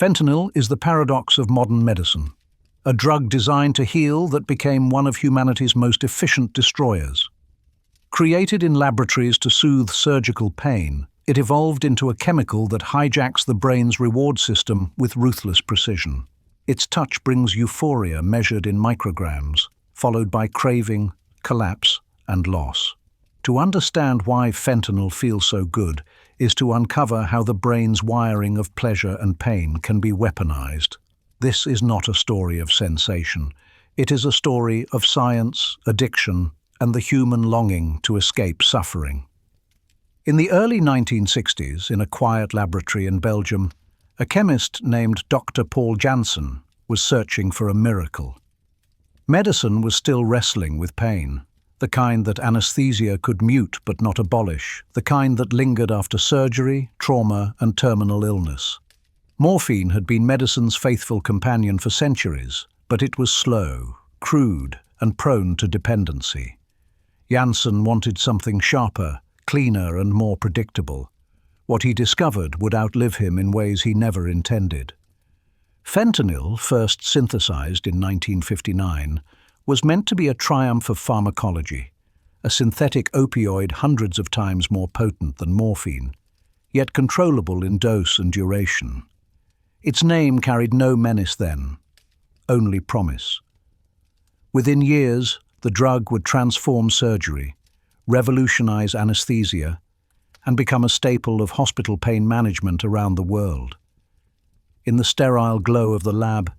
Fentanyl is the paradox of modern medicine, a drug designed to heal that became one of humanity's most efficient destroyers. Created in laboratories to soothe surgical pain, it evolved into a chemical that hijacks the brain's reward system with ruthless precision. Its touch brings euphoria measured in micrograms, followed by craving, collapse, and loss. To understand why fentanyl feels so good is to uncover how the brain's wiring of pleasure and pain can be weaponized. This is not a story of sensation. It is a story of science, addiction, and the human longing to escape suffering. In the early 1960s, in a quiet laboratory in Belgium, a chemist named Dr. Paul Janssen was searching for a miracle. Medicine was still wrestling with pain, the kind that anesthesia could mute but not abolish, the kind that lingered after surgery, trauma, and terminal illness. Morphine had been medicine's faithful companion for centuries, but it was slow, crude, and prone to dependency. Janssen wanted something sharper, cleaner, and more predictable. What he discovered would outlive him in ways he never intended. Fentanyl, first synthesized in 1959, was meant to be a triumph of pharmacology, a synthetic opioid hundreds of times more potent than morphine, yet controllable in dose and duration. Its name carried no menace then, only promise. Within years, the drug would transform surgery, revolutionize anesthesia, and become a staple of hospital pain management around the world. In the sterile glow of the lab,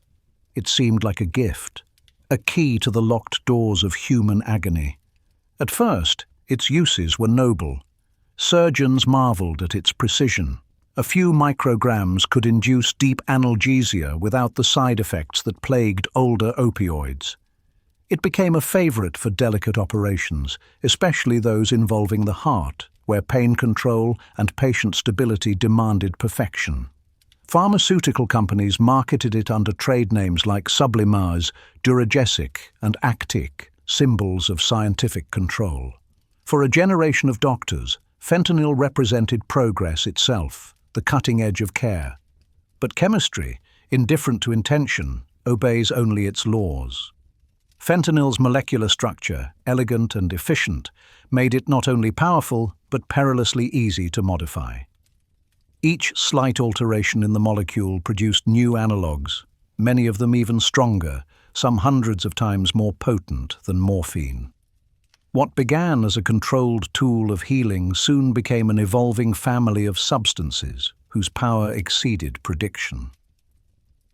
it seemed like a gift, a key to the locked doors of human agony. At first, its uses were noble. Surgeons marveled at its precision. A few micrograms could induce deep analgesia without the side effects that plagued older opioids. It became a favorite for delicate operations, especially those involving the heart, where pain control and patient stability demanded perfection. Pharmaceutical companies marketed it under trade names like Sublimaz, Duragesic, and Actic, symbols of scientific control. For a generation of doctors, fentanyl represented progress itself, the cutting edge of care. But chemistry, indifferent to intention, obeys only its laws. Fentanyl's molecular structure, elegant and efficient, made it not only powerful, but perilously easy to modify. Each slight alteration in the molecule produced new analogues, many of them even stronger, some hundreds of times more potent than morphine. What began as a controlled tool of healing soon became an evolving family of substances whose power exceeded prediction.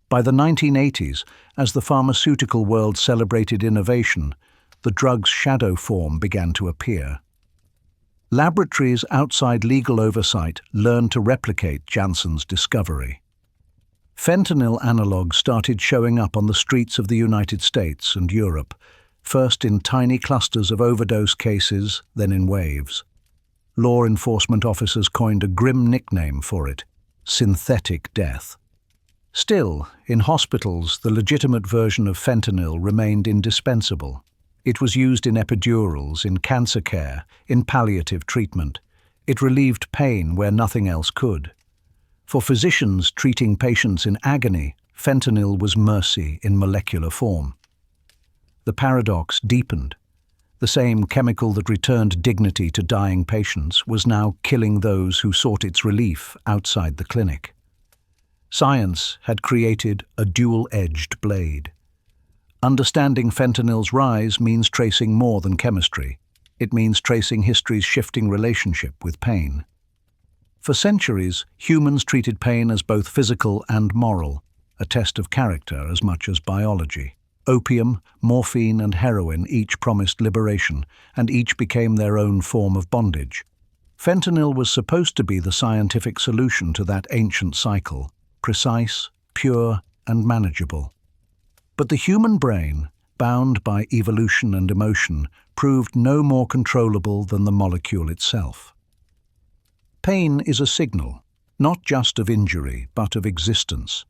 By the 1980s, as the pharmaceutical world celebrated innovation, the drug's shadow form began to appear. Laboratories outside legal oversight learned to replicate Janssen's discovery. Fentanyl analogues started showing up on the streets of the United States and Europe, first in tiny clusters of overdose cases, then in waves. Law enforcement officers coined a grim nickname for it: synthetic death. Still, in hospitals, the legitimate version of fentanyl remained indispensable. It was used in epidurals, in cancer care, in palliative treatment. It relieved pain where nothing else could. For physicians treating patients in agony, fentanyl was mercy in molecular form. The paradox deepened. The same chemical that returned dignity to dying patients was now killing those who sought its relief outside the clinic. Science had created a dual-edged blade. Understanding fentanyl's rise means tracing more than chemistry. It means tracing history's shifting relationship with pain. For centuries, humans treated pain as both physical and moral, a test of character as much as biology. Opium, morphine, and heroin each promised liberation, and each became their own form of bondage. Fentanyl was supposed to be the scientific solution to that ancient cycle, precise, pure, and manageable. But the human brain, bound by evolution and emotion, proved no more controllable than the molecule itself. Pain is a signal, not just of injury, but of existence.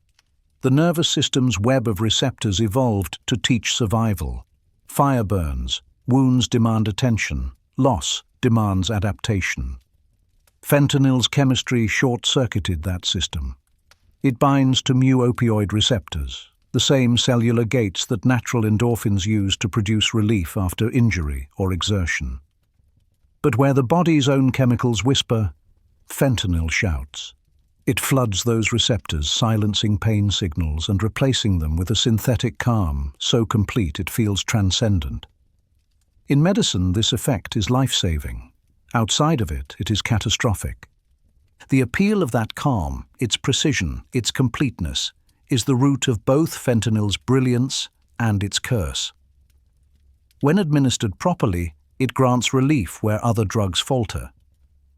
The nervous system's web of receptors evolved to teach survival. Fire burns, wounds demand attention, loss demands adaptation. Fentanyl's chemistry short-circuited that system. It binds to mu-opioid receptors, the same cellular gates that natural endorphins use to produce relief after injury or exertion. But where the body's own chemicals whisper, fentanyl shouts. It floods those receptors, silencing pain signals and replacing them with a synthetic calm, so complete it feels transcendent. In medicine, this effect is life-saving. Outside of it, it is catastrophic. The appeal of that calm, its precision, its completeness, is the root of both fentanyl's brilliance and its curse. When administered properly, it grants relief where other drugs falter.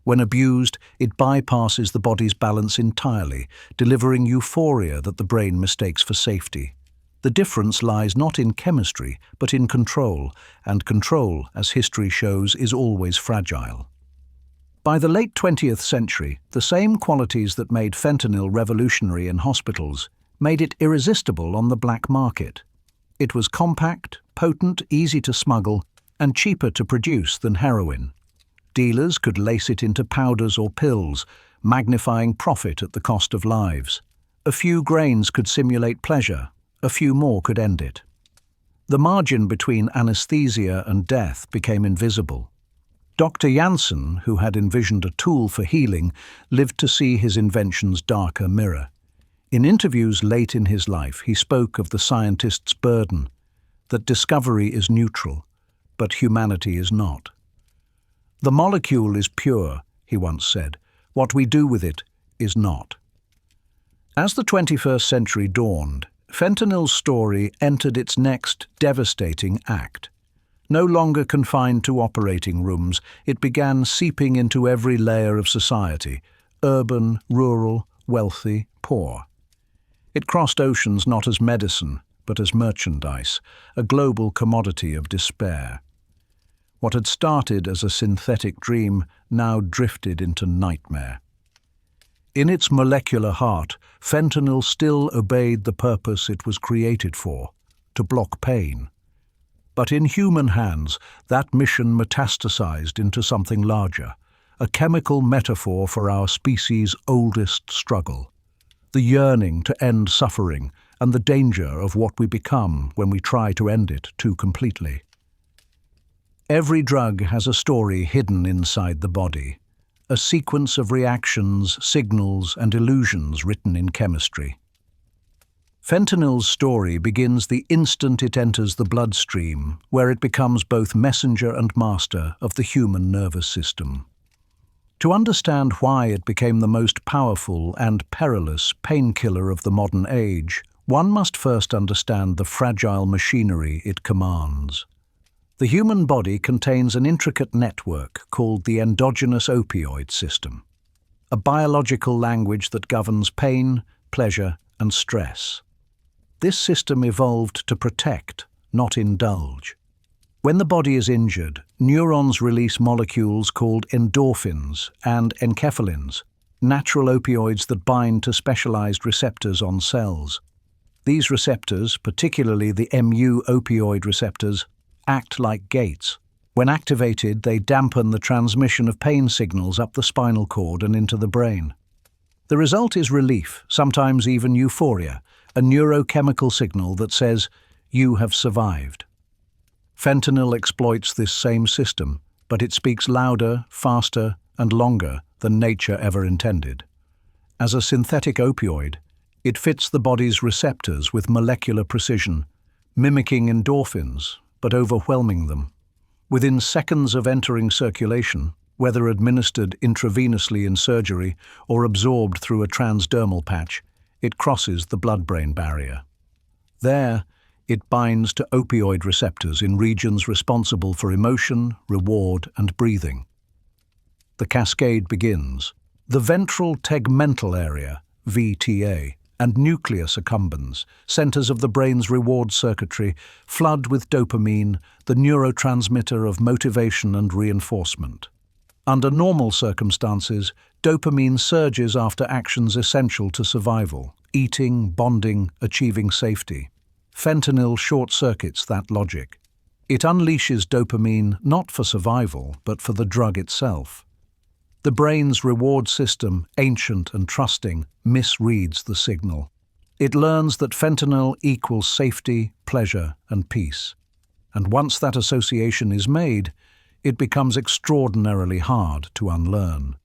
When abused, it bypasses the body's balance entirely, delivering euphoria that the brain mistakes for safety. The difference lies not in chemistry, but in control, and control, as history shows, is always fragile. By the late 20th century, the same qualities that made fentanyl revolutionary in hospitals made it irresistible on the black market. It was compact, potent, easy to smuggle, and cheaper to produce than heroin. Dealers could lace it into powders or pills, magnifying profit at the cost of lives. A few grains could simulate pleasure, a few more could end it. The margin between anesthesia and death became invisible. Dr. Janssen, who had envisioned a tool for healing, lived to see his invention's darker mirror. In interviews late in his life, he spoke of the scientist's burden, that discovery is neutral, but humanity is not. "The molecule is pure," he once said. "What we do with it is not." As the 21st century dawned, fentanyl's story entered its next devastating act. No longer confined to operating rooms, it began seeping into every layer of society, urban, rural, wealthy, poor. It crossed oceans not as medicine, but as merchandise, a global commodity of despair. What had started as a synthetic dream now drifted into nightmare. In its molecular heart, fentanyl still obeyed the purpose it was created for, to block pain. But in human hands, that mission metastasized into something larger, a chemical metaphor for our species' oldest struggle, the yearning to end suffering and the danger of what we become when we try to end it too completely. Every drug has a story hidden inside the body, a sequence of reactions, signals, and illusions written in chemistry. Fentanyl's story begins the instant it enters the bloodstream, where it becomes both messenger and master of the human nervous system. To understand why it became the most powerful and perilous painkiller of the modern age, one must first understand the fragile machinery it commands. The human body contains an intricate network called the endogenous opioid system, a biological language that governs pain, pleasure, and stress. This system evolved to protect, not indulge. When the body is injured, neurons release molecules called endorphins and enkephalins, natural opioids that bind to specialized receptors on cells. These receptors, particularly the mu-opioid receptors, act like gates. When activated, they dampen the transmission of pain signals up the spinal cord and into the brain. The result is relief, sometimes even euphoria, a neurochemical signal that says, "You have survived." Fentanyl exploits this same system, but it speaks louder, faster, and longer than nature ever intended. As a synthetic opioid, it fits the body's receptors with molecular precision, mimicking endorphins, but overwhelming them. Within seconds of entering circulation, whether administered intravenously in surgery or absorbed through a transdermal patch, it crosses the blood-brain barrier. There, it binds to opioid receptors in regions responsible for emotion, reward, and breathing. The cascade begins. The ventral tegmental area, VTA, and nucleus accumbens, centers of the brain's reward circuitry, flood with dopamine, the neurotransmitter of motivation and reinforcement. Under normal circumstances, dopamine surges after actions essential to survival, eating, bonding, achieving safety. Fentanyl short-circuits that logic. It unleashes dopamine not for survival, but for the drug itself. The brain's reward system, ancient and trusting, misreads the signal. It learns that fentanyl equals safety, pleasure, and peace. And once that association is made, it becomes extraordinarily hard to unlearn.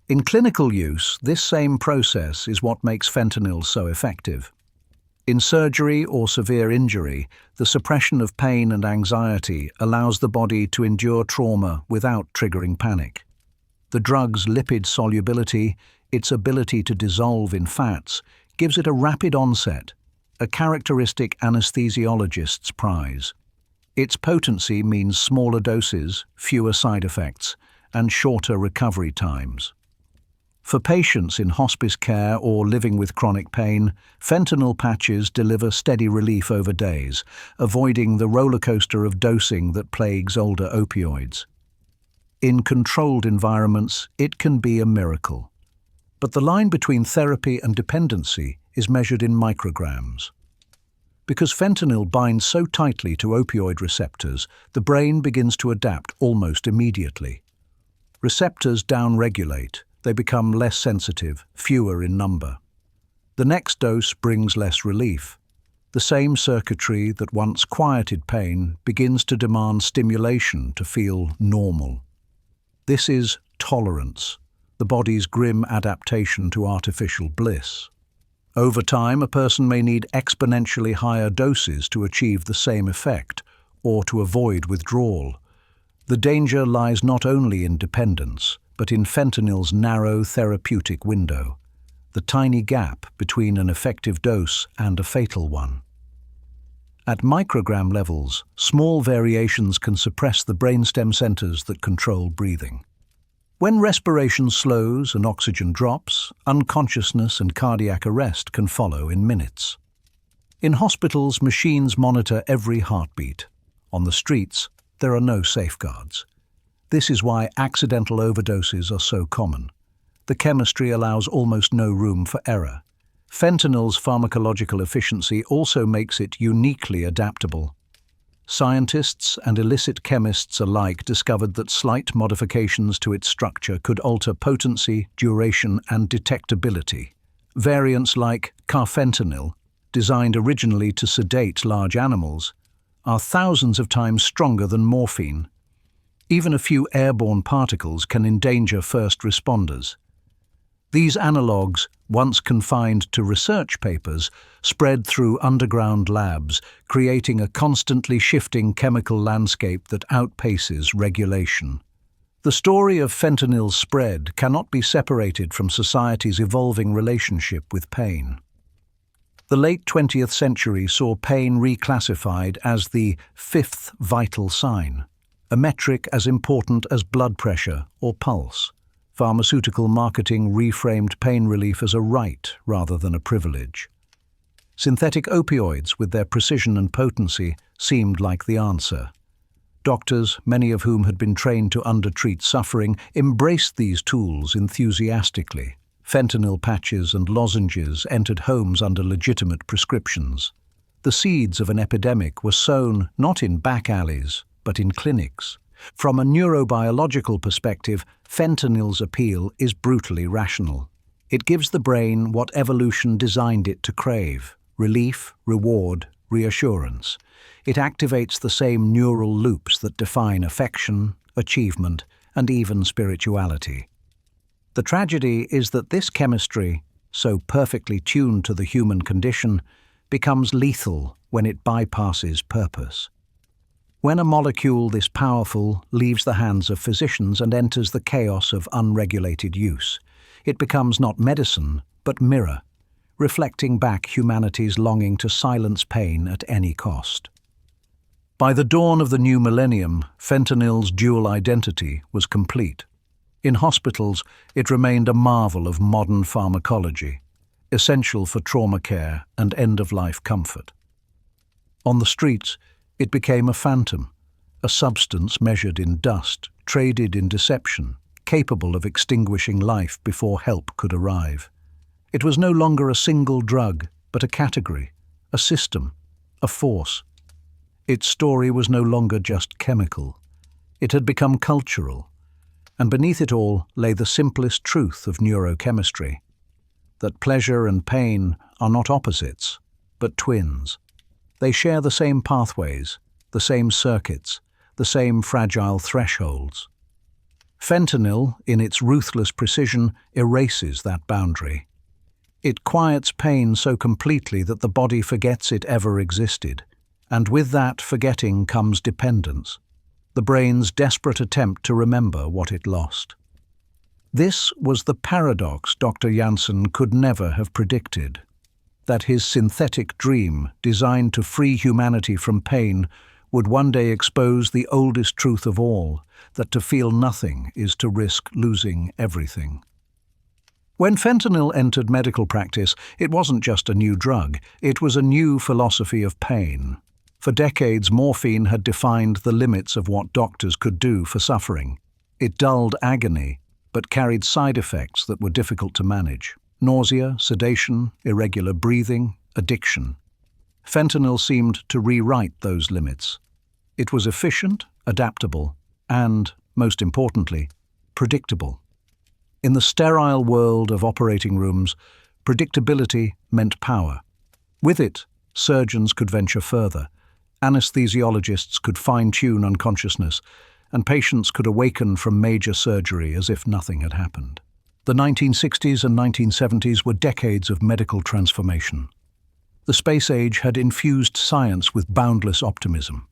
In clinical use, this same process is what makes fentanyl so effective. In surgery or severe injury, the suppression of pain and anxiety allows the body to endure trauma without triggering panic. The drug's lipid solubility, its ability to dissolve in fats, gives it a rapid onset, a characteristic anesthesiologist's prize. Its potency means smaller doses, fewer side effects, and shorter recovery times. For patients in hospice care or living with chronic pain, fentanyl patches deliver steady relief over days, avoiding the roller coaster of dosing that plagues older opioids. In controlled environments, it can be a miracle. But the line between therapy and dependency is measured in micrograms. Because fentanyl binds so tightly to opioid receptors, the brain begins to adapt almost immediately. Receptors downregulate. They become less sensitive, fewer in number. The next dose brings less relief. The same circuitry that once quieted pain begins to demand stimulation to feel normal. This is tolerance, the body's grim adaptation to artificial bliss. Over time, a person may need exponentially higher doses to achieve the same effect or to avoid withdrawal. The danger lies not only in dependence, but in fentanyl's narrow therapeutic window, the tiny gap between an effective dose and a fatal one. At microgram levels, small variations can suppress the brainstem centers that control breathing. When respiration slows and oxygen drops, unconsciousness and cardiac arrest can follow in minutes. In hospitals, machines monitor every heartbeat. On the streets, there are no safeguards. This is why accidental overdoses are so common. The chemistry allows almost no room for error. Fentanyl's pharmacological efficiency also makes it uniquely adaptable. Scientists and illicit chemists alike discovered that slight modifications to its structure could alter potency, duration, and detectability. Variants like carfentanil, designed originally to sedate large animals, are thousands of times stronger than morphine. Even a few airborne particles can endanger first responders. These analogues, once confined to research papers, spread through underground labs, creating a constantly shifting chemical landscape that outpaces regulation. The story of fentanyl's spread cannot be separated from society's evolving relationship with pain. The late 20th century saw pain reclassified as the fifth vital sign, a metric as important as blood pressure or pulse. Pharmaceutical marketing reframed pain relief as a right rather than a privilege. Synthetic opioids, with their precision and potency, seemed like the answer. Doctors, many of whom had been trained to undertreat suffering, embraced these tools enthusiastically. Fentanyl patches and lozenges entered homes under legitimate prescriptions. The seeds of an epidemic were sown not in back alleys, but in clinics. From a neurobiological perspective, fentanyl's appeal is brutally rational. It gives the brain what evolution designed it to crave: relief, reward, reassurance. It activates the same neural loops that define affection, achievement, and even spirituality. The tragedy is that this chemistry, so perfectly tuned to the human condition, becomes lethal when it bypasses purpose. When a molecule this powerful leaves the hands of physicians and enters the chaos of unregulated use, it becomes not medicine, but mirror, reflecting back humanity's longing to silence pain at any cost. By the dawn of the new millennium, fentanyl's dual identity was complete. In hospitals, it remained a marvel of modern pharmacology, essential for trauma care and end-of-life comfort. On the streets, it became a phantom, a substance measured in dust, traded in deception, capable of extinguishing life before help could arrive. It was no longer a single drug, but a category, a system, a force. Its story was no longer just chemical. It had become cultural. And beneath it all lay the simplest truth of neurochemistry, that pleasure and pain are not opposites, but twins. They share the same pathways, the same circuits, the same fragile thresholds. Fentanyl, in its ruthless precision, erases that boundary. It quiets pain so completely that the body forgets it ever existed, and with that forgetting comes dependence, the brain's desperate attempt to remember what it lost. This was the paradox Dr. Janssen could never have predicted, that his synthetic dream, designed to free humanity from pain, would one day expose the oldest truth of all, that to feel nothing is to risk losing everything. When fentanyl entered medical practice, it wasn't just a new drug, it was a new philosophy of pain. For decades, morphine had defined the limits of what doctors could do for suffering. It dulled agony, but carried side effects that were difficult to manage: nausea, sedation, irregular breathing, addiction. Fentanyl seemed to rewrite those limits. It was efficient, adaptable, and, most importantly, predictable. In the sterile world of operating rooms, predictability meant power. With it, surgeons could venture further, anesthesiologists could fine-tune unconsciousness, and patients could awaken from major surgery as if nothing had happened. The 1960s and 1970s were decades of medical transformation. The space age had infused science with boundless optimism.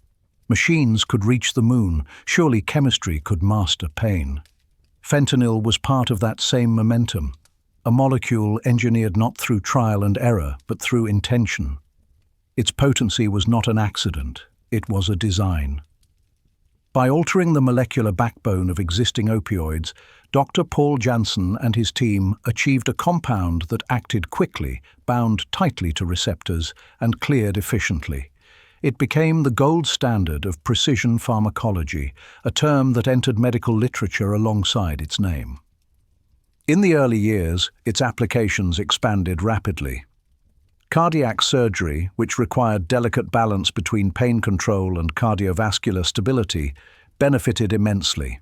Machines could reach the moon, surely chemistry could master pain. Fentanyl was part of that same momentum, a molecule engineered not through trial and error, but through intention. Its potency was not an accident, it was a design. By altering the molecular backbone of existing opioids, Dr. Paul Janssen and his team achieved a compound that acted quickly, bound tightly to receptors, and cleared efficiently. It became the gold standard of precision pharmacology, a term that entered medical literature alongside its name. In the early years, its applications expanded rapidly. Cardiac surgery, which required delicate balance between pain control and cardiovascular stability, benefited immensely.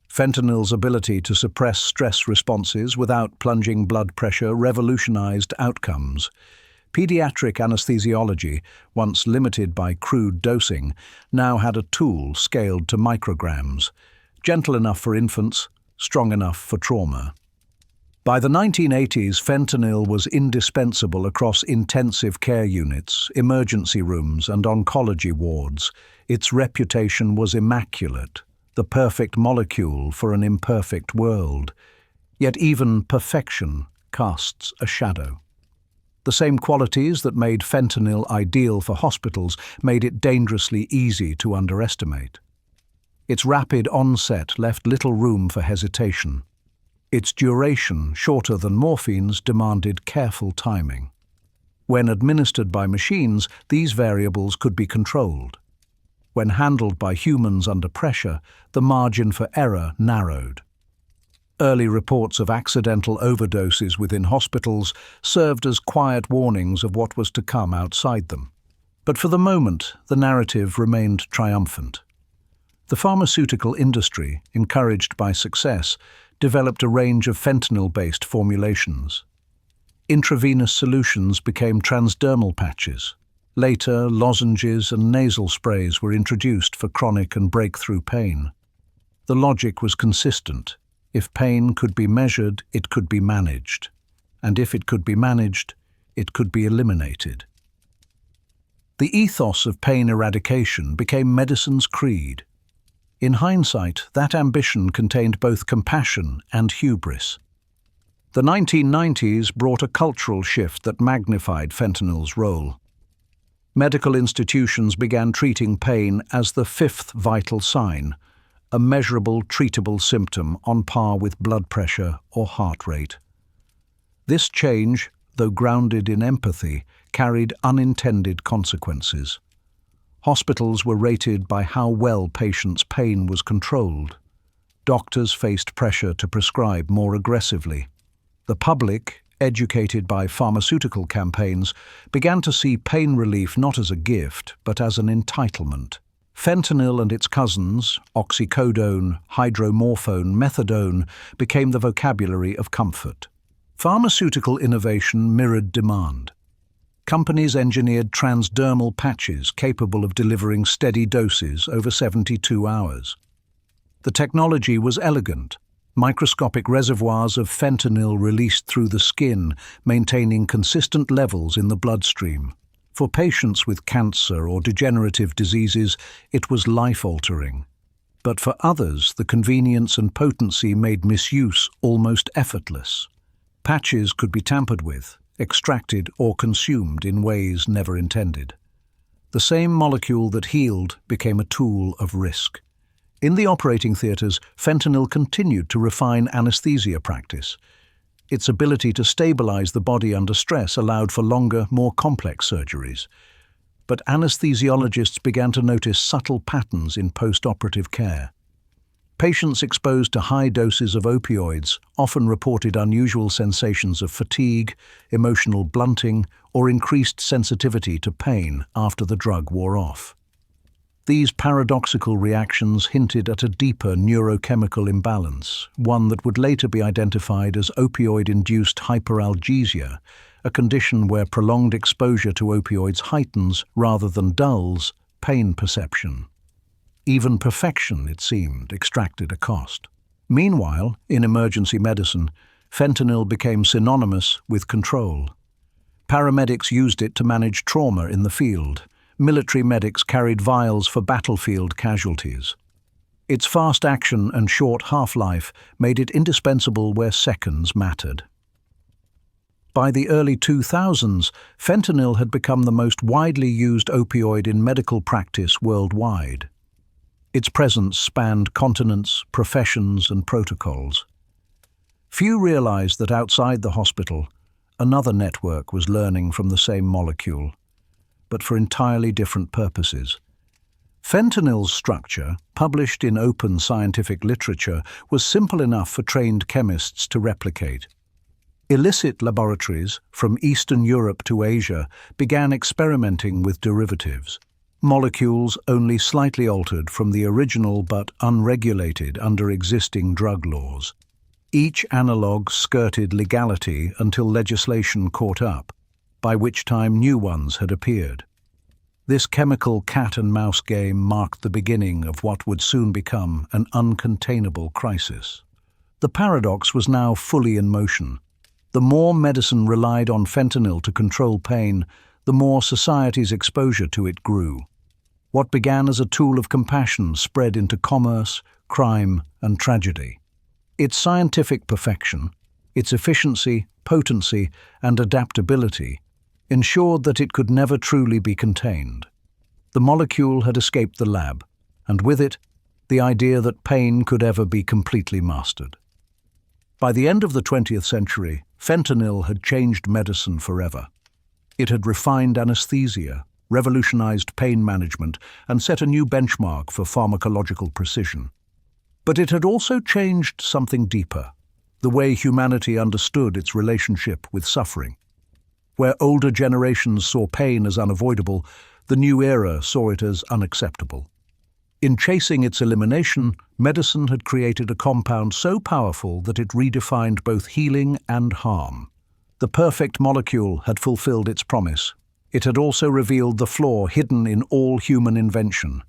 Fentanyl's ability to suppress stress responses without plunging blood pressure revolutionized outcomes. Pediatric anesthesiology, once limited by crude dosing, now had a tool scaled to micrograms, gentle enough for infants, strong enough for trauma. By the 1980s, fentanyl was indispensable across intensive care units, emergency rooms, and oncology wards. Its reputation was immaculate, the perfect molecule for an imperfect world. Yet even perfection casts a shadow. The same qualities that made fentanyl ideal for hospitals made it dangerously easy to underestimate. Its rapid onset left little room for hesitation. Its duration, shorter than morphine's, demanded careful timing. When administered by machines, these variables could be controlled. When handled by humans under pressure, the margin for error narrowed. Early reports of accidental overdoses within hospitals served as quiet warnings of what was to come outside them. But for the moment, the narrative remained triumphant. The pharmaceutical industry, encouraged by success, developed a range of fentanyl-based formulations. Intravenous solutions became transdermal patches. Later, lozenges and nasal sprays were introduced for chronic and breakthrough pain. The logic was consistent. If pain could be measured, it could be managed. And if it could be managed, it could be eliminated. The ethos of pain eradication became medicine's creed. In hindsight, that ambition contained both compassion and hubris. The 1990s brought a cultural shift that magnified fentanyl's role. Medical institutions began treating pain as the fifth vital sign, a measurable, treatable symptom on par with blood pressure or heart rate. This change, though grounded in empathy, carried unintended consequences. Hospitals were rated by how well patients' pain was controlled. Doctors faced pressure to prescribe more aggressively. The public, educated by pharmaceutical campaigns, began to see pain relief not as a gift, but as an entitlement. Fentanyl and its cousins, oxycodone, hydromorphone, methadone, became the vocabulary of comfort. Pharmaceutical innovation mirrored demand. Companies engineered transdermal patches capable of delivering steady doses over 72 hours. The technology was elegant. Microscopic reservoirs of fentanyl released through the skin, maintaining consistent levels in the bloodstream. For patients with cancer or degenerative diseases, it was life-altering. But for others, the convenience and potency made misuse almost effortless. Patches could be tampered with, extracted or consumed in ways never intended. The same molecule that healed became a tool of risk. In the operating theatres, fentanyl continued to refine anesthesia practice. Its ability to stabilize the body under stress allowed for longer, more complex surgeries. But anesthesiologists began to notice subtle patterns in post-operative care. Patients exposed to high doses of opioids often reported unusual sensations of fatigue, emotional blunting, or increased sensitivity to pain after the drug wore off. These paradoxical reactions hinted at a deeper neurochemical imbalance, one that would later be identified as opioid-induced hyperalgesia, a condition where prolonged exposure to opioids heightens, rather than dulls, pain perception. Even perfection, it seemed, extracted a cost. Meanwhile, in emergency medicine, fentanyl became synonymous with control. Paramedics used it to manage trauma in the field. Military medics carried vials for battlefield casualties. Its fast action and short half-life made it indispensable where seconds mattered. By the early 2000s, fentanyl had become the most widely used opioid in medical practice worldwide. Its presence spanned continents, professions, and protocols. Few realized that outside the hospital, another network was learning from the same molecule, but for entirely different purposes. Fentanyl's structure, published in open scientific literature, was simple enough for trained chemists to replicate. Illicit laboratories, from Eastern Europe to Asia, began experimenting with derivatives, molecules only slightly altered from the original but unregulated under existing drug laws. Each analog skirted legality until legislation caught up, by which time new ones had appeared. This chemical cat-and-mouse game marked the beginning of what would soon become an uncontainable crisis. The paradox was now fully in motion. The more medicine relied on fentanyl to control pain, the more society's exposure to it grew. What began as a tool of compassion spread into commerce, crime, and tragedy. Its scientific perfection, its efficiency, potency, and adaptability ensured that it could never truly be contained. The molecule had escaped the lab, and with it, the idea that pain could ever be completely mastered. By the end of the 20th century, fentanyl had changed medicine forever. It had refined anesthesia, revolutionized pain management, and set a new benchmark for pharmacological precision. But it had also changed something deeper, the way humanity understood its relationship with suffering. Where older generations saw pain as unavoidable, the new era saw it as unacceptable. In chasing its elimination, medicine had created a compound so powerful that it redefined both healing and harm. The perfect molecule had fulfilled its promise. It had also revealed the flaw hidden in all human invention.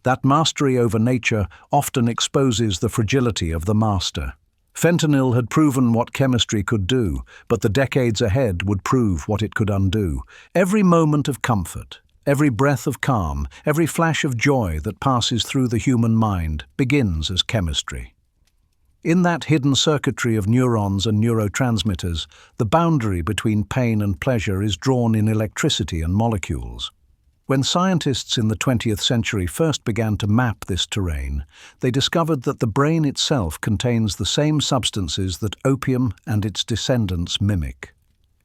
That mastery over nature often exposes the fragility of the master. Fentanyl had proven what chemistry could do, but the decades ahead would prove what it could undo. Every moment of comfort, every breath of calm, every flash of joy that passes through the human mind begins as chemistry. In that hidden circuitry of neurons and neurotransmitters, the boundary between pain and pleasure is drawn in electricity and molecules. When scientists in the 20th century first began to map this terrain, they discovered that the brain itself contains the same substances that opium and its descendants mimic.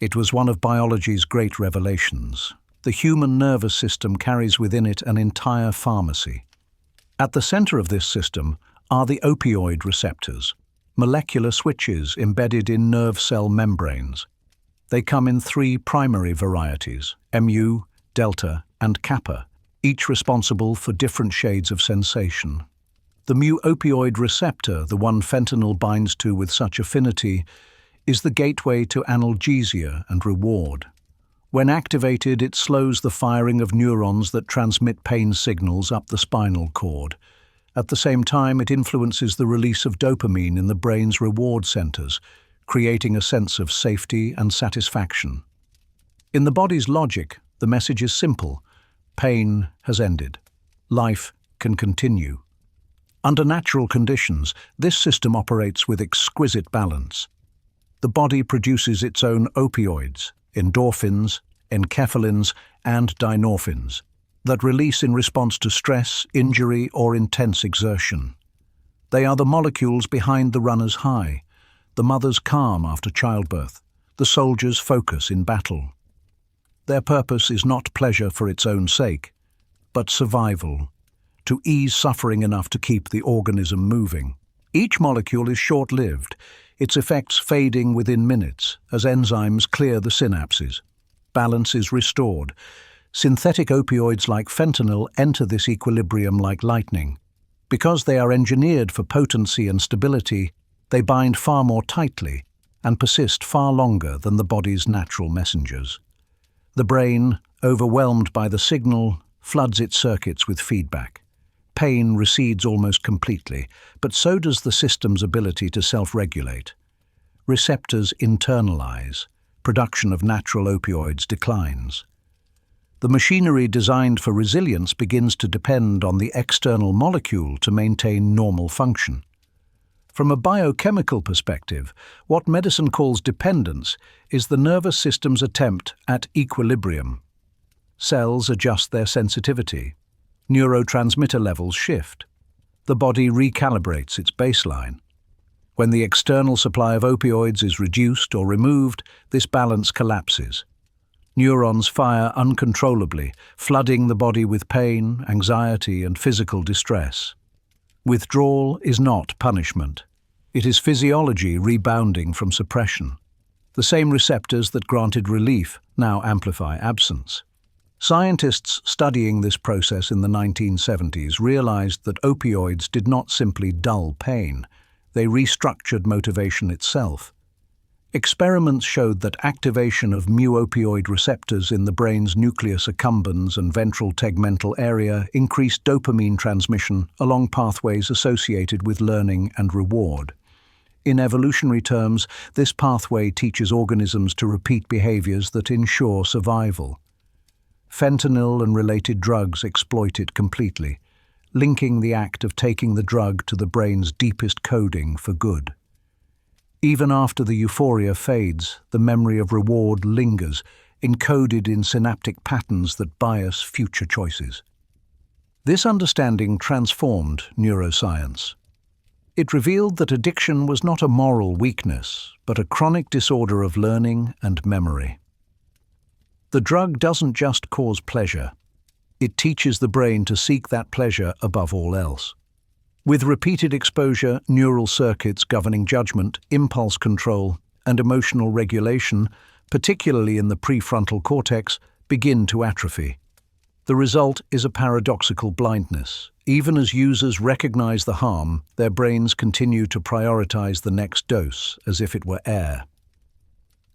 It was one of biology's great revelations. The human nervous system carries within it an entire pharmacy. At the center of this system are the opioid receptors, molecular switches embedded in nerve cell membranes. They come in three primary varieties: mu, delta, and kappa, each responsible for different shades of sensation. The mu-opioid receptor, the one fentanyl binds to with such affinity, is the gateway to analgesia and reward. When activated, it slows the firing of neurons that transmit pain signals up the spinal cord. At the same time, it influences the release of dopamine in the brain's reward centers, creating a sense of safety and satisfaction. In the body's logic, the message is simple: pain has ended. Life can continue. Under natural conditions, this system operates with exquisite balance. The body produces its own opioids, endorphins, enkephalins, and dynorphins, that release in response to stress, injury, or intense exertion. They are the molecules behind the runner's high, the mother's calm after childbirth, the soldier's focus in battle. Their purpose is not pleasure for its own sake, but survival, to ease suffering enough to keep the organism moving. Each molecule is short-lived, its effects fading within minutes as enzymes clear the synapses. Balance is restored. Synthetic opioids like fentanyl enter this equilibrium like lightning. Because they are engineered for potency and stability, they bind far more tightly and persist far longer than the body's natural messengers. The brain, overwhelmed by the signal, floods its circuits with feedback. Pain recedes almost completely, but so does the system's ability to self-regulate. Receptors internalize. Production of natural opioids declines. The machinery designed for resilience begins to depend on the external molecule to maintain normal function. From a biochemical perspective, what medicine calls dependence is the nervous system's attempt at equilibrium. Cells adjust their sensitivity. Neurotransmitter levels shift. The body recalibrates its baseline. When the external supply of opioids is reduced or removed, this balance collapses. Neurons fire uncontrollably, flooding the body with pain, anxiety, and physical distress. Withdrawal is not punishment. It is physiology rebounding from suppression. The same receptors that granted relief now amplify absence. Scientists studying this process in the 1970s realized that opioids did not simply dull pain, they restructured motivation itself. Experiments showed that activation of mu-opioid receptors in the brain's nucleus accumbens and ventral tegmental area increased dopamine transmission along pathways associated with learning and reward. In evolutionary terms, this pathway teaches organisms to repeat behaviors that ensure survival. Fentanyl and related drugs exploit it completely, linking the act of taking the drug to the brain's deepest coding for good. Even after the euphoria fades, the memory of reward lingers, encoded in synaptic patterns that bias future choices. This understanding transformed neuroscience. It revealed that addiction was not a moral weakness, but a chronic disorder of learning and memory. The drug doesn't just cause pleasure. It teaches the brain to seek that pleasure above all else. With repeated exposure, neural circuits governing judgment, impulse control, and emotional regulation, particularly in the prefrontal cortex, begin to atrophy. The result is a paradoxical blindness. Even as users recognize the harm, their brains continue to prioritize the next dose as if it were air.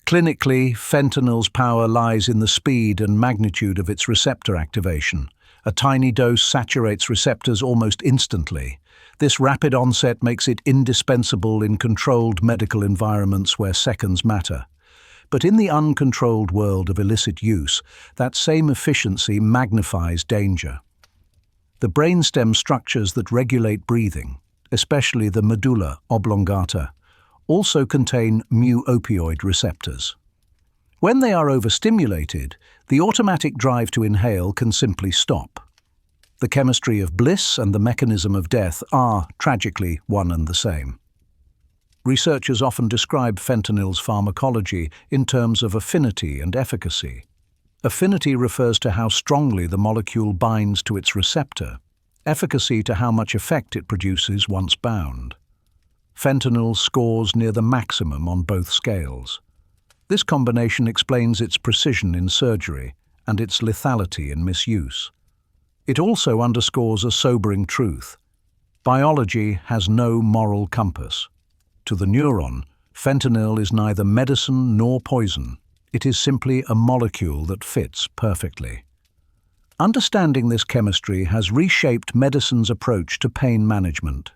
Clinically, fentanyl's power lies in the speed and magnitude of its receptor activation. A tiny dose saturates receptors almost instantly. This rapid onset makes it indispensable in controlled medical environments where seconds matter. But in the uncontrolled world of illicit use, that same efficiency magnifies danger. The brainstem structures that regulate breathing, especially the medulla oblongata, also contain mu-opioid receptors. When they are overstimulated, the automatic drive to inhale can simply stop. The chemistry of bliss and the mechanism of death are, tragically, one and the same. Researchers often describe fentanyl's pharmacology in terms of affinity and efficacy. Affinity refers to how strongly the molecule binds to its receptor, efficacy to how much effect it produces once bound. Fentanyl scores near the maximum on both scales. This combination explains its precision in surgery and its lethality in misuse. It also underscores a sobering truth. Biology has no moral compass. To the neuron, fentanyl is neither medicine nor poison. It is simply a molecule that fits perfectly. Understanding this chemistry has reshaped medicine's approach to pain management.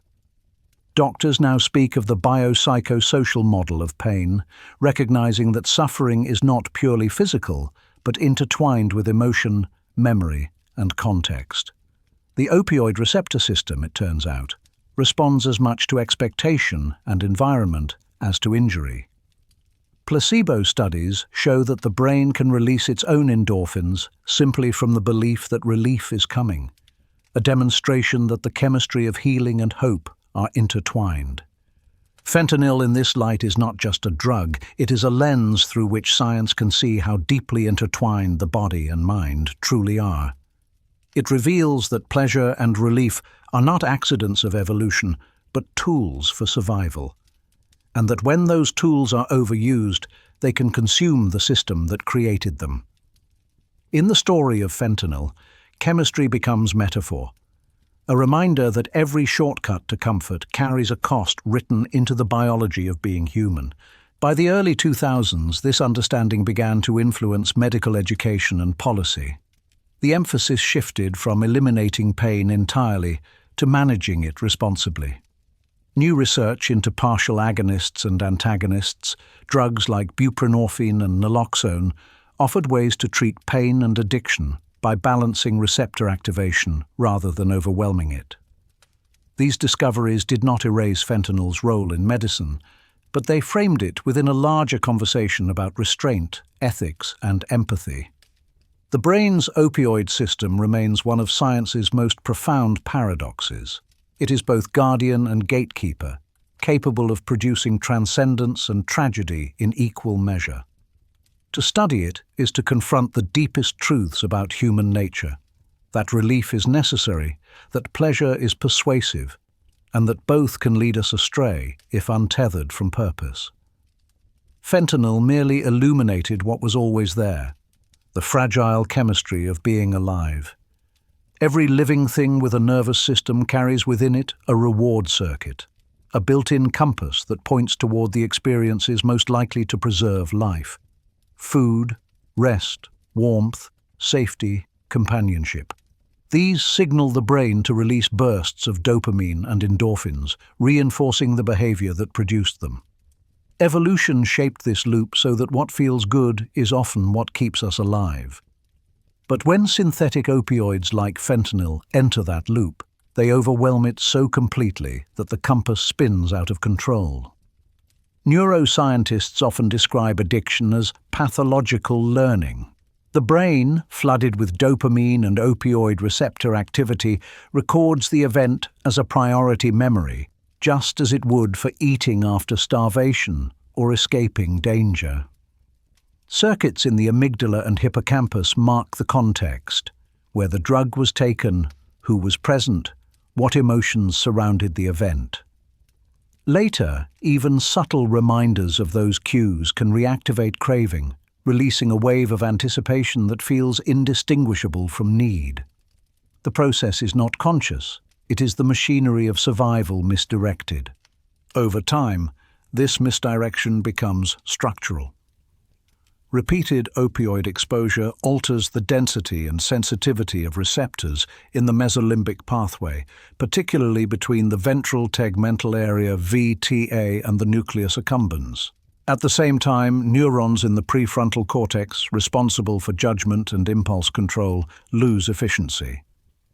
Doctors now speak of the biopsychosocial model of pain, recognizing that suffering is not purely physical, but intertwined with emotion, memory, and context. The opioid receptor system, it turns out, responds as much to expectation and environment as to injury. Placebo studies show that the brain can release its own endorphins simply from the belief that relief is coming, a demonstration that the chemistry of healing and hope are intertwined. Fentanyl in this light is not just a drug, it is a lens through which science can see how deeply intertwined the body and mind truly are. It reveals that pleasure and relief are not accidents of evolution, but tools for survival, and that when those tools are overused, they can consume the system that created them. In the story of fentanyl, chemistry becomes metaphor, a reminder that every shortcut to comfort carries a cost written into the biology of being human. By the early 2000s, this understanding began to influence medical education and policy. The emphasis shifted from eliminating pain entirely to managing it responsibly. New research into partial agonists and antagonists, drugs like buprenorphine and naloxone, offered ways to treat pain and addiction by balancing receptor activation rather than overwhelming it. These discoveries did not erase fentanyl's role in medicine, but they framed it within a larger conversation about restraint, ethics, and empathy. The brain's opioid system remains one of science's most profound paradoxes. It is both guardian and gatekeeper, capable of producing transcendence and tragedy in equal measure. To study it is to confront the deepest truths about human nature, that relief is necessary, that pleasure is persuasive, and that both can lead us astray if untethered from purpose. Fentanyl merely illuminated what was always there, the fragile chemistry of being alive. Every living thing with a nervous system carries within it a reward circuit, a built-in compass that points toward the experiences most likely to preserve life. Food, rest, warmth, safety, companionship. These signal the brain to release bursts of dopamine and endorphins, reinforcing the behavior that produced them. Evolution shaped this loop so that what feels good is often what keeps us alive. But when synthetic opioids like fentanyl enter that loop, they overwhelm it so completely that the compass spins out of control. Neuroscientists often describe addiction as pathological learning. The brain, flooded with dopamine and opioid receptor activity, records the event as a priority memory, just as it would for eating after starvation or escaping danger. Circuits in the amygdala and hippocampus mark the context, where the drug was taken, who was present, what emotions surrounded the event. Later, even subtle reminders of those cues can reactivate craving, releasing a wave of anticipation that feels indistinguishable from need. The process is not conscious, it is the machinery of survival misdirected. Over time, this misdirection becomes structural. Repeated opioid exposure alters the density and sensitivity of receptors in the mesolimbic pathway, particularly between the ventral tegmental area VTA and the nucleus accumbens. At the same time, neurons in the prefrontal cortex, responsible for judgment and impulse control, lose efficiency.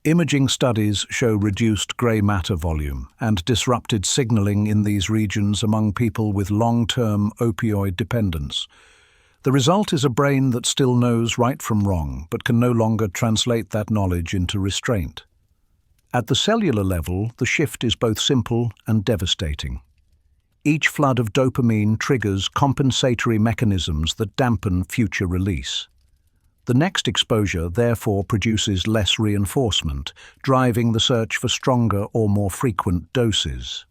Imaging studies show reduced gray matter volume and disrupted signaling in these regions among people with long-term opioid dependence. The result is a brain that still knows right from wrong, but can no longer translate that knowledge into restraint. At the cellular level, the shift is both simple and devastating. Each flood of dopamine triggers compensatory mechanisms that dampen future release. The next exposure therefore produces less reinforcement, driving the search for stronger or more frequent doses.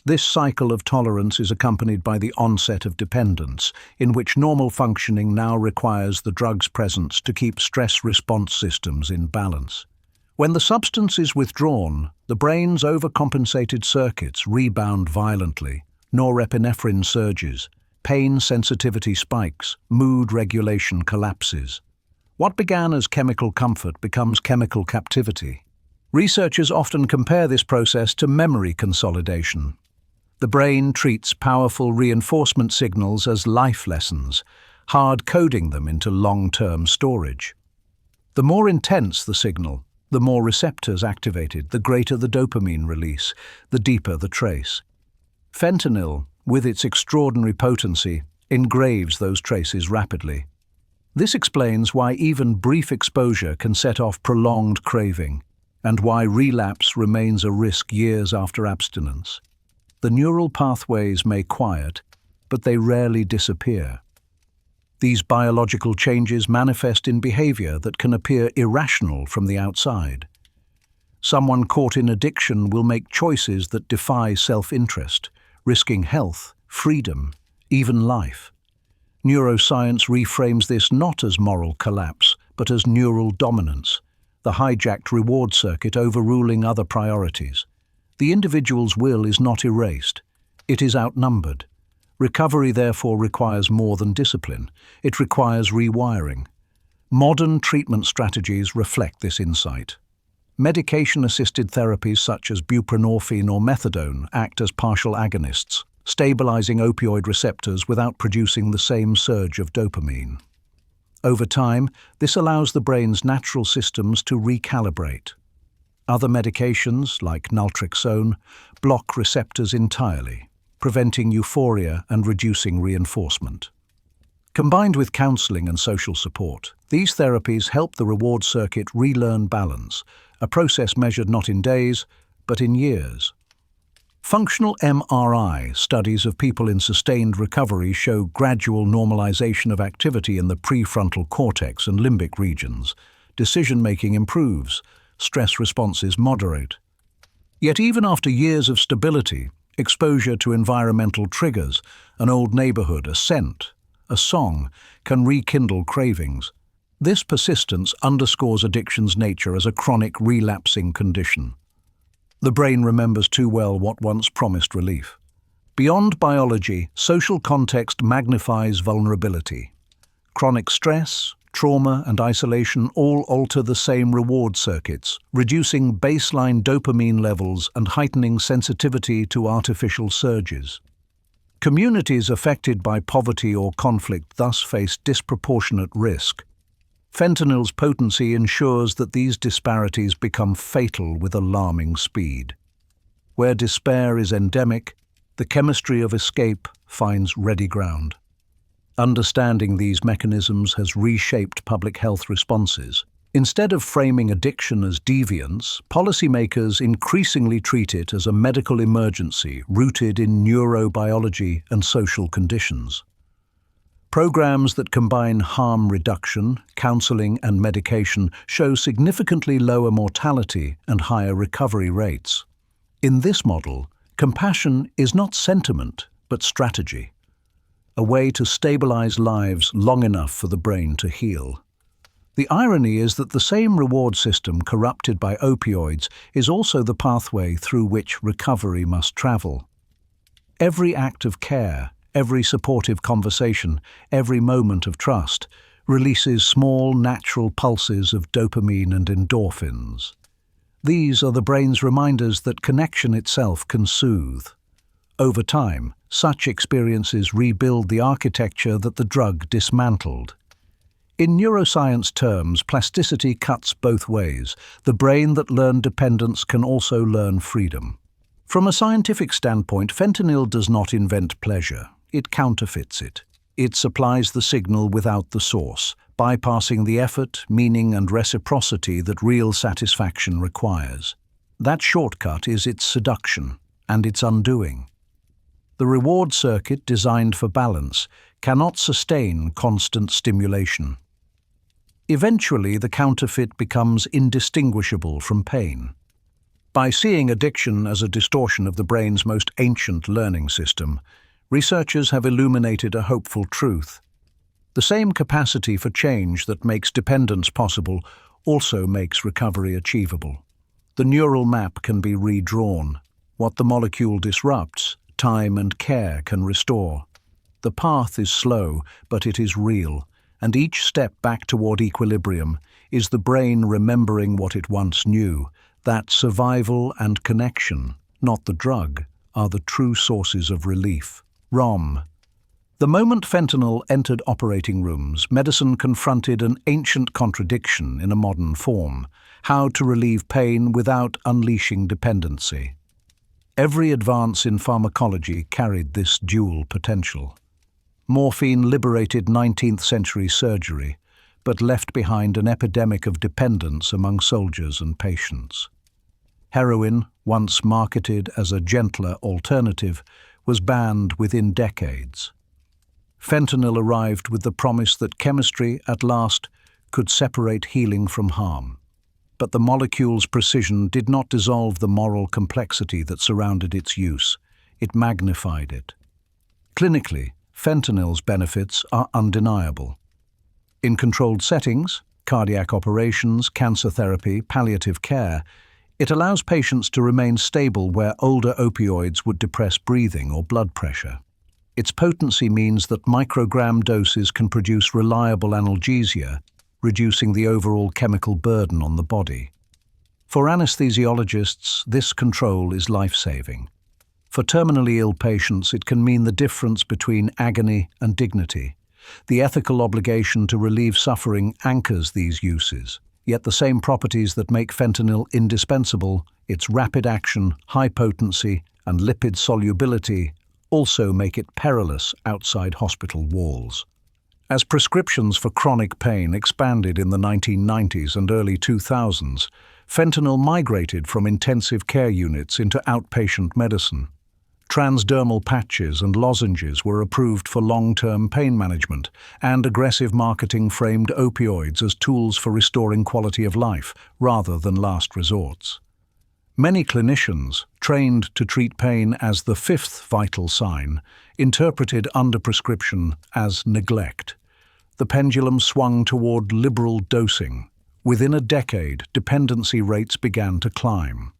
This cycle of tolerance is accompanied by the onset of dependence, in which normal functioning now requires the drug's presence to keep stress response systems in balance. When the substance is withdrawn, the brain's overcompensated circuits rebound violently, norepinephrine surges, pain sensitivity spikes, mood regulation collapses. What began as chemical comfort becomes chemical captivity. Researchers often compare this process to memory consolidation. The brain treats powerful reinforcement signals as life lessons, hard-coding them into long-term storage. The more intense the signal, the more receptors activated, the greater the dopamine release, the deeper the trace. Fentanyl, with its extraordinary potency, engraves those traces rapidly. This explains why even brief exposure can set off prolonged craving, and why relapse remains a risk years after abstinence. The neural pathways may quiet, but they rarely disappear. These biological changes manifest in behavior that can appear irrational from the outside. Someone caught in addiction will make choices that defy self-interest, risking health, freedom, even life. Neuroscience reframes this not as moral collapse, but as neural dominance, the hijacked reward circuit overruling other priorities. The individual's will is not erased. It is outnumbered. Recovery therefore requires more than discipline. It requires rewiring. Modern treatment strategies reflect this insight. Medication-assisted therapies such as buprenorphine or methadone act as partial agonists, stabilizing opioid receptors without producing the same surge of dopamine. Over time, this allows the brain's natural systems to recalibrate. Other medications, like naltrexone, block receptors entirely, preventing euphoria and reducing reinforcement. Combined with counseling and social support, these therapies help the reward circuit relearn balance, a process measured not in days, but in years. Functional MRI studies of people in sustained recovery show gradual normalization of activity in the prefrontal cortex and limbic regions. Decision-making improves, stress responses moderate. Yet even after years of stability, exposure to environmental triggers, an old neighborhood, a scent, a song, can rekindle cravings. This persistence underscores addiction's nature as a chronic relapsing condition. The brain remembers too well what once promised relief. Beyond biology, social context magnifies vulnerability. Chronic stress, trauma, and isolation all alter the same reward circuits, reducing baseline dopamine levels and heightening sensitivity to artificial surges. Communities affected by poverty or conflict thus face disproportionate risk. Fentanyl's potency ensures that these disparities become fatal with alarming speed. Where despair is endemic, the chemistry of escape finds ready ground. Understanding these mechanisms has reshaped public health responses. Instead of framing addiction as deviance, policymakers increasingly treat it as a medical emergency rooted in neurobiology and social conditions. Programs that combine harm reduction, counseling, and medication show significantly lower mortality and higher recovery rates. In this model, compassion is not sentiment, but strategy, a way to stabilize lives long enough for the brain to heal. The irony is that the same reward system corrupted by opioids is also the pathway through which recovery must travel. Every act of care, every supportive conversation, every moment of trust releases small natural pulses of dopamine and endorphins. These are the brain's reminders that connection itself can soothe. Over time, such experiences rebuild the architecture that the drug dismantled. In neuroscience terms, plasticity cuts both ways. The brain that learned dependence can also learn freedom. From a scientific standpoint, fentanyl does not invent pleasure. It counterfeits it. It supplies the signal without the source, bypassing the effort, meaning, and reciprocity that real satisfaction requires. That shortcut is its seduction and its undoing. The reward circuit, designed for balance, cannot sustain constant stimulation. Eventually, the counterfeit becomes indistinguishable from pain. By seeing addiction as a distortion of the brain's most ancient learning system, researchers have illuminated a hopeful truth. The same capacity for change that makes dependence possible also makes recovery achievable. The neural map can be redrawn. What the molecule disrupts, time and care can restore. The path is slow, but it is real, and each step back toward equilibrium is the brain remembering what it once knew, that survival and connection, not the drug, are the true sources of relief. ROM. The moment fentanyl entered operating rooms, medicine confronted an ancient contradiction in a modern form: how to relieve pain without unleashing dependency. Every advance in pharmacology carried this dual potential. Morphine liberated 19th-century surgery, but left behind an epidemic of dependence among soldiers and patients. Heroin, once marketed as a gentler alternative, was banned within decades. Fentanyl arrived with the promise that chemistry, at last, could separate healing from harm. But the molecule's precision did not dissolve the moral complexity that surrounded its use. It magnified it. Clinically, fentanyl's benefits are undeniable. In controlled settings, cardiac operations, cancer therapy, palliative care, it allows patients to remain stable where older opioids would depress breathing or blood pressure. Its potency means that microgram doses can produce reliable analgesia, reducing the overall chemical burden on the body. For anesthesiologists, this control is life-saving. For terminally ill patients, it can mean the difference between agony and dignity. The ethical obligation to relieve suffering anchors these uses, yet the same properties that make fentanyl indispensable, its rapid action, high potency, and lipid solubility, also make it perilous outside hospital walls. As prescriptions for chronic pain expanded in the 1990s and early 2000s, fentanyl migrated from intensive care units into outpatient medicine. Transdermal patches and lozenges were approved for long-term pain management, and aggressive marketing framed opioids as tools for restoring quality of life rather than last resorts. Many clinicians, trained to treat pain as the fifth vital sign, interpreted underprescription as neglect. The pendulum swung toward liberal dosing. Within a decade, dependency rates began to climb.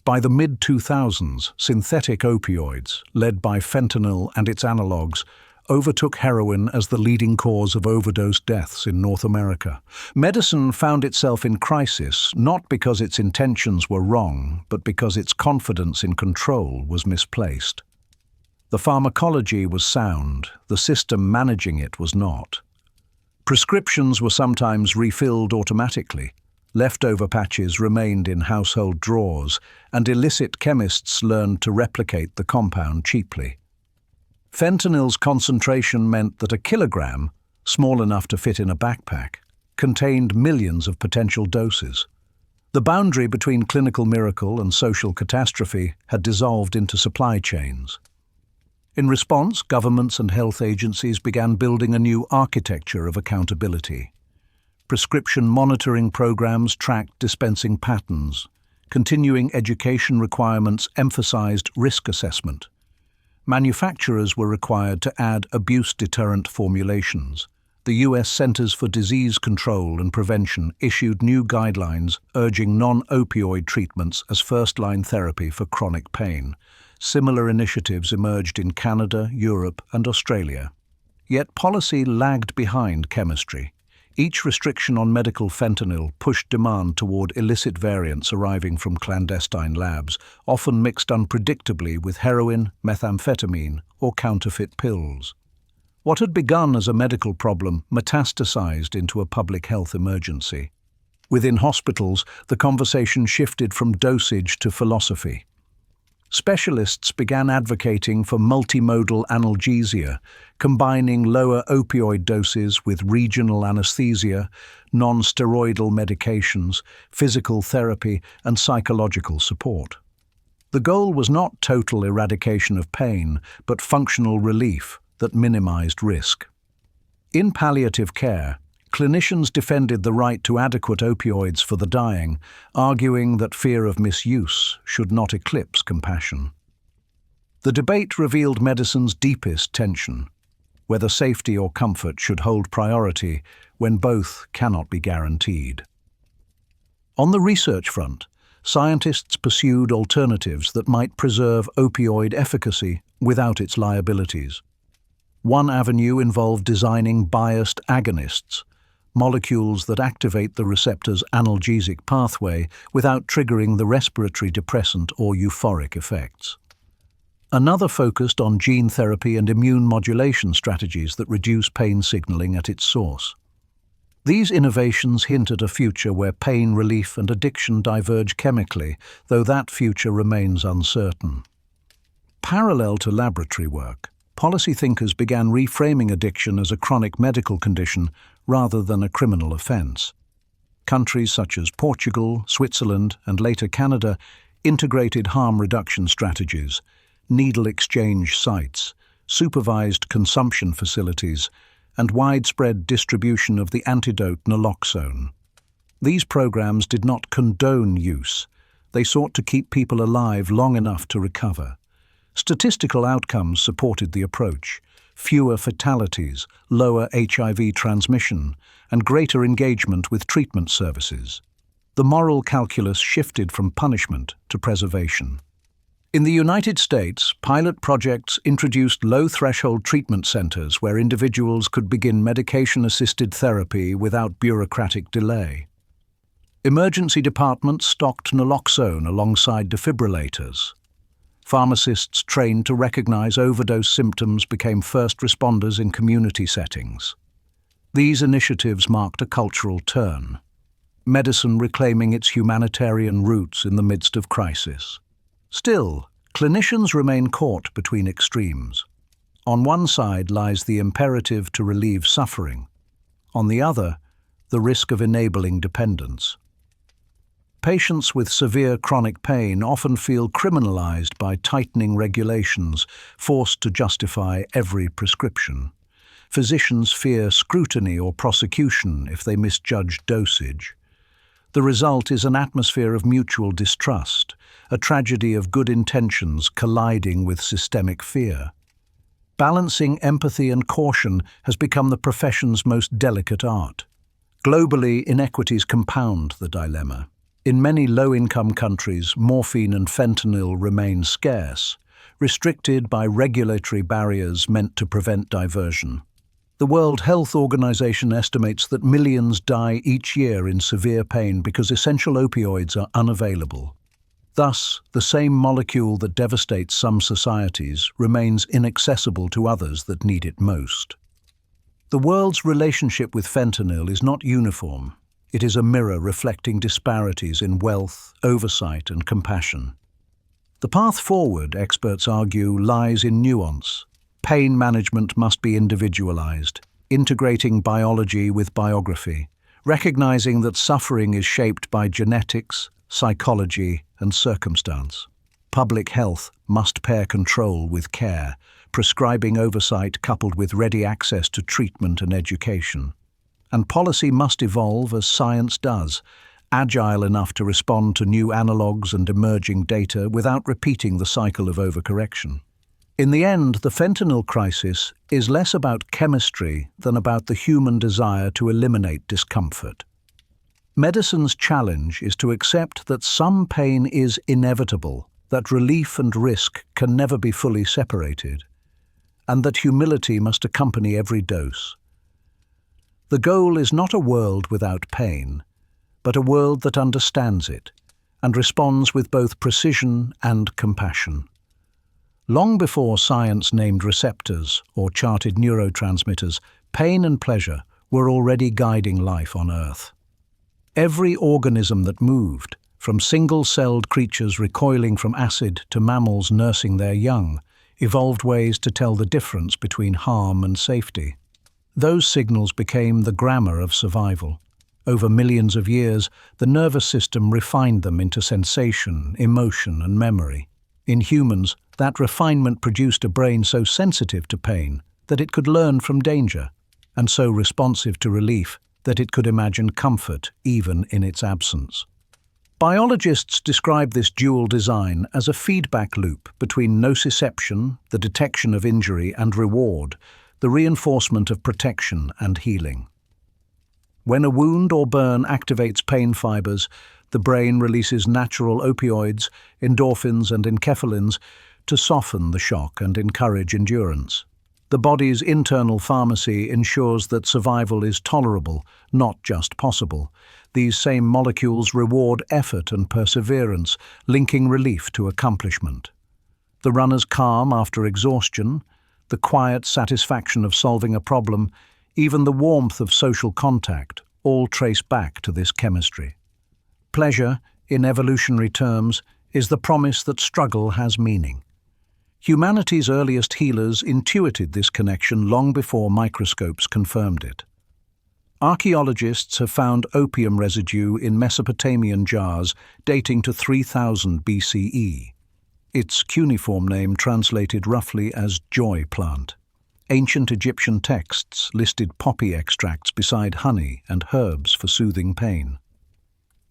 By the mid-2000s, synthetic opioids, led by fentanyl and its analogues, overtook heroin as the leading cause of overdose deaths in North America. Medicine found itself in crisis not because its intentions were wrong, but because its confidence in control was misplaced. The pharmacology was sound, the system managing it was not. Prescriptions were sometimes refilled automatically. Leftover patches remained in household drawers, and illicit chemists learned to replicate the compound cheaply. Fentanyl's concentration meant that a kilogram, small enough to fit in a backpack, contained millions of potential doses. The boundary between clinical miracle and social catastrophe had dissolved into supply chains. In response, governments and health agencies began building a new architecture of accountability. Prescription monitoring programs tracked dispensing patterns. Continuing education requirements emphasized risk assessment. Manufacturers were required to add abuse-deterrent formulations. The U.S. Centers for Disease Control and Prevention issued new guidelines urging non-opioid treatments as first-line therapy for chronic pain. Similar initiatives emerged in Canada, Europe, and Australia. Yet policy lagged behind chemistry. Each restriction on medical fentanyl pushed demand toward illicit variants arriving from clandestine labs, often mixed unpredictably with heroin, methamphetamine, or counterfeit pills. What had begun as a medical problem metastasized into a public health emergency. Within hospitals, the conversation shifted from dosage to philosophy. Specialists began advocating for multimodal analgesia, combining lower opioid doses with regional anesthesia, non-steroidal medications, physical therapy, and psychological support. The goal was not total eradication of pain, but functional relief that minimized risk. In palliative care, clinicians defended the right to adequate opioids for the dying, arguing that fear of misuse should not eclipse compassion. The debate revealed medicine's deepest tension, whether safety or comfort should hold priority when both cannot be guaranteed. On the research front, scientists pursued alternatives that might preserve opioid efficacy without its liabilities. One avenue involved designing biased agonists, molecules that activate the receptor's analgesic pathway without triggering the respiratory depressant or euphoric effects. Another focused on gene therapy and immune modulation strategies that reduce pain signaling at its source. These innovations hint at a future where pain relief and addiction diverge chemically, though that future remains uncertain. Parallel to laboratory work, policy thinkers began reframing addiction as a chronic medical condition rather than a criminal offense. Countries such as Portugal, Switzerland, and later Canada integrated harm reduction strategies, needle exchange sites, supervised consumption facilities, and widespread distribution of the antidote naloxone. These programs did not condone use. They sought to keep people alive long enough to recover. Statistical outcomes supported the approach: fewer fatalities, lower HIV transmission, and greater engagement with treatment services. The moral calculus shifted from punishment to preservation. In the United States, pilot projects introduced low-threshold treatment centers where individuals could begin medication-assisted therapy without bureaucratic delay. Emergency departments stocked naloxone alongside defibrillators. Pharmacists trained to recognize overdose symptoms became first responders in community settings. These initiatives marked a cultural turn, medicine reclaiming its humanitarian roots in the midst of crisis. Still, clinicians remain caught between extremes. On one side lies the imperative to relieve suffering. On the other, the risk of enabling dependence. Patients with severe chronic pain often feel criminalized by tightening regulations, forced to justify every prescription. Physicians fear scrutiny or prosecution if they misjudge dosage. The result is an atmosphere of mutual distrust, a tragedy of good intentions colliding with systemic fear. Balancing empathy and caution has become the profession's most delicate art. Globally, inequities compound the dilemma. In many low-income countries, morphine and fentanyl remain scarce, restricted by regulatory barriers meant to prevent diversion. The World Health Organization estimates that millions die each year in severe pain because essential opioids are unavailable. Thus, the same molecule that devastates some societies remains inaccessible to others that need it most. The world's relationship with fentanyl is not uniform. It is a mirror reflecting disparities in wealth, oversight, and compassion. The path forward, experts argue, lies in nuance. Pain management must be individualized, integrating biology with biography, recognizing that suffering is shaped by genetics, psychology, and circumstance. Public health must pair control with care, prescribing oversight coupled with ready access to treatment and education. And policy must evolve as science does, agile enough to respond to new analogues and emerging data without repeating the cycle of overcorrection. In the end, the fentanyl crisis is less about chemistry than about the human desire to eliminate discomfort. Medicine's challenge is to accept that some pain is inevitable, that relief and risk can never be fully separated, and that humility must accompany every dose. The goal is not a world without pain, but a world that understands it and responds with both precision and compassion. Long before science named receptors or charted neurotransmitters, pain and pleasure were already guiding life on Earth. Every organism that moved, from single-celled creatures recoiling from acid to mammals nursing their young, evolved ways to tell the difference between harm and safety. Those signals became the grammar of survival. Over millions of years, the nervous system refined them into sensation, emotion, and memory. In humans, that refinement produced a brain so sensitive to pain that it could learn from danger, and so responsive to relief that it could imagine comfort even in its absence. Biologists describe this dual design as a feedback loop between nociception, the detection of injury, and reward, the reinforcement of protection and healing. When a wound or burn activates pain fibers, The brain releases natural opioids, endorphins and enkephalins to soften the shock and encourage endurance. The body's internal pharmacy ensures that survival is tolerable, not just possible. These same molecules reward effort and perseverance, linking relief to accomplishment. The runner's calm after exhaustion, the quiet satisfaction of solving a problem, even the warmth of social contact, all trace back to this chemistry. Pleasure, in evolutionary terms, is the promise that struggle has meaning. Humanity's earliest healers intuited this connection long before microscopes confirmed it. Archaeologists have found opium residue in Mesopotamian jars dating to 3000 BCE. Its cuneiform name translated roughly as joy plant. Ancient Egyptian texts listed poppy extracts beside honey and herbs for soothing pain.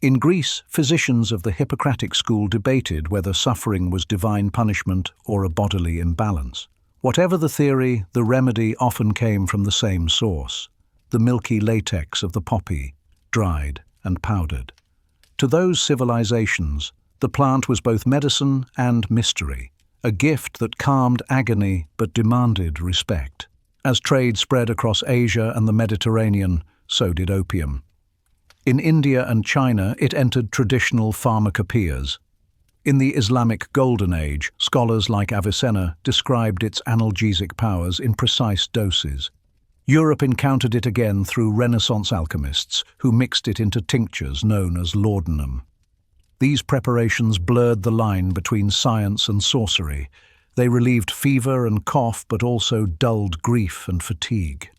In Greece, physicians of the Hippocratic school debated whether suffering was divine punishment or a bodily imbalance. Whatever the theory, the remedy often came from the same source: the milky latex of the poppy, dried and powdered. To those civilizations, the plant was both medicine and mystery, a gift that calmed agony but demanded respect. As trade spread across Asia and the Mediterranean, so did opium. In India and China, it entered traditional pharmacopoeias. In the Islamic Golden Age, scholars like Avicenna described its analgesic powers in precise doses. Europe encountered it again through Renaissance alchemists, who mixed it into tinctures known as laudanum. These preparations blurred the line between science and sorcery. They relieved fever and cough, but also dulled grief and fatigue.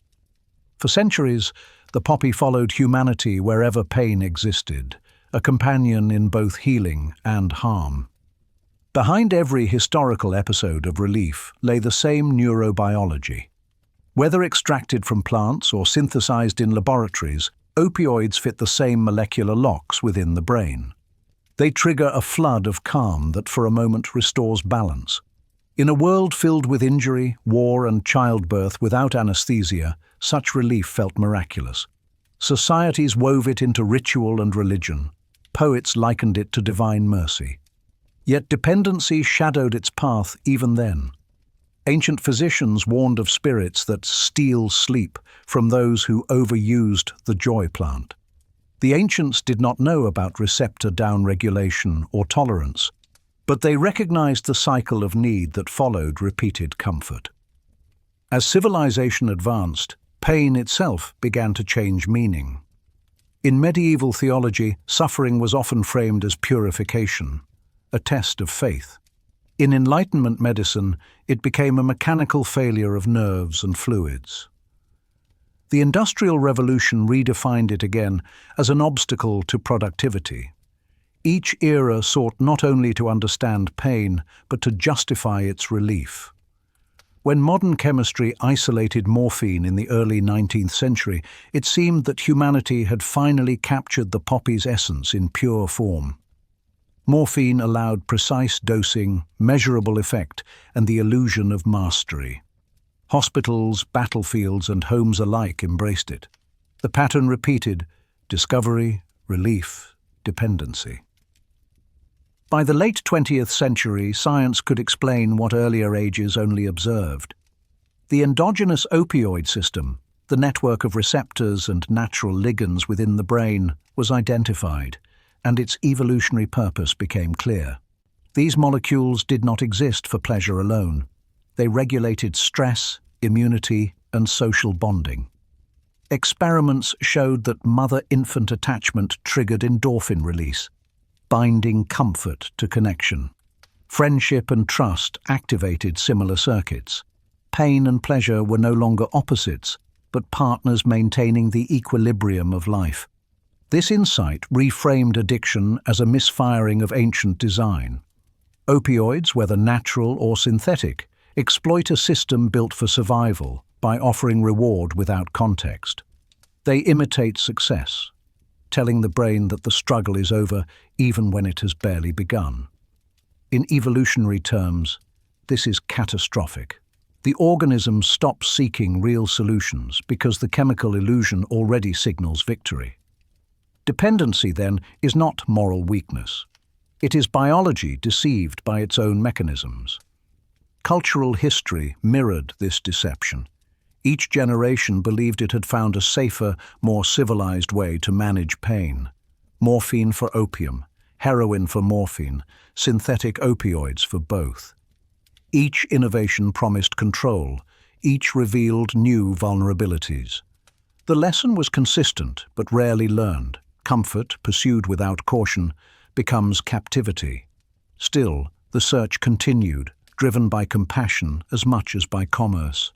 For centuries, the poppy followed humanity wherever pain existed, a companion in both healing and harm. Behind every historical episode of relief lay the same neurobiology. Whether extracted from plants or synthesized in laboratories, opioids fit the same molecular locks within the brain. They trigger a flood of calm that for a moment restores balance. In a world filled with injury, war and childbirth without anesthesia, such relief felt miraculous. Societies wove it into ritual and religion. Poets likened it to divine mercy. Yet dependency shadowed its path even then. Ancient physicians warned of spirits that steal sleep from those who overused the joy plant. The ancients did not know about receptor downregulation or tolerance, but they recognized the cycle of need that followed repeated comfort. As civilization advanced, pain itself began to change meaning. In medieval theology, suffering was often framed as purification, a test of faith. In Enlightenment medicine, it became a mechanical failure of nerves and fluids. The Industrial Revolution redefined it again as an obstacle to productivity. Each era sought not only to understand pain, but to justify its relief. When modern chemistry isolated morphine in the early 19th century, it seemed that humanity had finally captured the poppy's essence in pure form. Morphine allowed precise dosing, measurable effect, and the illusion of mastery. Hospitals, battlefields, and homes alike embraced it. The pattern repeated: discovery, relief, dependency. By the late 20th century, science could explain what earlier ages only observed. The endogenous opioid system, the network of receptors and natural ligands within the brain, was identified, and its evolutionary purpose became clear. These molecules did not exist for pleasure alone. They regulated stress, immunity, and social bonding. Experiments showed that mother-infant attachment triggered endorphin release, binding comfort to connection. Friendship and trust activated similar circuits. Pain and pleasure were no longer opposites, but partners maintaining the equilibrium of life. This insight reframed addiction as a misfiring of ancient design. Opioids, whether natural or synthetic, exploit a system built for survival by offering reward without context. They imitate success, telling the brain that the struggle is over even when it has barely begun. In evolutionary terms, this is catastrophic. The organism stops seeking real solutions because the chemical illusion already signals victory. Dependency, then, is not moral weakness. It is biology deceived by its own mechanisms. Cultural history mirrored this deception. Each generation believed it had found a safer, more civilized way to manage pain. Morphine for opium, heroin for morphine, synthetic opioids for both. Each innovation promised control. Each revealed new vulnerabilities. The lesson was consistent but rarely learned. Comfort, pursued without caution, becomes captivity. Still, the search continued, driven by compassion as much as by commerce.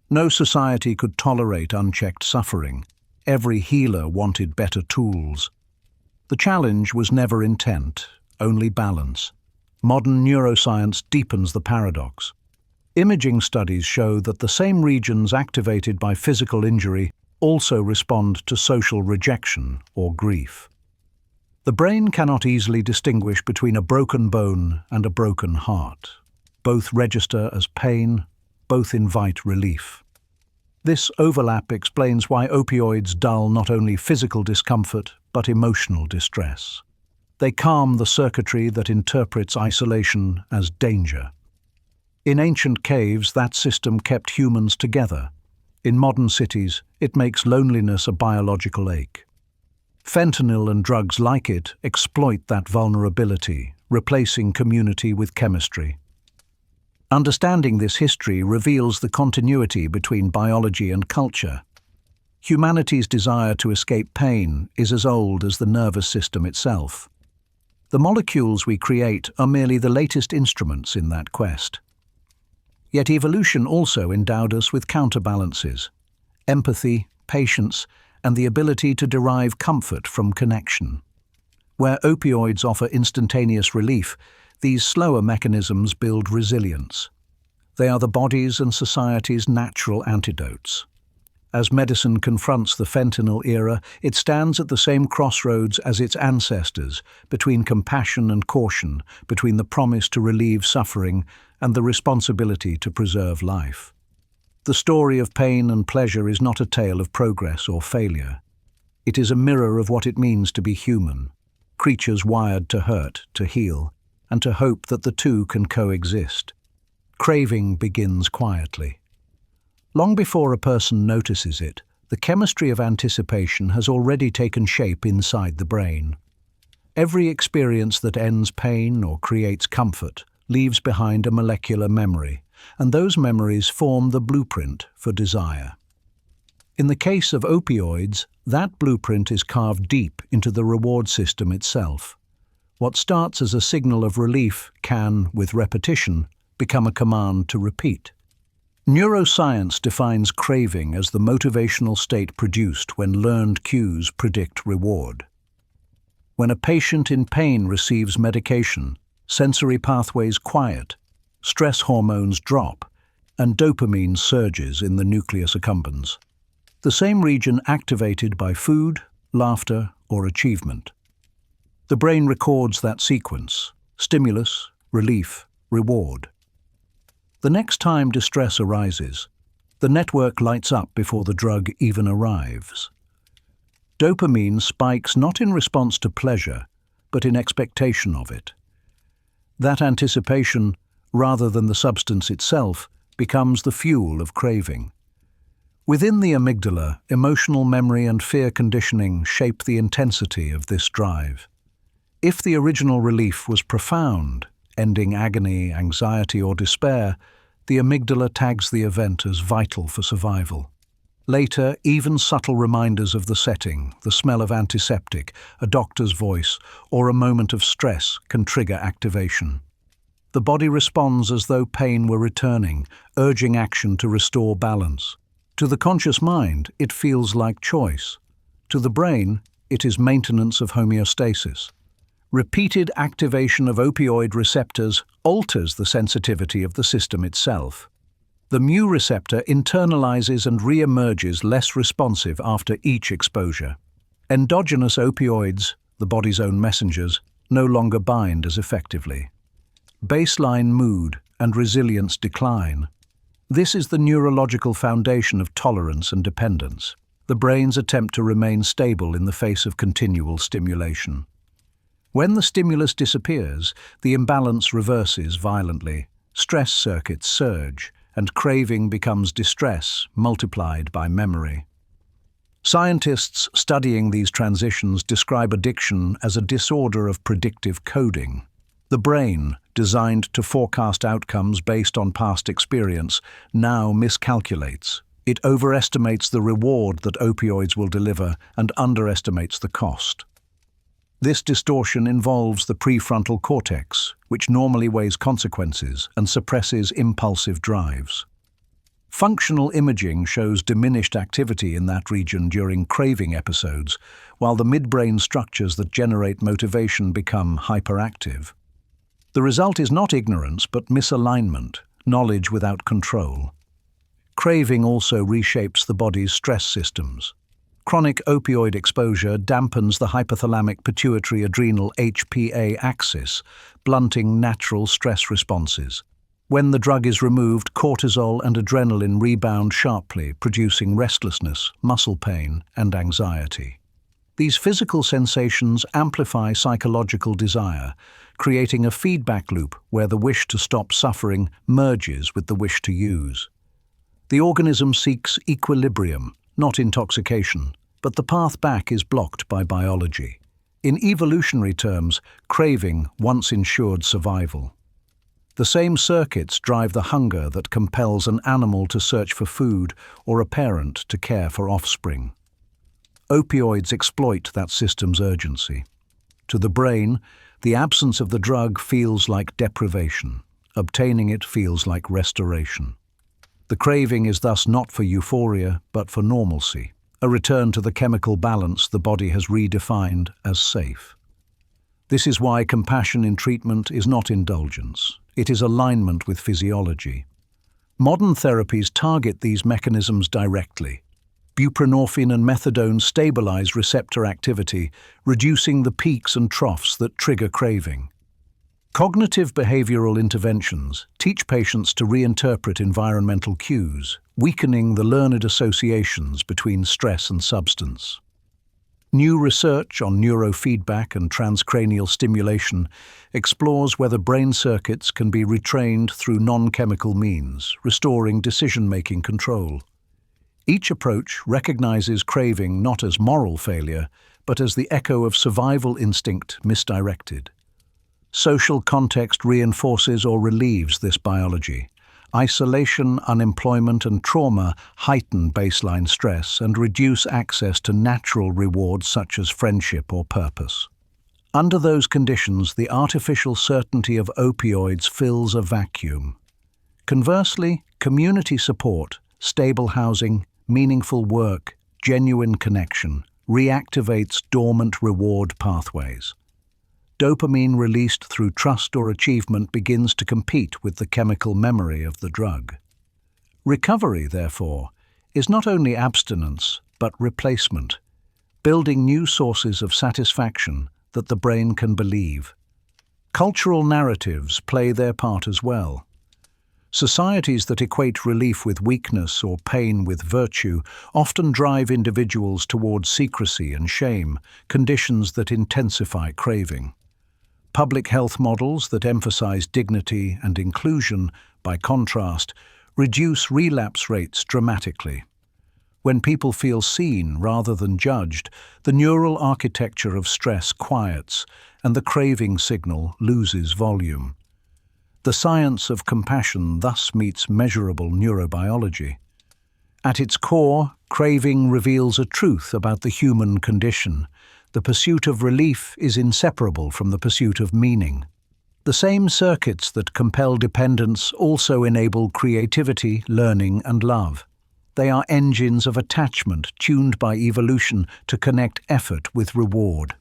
No society could tolerate unchecked suffering. Every healer wanted better tools. The challenge was never intent, only balance. Modern neuroscience deepens the paradox. Imaging studies show that the same regions activated by physical injury also respond to social rejection or grief. The brain cannot easily distinguish between a broken bone and a broken heart. Both register as pain, both invite relief. This overlap explains why opioids dull not only physical discomfort but emotional distress. They calm the circuitry that interprets isolation as danger. In ancient caves, that system kept humans together. In modern cities, it makes loneliness a biological ache. Fentanyl and drugs like it exploit that vulnerability, replacing community with chemistry. Understanding this history reveals the continuity between biology and culture. Humanity's desire to escape pain is as old as the nervous system itself. The molecules we create are merely the latest instruments in that quest. Yet evolution also endowed us with counterbalances: empathy, patience, and the ability to derive comfort from connection. Where opioids offer instantaneous relief, these slower mechanisms build resilience. They are the body's and society's natural antidotes. As medicine confronts the fentanyl era, it stands at the same crossroads as its ancestors, between compassion and caution, between the promise to relieve suffering and the responsibility to preserve life. The story of pain and pleasure is not a tale of progress or failure. It is a mirror of what it means to be human, creatures wired to hurt, to heal, and to hope that the two can coexist. Craving begins quietly. Long before a person notices it, the chemistry of anticipation has already taken shape inside the brain. Every experience that ends pain or creates comfort leaves behind a molecular memory, and those memories form the blueprint for desire. In the case of opioids, that blueprint is carved deep into the reward system itself. What starts as a signal of relief can, with repetition, become a command to repeat. Neuroscience defines craving as the motivational state produced when learned cues predict reward. When a patient in pain receives medication, sensory pathways quiet, stress hormones drop, and dopamine surges in the nucleus accumbens. The same region activated by food, laughter, or achievement. The brain records that sequence: stimulus, relief, reward. The next time distress arises, the network lights up before the drug even arrives. Dopamine spikes not in response to pleasure, but in expectation of it. That anticipation, rather than the substance itself, becomes the fuel of craving. Within the amygdala, emotional memory and fear conditioning shape the intensity of this drive. If the original relief was profound, ending agony, anxiety, or despair, the amygdala tags the event as vital for survival. Later, even subtle reminders of the setting, the smell of antiseptic, a doctor's voice, or a moment of stress can trigger activation. The body responds as though pain were returning, urging action to restore balance. To the conscious mind, it feels like choice. To the brain, it is maintenance of homeostasis. Repeated activation of opioid receptors alters the sensitivity of the system itself. The mu receptor internalizes and re-emerges less responsive after each exposure. Endogenous opioids, the body's own messengers, no longer bind as effectively. Baseline mood and resilience decline. This is the neurological foundation of tolerance and dependence. the brain's attempt to remain stable in the face of continual stimulation. When the stimulus disappears, the imbalance reverses violently, stress circuits surge, and craving becomes distress multiplied by memory. Scientists studying these transitions describe addiction as a disorder of predictive coding. The brain, designed to forecast outcomes based on past experience, now miscalculates. It overestimates the reward that opioids will deliver and underestimates the cost. This distortion involves the prefrontal cortex, which normally weighs consequences and suppresses impulsive drives. Functional imaging shows diminished activity in that region during craving episodes, while the midbrain structures that generate motivation become hyperactive. The result is not ignorance, but misalignment, knowledge without control. Craving also reshapes the body's stress systems. Chronic opioid exposure dampens the hypothalamic-pituitary-adrenal HPA axis, blunting natural stress responses. When the drug is removed, cortisol and adrenaline rebound sharply, producing restlessness, muscle pain, and anxiety. These physical sensations amplify psychological desire, creating a feedback loop where the wish to stop suffering merges with the wish to use. The organism seeks equilibrium, not intoxication, but the path back is blocked by biology. In evolutionary terms, craving once ensured survival. The same circuits drive the hunger that compels an animal to search for food or a parent to care for offspring. Opioids exploit that system's urgency. To the brain, the absence of the drug feels like deprivation. Obtaining it feels like restoration. The craving is thus not for euphoria, but for normalcy, a return to the chemical balance the body has redefined as safe. This is why compassion in treatment is not indulgence. It is alignment with physiology. Modern therapies target these mechanisms directly. Buprenorphine and methadone stabilize receptor activity, reducing the peaks and troughs that trigger craving. Cognitive behavioral interventions teach patients to reinterpret environmental cues, weakening the learned associations between stress and substance. New research on neurofeedback and transcranial stimulation explores whether brain circuits can be retrained through non-chemical means, restoring decision-making control. Each approach recognizes craving not as moral failure, but as the echo of survival instinct misdirected. Social context reinforces or relieves this biology. Isolation, unemployment, and trauma heighten baseline stress and reduce access to natural rewards such as friendship or purpose. Under those conditions, the artificial certainty of opioids fills a vacuum. Conversely, community support, stable housing, meaningful work, genuine connection reactivates dormant reward pathways. Dopamine released through trust or achievement begins to compete with the chemical memory of the drug. Recovery, therefore, is not only abstinence, but replacement, building new sources of satisfaction that the brain can believe. Cultural narratives play their part as well. Societies that equate relief with weakness or pain with virtue often drive individuals towards secrecy and shame, conditions that intensify craving. Public health models that emphasize dignity and inclusion, by contrast, reduce relapse rates dramatically. When people feel seen rather than judged, the neural architecture of stress quiets and the craving signal loses volume. The science of compassion thus meets measurable neurobiology. At its core, craving reveals a truth about the human condition. The pursuit of relief is inseparable from the pursuit of meaning. The same circuits that compel dependence also enable creativity, learning, and love. They are engines of attachment tuned by evolution to connect effort with reward.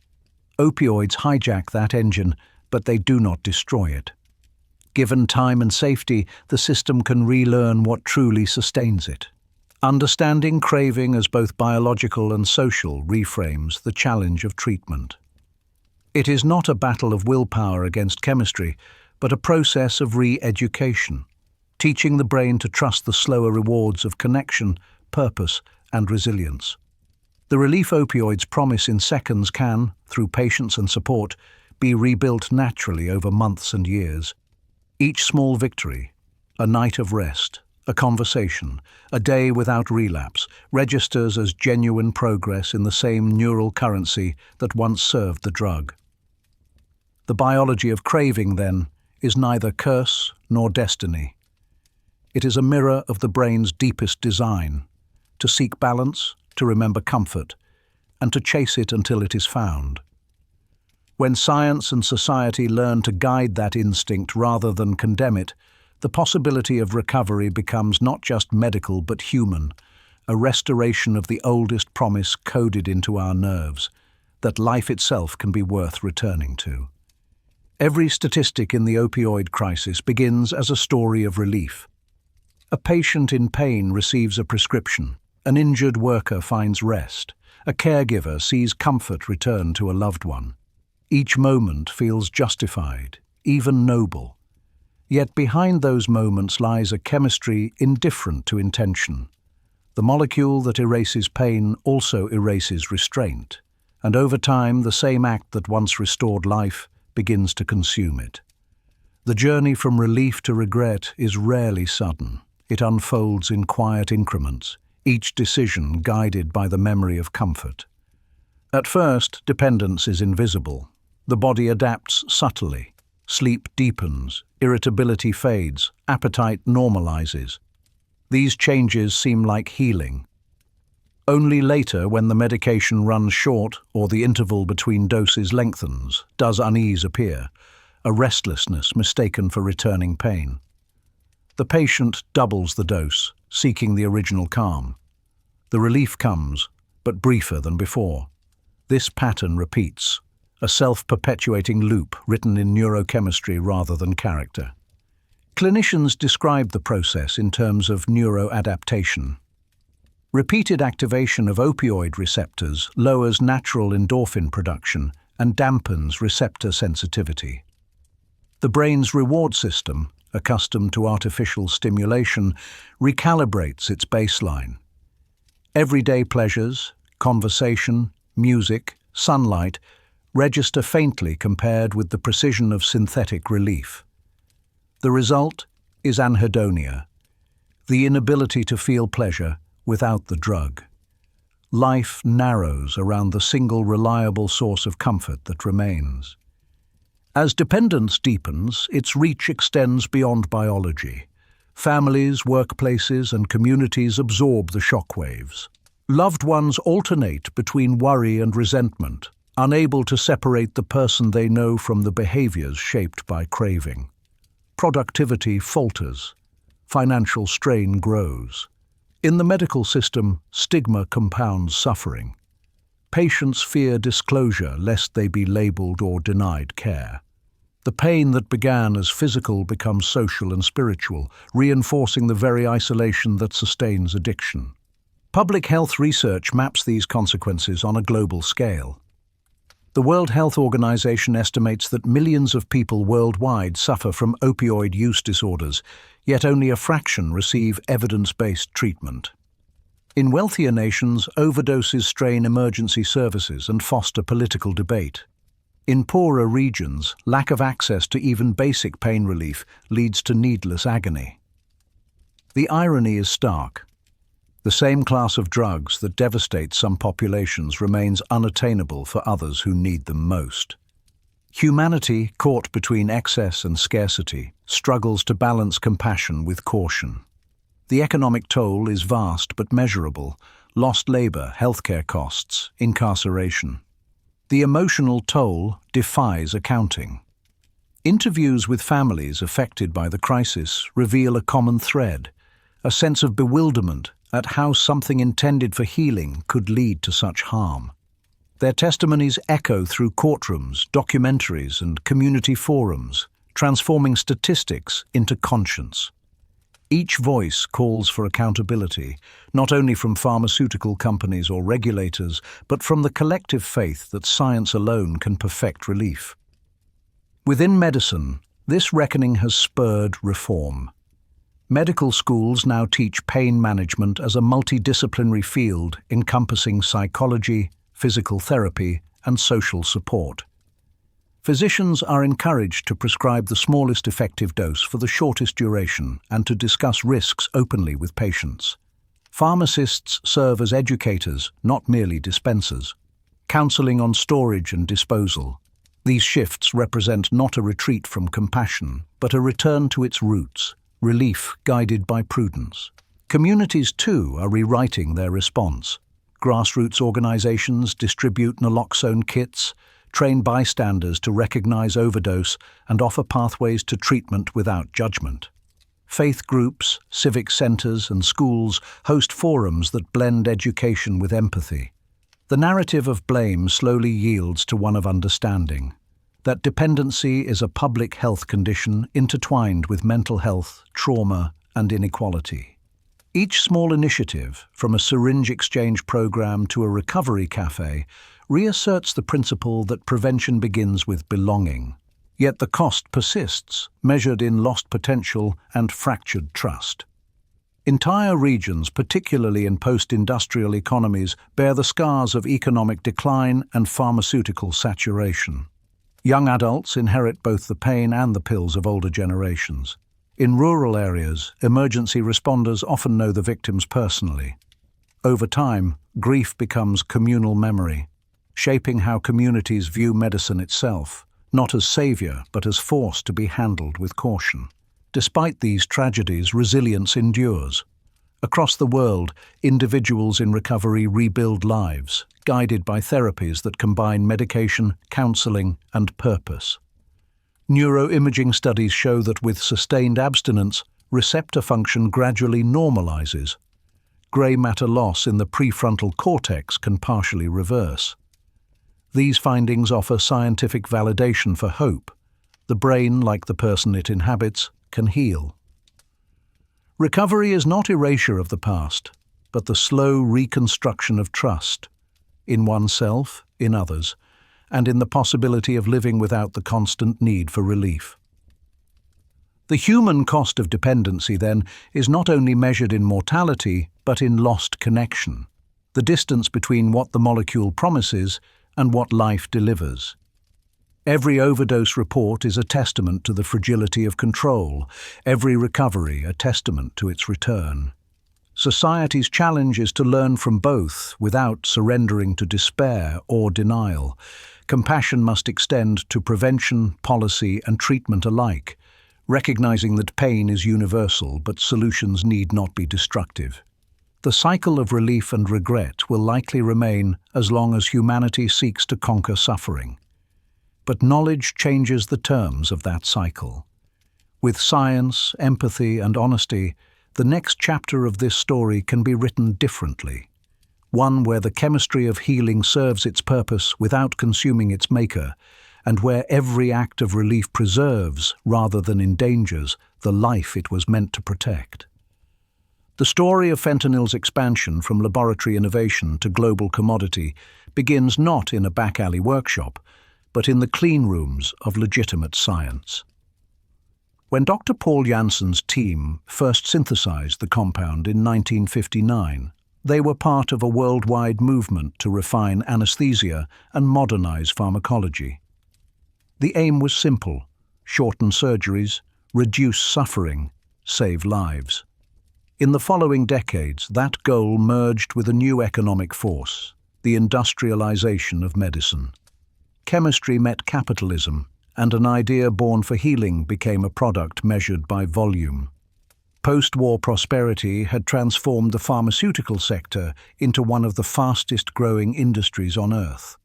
Opioids hijack that engine, but they do not destroy it. Given time and safety, the system can relearn what truly sustains it. Understanding craving as both biological and social reframes the challenge of treatment. It is not a battle of willpower against chemistry, but a process of re-education, teaching the brain to trust the slower rewards of connection, purpose, and resilience. The relief opioids promise in seconds can, through patience and support, be rebuilt naturally over months and years. Each small victory, a night of rest, a conversation, a day without relapse, registers as genuine progress in the same neural currency that once served the drug. The biology of craving, then, is neither curse nor destiny. It is a mirror of the brain's deepest design, to seek balance, to remember comfort, and to chase it until it is found. When science and society learn to guide that instinct rather than condemn it, the possibility of recovery becomes not just medical but human, a restoration of the oldest promise coded into our nerves, that life itself can be worth returning to. Every statistic in the opioid crisis begins as a story of relief. A patient in pain receives a prescription, an injured worker finds rest, a caregiver sees comfort return to a loved one. Each moment feels justified, even noble. Yet behind those moments lies a chemistry indifferent to intention. The molecule that erases pain also erases restraint, and over time the same act that once restored life begins to consume it. The journey from relief to regret is rarely sudden. It unfolds in quiet increments, each decision guided by the memory of comfort. At first, dependence is invisible. The body adapts subtly. Sleep deepens, irritability fades, appetite normalizes. These changes seem like healing. Only later, when the medication runs short or the interval between doses lengthens, does unease appear, a restlessness mistaken for returning pain. The patient doubles the dose, seeking the original calm. The relief comes, but briefer than before. This pattern repeats, a self-perpetuating loop written in neurochemistry rather than character. Clinicians describe the process in terms of neuroadaptation. Repeated activation of opioid receptors lowers natural endorphin production and dampens receptor sensitivity. The brain's reward system, accustomed to artificial stimulation, recalibrates its baseline. Everyday pleasures, conversation, music, sunlight, register faintly compared with the precision of synthetic relief. The result is anhedonia, the inability to feel pleasure without the drug. Life narrows around the single reliable source of comfort that remains. As dependence deepens, its reach extends beyond biology. Families, workplaces, and communities absorb the shockwaves. Loved ones alternate between worry and resentment, unable to separate the person they know from the behaviors shaped by craving. Productivity falters. Financial strain grows. In the medical system, stigma compounds suffering. Patients fear disclosure lest they be labeled or denied care. The pain that began as physical becomes social and spiritual, reinforcing the very isolation that sustains addiction. Public health research maps these consequences on a global scale. The World Health Organization estimates that millions of people worldwide suffer from opioid use disorders, yet only a fraction receive evidence-based treatment. In wealthier nations, overdoses strain emergency services and foster political debate. In poorer regions, lack of access to even basic pain relief leads to needless agony. The irony is stark. The same class of drugs that devastates some populations remains unattainable for others who need them most. Humanity, caught between excess and scarcity, struggles to balance compassion with caution. The economic toll is vast but measurable: lost labor, healthcare costs, incarceration. The emotional toll defies accounting. Interviews with families affected by the crisis reveal a common thread, a sense of bewilderment at how something intended for healing could lead to such harm. Their testimonies echo through courtrooms, documentaries, and community forums, transforming statistics into conscience. Each voice calls for accountability, not only from pharmaceutical companies or regulators, but from the collective faith that science alone can perfect relief. Within medicine, this reckoning has spurred reform. Medical schools now teach pain management as a multidisciplinary field encompassing psychology, physical therapy, and social support. Physicians are encouraged to prescribe the smallest effective dose for the shortest duration and to discuss risks openly with patients. Pharmacists serve as educators, not merely dispensers. Counseling on storage and disposal. These shifts represent not a retreat from compassion, but a return to its roots, relief guided by prudence. Communities, too, are rewriting their response. Grassroots organizations distribute naloxone kits, train bystanders to recognize overdose, and offer pathways to treatment without judgment. Faith groups, civic centers, and schools host forums that blend education with empathy. The narrative of blame slowly yields to one of understanding, that dependency is a public health condition intertwined with mental health, trauma, and inequality. Each small initiative, from a syringe exchange program to a recovery cafe, reasserts the principle that prevention begins with belonging. Yet the cost persists, measured in lost potential and fractured trust. Entire regions, particularly in post-industrial economies, bear the scars of economic decline and pharmaceutical saturation. Young adults inherit both the pain and the pills of older generations. In rural areas, emergency responders often know the victims personally. Over time, grief becomes communal memory, shaping how communities view medicine itself, not as savior but as force to be handled with caution. Despite these tragedies, resilience endures. Across the world, individuals in recovery rebuild lives, guided by therapies that combine medication, counseling, and purpose. Neuroimaging studies show that with sustained abstinence, receptor function gradually normalizes. Gray matter loss in the prefrontal cortex can partially reverse. These findings offer scientific validation for hope. The brain, like the person it inhabits, can heal. Recovery is not erasure of the past, but the slow reconstruction of trust in oneself, in others, and in the possibility of living without the constant need for relief. The human cost of dependency, then, is not only measured in mortality, but in lost connection, the distance between what the molecule promises and what life delivers. Every overdose report is a testament to the fragility of control, every recovery a testament to its return. Society's challenge is to learn from both without surrendering to despair or denial. Compassion must extend to prevention, policy, and treatment alike, recognizing that pain is universal but solutions need not be destructive. The cycle of relief and regret will likely remain as long as humanity seeks to conquer suffering. But knowledge changes the terms of that cycle. With science, empathy, and honesty, the next chapter of this story can be written differently. One where the chemistry of healing serves its purpose without consuming its maker, and where every act of relief preserves, rather than endangers, the life it was meant to protect. The story of fentanyl's expansion from laboratory innovation to global commodity begins not in a back-alley workshop, but in the clean rooms of legitimate science. When Dr. Paul Janssen's team first synthesized the compound in 1959, they were part of a worldwide movement to refine anesthesia and modernize pharmacology. The aim was simple: shorten surgeries, reduce suffering, save lives. In the following decades, that goal merged with a new economic force, the industrialization of medicine. Chemistry met capitalism, and an idea born for healing became a product measured by volume. Post-war prosperity had transformed the pharmaceutical sector into one of the fastest-growing industries on Earth.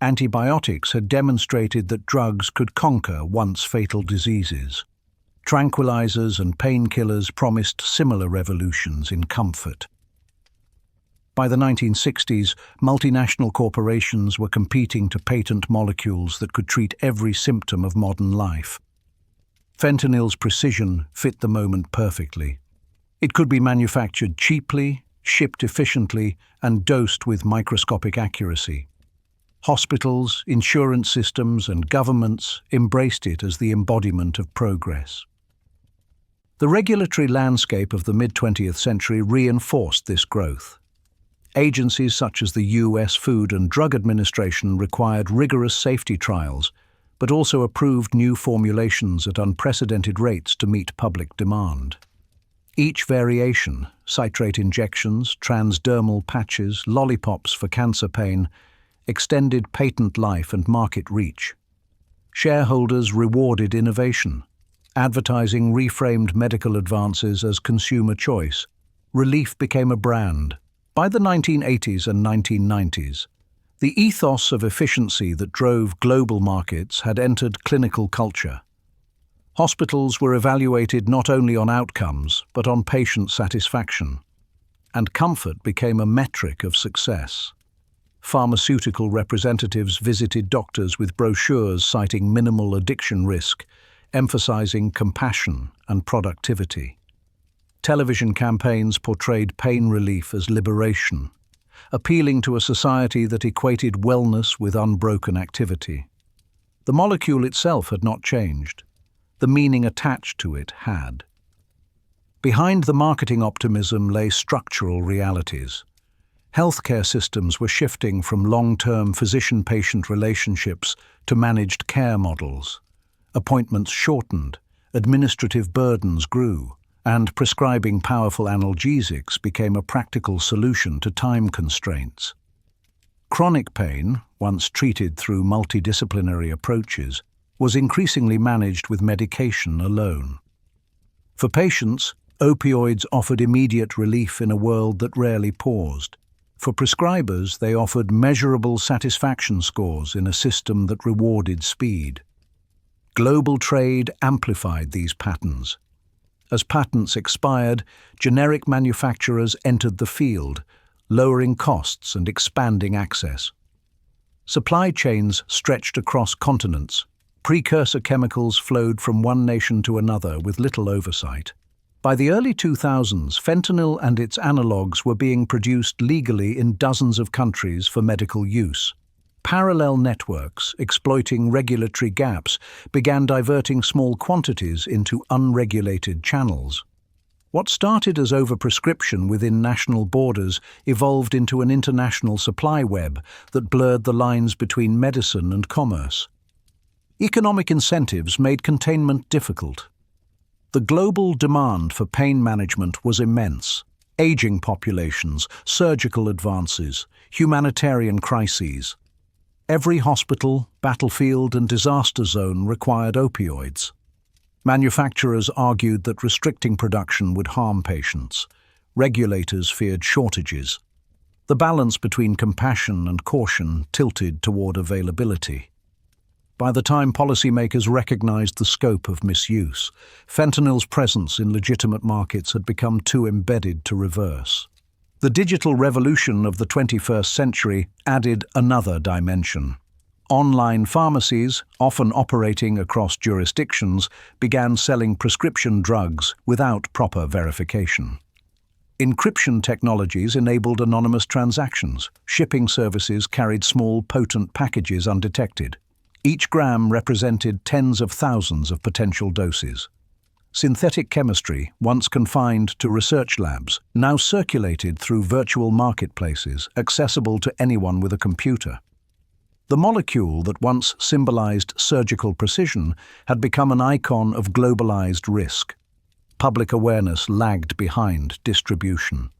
Antibiotics had demonstrated that drugs could conquer once fatal diseases. Tranquilizers and painkillers promised similar revolutions in comfort. By the 1960s, multinational corporations were competing to patent molecules that could treat every symptom of modern life. Fentanyl's precision fit the moment perfectly. It could be manufactured cheaply, shipped efficiently, and dosed with microscopic accuracy. Hospitals, insurance systems, and governments embraced it as the embodiment of progress. The regulatory landscape of the mid-20th century reinforced this growth. Agencies such as the US Food and Drug Administration required rigorous safety trials, but also approved new formulations at unprecedented rates to meet public demand. Each variation, citrate injections, transdermal patches, lollipops for cancer pain, extended patent life and market reach. Shareholders rewarded innovation. Advertising reframed medical advances as consumer choice. Relief became a brand. By the 1980s and 1990s, the ethos of efficiency that drove global markets had entered clinical culture. Hospitals were evaluated not only on outcomes, but on patient satisfaction, and comfort became a metric of success. Pharmaceutical representatives visited doctors with brochures citing minimal addiction risk, emphasizing compassion and productivity. Television campaigns portrayed pain relief as liberation, appealing to a society that equated wellness with unbroken activity. The molecule itself had not changed. The meaning attached to it had. Behind the marketing optimism lay structural realities. Healthcare systems were shifting from long-term physician-patient relationships to managed care models. Appointments shortened, administrative burdens grew, and prescribing powerful analgesics became a practical solution to time constraints. Chronic pain, once treated through multidisciplinary approaches, was increasingly managed with medication alone. For patients, opioids offered immediate relief in a world that rarely paused. For prescribers, they offered measurable satisfaction scores in a system that rewarded speed. Global trade amplified these patterns. As patents expired, generic manufacturers entered the field, lowering costs and expanding access. Supply chains stretched across continents. Precursor chemicals flowed from one nation to another with little oversight. By the early 2000s, fentanyl and its analogues were being produced legally in dozens of countries for medical use. Parallel networks, exploiting regulatory gaps, began diverting small quantities into unregulated channels. What started as overprescription within national borders evolved into an international supply web that blurred the lines between medicine and commerce. Economic incentives made containment difficult. The global demand for pain management was immense. Aging populations, surgical advances, humanitarian crises. Every hospital, battlefield, and disaster zone required opioids. Manufacturers argued that restricting production would harm patients. Regulators feared shortages. The balance between compassion and caution tilted toward availability. By the time policymakers recognized the scope of misuse, fentanyl's presence in legitimate markets had become too embedded to reverse. The digital revolution of the 21st century added another dimension. Online pharmacies, often operating across jurisdictions, began selling prescription drugs without proper verification. Encryption technologies enabled anonymous transactions. Shipping services carried small, potent packages undetected. Each gram represented tens of thousands of potential doses. Synthetic chemistry, once confined to research labs, now circulated through virtual marketplaces accessible to anyone with a computer. The molecule that once symbolized surgical precision had become an icon of globalized risk. Public awareness lagged behind distribution.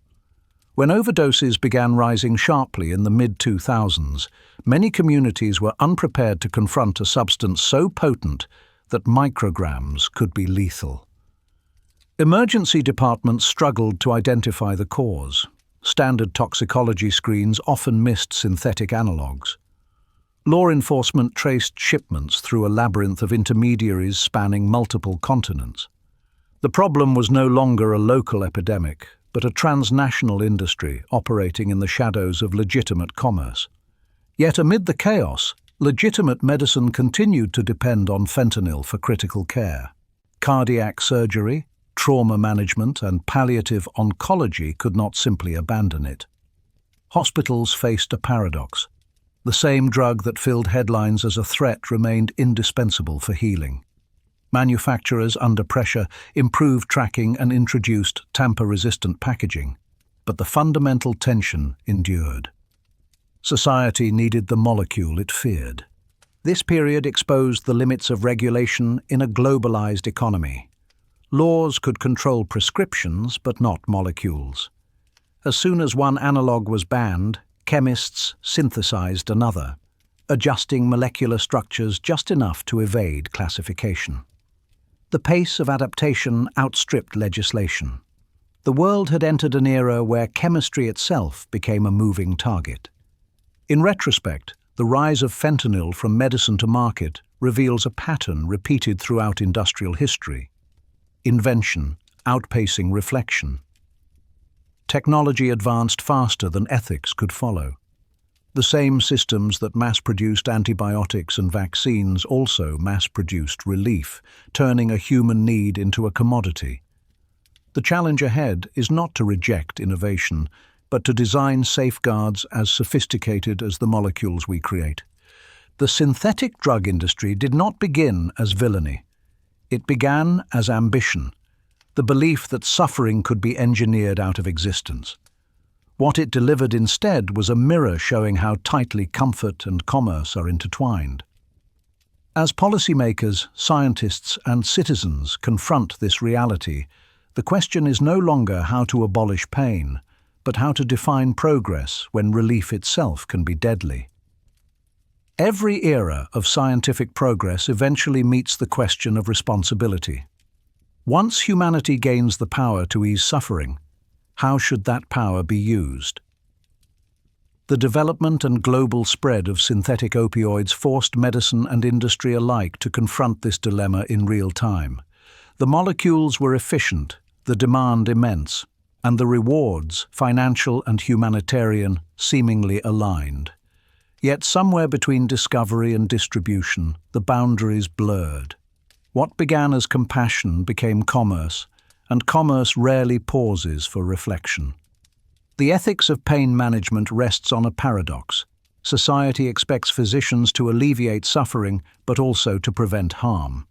When overdoses began rising sharply in the mid-2000s, many communities were unprepared to confront a substance so potent that micrograms could be lethal. Emergency departments struggled to identify the cause. Standard toxicology screens often missed synthetic analogues. Law enforcement traced shipments through a labyrinth of intermediaries spanning multiple continents. The problem was no longer a local epidemic, but a transnational industry operating in the shadows of legitimate commerce. Yet amid the chaos, legitimate medicine continued to depend on fentanyl for critical care. Cardiac surgery, trauma management, and palliative oncology could not simply abandon it. Hospitals faced a paradox. The same drug that filled headlines as a threat remained indispensable for healing. Manufacturers, under pressure, improved tracking and introduced tamper-resistant packaging, but the fundamental tension endured. Society needed the molecule it feared. This period exposed the limits of regulation in a globalized economy. Laws could control prescriptions, but not molecules. As soon as one analog was banned, chemists synthesized another, adjusting molecular structures just enough to evade classification. The pace of adaptation outstripped legislation. The world had entered an era where chemistry itself became a moving target. In retrospect, the rise of fentanyl from medicine to market reveals a pattern repeated throughout industrial history: invention outpacing reflection. Technology advanced faster than ethics could follow. The same systems that mass-produced antibiotics and vaccines also mass-produced relief, turning a human need into a commodity. The challenge ahead is not to reject innovation, but to design safeguards as sophisticated as the molecules we create. The synthetic drug industry did not begin as villainy. It began as ambition, the belief that suffering could be engineered out of existence. What it delivered instead was a mirror showing how tightly comfort and commerce are intertwined. As policymakers, scientists, and citizens confront this reality, the question is no longer how to abolish pain, but how to define progress when relief itself can be deadly. Every era of scientific progress eventually meets the question of responsibility. Once humanity gains the power to ease suffering, how should that power be used? The development and global spread of synthetic opioids forced medicine and industry alike to confront this dilemma in real time. The molecules were efficient, the demand immense, and the rewards, financial and humanitarian, seemingly aligned. Yet somewhere between discovery and distribution, the boundaries blurred. What began as compassion became commerce, and commerce rarely pauses for reflection. The ethics of pain management rests on a paradox. Society expects physicians to alleviate suffering, but also to prevent harm.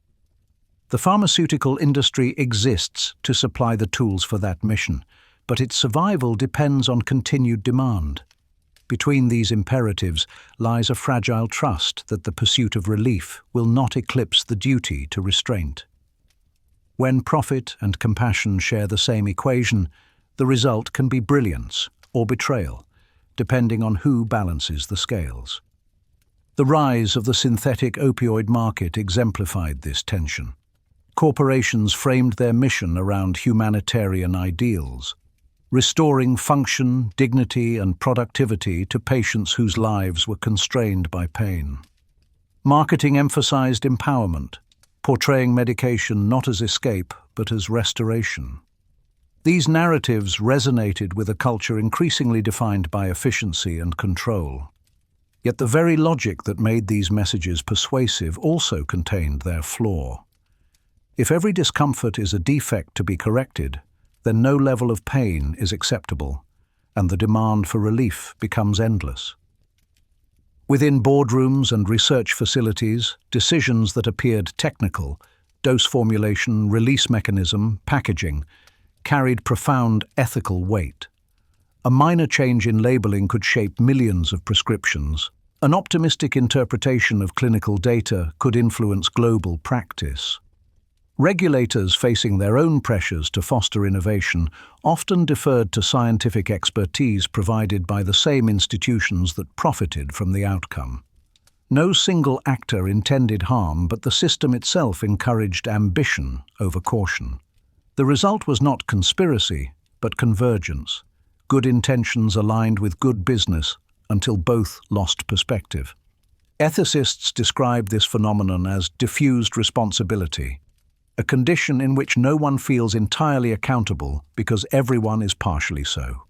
The pharmaceutical industry exists to supply the tools for that mission, but its survival depends on continued demand. Between these imperatives lies a fragile trust that the pursuit of relief will not eclipse the duty to restraint. When profit and compassion share the same equation, the result can be brilliance or betrayal, depending on who balances the scales. The rise of the synthetic opioid market exemplified this tension. Corporations framed their mission around humanitarian ideals, restoring function, dignity, and productivity to patients whose lives were constrained by pain. Marketing emphasized empowerment, portraying medication not as escape, but as restoration. These narratives resonated with a culture increasingly defined by efficiency and control. Yet the very logic that made these messages persuasive also contained their flaw. If every discomfort is a defect to be corrected, then no level of pain is acceptable, and the demand for relief becomes endless. Within boardrooms and research facilities, decisions that appeared technical, dose formulation, release mechanism, packaging, carried profound ethical weight. A minor change in labeling could shape millions of prescriptions. An optimistic interpretation of clinical data could influence global practice. Regulators facing their own pressures to foster innovation often deferred to scientific expertise provided by the same institutions that profited from the outcome. No single actor intended harm, but the system itself encouraged ambition over caution. The result was not conspiracy, but convergence. Good intentions aligned with good business until both lost perspective. Ethicists describe this phenomenon as diffused responsibility, a condition in which no one feels entirely accountable because everyone is partially so.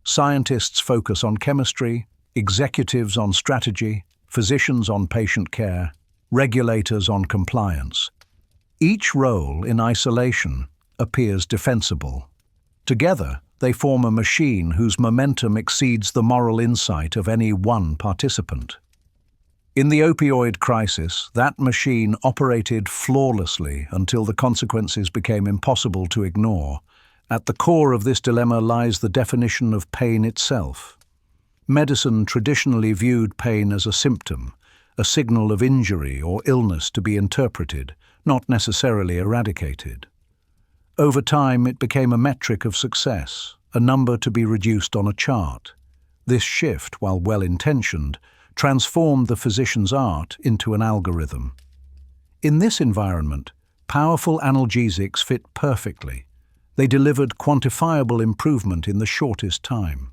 Scientists focus on chemistry, executives on strategy, physicians on patient care, regulators on compliance. Each role in isolation appears defensible. Together, they form a machine whose momentum exceeds the moral insight of any one participant. In the opioid crisis, that machine operated flawlessly until the consequences became impossible to ignore. At the core of this dilemma lies the definition of pain itself. Medicine traditionally viewed pain as a symptom, a signal of injury or illness to be interpreted, not necessarily eradicated. Over time, it became a metric of success, a number to be reduced on a chart. This shift, while well-intentioned, transformed the physician's art into an algorithm. In this environment, powerful analgesics fit perfectly. They delivered quantifiable improvement in the shortest time.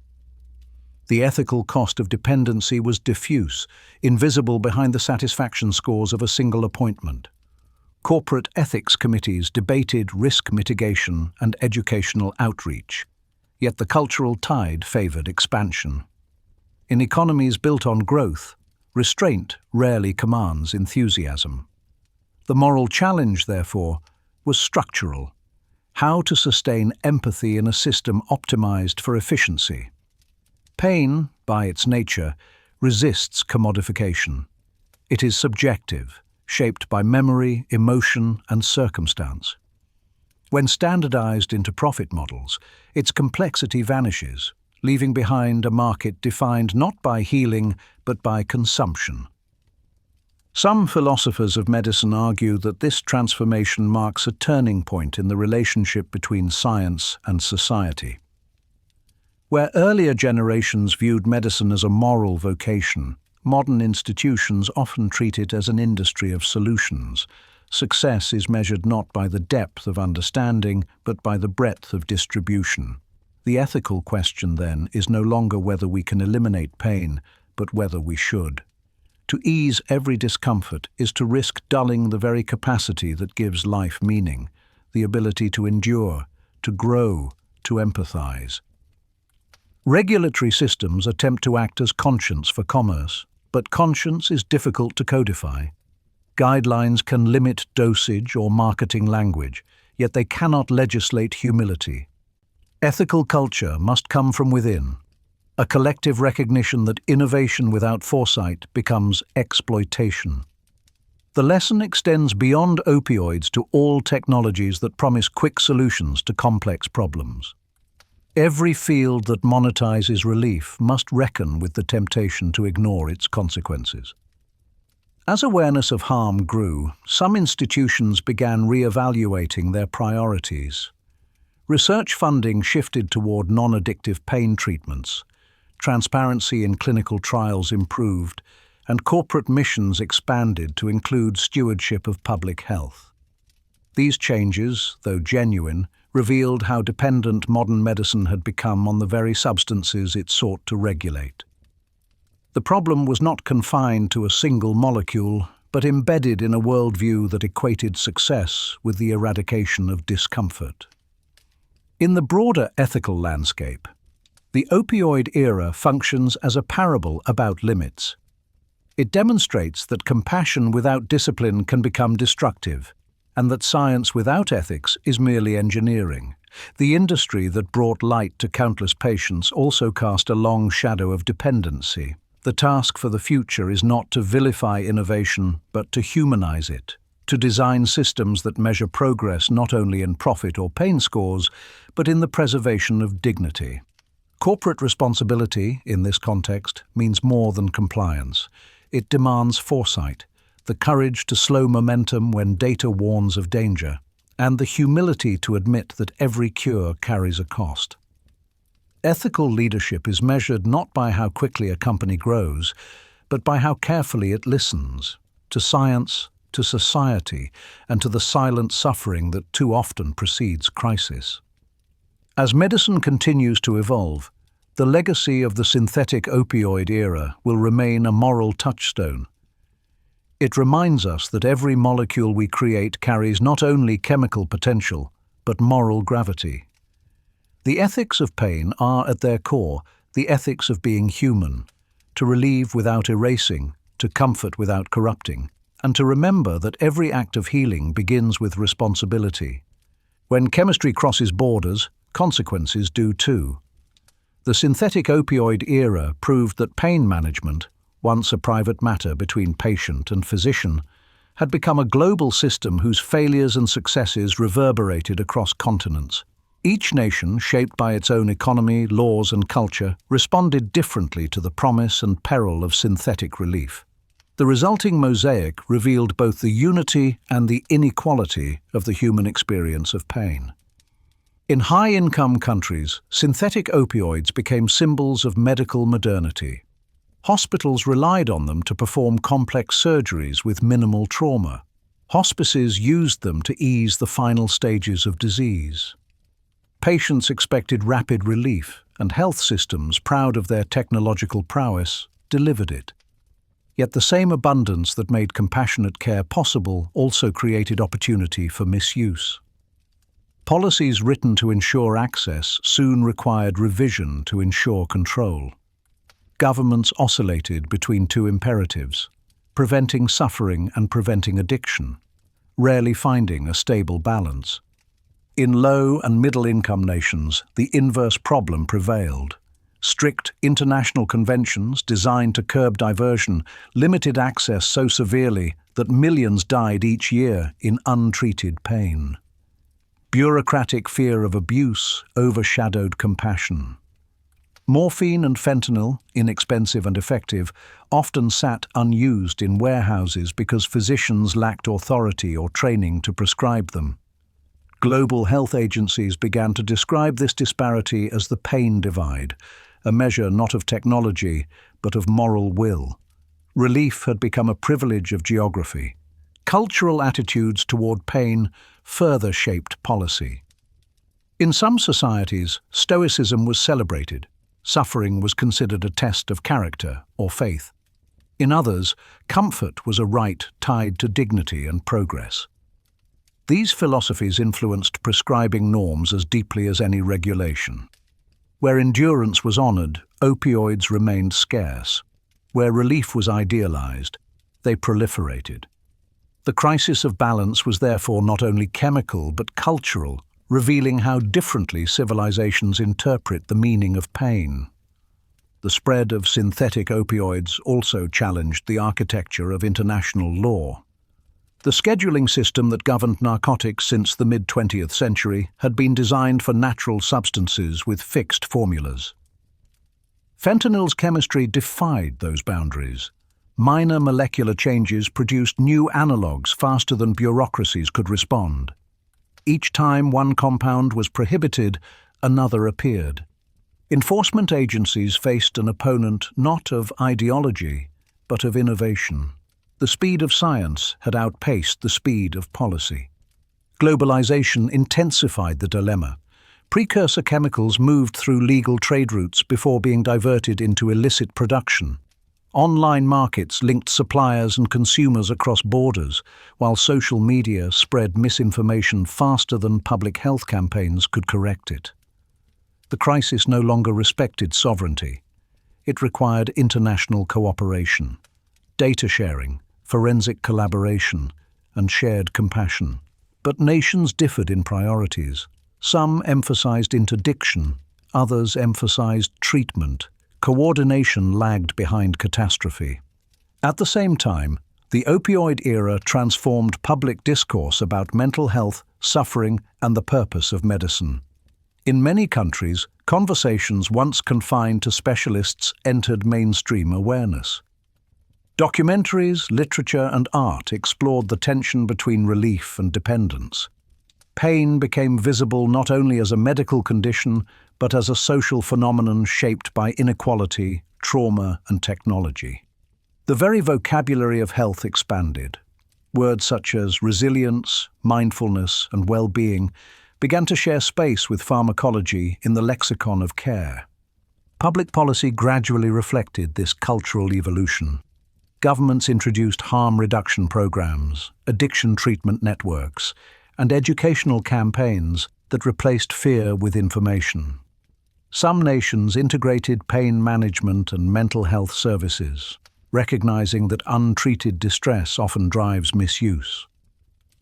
The ethical cost of dependency was diffuse, invisible behind the satisfaction scores of a single appointment. Corporate ethics committees debated risk mitigation and educational outreach, yet the cultural tide favored expansion. In economies built on growth, restraint rarely commands enthusiasm. The moral challenge, therefore, was structural: how to sustain empathy in a system optimized for efficiency. Pain, by its nature, resists commodification. It is subjective, shaped by memory, emotion, and circumstance. When standardized into profit models, its complexity vanishes, leaving behind a market defined not by healing but by consumption. Some philosophers of medicine argue that this transformation marks a turning point in the relationship between science and society. Where earlier generations viewed medicine as a moral vocation, modern institutions often treat it as an industry of solutions. Success is measured not by the depth of understanding, but by the breadth of distribution. The ethical question, then, is no longer whether we can eliminate pain, but whether we should. To ease every discomfort is to risk dulling the very capacity that gives life meaning, the ability to endure, to grow, to empathize. Regulatory systems attempt to act as conscience for commerce, but conscience is difficult to codify. Guidelines can limit dosage or marketing language, yet they cannot legislate humility. Ethical culture must come from within, a collective recognition that innovation without foresight becomes exploitation. The lesson extends beyond opioids to all technologies that promise quick solutions to complex problems. Every field that monetizes relief must reckon with the temptation to ignore its consequences. As awareness of harm grew, some institutions began re-evaluating their priorities. Research funding shifted toward non-addictive pain treatments, transparency in clinical trials improved, and corporate missions expanded to include stewardship of public health. These changes, though genuine, revealed how dependent modern medicine had become on the very substances it sought to regulate. The problem was not confined to a single molecule, but embedded in a worldview that equated success with the eradication of discomfort. In the broader ethical landscape, the opioid era functions as a parable about limits. It demonstrates that compassion without discipline can become destructive, and that science without ethics is merely engineering. The industry that brought light to countless patients also cast a long shadow of dependency. The task for the future is not to vilify innovation, but to humanize it, to design systems that measure progress not only in profit or pain scores, but in the preservation of dignity. Corporate responsibility, in this context, means more than compliance. It demands foresight, the courage to slow momentum when data warns of danger, and the humility to admit that every cure carries a cost. Ethical leadership is measured not by how quickly a company grows, but by how carefully it listens to science, to society, and to the silent suffering that too often precedes crisis. As medicine continues to evolve, the legacy of the synthetic opioid era will remain a moral touchstone. It reminds us that every molecule we create carries not only chemical potential, but moral gravity. The ethics of pain are, at their core, the ethics of being human, to relieve without erasing, to comfort without corrupting, and to remember that every act of healing begins with responsibility. When chemistry crosses borders, consequences do too. The synthetic opioid era proved that pain management, once a private matter between patient and physician, had become a global system whose failures and successes reverberated across continents. Each nation, shaped by its own economy, laws and culture, responded differently to the promise and peril of synthetic relief. The resulting mosaic revealed both the unity and the inequality of the human experience of pain. In high-income countries, synthetic opioids became symbols of medical modernity. Hospitals relied on them to perform complex surgeries with minimal trauma. Hospices used them to ease the final stages of disease. Patients expected rapid relief, and health systems, proud of their technological prowess, delivered it. Yet the same abundance that made compassionate care possible also created opportunity for misuse. Policies written to ensure access soon required revision to ensure control. Governments oscillated between two imperatives: preventing suffering and preventing addiction, rarely finding a stable balance. In low- and middle-income nations, the inverse problem prevailed. Strict international conventions designed to curb diversion limited access so severely that millions died each year in untreated pain. Bureaucratic fear of abuse overshadowed compassion. Morphine and fentanyl, inexpensive and effective, often sat unused in warehouses because physicians lacked authority or training to prescribe them. Global health agencies began to describe this disparity as the pain divide, a measure not of technology, but of moral will. Relief had become a privilege of geography. Cultural attitudes toward pain further shaped policy. In some societies, stoicism was celebrated. Suffering was considered a test of character or faith. In others, comfort was a right tied to dignity and progress. These philosophies influenced prescribing norms as deeply as any regulation. Where endurance was honored, opioids remained scarce. Where relief was idealized, they proliferated. The crisis of balance was therefore not only chemical but cultural, revealing how differently civilizations interpret the meaning of pain. The spread of synthetic opioids also challenged the architecture of international law. The scheduling system that governed narcotics since the mid-20th century had been designed for natural substances with fixed formulas. Fentanyl's chemistry defied those boundaries. Minor molecular changes produced new analogues faster than bureaucracies could respond. Each time one compound was prohibited, another appeared. Enforcement agencies faced an opponent not of ideology, but of innovation. The speed of science had outpaced the speed of policy. Globalization intensified the dilemma. Precursor chemicals moved through legal trade routes before being diverted into illicit production. Online markets linked suppliers and consumers across borders, while social media spread misinformation faster than public health campaigns could correct it. The crisis no longer respected sovereignty. It required international cooperation, data sharing, forensic collaboration, and shared compassion. But nations differed in priorities. Some emphasized interdiction, others emphasized treatment. Coordination lagged behind catastrophe. At the same time, the opioid era transformed public discourse about mental health, suffering, and the purpose of medicine. In many countries, conversations once confined to specialists entered mainstream awareness. Documentaries, literature, and art explored the tension between relief and dependence. Pain became visible not only as a medical condition, but as a social phenomenon shaped by inequality, trauma, and technology. The very vocabulary of health expanded. Words such as resilience, mindfulness, and well-being began to share space with pharmacology in the lexicon of care. Public policy gradually reflected this cultural evolution. Governments introduced harm reduction programs, addiction treatment networks, and educational campaigns that replaced fear with information. Some nations integrated pain management and mental health services, recognizing that untreated distress often drives misuse.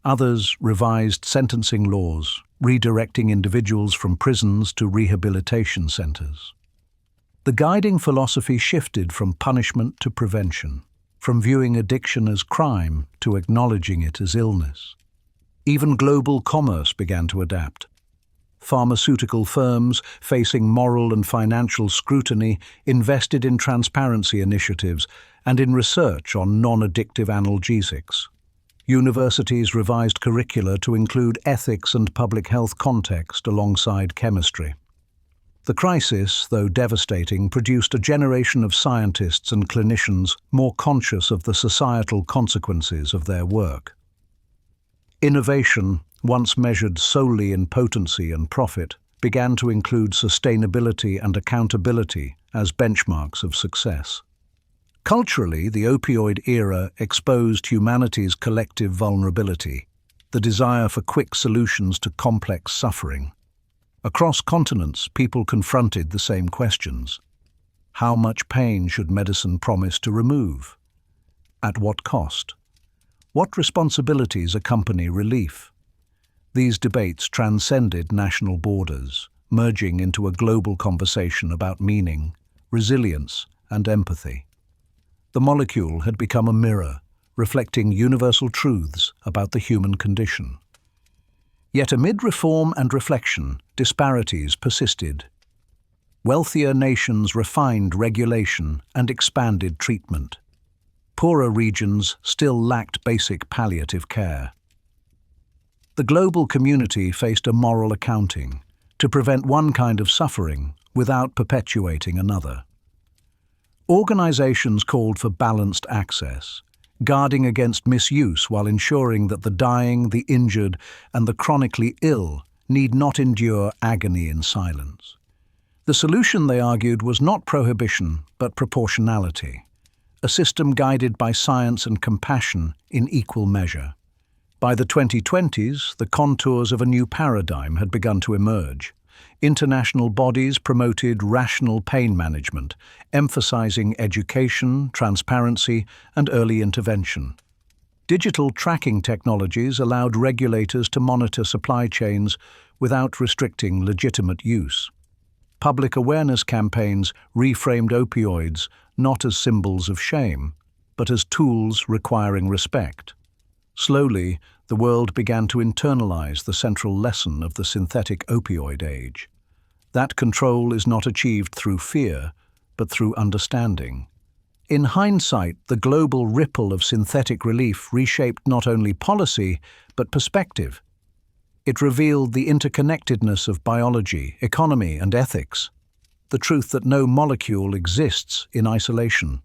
Others revised sentencing laws, redirecting individuals from prisons to rehabilitation centers. The guiding philosophy shifted from punishment to prevention, from viewing addiction as crime to acknowledging it as illness. Even global commerce began to adapt. Pharmaceutical firms, facing moral and financial scrutiny, invested in transparency initiatives and in research on non-addictive analgesics. Universities revised curricula to include ethics and public health context alongside chemistry. The crisis, though devastating, produced a generation of scientists and clinicians more conscious of the societal consequences of their work. Innovation, once measured solely in potency and profit, began to include sustainability and accountability as benchmarks of success. Culturally, the opioid era exposed humanity's collective vulnerability, the desire for quick solutions to complex suffering. Across continents, people confronted the same questions. How much pain should medicine promise to remove? At what cost? What responsibilities accompany relief? These debates transcended national borders, merging into a global conversation about meaning, resilience, and empathy. The molecule had become a mirror, reflecting universal truths about the human condition. Yet amid reform and reflection, disparities persisted. Wealthier nations refined regulation and expanded treatment. Poorer regions still lacked basic palliative care. The global community faced a moral accounting to prevent one kind of suffering without perpetuating another. Organizations called for balanced access, guarding against misuse while ensuring that the dying, the injured, and the chronically ill need not endure agony in silence. The solution, they argued, was not prohibition, but proportionality, a system guided by science and compassion in equal measure. By the 2020s, the contours of a new paradigm had begun to emerge. International bodies promoted rational pain management, emphasizing education, transparency, and early intervention. Digital tracking technologies allowed regulators to monitor supply chains without restricting legitimate use. Public awareness campaigns reframed opioids not as symbols of shame, but as tools requiring respect. Slowly, the world began to internalize the central lesson of the synthetic opioid age. That control is not achieved through fear, but through understanding. In hindsight, the global ripple of synthetic relief reshaped not only policy, but perspective. It revealed the interconnectedness of biology, economy, and ethics, the truth that no molecule exists in isolation.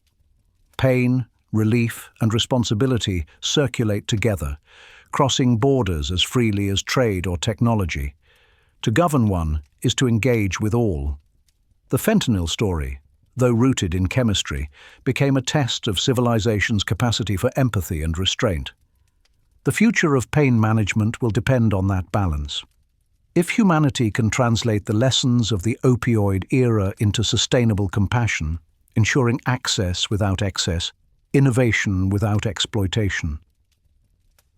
Pain, relief, and responsibility circulate together, crossing borders as freely as trade or technology. To govern one is to engage with all. The fentanyl story, though rooted in chemistry, became a test of civilization's capacity for empathy and restraint. The future of pain management will depend on that balance. If humanity can translate the lessons of the opioid era into sustainable compassion, ensuring access without excess, innovation without exploitation,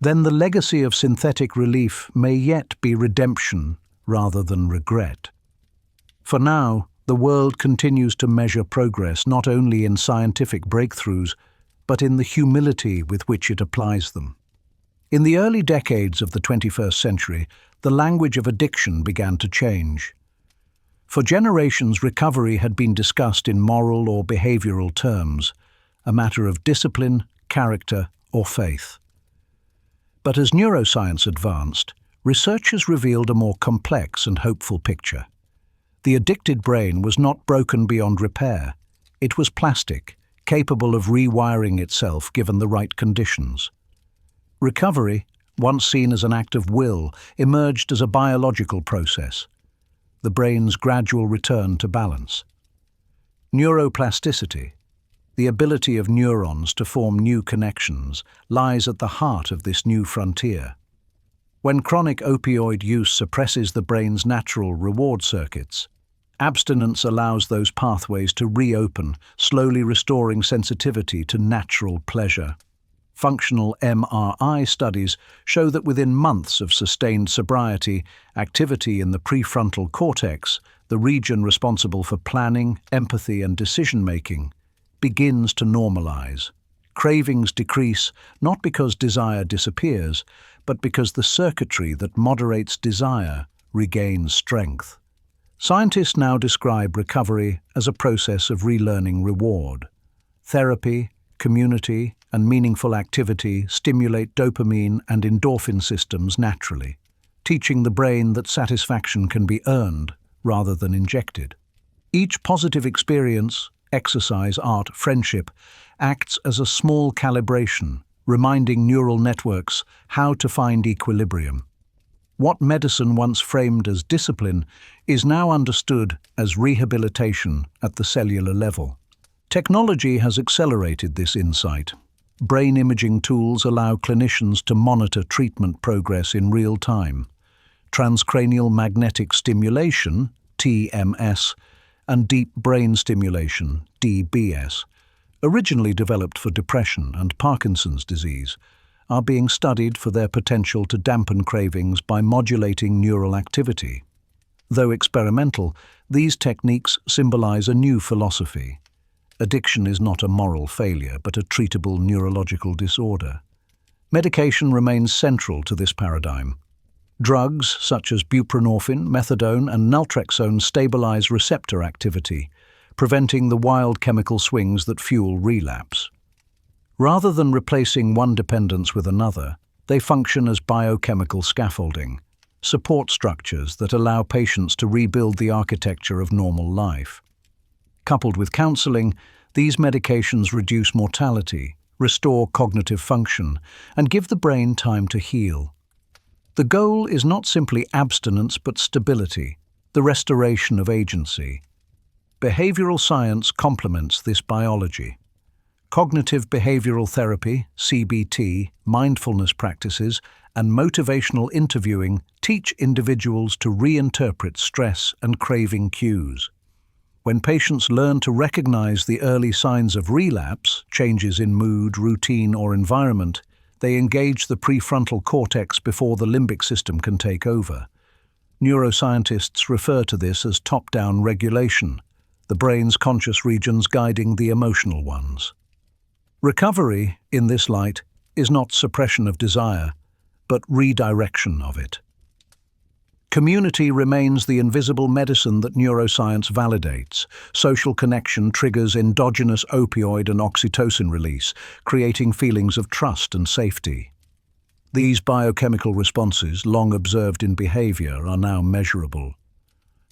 then the legacy of synthetic relief may yet be redemption rather than regret. For now, the world continues to measure progress not only in scientific breakthroughs, but in the humility with which it applies them. In the early decades of the 21st century, the language of addiction began to change. For generations, recovery had been discussed in moral or behavioral terms, a matter of discipline, character, or faith. But as neuroscience advanced, researchers revealed a more complex and hopeful picture. The addicted brain was not broken beyond repair. It was plastic, capable of rewiring itself given the right conditions. Recovery, once seen as an act of will, emerged as a biological process, the brain's gradual return to balance. Neuroplasticity, the ability of neurons to form new connections, lies at the heart of this new frontier. When chronic opioid use suppresses the brain's natural reward circuits, abstinence allows those pathways to reopen, slowly restoring sensitivity to natural pleasure. Functional MRI studies show that within months of sustained sobriety, activity in the prefrontal cortex, the region responsible for planning, empathy, and decision-making, begins to normalize. Cravings decrease not because desire disappears, but because the circuitry that moderates desire regains strength. Scientists now describe recovery as a process of relearning reward. Therapy, community, and meaningful activity stimulate dopamine and endorphin systems naturally, teaching the brain that satisfaction can be earned rather than injected. Each positive experience, exercise, art, friendship, acts as a small calibration, reminding neural networks how to find equilibrium. What medicine once framed as discipline is now understood as rehabilitation at the cellular level. Technology has accelerated this insight. Brain imaging tools allow clinicians to monitor treatment progress in real time. Transcranial magnetic stimulation, TMS, and deep brain stimulation, DBS, originally developed for depression and Parkinson's disease, are being studied for their potential to dampen cravings by modulating neural activity. Though experimental, these techniques symbolize a new philosophy. Addiction is not a moral failure, but a treatable neurological disorder. Medication remains central to this paradigm. Drugs such as buprenorphine, methadone, and naltrexone stabilize receptor activity, preventing the wild chemical swings that fuel relapse. Rather than replacing one dependence with another, they function as biochemical scaffolding, support structures that allow patients to rebuild the architecture of normal life. Coupled with counseling, these medications reduce mortality, restore cognitive function, and give the brain time to heal. The goal is not simply abstinence but stability, the restoration of agency. Behavioral science complements this biology. Cognitive behavioral therapy, CBT, mindfulness practices, and motivational interviewing teach individuals to reinterpret stress and craving cues. When patients learn to recognize the early signs of relapse, changes in mood, routine, or environment, they engage the prefrontal cortex before the limbic system can take over. Neuroscientists refer to this as top-down regulation, the brain's conscious regions guiding the emotional ones. Recovery, in this light, is not suppression of desire, but redirection of it. Community remains the invisible medicine that neuroscience validates. Social connection triggers endogenous opioid and oxytocin release, creating feelings of trust and safety. These biochemical responses, long observed in behavior, are now measurable.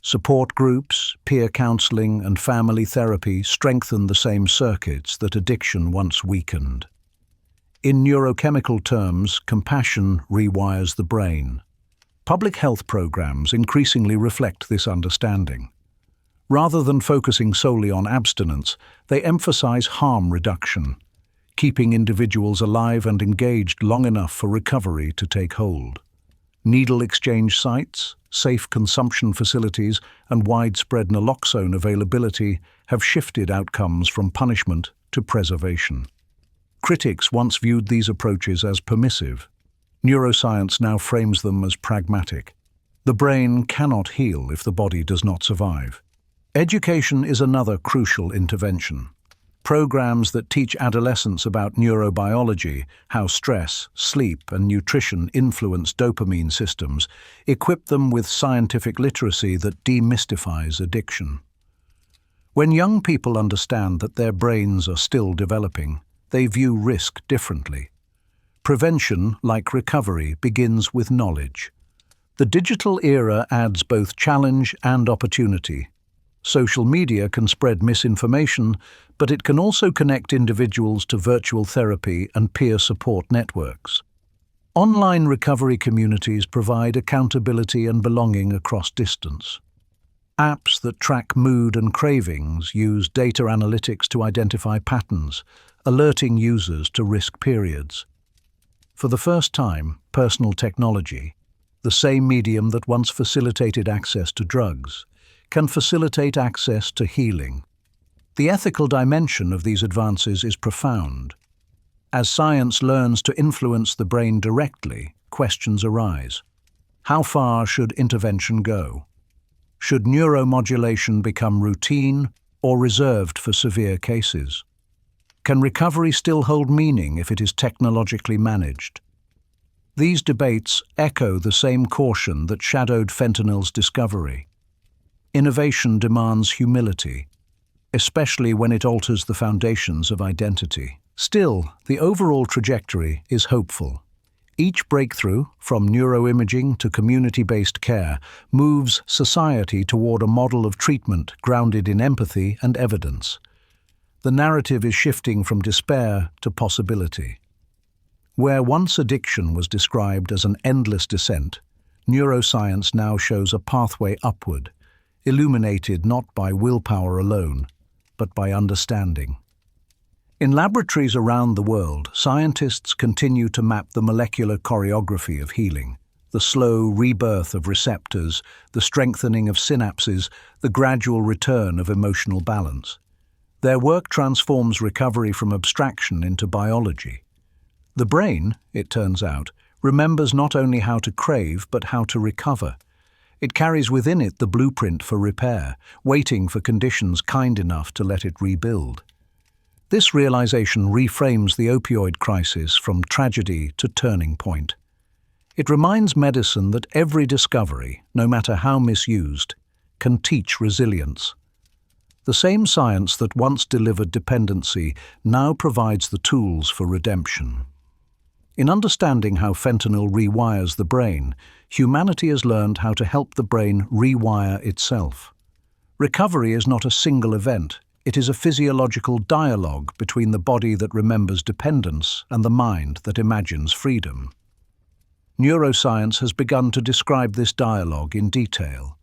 Support groups, peer counseling, and family therapy strengthen the same circuits that addiction once weakened. In neurochemical terms, compassion rewires the brain. Public health programs increasingly reflect this understanding. Rather than focusing solely on abstinence, they emphasize harm reduction, keeping individuals alive and engaged long enough for recovery to take hold. Needle exchange sites, safe consumption facilities, and widespread naloxone availability have shifted outcomes from punishment to preservation. Critics once viewed these approaches as permissive. Neuroscience now frames them as pragmatic. The brain cannot heal if the body does not survive. Education is another crucial intervention. Programs that teach adolescents about neurobiology, how stress, sleep, and nutrition influence dopamine systems, equip them with scientific literacy that demystifies addiction. When young people understand that their brains are still developing, they view risk differently. Prevention, like recovery, begins with knowledge. The digital era adds both challenge and opportunity. Social media can spread misinformation, but it can also connect individuals to virtual therapy and peer support networks. Online recovery communities provide accountability and belonging across distance. Apps that track mood and cravings use data analytics to identify patterns, alerting users to risk periods. For the first time, personal technology, the same medium that once facilitated access to drugs, can facilitate access to healing. The ethical dimension of these advances is profound. As science learns to influence the brain directly, questions arise. How far should intervention go? Should neuromodulation become routine or reserved for severe cases? Can recovery still hold meaning if it is technologically managed? These debates echo the same caution that shadowed fentanyl's discovery. Innovation demands humility, especially when it alters the foundations of identity. Still, the overall trajectory is hopeful. Each breakthrough, from neuroimaging to community-based care, moves society toward a model of treatment grounded in empathy and evidence. The narrative is shifting from despair to possibility. Where once addiction was described as an endless descent, neuroscience now shows a pathway upward, illuminated not by willpower alone, but by understanding. In laboratories around the world, scientists continue to map the molecular choreography of healing, the slow rebirth of receptors, the strengthening of synapses, the gradual return of emotional balance. Their work transforms recovery from abstraction into biology. The brain, it turns out, remembers not only how to crave but how to recover. It carries within it the blueprint for repair, waiting for conditions kind enough to let it rebuild. This realization reframes the opioid crisis from tragedy to turning point. It reminds medicine that every discovery, no matter how misused, can teach resilience. The same science that once delivered dependency now provides the tools for redemption. In understanding how fentanyl rewires the brain, humanity has learned how to help the brain rewire itself. Recovery is not a single event. It is a physiological dialogue between the body that remembers dependence and the mind that imagines freedom. Neuroscience has begun to describe this dialogue in detail.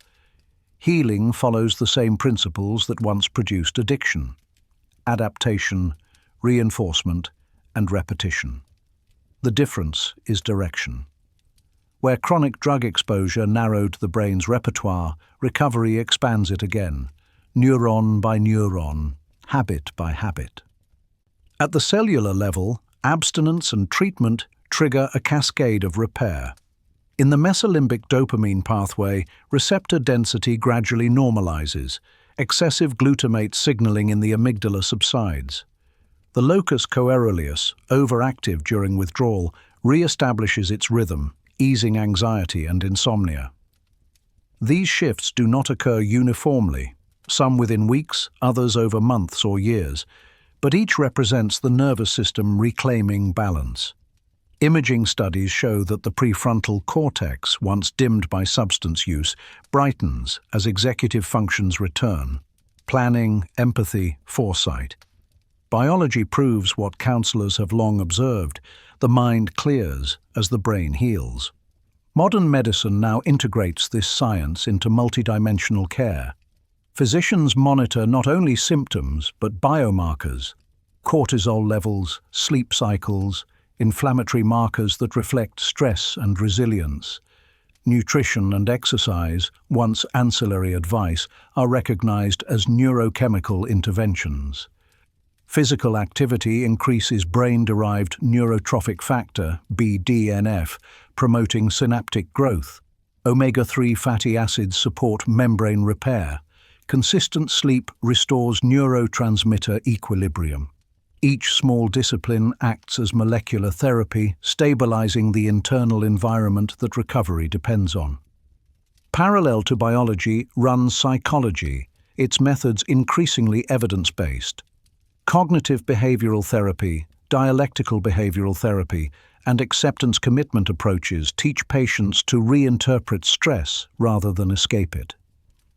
Healing follows the same principles that once produced addiction: adaptation, reinforcement, and repetition. The difference is direction. Where chronic drug exposure narrowed the brain's repertoire, recovery expands it again, neuron by neuron, habit by habit. At the cellular level, abstinence and treatment trigger a cascade of repair. In the mesolimbic dopamine pathway, receptor density gradually normalizes. Excessive glutamate signaling in the amygdala subsides. The locus coeruleus, overactive during withdrawal, re-establishes its rhythm, easing anxiety and insomnia. These shifts do not occur uniformly, some within weeks, others over months or years, but each represents the nervous system reclaiming balance. Imaging studies show that the prefrontal cortex, once dimmed by substance use, brightens as executive functions return: planning, empathy, foresight. Biology proves what counselors have long observed: the mind clears as the brain heals. Modern medicine now integrates this science into multidimensional care. Physicians monitor not only symptoms but biomarkers: cortisol levels, sleep cycles, inflammatory markers that reflect stress and resilience. Nutrition and exercise, once ancillary advice, are recognized as neurochemical interventions. Physical activity increases brain-derived neurotrophic factor, BDNF, promoting synaptic growth. Omega-3 fatty acids support membrane repair. Consistent sleep restores neurotransmitter equilibrium. Each small discipline acts as molecular therapy, stabilizing the internal environment that recovery depends on. Parallel to biology runs psychology, its methods increasingly evidence-based. Cognitive behavioral therapy, dialectical behavioral therapy, and acceptance commitment approaches teach patients to reinterpret stress rather than escape it.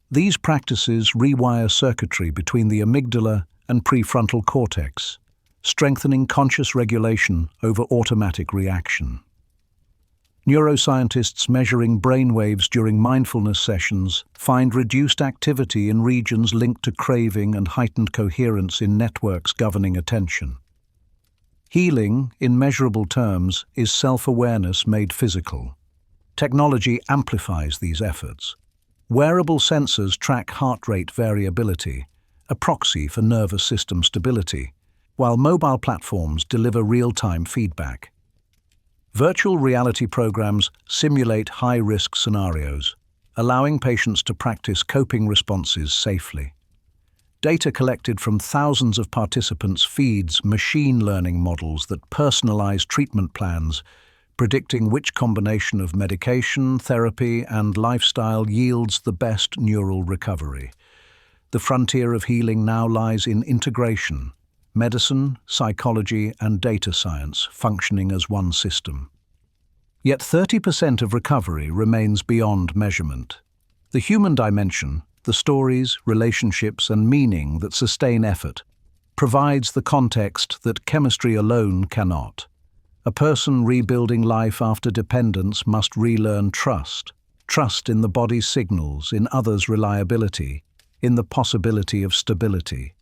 These practices rewire circuitry between the amygdala and prefrontal cortex, strengthening conscious regulation over automatic reaction. Neuroscientists measuring brainwaves during mindfulness sessions find reduced activity in regions linked to craving and heightened coherence in networks governing attention. Healing, in measurable terms, is self-awareness made physical. Technology amplifies these efforts. Wearable sensors track heart rate variability, a proxy for nervous system stability, while mobile platforms deliver real-time feedback. Virtual reality programs simulate high-risk scenarios, allowing patients to practice coping responses safely. Data collected from thousands of participants feeds machine learning models that personalize treatment plans, predicting which combination of medication, therapy, and lifestyle yields the best neural recovery. The frontier of healing now lies in integration, medicine, psychology, and data science functioning as one system. Yet 30% of recovery remains beyond measurement. The human dimension, the stories, relationships, and meaning that sustain effort, provides the context that chemistry alone cannot. A person rebuilding life after dependence must relearn trust in the body's signals, in others' reliability, in the possibility of stability.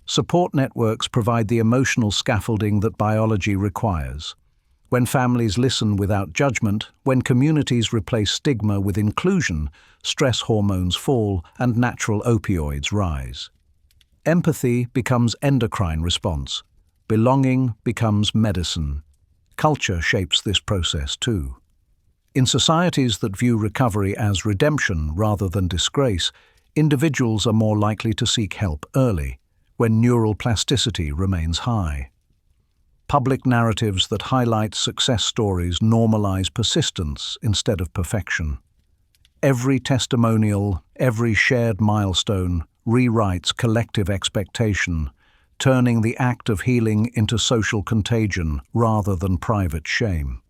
Support networks provide the emotional scaffolding that biology requires. When families listen without judgment, when communities replace stigma with inclusion, stress hormones fall and natural opioids rise. Empathy becomes endocrine response. Belonging becomes medicine. Culture shapes this process too. In societies that view recovery as redemption rather than disgrace, individuals are more likely to seek help early, when neural plasticity remains high. Public narratives that highlight success stories normalize persistence instead of perfection. Every testimonial, every shared milestone rewrites collective expectation, turning the act of healing into social contagion rather than private shame.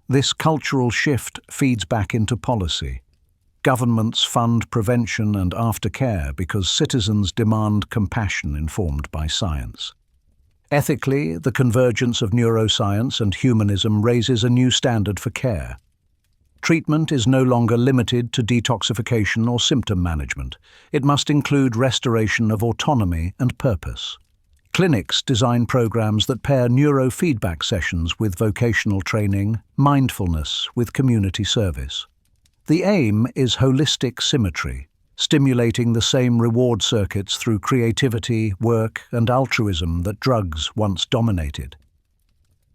This cultural shift feeds back into policy. Governments fund prevention and aftercare because citizens demand compassion informed by science. Ethically, the convergence of neuroscience and humanism raises a new standard for care. Treatment is no longer limited to detoxification or symptom management. It must include restoration of autonomy and purpose. Clinics design programs that pair neurofeedback sessions with vocational training, mindfulness with community service. The aim is holistic symmetry, stimulating the same reward circuits through creativity, work, and altruism that drugs once dominated.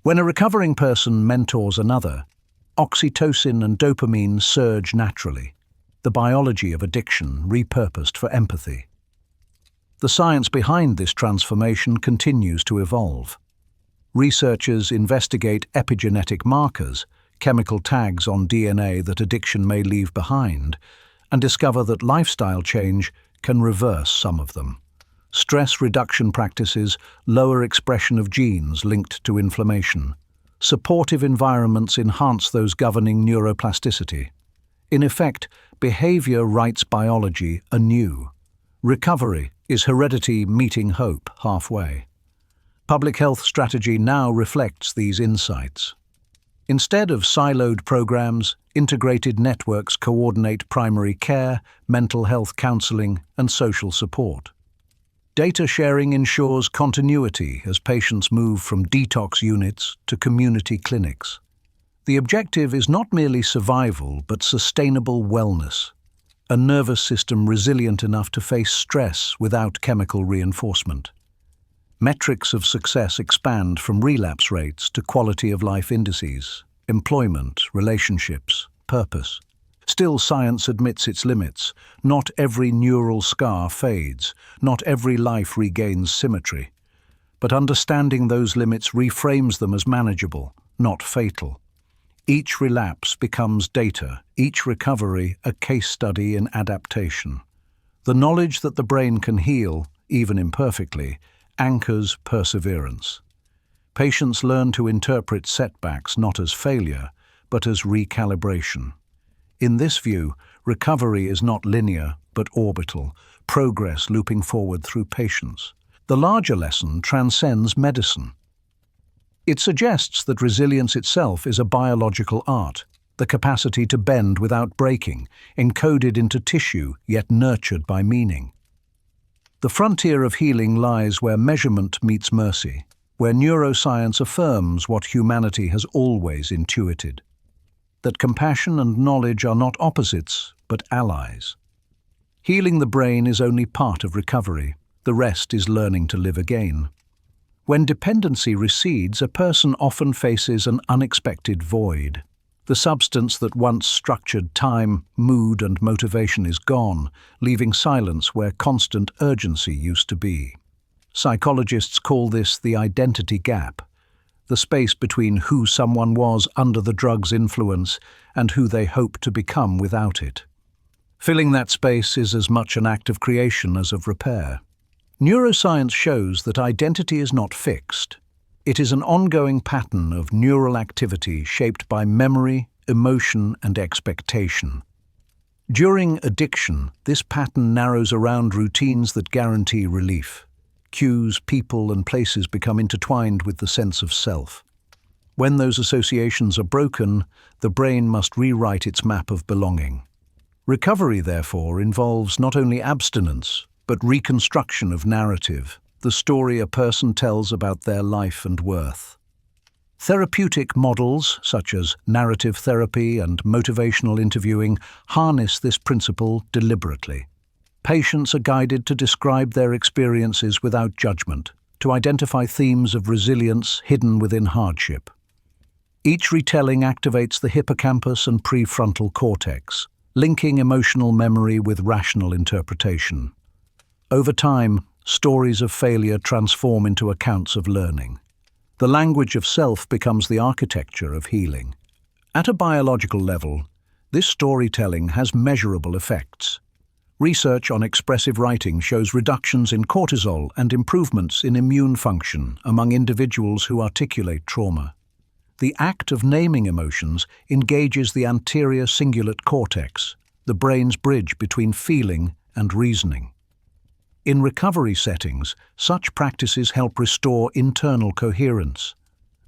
When a recovering person mentors another, oxytocin and dopamine surge naturally, the biology of addiction repurposed for empathy. The science behind this transformation continues to evolve. Researchers investigate epigenetic markers, chemical tags on DNA that addiction may leave behind, and discover that lifestyle change can reverse some of them. Stress reduction practices lower expression of genes linked to inflammation. Supportive environments enhance those governing neuroplasticity. In effect, behavior writes biology anew. Recovery is heredity meeting hope halfway. Public health strategy now reflects these insights. Instead of siloed programs, integrated networks coordinate primary care, mental health counseling, and social support. Data sharing ensures continuity as patients move from detox units to community clinics. The objective is not merely survival, but sustainable wellness, a nervous system resilient enough to face stress without chemical reinforcement. Metrics of success expand from relapse rates to quality of life indices, employment, relationships, purpose. Still, science admits its limits. Not every neural scar fades, not every life regains symmetry. But understanding those limits reframes them as manageable, not fatal. Each relapse becomes data, each recovery a case study in adaptation. The knowledge that the brain can heal, even imperfectly, anchors perseverance. Patients learn to interpret setbacks not as failure, but as recalibration. In this view, recovery is not linear, but orbital, progress looping forward through patience. The larger lesson transcends medicine. It suggests that resilience itself is a biological art, the capacity to bend without breaking, encoded into tissue yet nurtured by meaning. The frontier of healing lies where measurement meets mercy, where neuroscience affirms what humanity has always intuited, that compassion and knowledge are not opposites, but allies. Healing the brain is only part of recovery. The rest is learning to live again. When dependency recedes, a person often faces an unexpected void. The substance that once structured time, mood, and motivation is gone, leaving silence where constant urgency used to be. Psychologists call this the identity gap, the space between who someone was under the drug's influence and who they hope to become without it. Filling that space is as much an act of creation as of repair. Neuroscience shows that identity is not fixed. It is an ongoing pattern of neural activity shaped by memory, emotion, and expectation. During addiction, this pattern narrows around routines that guarantee relief. Cues, people, and places become intertwined with the sense of self. When those associations are broken, the brain must rewrite its map of belonging. Recovery, therefore, involves not only abstinence, but reconstruction of narrative, the story a person tells about their life and worth. Therapeutic models, such as narrative therapy and motivational interviewing, harness this principle deliberately. Patients are guided to describe their experiences without judgment, to identify themes of resilience hidden within hardship. Each retelling activates the hippocampus and prefrontal cortex, linking emotional memory with rational interpretation. Over time, stories of failure transform into accounts of learning. The language of self becomes the architecture of healing. At a biological level, this storytelling has measurable effects. Research on expressive writing shows reductions in cortisol and improvements in immune function among individuals who articulate trauma. The act of naming emotions engages the anterior cingulate cortex, the brain's bridge between feeling and reasoning. In recovery settings, such practices help restore internal coherence,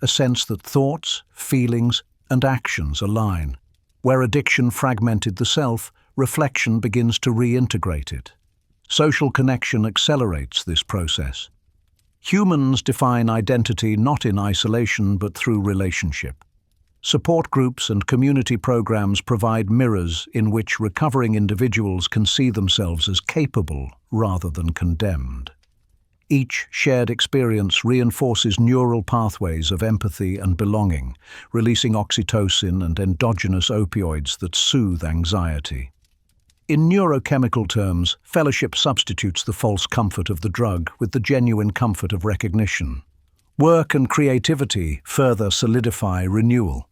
a sense that thoughts, feelings, and actions align. Where addiction fragmented the self, reflection begins to reintegrate it. Social connection accelerates this process. Humans define identity not in isolation but through relationship. Support groups and community programs provide mirrors in which recovering individuals can see themselves as capable rather than condemned. Each shared experience reinforces neural pathways of empathy and belonging, releasing oxytocin and endogenous opioids that soothe anxiety. In neurochemical terms, fellowship substitutes the false comfort of the drug with the genuine comfort of recognition. Work and creativity further solidify renewal.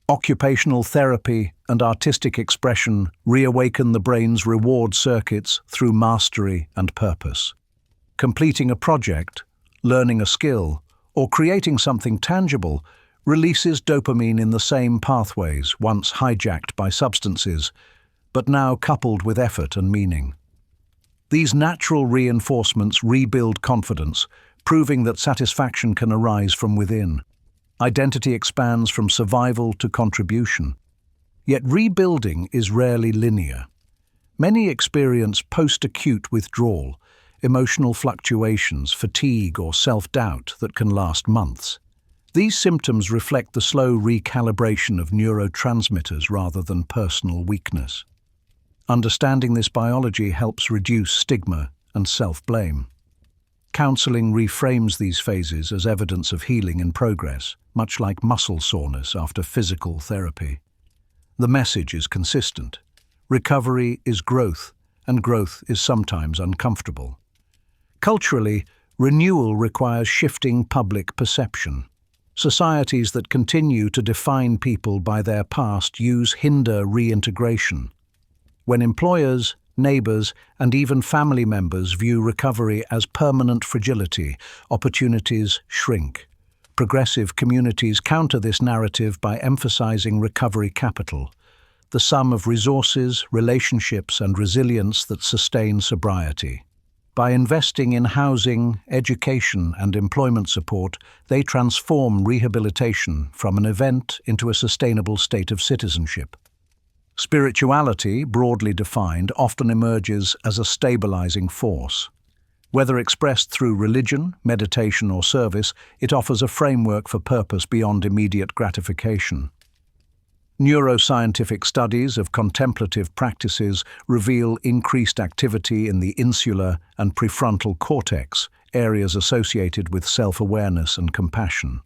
Occupational therapy and artistic expression reawaken the brain's reward circuits through mastery and purpose. Completing a project, learning a skill, or creating something tangible releases dopamine in the same pathways once hijacked by substances, but now coupled with effort and meaning. These natural reinforcements rebuild confidence, proving that satisfaction can arise from within. Identity expands from survival to contribution. Yet rebuilding is rarely linear. Many experience post-acute withdrawal, emotional fluctuations, fatigue, or self-doubt that can last months. These symptoms reflect the slow recalibration of neurotransmitters rather than personal weakness. Understanding this biology helps reduce stigma and self-blame. Counseling reframes these phases as evidence of healing in progress, much like muscle soreness after physical therapy. The message is consistent. Recovery is growth, and growth is sometimes uncomfortable. Culturally, renewal requires shifting public perception. Societies that continue to define people by their past hinder reintegration. When employers, neighbors, and even family members view recovery as permanent fragility, opportunities shrink. Progressive communities counter this narrative by emphasizing recovery capital, the sum of resources, relationships, and resilience that sustain sobriety. By investing in housing, education, and employment support, they transform rehabilitation from an event into a sustainable state of citizenship. Spirituality, broadly defined, often emerges as a stabilizing force. Whether expressed through religion, meditation, or service, it offers a framework for purpose beyond immediate gratification. Neuroscientific studies of contemplative practices reveal increased activity in the insular and prefrontal cortex, areas associated with self-awareness and compassion.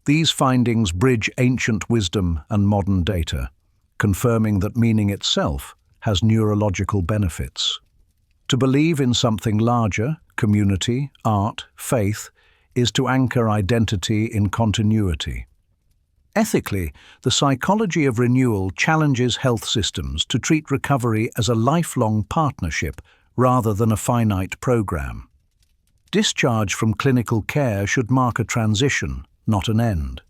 These findings bridge ancient wisdom and modern data, confirming that meaning itself has neurological benefits. To believe in something larger, community, art, faith, is to anchor identity in continuity. Ethically, the psychology of renewal challenges health systems to treat recovery as a lifelong partnership rather than a finite program. Discharge from clinical care should mark a transition, not an end.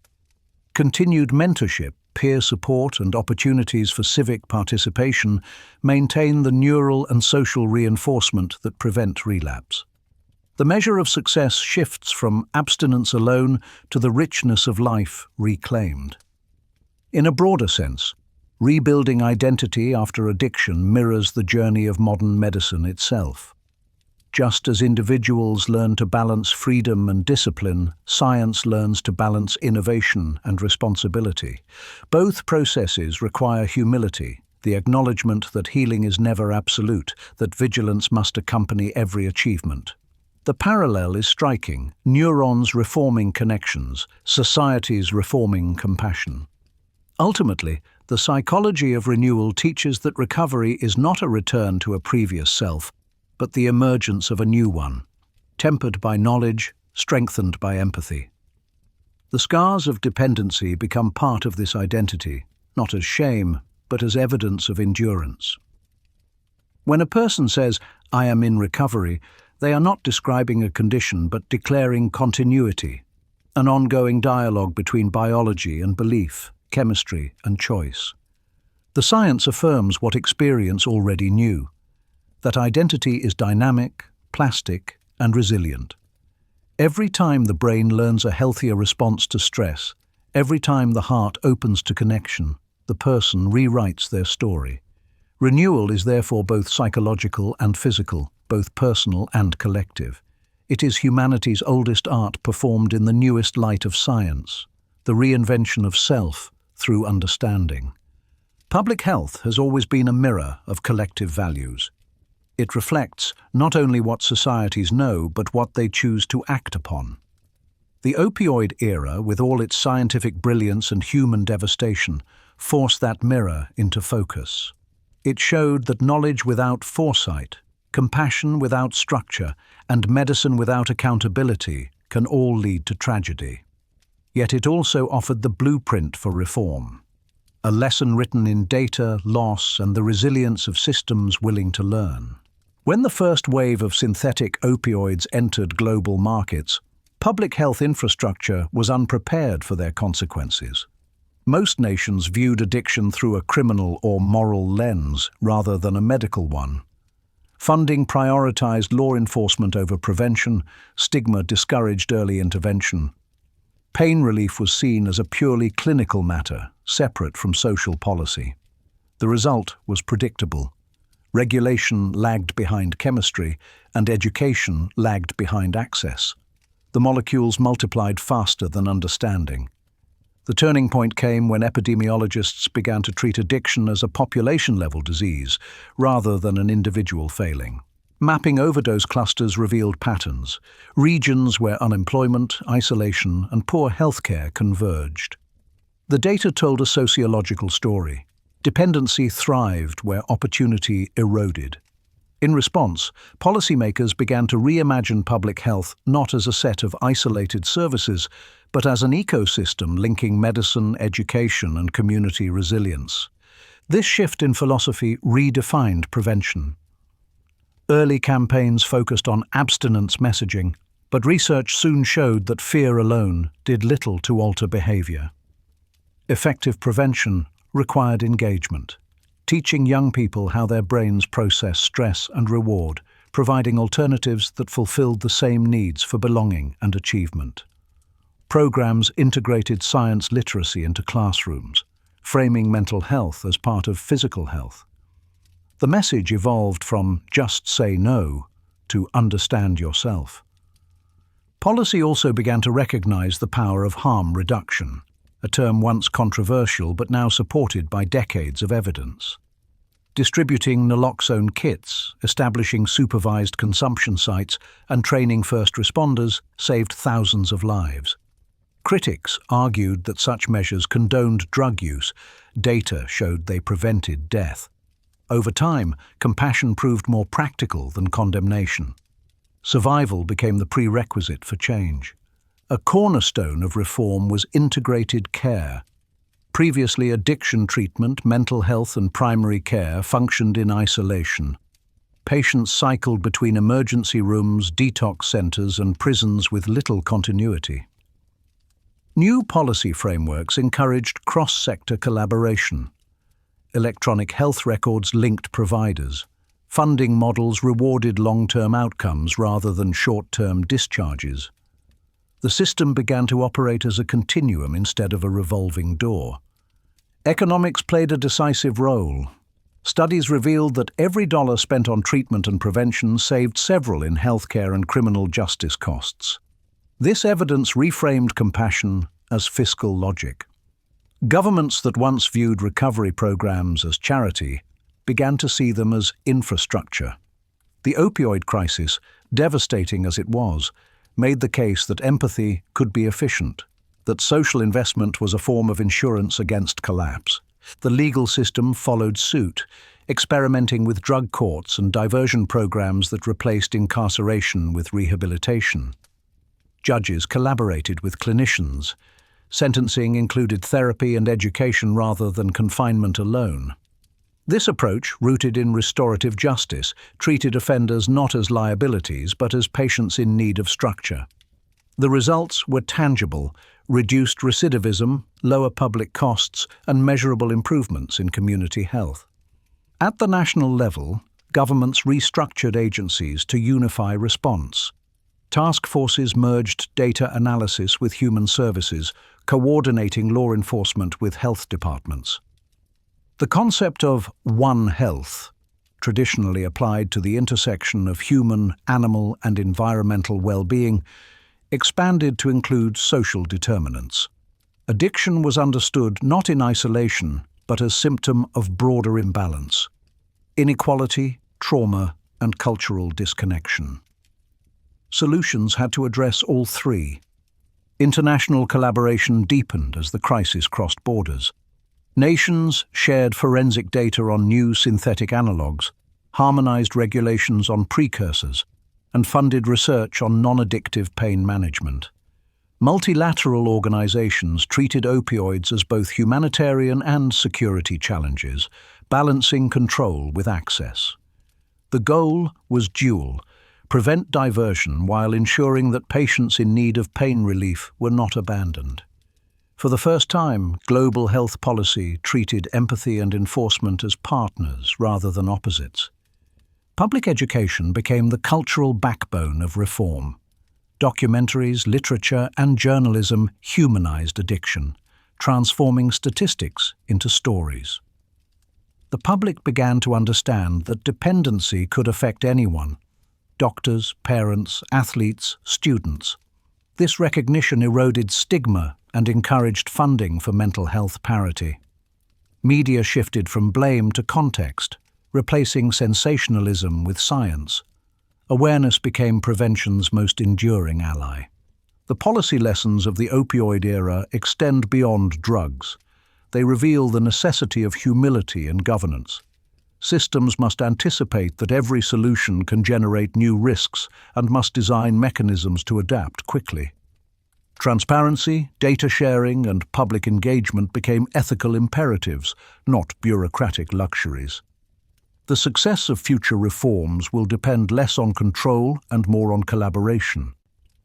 Continued mentorship, peer support, and opportunities for civic participation maintain the neural and social reinforcement that prevent relapse. The measure of success shifts from abstinence alone to the richness of life reclaimed. In a broader sense, rebuilding identity after addiction mirrors the journey of modern medicine itself. Just as individuals learn to balance freedom and discipline, science learns to balance innovation and responsibility. Both processes require humility, the acknowledgement that healing is never absolute, that vigilance must accompany every achievement. The parallel is striking: neurons reforming connections, societies reforming compassion. Ultimately, the psychology of renewal teaches that recovery is not a return to a previous self, but the emergence of a new one, tempered by knowledge, strengthened by empathy. The scars of dependency become part of this identity, not as shame, but as evidence of endurance. When a person says, "I am in recovery," they are not describing a condition but declaring continuity, an ongoing dialogue between biology and belief, chemistry and choice. The science affirms what experience already knew, that identity is dynamic, plastic, and resilient. Every time the brain learns a healthier response to stress, every time the heart opens to connection, the person rewrites their story. Renewal is therefore both psychological and physical, both personal and collective. It is humanity's oldest art performed in the newest light of science, the reinvention of self through understanding. Public health has always been a mirror of collective values. It reflects not only what societies know, but what they choose to act upon. The opioid era, with all its scientific brilliance and human devastation, forced that mirror into focus. It showed that knowledge without foresight, compassion without structure, and medicine without accountability can all lead to tragedy. Yet it also offered the blueprint for reform, a lesson written in data, loss, and the resilience of systems willing to learn. When the first wave of synthetic opioids entered global markets, public health infrastructure was unprepared for their consequences. Most nations viewed addiction through a criminal or moral lens rather than a medical one. Funding prioritized law enforcement over prevention, stigma discouraged early intervention. Pain relief was seen as a purely clinical matter, separate from social policy. The result was predictable. Regulation lagged behind chemistry, and education lagged behind access. The molecules multiplied faster than understanding. The turning point came when epidemiologists began to treat addiction as a population-level disease rather than an individual failing. Mapping overdose clusters revealed patterns, regions where unemployment, isolation, and poor healthcare converged. The data told a sociological story. Dependency thrived where opportunity eroded. In response, policymakers began to reimagine public health not as a set of isolated services, but as an ecosystem linking medicine, education, and community resilience. This shift in philosophy redefined prevention. Early campaigns focused on abstinence messaging, but research soon showed that fear alone did little to alter behavior. Effective prevention required engagement, teaching young people how their brains process stress and reward, providing alternatives that fulfilled the same needs for belonging and achievement. Programs integrated science literacy into classrooms, framing mental health as part of physical health. The message evolved from "just say no" to "understand yourself." Policy also began to recognize the power of harm reduction, a term once controversial but now supported by decades of evidence. Distributing naloxone kits, establishing supervised consumption sites, and training first responders saved thousands of lives. Critics argued that such measures condoned drug use. Data showed they prevented death. Over time, compassion proved more practical than condemnation. Survival became the prerequisite for change. A cornerstone of reform was integrated care. Previously, addiction treatment, mental health and primary care functioned in isolation. Patients cycled between emergency rooms, detox centers, and prisons with little continuity. New policy frameworks encouraged cross-sector collaboration. Electronic health records linked providers. Funding models rewarded long-term outcomes rather than short-term discharges. The system began to operate as a continuum instead of a revolving door. Economics played a decisive role. Studies revealed that every dollar spent on treatment and prevention saved several in healthcare and criminal justice costs. This evidence reframed compassion as fiscal logic. Governments that once viewed recovery programs as charity began to see them as infrastructure. The opioid crisis, devastating as it was, made the case that empathy could be efficient, that social investment was a form of insurance against collapse. The legal system followed suit, experimenting with drug courts and diversion programs that replaced incarceration with rehabilitation. Judges collaborated with clinicians. Sentencing included therapy and education rather than confinement alone. This approach, rooted in restorative justice, treated offenders not as liabilities but as patients in need of structure. The results were tangible: reduced recidivism, lower public costs, and measurable improvements in community health. At the national level, governments restructured agencies to unify response. Task forces merged data analysis with human services, coordinating law enforcement with health departments. The concept of One Health, traditionally applied to the intersection of human, animal, and environmental well-being, expanded to include social determinants. Addiction was understood not in isolation, but as symptom of broader imbalance: inequality, trauma, and cultural disconnection. Solutions had to address all three. International collaboration deepened as the crisis crossed borders. Nations shared forensic data on new synthetic analogues, harmonized regulations on precursors, and funded research on non-addictive pain management. Multilateral organizations treated opioids as both humanitarian and security challenges, balancing control with access. The goal was dual: prevent diversion while ensuring that patients in need of pain relief were not abandoned. For the first time, global health policy treated empathy and enforcement as partners rather than opposites. Public education became the cultural backbone of reform. Documentaries, literature, and journalism humanized addiction, transforming statistics into stories. The public began to understand that dependency could affect anyone: doctors, parents, athletes, students. This recognition eroded stigma and encouraged funding for mental health parity. Media shifted from blame to context, replacing sensationalism with science. Awareness became prevention's most enduring ally. The policy lessons of the opioid era extend beyond drugs. They reveal the necessity of humility in governance. Systems must anticipate that every solution can generate new risks and must design mechanisms to adapt quickly. Transparency, data sharing, and public engagement became ethical imperatives, not bureaucratic luxuries. The success of future reforms will depend less on control and more on collaboration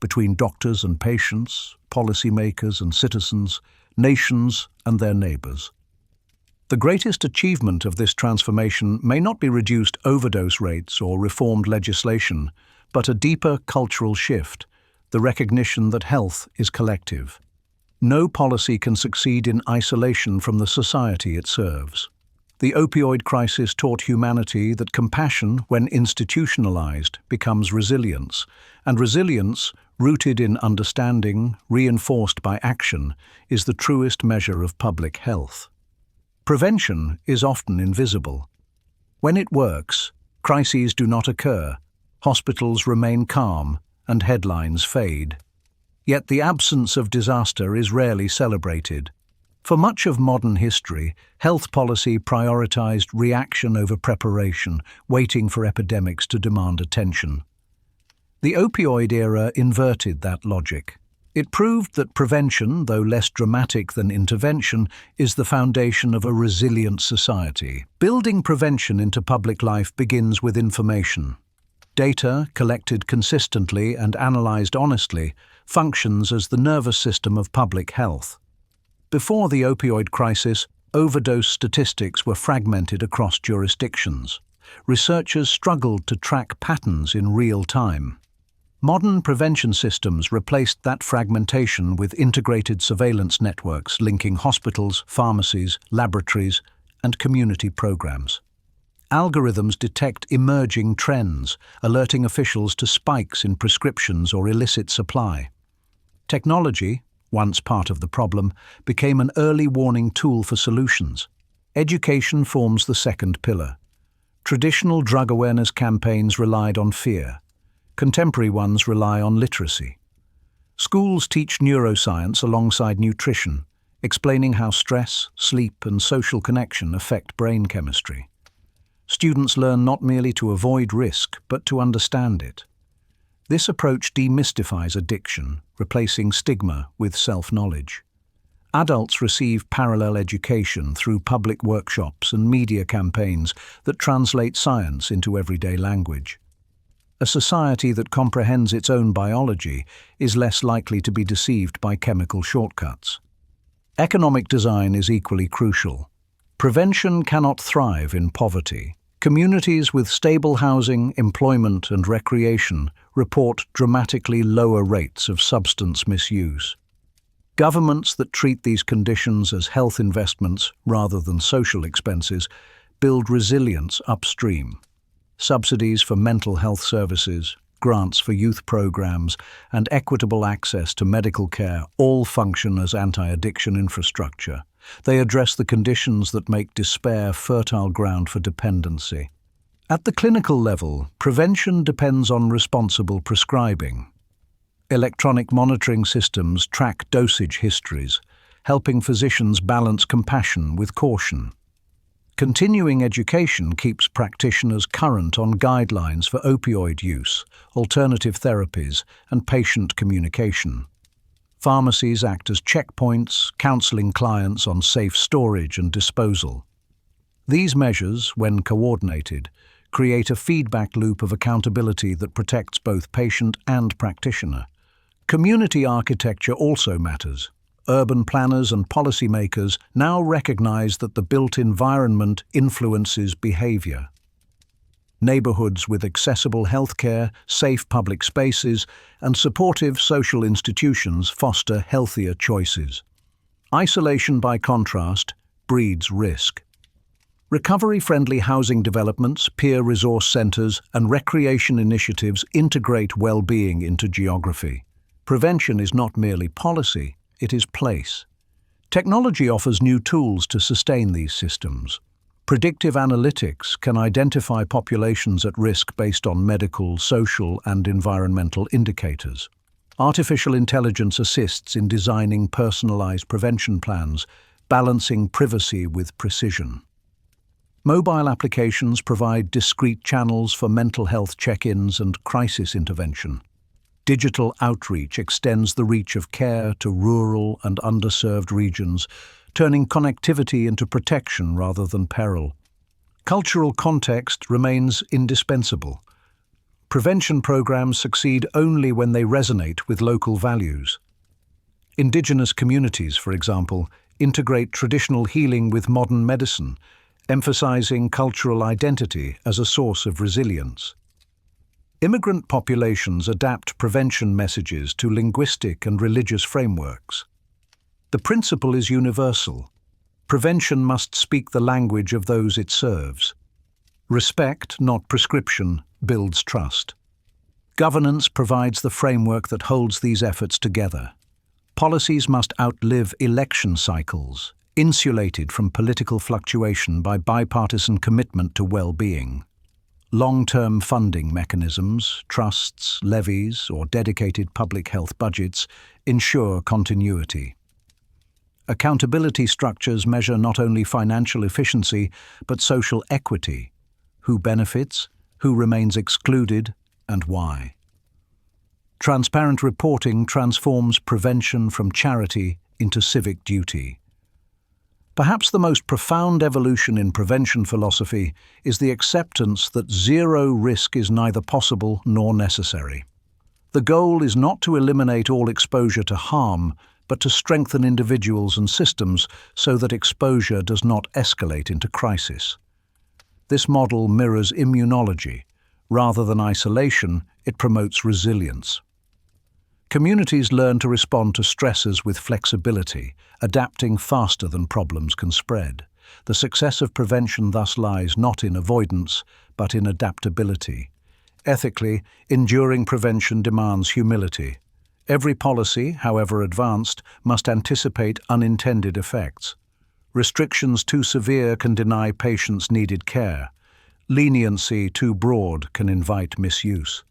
between doctors and patients, policymakers and citizens, nations and their neighbors. The greatest achievement of this transformation may not be reduced overdose rates or reformed legislation, but a deeper cultural shift, the recognition that health is collective. No policy can succeed in isolation from the society it serves. The opioid crisis taught humanity that compassion, when institutionalized, becomes resilience, and resilience, rooted in understanding, reinforced by action, is the truest measure of public health. Prevention is often invisible. When it works, crises do not occur, hospitals remain calm, and headlines fade. Yet the absence of disaster is rarely celebrated. For much of modern history, health policy prioritized reaction over preparation, waiting for epidemics to demand attention. The opioid era inverted that logic. It proved that prevention, though less dramatic than intervention, is the foundation of a resilient society. Building prevention into public life begins with information. Data, collected consistently and analyzed honestly, functions as the nervous system of public health. Before the opioid crisis, overdose statistics were fragmented across jurisdictions. Researchers struggled to track patterns in real time. Modern prevention systems replaced that fragmentation with integrated surveillance networks linking hospitals, pharmacies, laboratories, and community programs. Algorithms detect emerging trends, alerting officials to spikes in prescriptions or illicit supply. Technology, once part of the problem, became an early warning tool for solutions. Education forms the second pillar. Traditional drug awareness campaigns relied on fear. Contemporary ones rely on literacy. Schools teach neuroscience alongside nutrition, explaining how stress, sleep, and social connection affect brain chemistry. Students learn not merely to avoid risk, but to understand it. This approach demystifies addiction, replacing stigma with self-knowledge. Adults receive parallel education through public workshops and media campaigns that translate science into everyday language. A society that comprehends its own biology is less likely to be deceived by chemical shortcuts. Economic design is equally crucial. Prevention cannot thrive in poverty. Communities with stable housing, employment, and recreation report dramatically lower rates of substance misuse. Governments that treat these conditions as health investments rather than social expenses build resilience upstream. Subsidies for mental health services, grants for youth programs, and equitable access to medical care all function as anti-addiction infrastructure. They address the conditions that make despair fertile ground for dependency. At the clinical level, prevention depends on responsible prescribing. Electronic monitoring systems track dosage histories, helping physicians balance compassion with caution. Continuing education keeps practitioners current on guidelines for opioid use, alternative therapies, and patient communication. Pharmacies act as checkpoints, counseling clients on safe storage and disposal. These measures, when coordinated, create a feedback loop of accountability that protects both patient and practitioner. Community architecture also matters. Urban planners and policymakers now recognize that the built environment influences behavior. Neighborhoods with accessible healthcare, safe public spaces, and supportive social institutions foster healthier choices. Isolation, by contrast, breeds risk. Recovery-friendly housing developments, peer resource centers, and recreation initiatives integrate well-being into geography. Prevention is not merely policy, it is place. Technology offers new tools to sustain these systems. Predictive analytics can identify populations at risk based on medical, social, and environmental indicators. Artificial intelligence assists in designing personalized prevention plans, balancing privacy with precision. Mobile applications provide discrete channels for mental health check-ins and crisis intervention. Digital outreach extends the reach of care to rural and underserved regions, turning connectivity into protection rather than peril. Cultural context remains indispensable. Prevention programs succeed only when they resonate with local values. Indigenous communities, for example, integrate traditional healing with modern medicine, emphasizing cultural identity as a source of resilience. Immigrant populations adapt prevention messages to linguistic and religious frameworks. The principle is universal. Prevention must speak the language of those it serves. Respect, not prescription, builds trust. Governance provides the framework that holds these efforts together. Policies must outlive election cycles, insulated from political fluctuation by bipartisan commitment to well-being. Long-term funding mechanisms, trusts, levies, or dedicated public health budgets ensure continuity. Accountability structures measure not only financial efficiency, but social equity: who benefits, who remains excluded, and why. Transparent reporting transforms prevention from charity into civic duty. Perhaps the most profound evolution in prevention philosophy is the acceptance that zero risk is neither possible nor necessary. The goal is not to eliminate all exposure to harm, but to strengthen individuals and systems so that exposure does not escalate into crisis. This model mirrors immunology. Rather than isolation, it promotes resilience. Communities learn to respond to stressors with flexibility, adapting faster than problems can spread. The success of prevention thus lies not in avoidance, but in adaptability. Ethically, enduring prevention demands humility. Every policy, however advanced, must anticipate unintended effects. Restrictions too severe can deny patients needed care. Leniency too broad can invite misuse.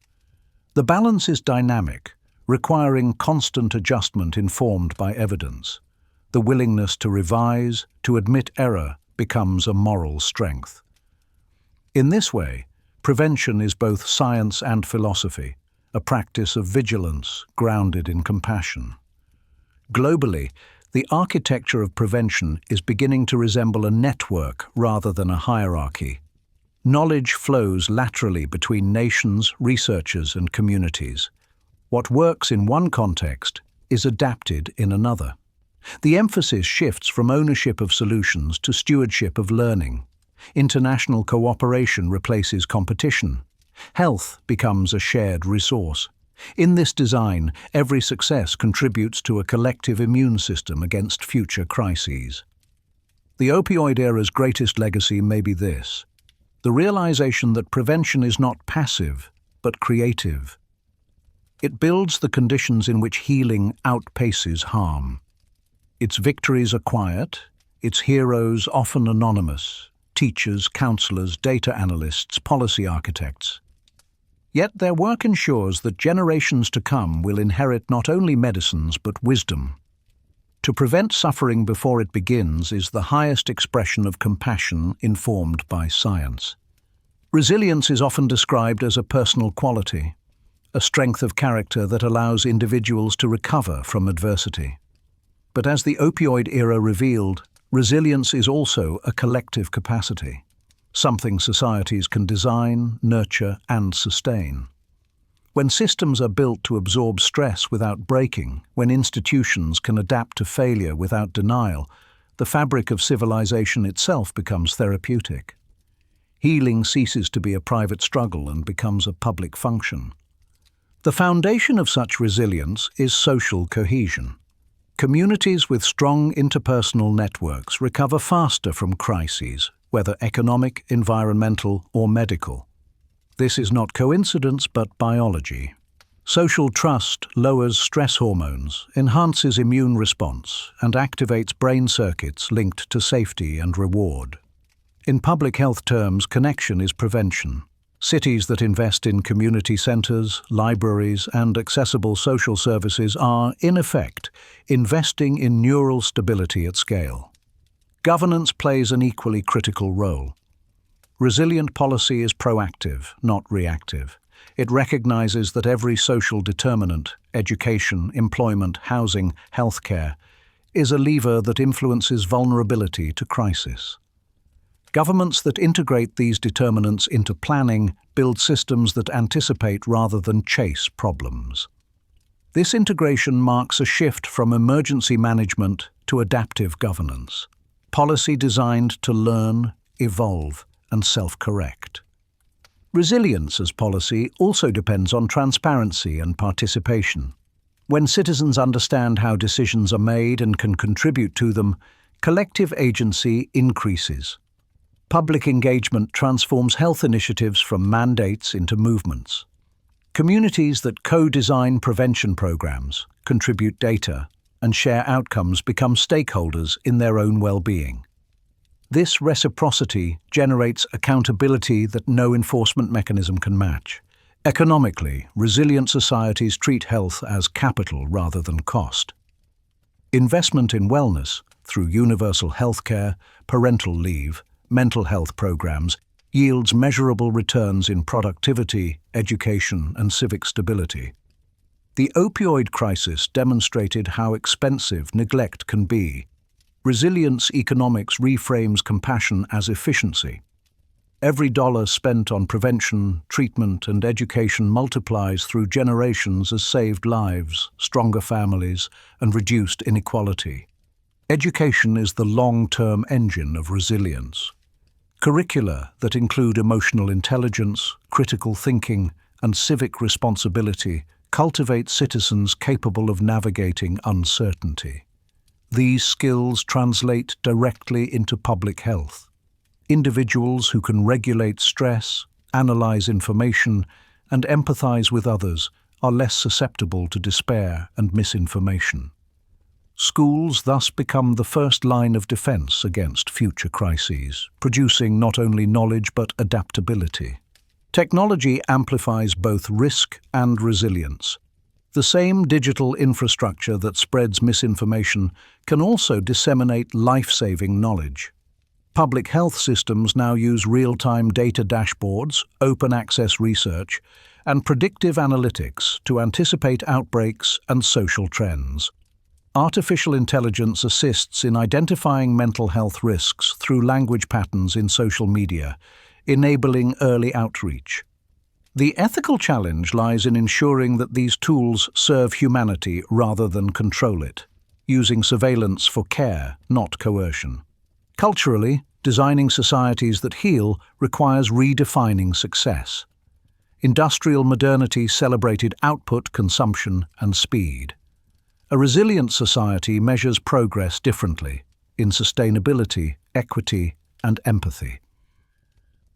The balance is dynamic, requiring constant adjustment informed by evidence. The willingness to revise, to admit error, becomes a moral strength. In this way, prevention is both science and philosophy, a practice of vigilance grounded in compassion. Globally, the architecture of prevention is beginning to resemble a network rather than a hierarchy. Knowledge flows laterally between nations, researchers, and communities. What works in one context is adapted in another. The emphasis shifts from ownership of solutions to stewardship of learning. International cooperation replaces competition. Health becomes a shared resource. In this design, every success contributes to a collective immune system against future crises. The opioid era's greatest legacy may be this: the realization that prevention is not passive, but creative. It builds the conditions in which healing outpaces harm. Its victories are quiet, its heroes often anonymous: teachers, counselors, data analysts, policy architects. Yet their work ensures that generations to come will inherit not only medicines but wisdom. To prevent suffering before it begins is the highest expression of compassion informed by science. Resilience is often described as a personal quality, a strength of character that allows individuals to recover from adversity. But as the opioid era revealed, resilience is also a collective capacity, something societies can design, nurture, and sustain. When systems are built to absorb stress without breaking, when institutions can adapt to failure without denial, the fabric of civilization itself becomes therapeutic. Healing ceases to be a private struggle and becomes a public function. The foundation of such resilience is social cohesion. Communities with strong interpersonal networks recover faster from crises, whether economic, environmental, or medical. This is not coincidence but biology. Social trust lowers stress hormones, enhances immune response, and activates brain circuits linked to safety and reward. In public health terms, connection is prevention. Cities that invest in community centers, libraries, and accessible social services are, in effect, investing in neural stability at scale. Governance plays an equally critical role. Resilient policy is proactive, not reactive. It recognizes that every social determinant, education, employment, housing, healthcare, is a lever that influences vulnerability to crisis. Governments that integrate these determinants into planning build systems that anticipate rather than chase problems. This integration marks a shift from emergency management to adaptive governance, policy designed to learn, evolve, and self-correct. Resilience as policy also depends on transparency and participation. When citizens understand how decisions are made and can contribute to them, collective agency increases. Public engagement transforms health initiatives from mandates into movements. Communities that co-design prevention programs, contribute data, and share outcomes become stakeholders in their own well-being. This reciprocity generates accountability that no enforcement mechanism can match. Economically, resilient societies treat health as capital rather than cost. Investment in wellness, through universal healthcare, parental leave, mental health programs, yields measurable returns in productivity, education, and civic stability. The opioid crisis demonstrated how expensive neglect can be. Resilience economics reframes compassion as efficiency. Every dollar spent on prevention, treatment, and education multiplies through generations as saved lives, stronger families, and reduced inequality. Education is the long-term engine of resilience. Curricula that include emotional intelligence, critical thinking, and civic responsibility cultivate citizens capable of navigating uncertainty. These skills translate directly into public health. Individuals who can regulate stress, analyze information, and empathize with others are less susceptible to despair and misinformation. Schools thus become the first line of defense against future crises, producing not only knowledge but adaptability. Technology amplifies both risk and resilience. The same digital infrastructure that spreads misinformation can also disseminate life-saving knowledge. Public health systems now use real-time data dashboards, open-access research, and predictive analytics to anticipate outbreaks and social trends. Artificial intelligence assists in identifying mental health risks through language patterns in social media, enabling early outreach. The ethical challenge lies in ensuring that these tools serve humanity rather than control it, using surveillance for care, not coercion. Culturally, designing societies that heal requires redefining success. Industrial modernity celebrated output, consumption, and speed. A resilient society measures progress differently, in sustainability, equity, and empathy.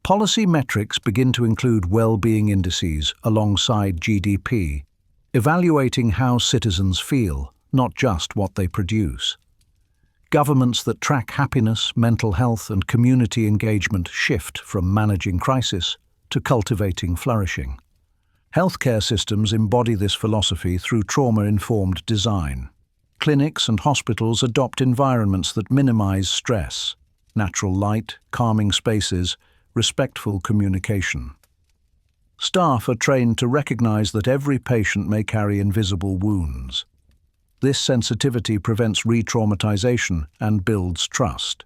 Policy metrics begin to include well-being indices alongside GDP, evaluating how citizens feel, not just what they produce. Governments that track happiness, mental health, and community engagement shift from managing crisis to cultivating flourishing. Healthcare systems embody this philosophy through trauma-informed design. Clinics and hospitals adopt environments that minimize stress, natural light, calming spaces, respectful communication. Staff are trained to recognize that every patient may carry invisible wounds. This sensitivity prevents re-traumatization and builds trust.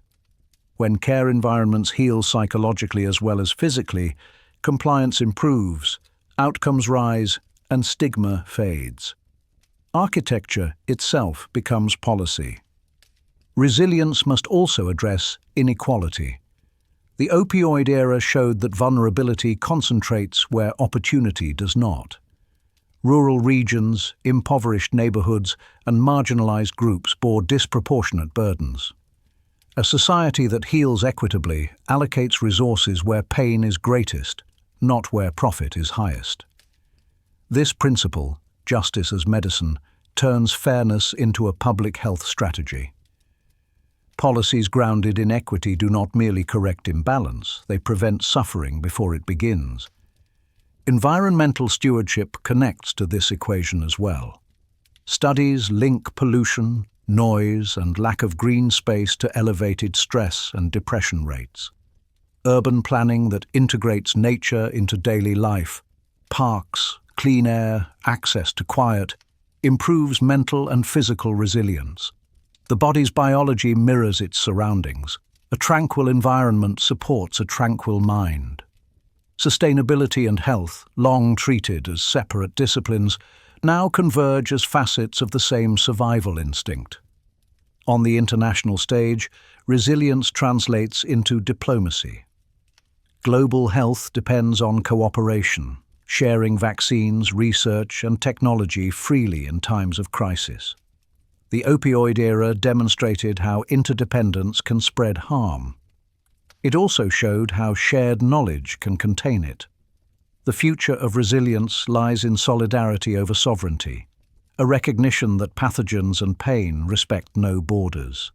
When care environments heal psychologically as well as physically, compliance improves, outcomes rise, and stigma fades. Architecture itself becomes policy. Resilience must also address inequality. The opioid era showed that vulnerability concentrates where opportunity does not. Rural regions, impoverished neighborhoods, and marginalized groups bore disproportionate burdens. A society that heals equitably allocates resources where pain is greatest, not where profit is highest. This principle, justice as medicine, turns fairness into a public health strategy. Policies grounded in equity do not merely correct imbalance, they prevent suffering before it begins. Environmental stewardship connects to this equation as well. Studies link pollution, noise, and lack of green space to elevated stress and depression rates. Urban planning that integrates nature into daily life, parks, clean air, access to quiet, improves mental and physical resilience. The body's biology mirrors its surroundings. A tranquil environment supports a tranquil mind. Sustainability and health, long treated as separate disciplines, now converge as facets of the same survival instinct. On the international stage, resilience translates into diplomacy. Global health depends on cooperation, sharing vaccines, research, and technology freely in times of crisis. The opioid era demonstrated how interdependence can spread harm. It also showed how shared knowledge can contain it. The future of resilience lies in solidarity over sovereignty, a recognition that pathogens and pain respect no borders.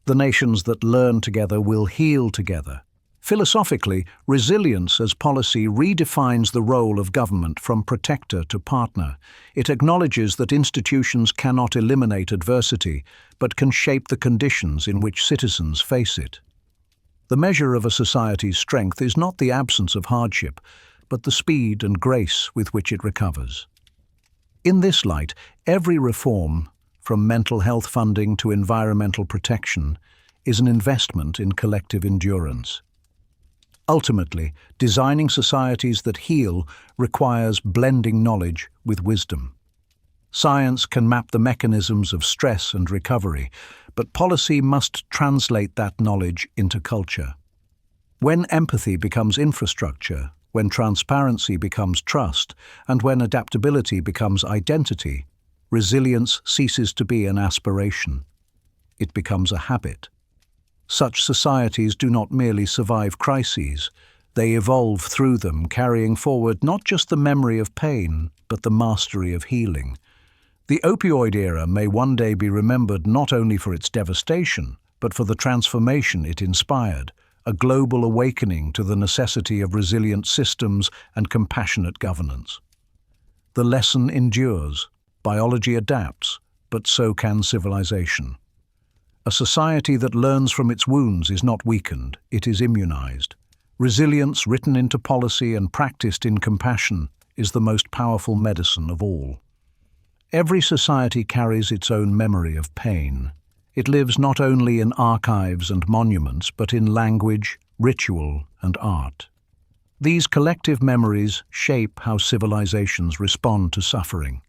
The nations that learn together will heal together. Philosophically, resilience as policy redefines the role of government from protector to partner. It acknowledges that institutions cannot eliminate adversity, but can shape the conditions in which citizens face it. The measure of a society's strength is not the absence of hardship, but the speed and grace with which it recovers. In this light, every reform, from mental health funding to environmental protection, is an investment in collective endurance. Ultimately, designing societies that heal requires blending knowledge with wisdom. Science can map the mechanisms of stress and recovery, but policy must translate that knowledge into culture. When empathy becomes infrastructure, when transparency becomes trust, and when adaptability becomes identity, resilience ceases to be an aspiration. It becomes a habit. Such societies do not merely survive crises, they evolve through them, carrying forward not just the memory of pain, but the mastery of healing. The opioid era may one day be remembered not only for its devastation, but for the transformation it inspired, a global awakening to the necessity of resilient systems and compassionate governance. The lesson endures. Biology adapts, but so can civilization. A society that learns from its wounds is not weakened, it is immunized. Resilience written into policy and practiced in compassion is the most powerful medicine of all. Every society carries its own memory of pain. It lives not only in archives and monuments, but in language, ritual, and art. These collective memories shape how civilizations respond to suffering,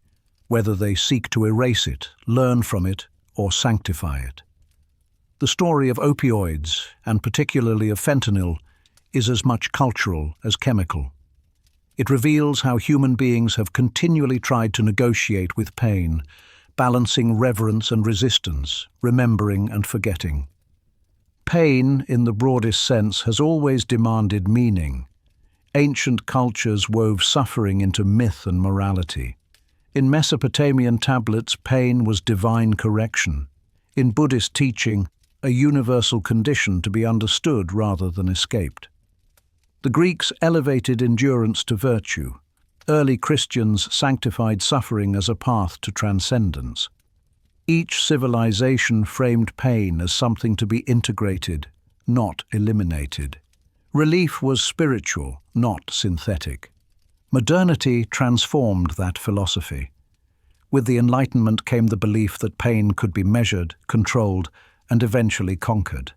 whether they seek to erase it, learn from it, or sanctify it. The story of opioids, and particularly of fentanyl, is as much cultural as chemical. It reveals how human beings have continually tried to negotiate with pain, balancing reverence and resistance, remembering and forgetting. Pain, in the broadest sense, has always demanded meaning. Ancient cultures wove suffering into myth and morality. In Mesopotamian tablets, pain was divine correction. In Buddhist teaching, a universal condition to be understood rather than escaped. The Greeks elevated endurance to virtue. Early Christians sanctified suffering as a path to transcendence. Each civilization framed pain as something to be integrated, not eliminated. Relief was spiritual, not synthetic. Modernity transformed that philosophy. With the Enlightenment came the belief that pain could be measured, controlled, and eventually conquered.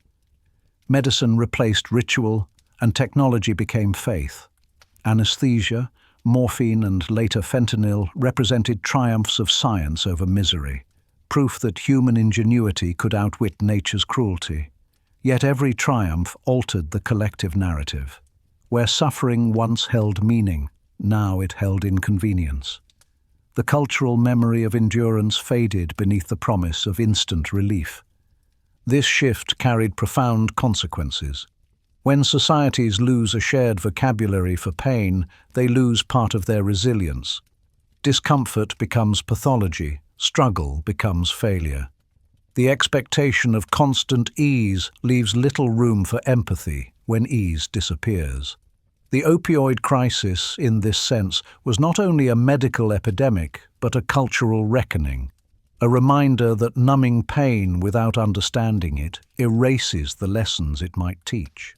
Medicine replaced ritual, and technology became faith. Anesthesia, morphine, and later fentanyl represented triumphs of science over misery, proof that human ingenuity could outwit nature's cruelty. Yet every triumph altered the collective narrative. Where suffering once held meaning, now it held inconvenience. The cultural memory of endurance faded beneath the promise of instant relief. This shift carried profound consequences. When societies lose a shared vocabulary for pain, they lose part of their resilience. Discomfort becomes pathology, struggle becomes failure. The expectation of constant ease leaves little room for empathy when ease disappears. The opioid crisis, in this sense, was not only a medical epidemic, but a cultural reckoning. A reminder that numbing pain without understanding it erases the lessons it might teach.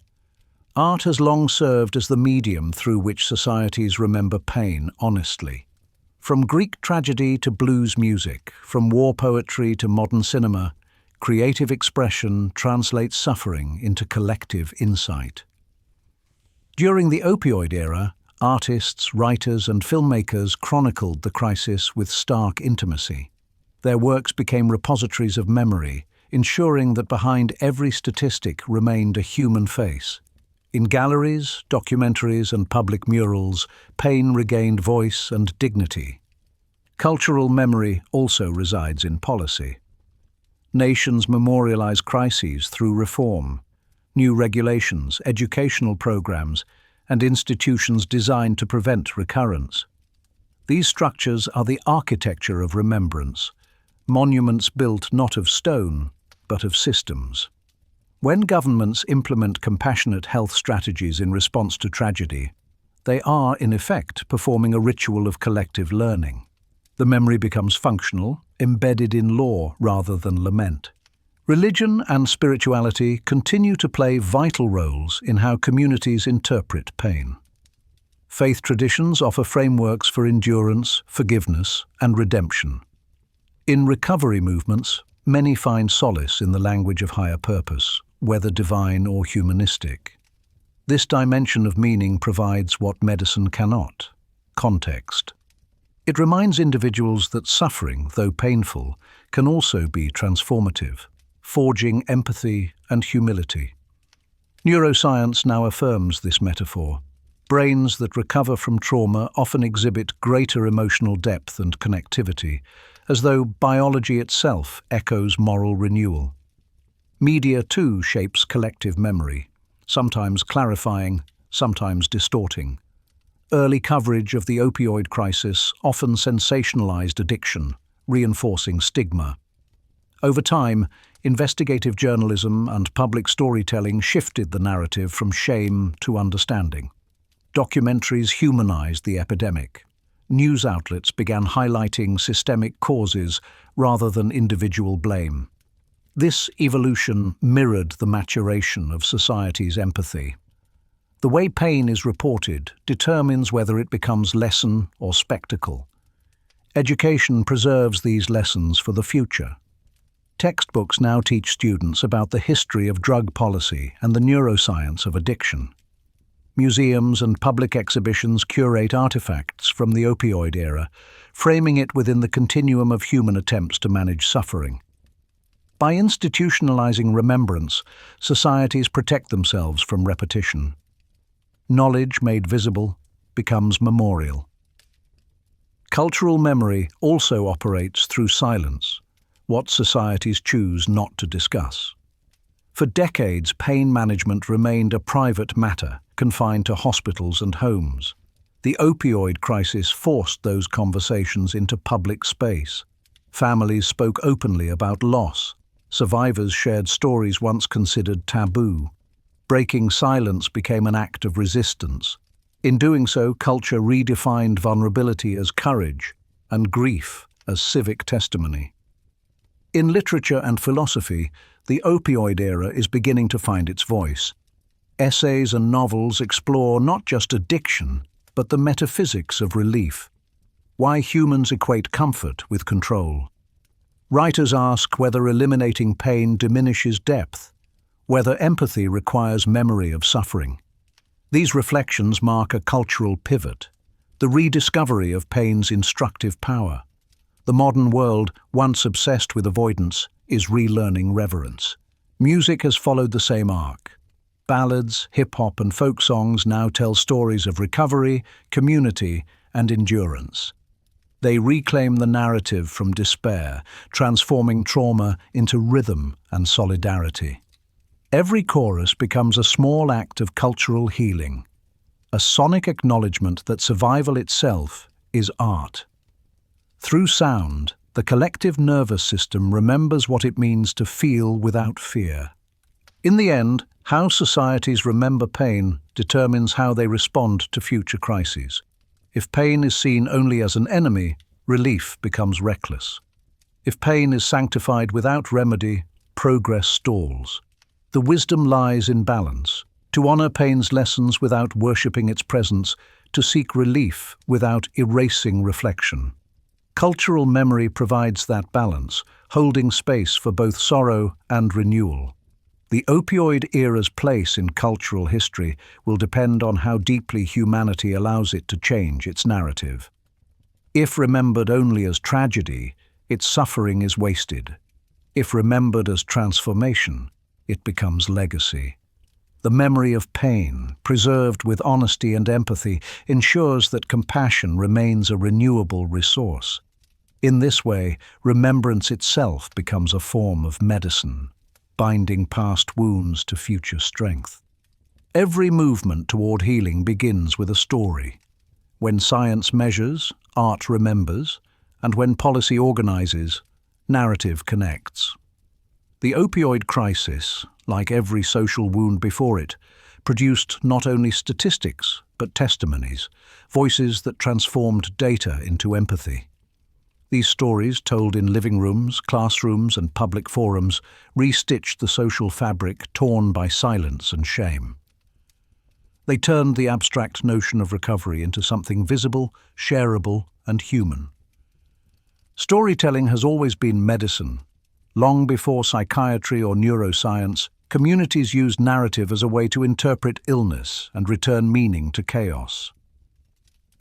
Art has long served as the medium through which societies remember pain honestly. From Greek tragedy to blues music, from war poetry to modern cinema, creative expression translates suffering into collective insight. During the opioid era, artists, writers, and filmmakers chronicled the crisis with stark intimacy. Their works became repositories of memory, ensuring that behind every statistic remained a human face. In galleries, documentaries, and public murals, pain regained voice and dignity. Cultural memory also resides in policy. Nations memorialize crises through reform, new regulations, educational programs, and institutions designed to prevent recurrence. These structures are the architecture of remembrance, monuments built not of stone, but of systems. When governments implement compassionate health strategies in response to tragedy, they are, in effect, performing a ritual of collective learning. The memory becomes functional, embedded in law rather than lament. Religion and spirituality continue to play vital roles in how communities interpret pain. Faith traditions offer frameworks for endurance, forgiveness, and redemption. In recovery movements, many find solace in the language of higher purpose, whether divine or humanistic. This dimension of meaning provides what medicine cannot: context. It reminds individuals that suffering, though painful, can also be transformative, forging empathy and humility. Neuroscience now affirms this metaphor. Brains that recover from trauma often exhibit greater emotional depth and connectivity, as though biology itself echoes moral renewal. Media, too, shapes collective memory, sometimes clarifying, sometimes distorting. Early coverage of the opioid crisis often sensationalized addiction, reinforcing stigma. Over time, investigative journalism and public storytelling shifted the narrative from shame to understanding. Documentaries humanized the epidemic. News outlets began highlighting systemic causes rather than individual blame. This evolution mirrored the maturation of society's empathy. The way pain is reported determines whether it becomes lesson or spectacle. Education preserves these lessons for the future. Textbooks now teach students about the history of drug policy and the neuroscience of addiction. Museums and public exhibitions curate artifacts from the opioid era, framing it within the continuum of human attempts to manage suffering. By institutionalizing remembrance, societies protect themselves from repetition. Knowledge made visible becomes memorial. Cultural memory also operates through silence, what societies choose not to discuss. For decades, pain management remained a private matter, confined to hospitals and homes. The opioid crisis forced those conversations into public space. Families spoke openly about loss. Survivors shared stories once considered taboo. Breaking silence became an act of resistance. In doing so, culture redefined vulnerability as courage and grief as civic testimony. In literature and philosophy, the opioid era is beginning to find its voice. Essays and novels explore not just addiction, but the metaphysics of relief. Why humans equate comfort with control. Writers ask whether eliminating pain diminishes depth, whether empathy requires memory of suffering. These reflections mark a cultural pivot, the rediscovery of pain's instructive power. The modern world, once obsessed with avoidance, is relearning reverence. Music has followed the same arc. Ballads, hip-hop, and folk songs now tell stories of recovery, community, and endurance. They reclaim the narrative from despair, transforming trauma into rhythm and solidarity. Every chorus becomes a small act of cultural healing, a sonic acknowledgement that survival itself is art. Through sound, the collective nervous system remembers what it means to feel without fear. In the end, how societies remember pain determines how they respond to future crises. If pain is seen only as an enemy, relief becomes reckless. If pain is sanctified without remedy, progress stalls. The wisdom lies in balance, to honor pain's lessons without worshipping its presence, to seek relief without erasing reflection. Cultural memory provides that balance, holding space for both sorrow and renewal. The opioid era's place in cultural history will depend on how deeply humanity allows it to change its narrative. If remembered only as tragedy, its suffering is wasted. If remembered as transformation, it becomes legacy. The memory of pain, preserved with honesty and empathy, ensures that compassion remains a renewable resource. In this way, remembrance itself becomes a form of medicine, binding past wounds to future strength. Every movement toward healing begins with a story. When science measures, art remembers, and when policy organizes, narrative connects. The opioid crisis, like every social wound before it, produced not only statistics but testimonies, voices that transformed data into empathy. These stories, told in living rooms, classrooms, and public forums, re-stitched the social fabric torn by silence and shame. They turned the abstract notion of recovery into something visible, shareable, and human. Storytelling has always been medicine. Long before psychiatry or neuroscience, communities used narrative as a way to interpret illness and return meaning to chaos.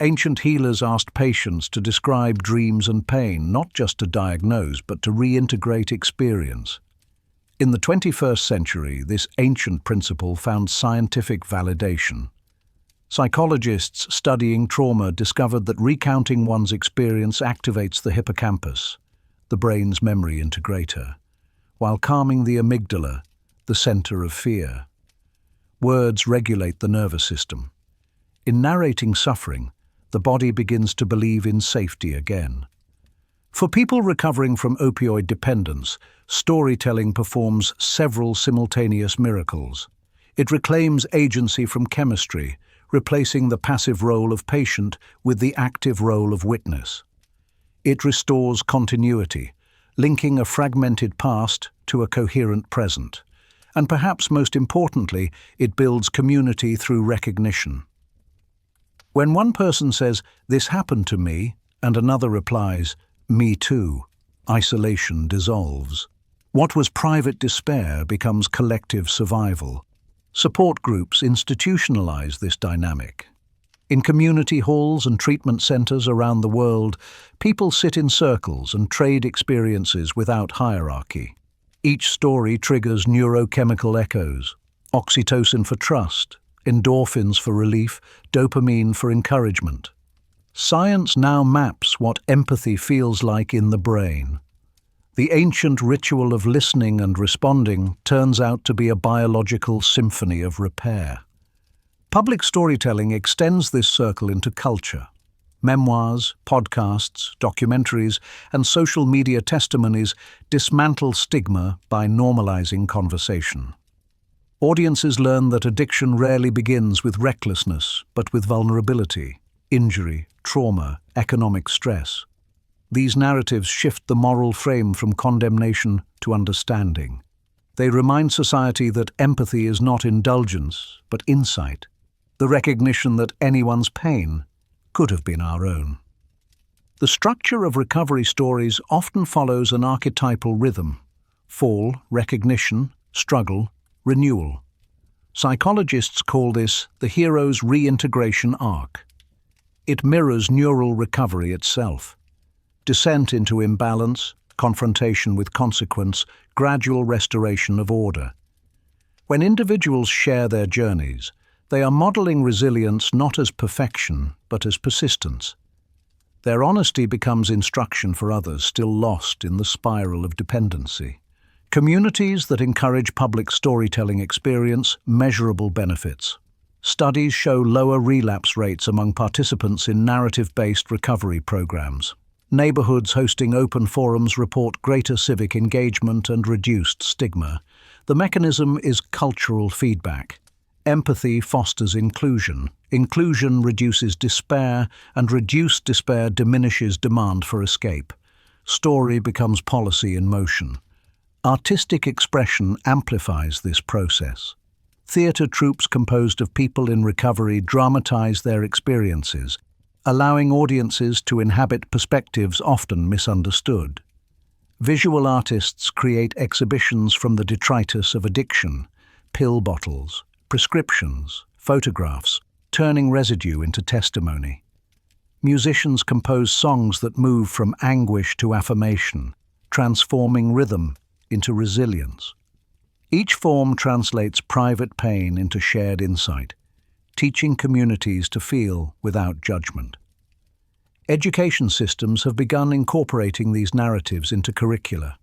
Ancient healers asked patients to describe dreams and pain, not just to diagnose, but to reintegrate experience. In the 21st century, this ancient principle found scientific validation. Psychologists studying trauma discovered that recounting one's experience activates the hippocampus, the brain's memory integrator, while calming the amygdala, the center of fear. Words regulate the nervous system. In narrating suffering, the body begins to believe in safety again. For people recovering from opioid dependence, storytelling performs several simultaneous miracles. It reclaims agency from chemistry, replacing the passive role of patient with the active role of witness. It restores continuity, linking a fragmented past to a coherent present. And perhaps most importantly, it builds community through recognition. When one person says, "This happened to me," and another replies, "Me too," isolation dissolves. What was private despair becomes collective survival. Support groups institutionalize this dynamic. In community halls and treatment centers around the world, people sit in circles and trade experiences without hierarchy. Each story triggers neurochemical echoes: oxytocin for trust, endorphins for relief, dopamine for encouragement. Science now maps what empathy feels like in the brain. The ancient ritual of listening and responding turns out to be a biological symphony of repair. Public storytelling extends this circle into culture. Memoirs, podcasts, documentaries, and social media testimonies dismantle stigma by normalizing conversation. Audiences learn that addiction rarely begins with recklessness, but with vulnerability, injury, trauma, economic stress. These narratives shift the moral frame from condemnation to understanding. They remind society that empathy is not indulgence, but insight, the recognition that anyone's pain could have been our own. The structure of recovery stories often follows an archetypal rhythm: fall, recognition, struggle, renewal. Psychologists call this the hero's reintegration arc. It mirrors neural recovery itself: descent into imbalance, confrontation with consequence, gradual restoration of order. When individuals share their journeys, they are modeling resilience not as perfection, but as persistence. Their honesty becomes instruction for others still lost in the spiral of dependency. Communities that encourage public storytelling experience measurable benefits. Studies show lower relapse rates among participants in narrative-based recovery programs. Neighborhoods hosting open forums report greater civic engagement and reduced stigma. The mechanism is cultural feedback. Empathy fosters inclusion. Inclusion reduces despair, and reduced despair diminishes demand for escape. Story becomes policy in motion. Artistic expression amplifies this process. Theatre troupes composed of people in recovery dramatize their experiences, allowing audiences to inhabit perspectives often misunderstood. Visual artists create exhibitions from the detritus of addiction: pill bottles, prescriptions, photographs, turning residue into testimony. Musicians compose songs that move from anguish to affirmation, transforming rhythm into resilience. Each form translates private pain into shared insight, teaching communities to feel without judgment. Education systems have begun incorporating these narratives into curricula.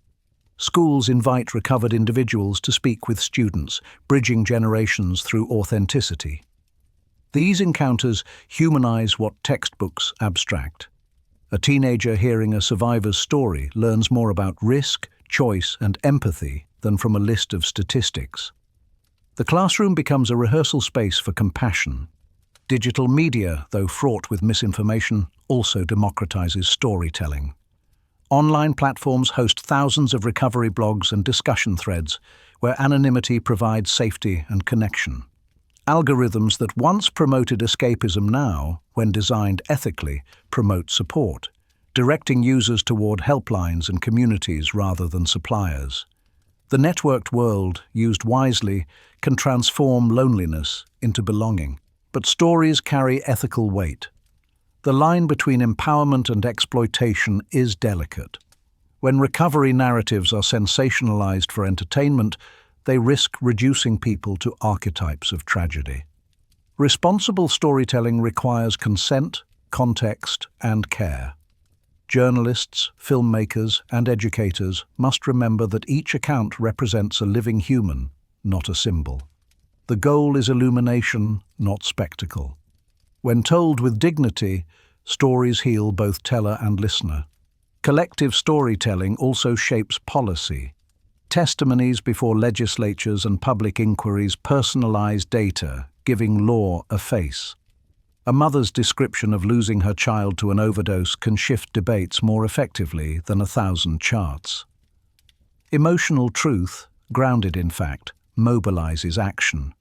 Schools invite recovered individuals to speak with students, bridging generations through authenticity. These encounters humanize what textbooks abstract. A teenager hearing a survivor's story learns more about risk, choice, and empathy than from a list of statistics. The classroom becomes a rehearsal space for compassion. Digital media, though fraught with misinformation, also democratizes storytelling. Online platforms host thousands of recovery blogs and discussion threads where anonymity provides safety and connection. Algorithms that once promoted escapism now, when designed ethically, promote support, directing users toward helplines and communities rather than suppliers. The networked world, used wisely, can transform loneliness into belonging. But stories carry ethical weight. The line between empowerment and exploitation is delicate. When recovery narratives are sensationalized for entertainment, they risk reducing people to archetypes of tragedy. Responsible storytelling requires consent, context, and care. Journalists, filmmakers, and educators must remember that each account represents a living human, not a symbol. The goal is illumination, not spectacle. When told with dignity, stories heal both teller and listener. Collective storytelling also shapes policy. Testimonies before legislatures and public inquiries personalize data, giving law a face. A mother's description of losing her child to an overdose can shift debates more effectively than 1,000 charts. Emotional truth, grounded in fact, mobilizes action.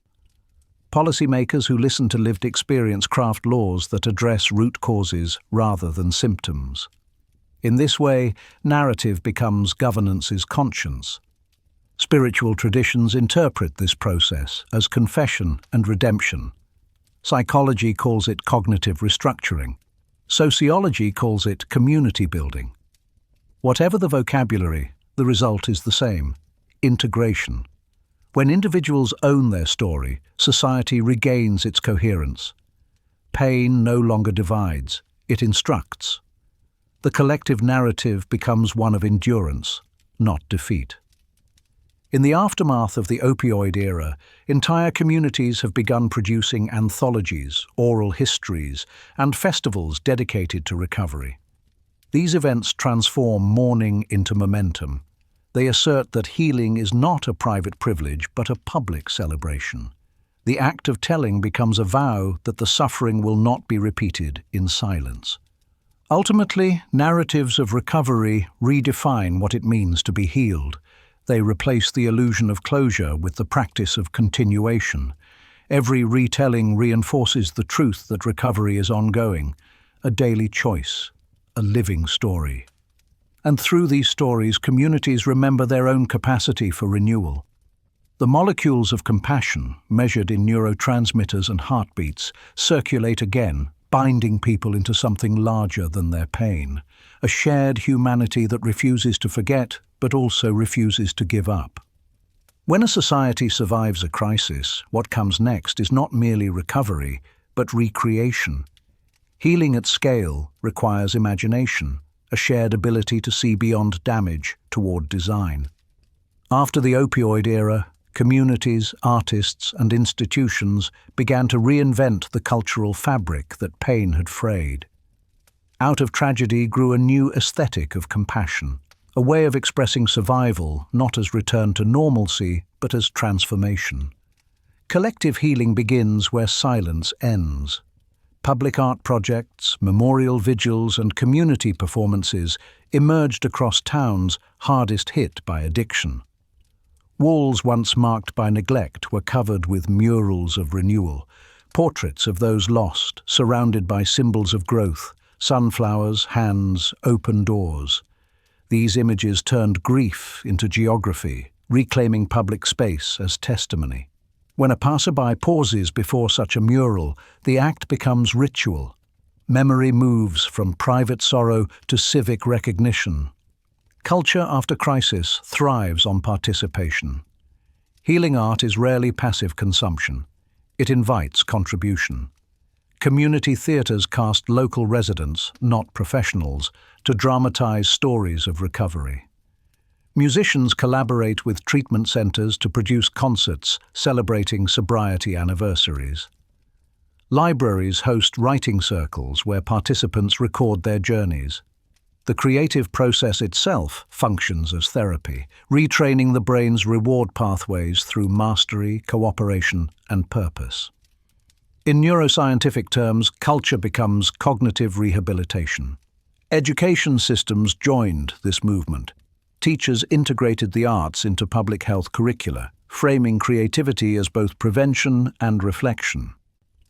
Policymakers who listen to lived experience craft laws that address root causes rather than symptoms. In this way, narrative becomes governance's conscience. Spiritual traditions interpret this process as confession and redemption. Psychology calls it cognitive restructuring. Sociology calls it community building. Whatever the vocabulary, the result is the same: integration. When individuals own their story, society regains its coherence. Pain no longer divides, it instructs. The collective narrative becomes one of endurance, not defeat. In the aftermath of the opioid era, entire communities have begun producing anthologies, oral histories, and festivals dedicated to recovery. These events transform mourning into momentum. They assert that healing is not a private privilege but a public celebration. The act of telling becomes a vow that the suffering will not be repeated in silence. Ultimately, narratives of recovery redefine what it means to be healed. They replace the illusion of closure with the practice of continuation. Every retelling reinforces the truth that recovery is ongoing, a daily choice, a living story. And through these stories, communities remember their own capacity for renewal. The molecules of compassion, measured in neurotransmitters and heartbeats, circulate again, binding people into something larger than their pain, a shared humanity that refuses to forget but also refuses to give up. When a society survives a crisis, what comes next is not merely recovery, but recreation. Healing at scale requires imagination, a shared ability to see beyond damage toward design. After the opioid era, communities, artists, and institutions began to reinvent the cultural fabric that pain had frayed. Out of tragedy grew a new aesthetic of compassion, a way of expressing survival not as return to normalcy, but as transformation. Collective healing begins where silence ends. Public art projects, memorial vigils, and community performances emerged across towns hardest hit by addiction. Walls once marked by neglect were covered with murals of renewal, portraits of those lost, surrounded by symbols of growth, sunflowers, hands, open doors. These images turned grief into geography, reclaiming public space as testimony. When a passerby pauses before such a mural, the act becomes ritual. Memory moves from private sorrow to civic recognition. Culture after crisis thrives on participation. Healing art is rarely passive consumption. It invites contribution. Community theatres cast local residents, not professionals, to dramatize stories of recovery. Musicians collaborate with treatment centres to produce concerts celebrating sobriety anniversaries. Libraries host writing circles where participants record their journeys. The creative process itself functions as therapy, retraining the brain's reward pathways through mastery, cooperation, and purpose. In neuroscientific terms, culture becomes cognitive rehabilitation. Education systems joined this movement. Teachers integrated the arts into public health curricula, framing creativity as both prevention and reflection.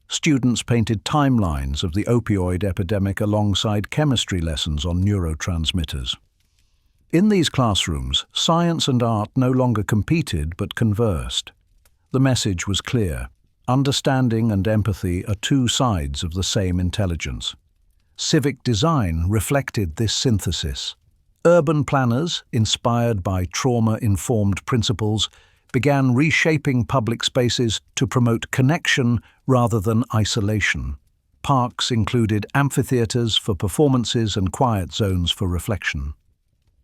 Students painted timelines of the opioid epidemic alongside chemistry lessons on neurotransmitters. In these classrooms, science and art no longer competed but conversed. The message was clear. Understanding and empathy are two sides of the same intelligence. Civic design reflected this synthesis. Urban planners, inspired by trauma-informed principles, began reshaping public spaces to promote connection rather than isolation. Parks included amphitheaters for performances and quiet zones for reflection.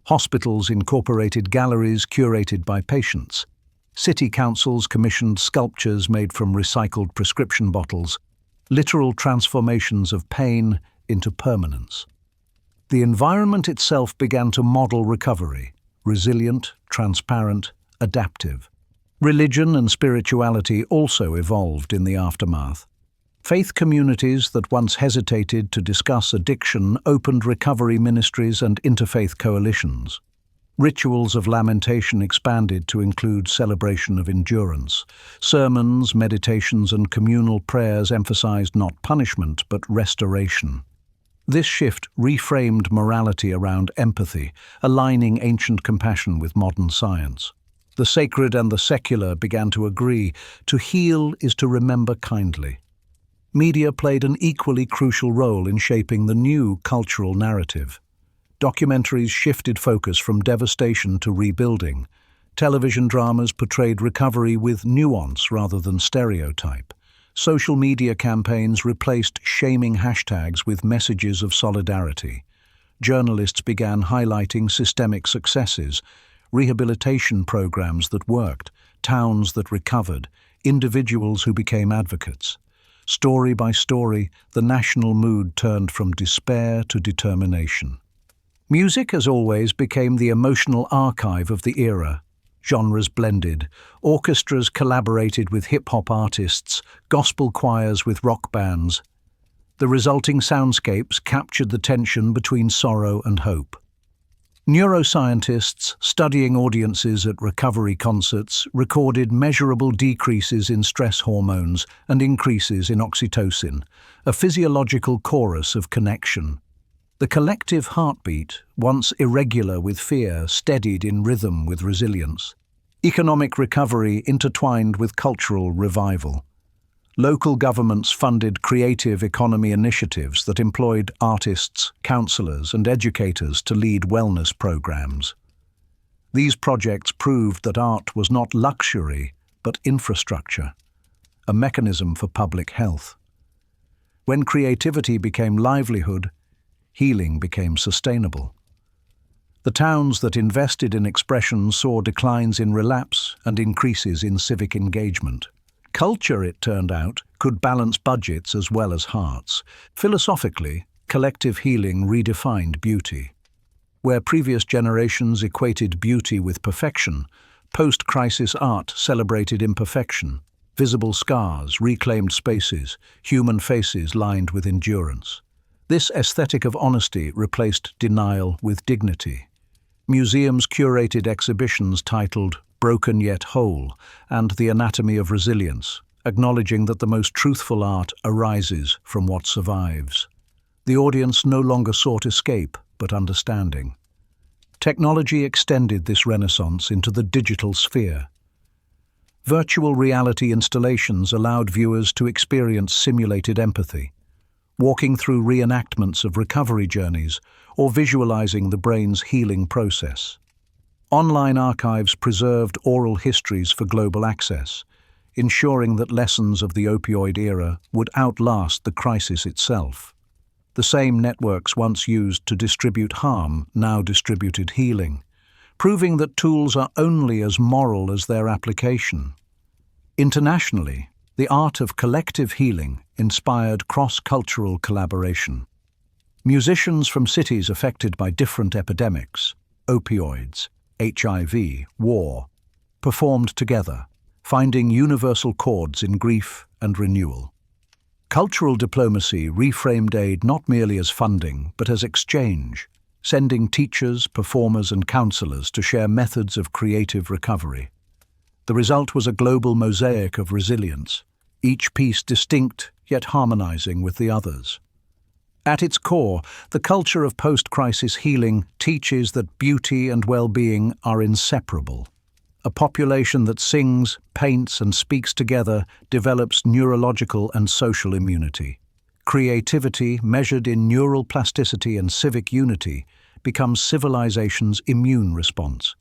Hospitals incorporated galleries curated by patients. City councils commissioned sculptures made from recycled prescription bottles, literal transformations of pain into permanence. The environment itself began to model recovery, resilient, transparent, adaptive. Religion and spirituality also evolved in the aftermath. Faith communities that once hesitated to discuss addiction opened recovery ministries and interfaith coalitions. Rituals of lamentation expanded to include celebration of endurance. Sermons, meditations, and communal prayers emphasized not punishment but restoration. This shift reframed morality around empathy, aligning ancient compassion with modern science. The sacred and the secular began to agree, to heal is to remember kindly. Media played an equally crucial role in shaping the new cultural narrative. Documentaries shifted focus from devastation to rebuilding. Television dramas portrayed recovery with nuance rather than stereotype. Social media campaigns replaced shaming hashtags with messages of solidarity. Journalists began highlighting systemic successes, rehabilitation programs that worked, towns that recovered, individuals who became advocates. Story by story, the national mood turned from despair to determination. Music, as always, became the emotional archive of the era. Genres blended, orchestras collaborated with hip-hop artists, gospel choirs with rock bands. The resulting soundscapes captured the tension between sorrow and hope. Neuroscientists studying audiences at recovery concerts recorded measurable decreases in stress hormones and increases in oxytocin, a physiological chorus of connection. The collective heartbeat, once irregular with fear, steadied in rhythm with resilience. Economic recovery intertwined with cultural revival. Local governments funded creative economy initiatives that employed artists, counselors, and educators to lead wellness programs. These projects proved that art was not luxury, but infrastructure, a mechanism for public health. When creativity became livelihood, healing became sustainable. The towns that invested in expression saw declines in relapse and increases in civic engagement. Culture, it turned out, could balance budgets as well as hearts. Philosophically, collective healing redefined beauty. Where previous generations equated beauty with perfection, post-crisis art celebrated imperfection. Visible scars, reclaimed spaces, human faces lined with endurance. This aesthetic of honesty replaced denial with dignity. Museums curated exhibitions titled Broken Yet Whole and The Anatomy of Resilience, acknowledging that the most truthful art arises from what survives. The audience no longer sought escape, but understanding. Technology extended this renaissance into the digital sphere. Virtual reality installations allowed viewers to experience simulated empathy, walking through reenactments of recovery journeys or visualizing the brain's healing process. Online archives preserved oral histories for global access, ensuring that lessons of the opioid era would outlast the crisis itself. The same networks once used to distribute harm now distributed healing, proving that tools are only as moral as their application. Internationally, the art of collective healing inspired cross-cultural collaboration. Musicians from cities affected by different epidemics, opioids, HIV, war, performed together, finding universal chords in grief and renewal. Cultural diplomacy reframed aid not merely as funding, but as exchange, sending teachers, performers, and counselors to share methods of creative recovery. The result was a global mosaic of resilience, each piece distinct yet harmonizing with the others. At its core, the culture of post-crisis healing teaches that beauty and well-being are inseparable. A population that sings, paints, and speaks together develops neurological and social immunity. Creativity, measured in neural plasticity and civic unity, becomes civilization's immune response.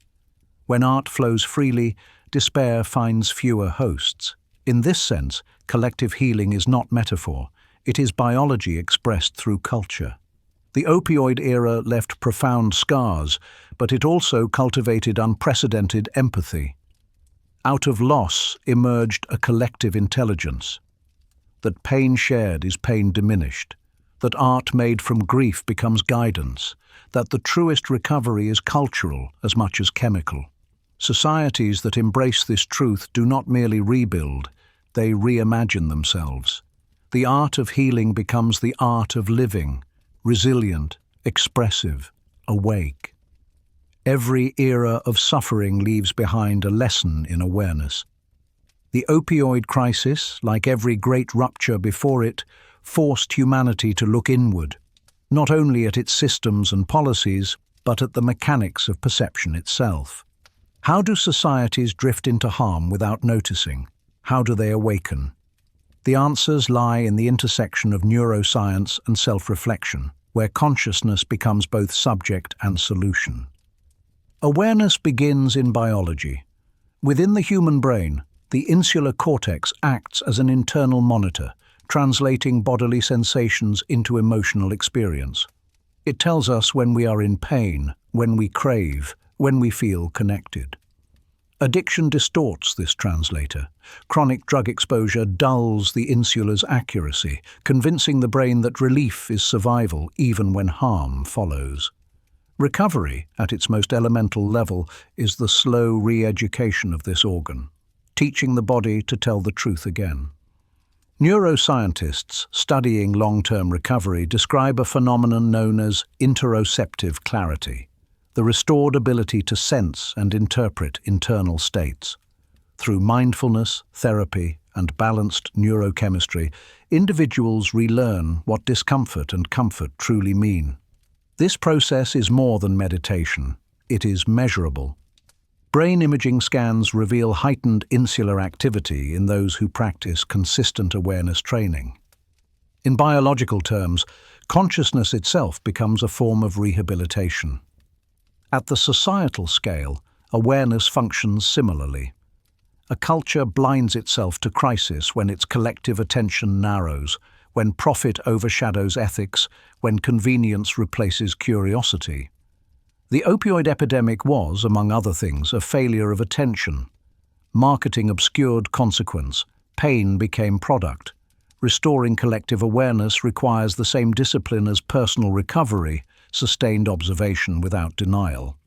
When art flows freely, despair finds fewer hosts. In this sense, collective healing is not metaphor. It is biology expressed through culture. The opioid era left profound scars, but it also cultivated unprecedented empathy. Out of loss emerged a collective intelligence. That pain shared is pain diminished. That art made from grief becomes guidance. That the truest recovery is cultural as much as chemical. Societies that embrace this truth do not merely rebuild, they reimagine themselves. The art of healing becomes the art of living, resilient, expressive, awake. Every era of suffering leaves behind a lesson in awareness. The opioid crisis, like every great rupture before it, forced humanity to look inward, not only at its systems and policies, but at the mechanics of perception itself. How do societies drift into harm without noticing? How do they awaken? The answers lie in the intersection of neuroscience and self-reflection, where consciousness becomes both subject and solution. Awareness begins in biology. Within the human brain, the insular cortex acts as an internal monitor, translating bodily sensations into emotional experience. It tells us when we are in pain, when we crave, when we feel connected. Addiction distorts this translator. Chronic drug exposure dulls the insula's accuracy, convincing the brain that relief is survival even when harm follows. Recovery, at its most elemental level, is the slow re-education of this organ, teaching the body to tell the truth again. Neuroscientists studying long-term recovery describe a phenomenon known as interoceptive clarity, the restored ability to sense and interpret internal states. Through mindfulness, therapy, and balanced neurochemistry, individuals relearn what discomfort and comfort truly mean. This process is more than meditation. It is measurable. Brain imaging scans reveal heightened insular activity in those who practice consistent awareness training. In biological terms, consciousness itself becomes a form of rehabilitation. At the societal scale, awareness functions similarly. A culture blinds itself to crisis when its collective attention narrows, when profit overshadows ethics, when convenience replaces curiosity. The opioid epidemic was, among other things, a failure of attention. Marketing obscured consequence, pain became product. Restoring collective awareness requires the same discipline as personal recovery, sustained observation without denial.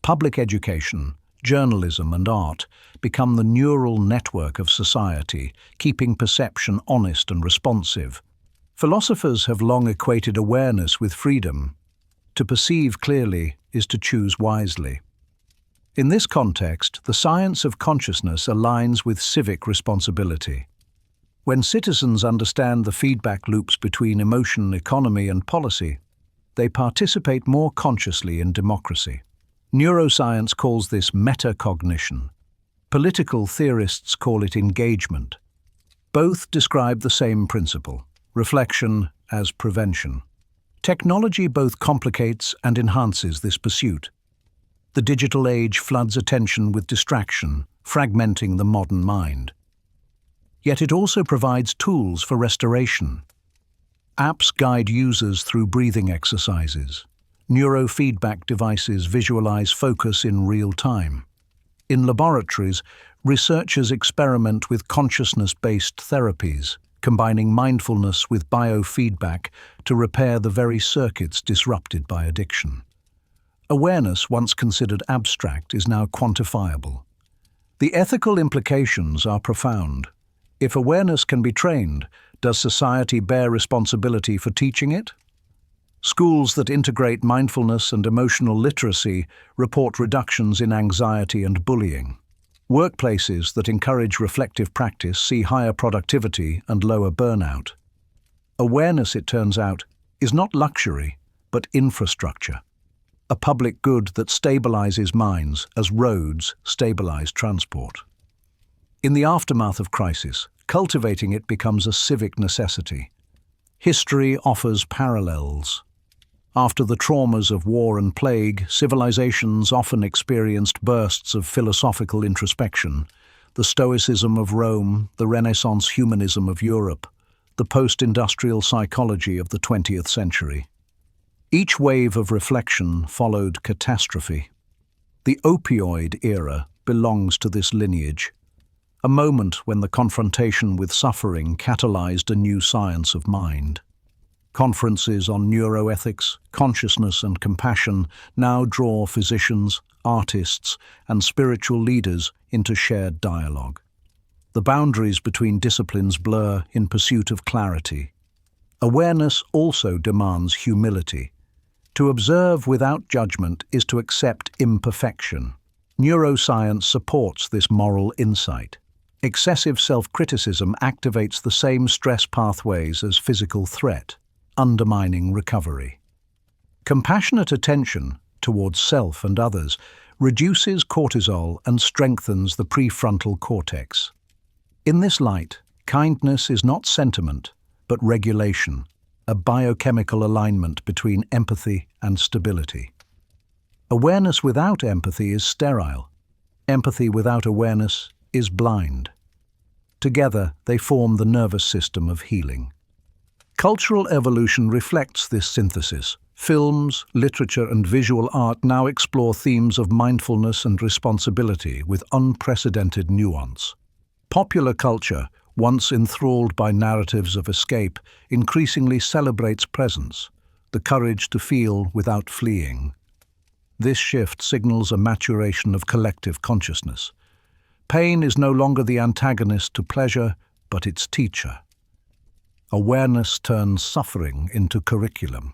Public education, journalism, and art become the neural network of society, keeping perception honest and responsive. Philosophers have long equated awareness with freedom. To perceive clearly is to choose wisely. In this context, the science of consciousness aligns with civic responsibility. When citizens understand the feedback loops between emotion, economy, and policy, they participate more consciously in democracy. Neuroscience calls this metacognition. Political theorists call it engagement. Both describe the same principle, reflection as prevention. Technology both complicates and enhances this pursuit. The digital age floods attention with distraction, fragmenting the modern mind. Yet it also provides tools for restoration. Apps guide users through breathing exercises. Neurofeedback devices visualize focus in real time. In laboratories, researchers experiment with consciousness-based therapies, combining mindfulness with biofeedback to repair the very circuits disrupted by addiction. Awareness, once considered abstract, is now quantifiable. The ethical implications are profound. If awareness can be trained, does society bear responsibility for teaching it? Schools that integrate mindfulness and emotional literacy report reductions in anxiety and bullying. Workplaces that encourage reflective practice see higher productivity and lower burnout. Awareness, it turns out, is not luxury, but infrastructure. A public good that stabilizes minds as roads stabilize transport. In the aftermath of crisis, cultivating it becomes a civic necessity. History offers parallels. After the traumas of war and plague, civilizations often experienced bursts of philosophical introspection. The Stoicism of Rome, the Renaissance humanism of Europe, the post-industrial psychology of the 20th century. Each wave of reflection followed catastrophe. The opioid era belongs to this lineage, a moment when the confrontation with suffering catalyzed a new science of mind. Conferences on neuroethics, consciousness and compassion now draw physicians, artists, and spiritual leaders into shared dialogue. The boundaries between disciplines blur in pursuit of clarity. Awareness also demands humility. To observe without judgment is to accept imperfection. Neuroscience supports this moral insight. Excessive self-criticism activates the same stress pathways as physical threat, undermining recovery. Compassionate attention towards self and others reduces cortisol and strengthens the prefrontal cortex. In this light, kindness is not sentiment, but regulation, a biochemical alignment between empathy and stability. Awareness without empathy is sterile. Empathy without awareness is blind. Together, they form the nervous system of healing. Cultural evolution reflects this synthesis. Films, literature, and visual art now explore themes of mindfulness and responsibility with unprecedented nuance. Popular culture, once enthralled by narratives of escape, increasingly celebrates presence, the courage to feel without fleeing. This shift signals a maturation of collective consciousness. Pain is no longer the antagonist to pleasure, but its teacher. Awareness turns suffering into curriculum.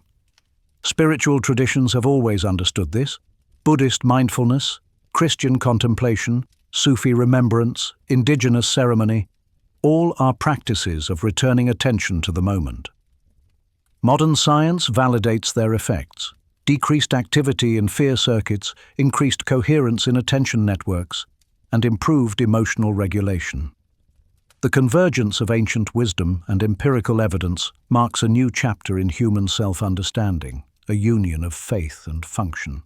Spiritual traditions have always understood this. Buddhist mindfulness, Christian contemplation, Sufi remembrance, indigenous ceremony, all are practices of returning attention to the moment. Modern science validates their effects. Decreased activity in fear circuits, increased coherence in attention networks, and improved emotional regulation. The convergence of ancient wisdom and empirical evidence marks a new chapter in human self-understanding, a union of faith and function.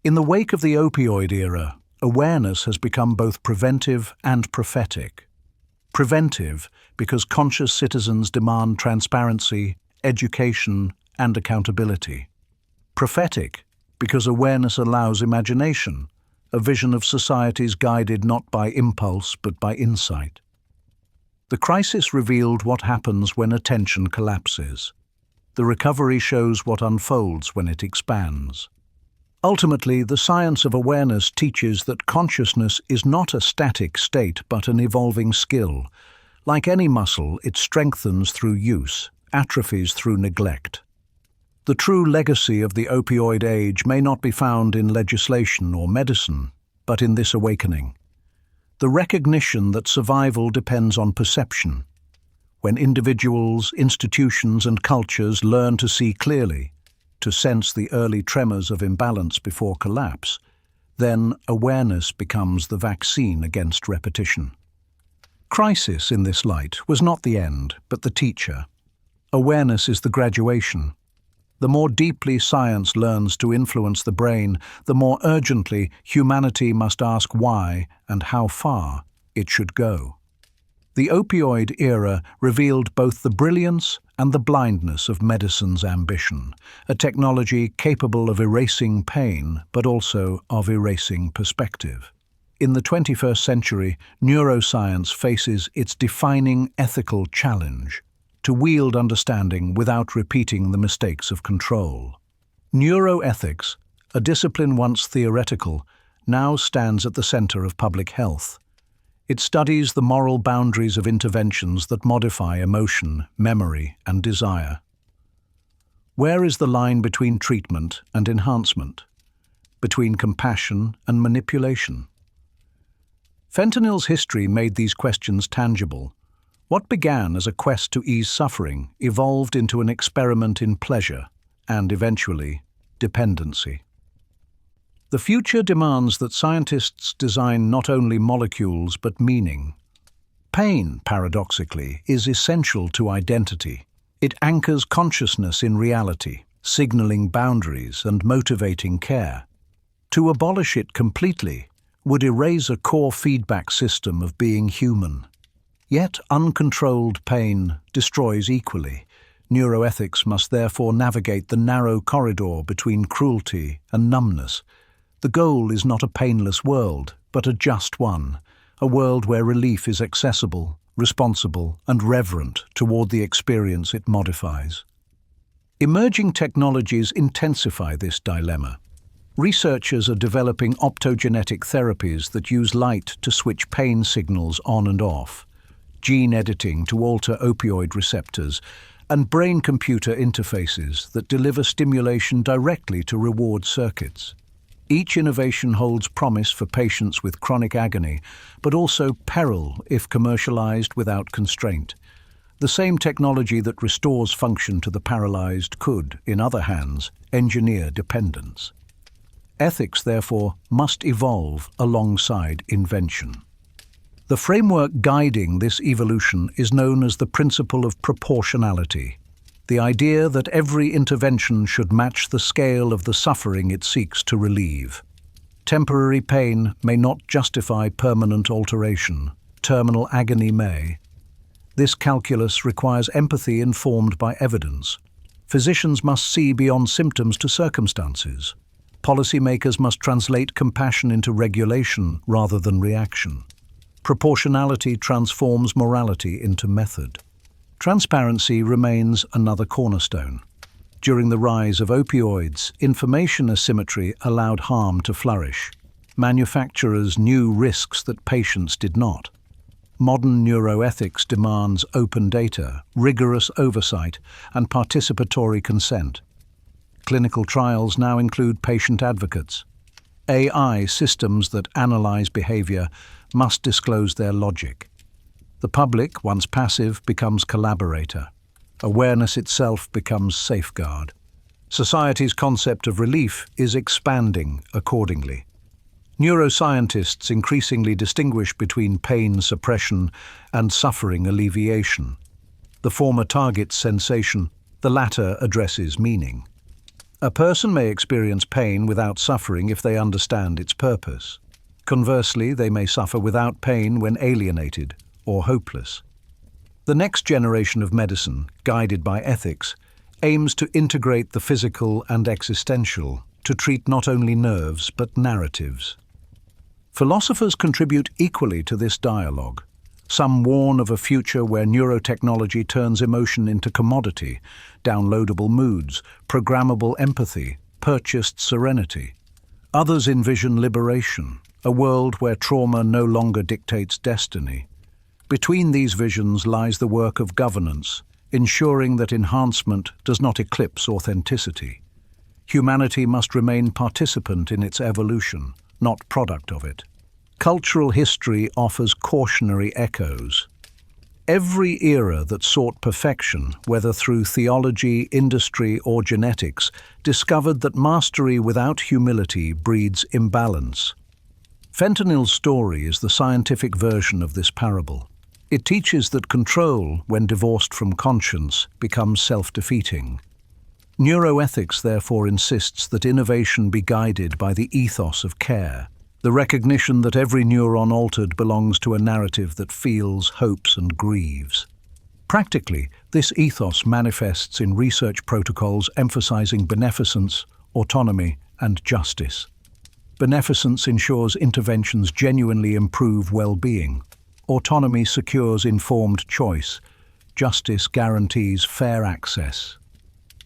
In the wake of the opioid era, awareness has become both preventive and prophetic. Preventive because conscious citizens demand transparency, education, and accountability. Prophetic because awareness allows imagination, a vision of societies guided not by impulse but by insight. The crisis revealed what happens when attention collapses. The recovery shows what unfolds when it expands. Ultimately, the science of awareness teaches that consciousness is not a static state but an evolving skill. Like any muscle, it strengthens through use, atrophies through neglect. The true legacy of the opioid age may not be found in legislation or medicine, but in this awakening. The recognition that survival depends on perception. When individuals, institutions, and cultures learn to see clearly, to sense the early tremors of imbalance before collapse, then awareness becomes the vaccine against repetition. Crisis, in this light, was not the end, but the teacher. Awareness is the graduation. The more deeply science learns to influence the brain, the more urgently humanity must ask why and how far it should go. The opioid era revealed both the brilliance and the blindness of medicine's ambition, a technology capable of erasing pain but also of erasing perspective. In the 21st century, neuroscience faces its defining ethical challenge: to wield understanding without repeating the mistakes of control. Neuroethics, a discipline once theoretical, now stands at the center of public health. It studies the moral boundaries of interventions that modify emotion, memory, and desire. Where is the line between treatment and enhancement? Between compassion and manipulation? Fentanyl's history made these questions tangible. What began as a quest to ease suffering evolved into an experiment in pleasure and, eventually, dependency. The future demands that scientists design not only molecules but meaning. Pain, paradoxically, is essential to identity. It anchors consciousness in reality, signaling boundaries and motivating care. To abolish it completely would erase a core feedback system of being human. Yet uncontrolled pain destroys equally. Neuroethics must therefore navigate the narrow corridor between cruelty and numbness. The goal is not a painless world, but a just one, a world where relief is accessible, responsible, and reverent toward the experience it modifies. Emerging technologies intensify this dilemma. Researchers are developing optogenetic therapies that use light to switch pain signals on and off, gene editing to alter opioid receptors, and brain-computer interfaces that deliver stimulation directly to reward circuits. Each innovation holds promise for patients with chronic agony, but also peril if commercialized without constraint. The same technology that restores function to the paralyzed could, in other hands, engineer dependence. Ethics, therefore, must evolve alongside invention. The framework guiding this evolution is known as the principle of proportionality, the idea that every intervention should match the scale of the suffering it seeks to relieve. Temporary pain may not justify permanent alteration. Terminal agony may. This calculus requires empathy informed by evidence. Physicians must see beyond symptoms to circumstances. Policymakers must translate compassion into regulation rather than reaction. Proportionality transforms morality into method. Transparency remains another cornerstone. During the rise of opioids, information asymmetry allowed harm to flourish. Manufacturers knew risks that patients did not. Modern neuroethics demands open data, rigorous oversight, and participatory consent. Clinical trials now include patient advocates. AI systems that analyze behavior must disclose their logic. The public, once passive, becomes collaborator. Awareness itself becomes safeguard. Society's concept of relief is expanding accordingly. Neuroscientists increasingly distinguish between pain suppression and suffering alleviation. The former targets sensation, the latter addresses meaning. A person may experience pain without suffering if they understand its purpose. Conversely, they may suffer without pain when alienated or hopeless. The next generation of medicine, guided by ethics, aims to integrate the physical and existential to treat not only nerves but narratives. Philosophers contribute equally to this dialogue. Some warn of a future where neurotechnology turns emotion into commodity, downloadable moods, programmable empathy, purchased serenity. Others envision liberation, a world where trauma no longer dictates destiny. Between these visions lies the work of governance, ensuring that enhancement does not eclipse authenticity. Humanity must remain participant in its evolution, not product of it. Cultural history offers cautionary echoes. Every era that sought perfection, whether through theology, industry, or genetics, discovered that mastery without humility breeds imbalance. Fentanyl's story is the scientific version of this parable. It teaches that control, when divorced from conscience, becomes self-defeating. Neuroethics therefore insists that innovation be guided by the ethos of care, the recognition that every neuron altered belongs to a narrative that feels, hopes, and grieves. Practically, this ethos manifests in research protocols emphasizing beneficence, autonomy, and justice. Beneficence ensures interventions genuinely improve well-being. Autonomy secures informed choice. Justice guarantees fair access.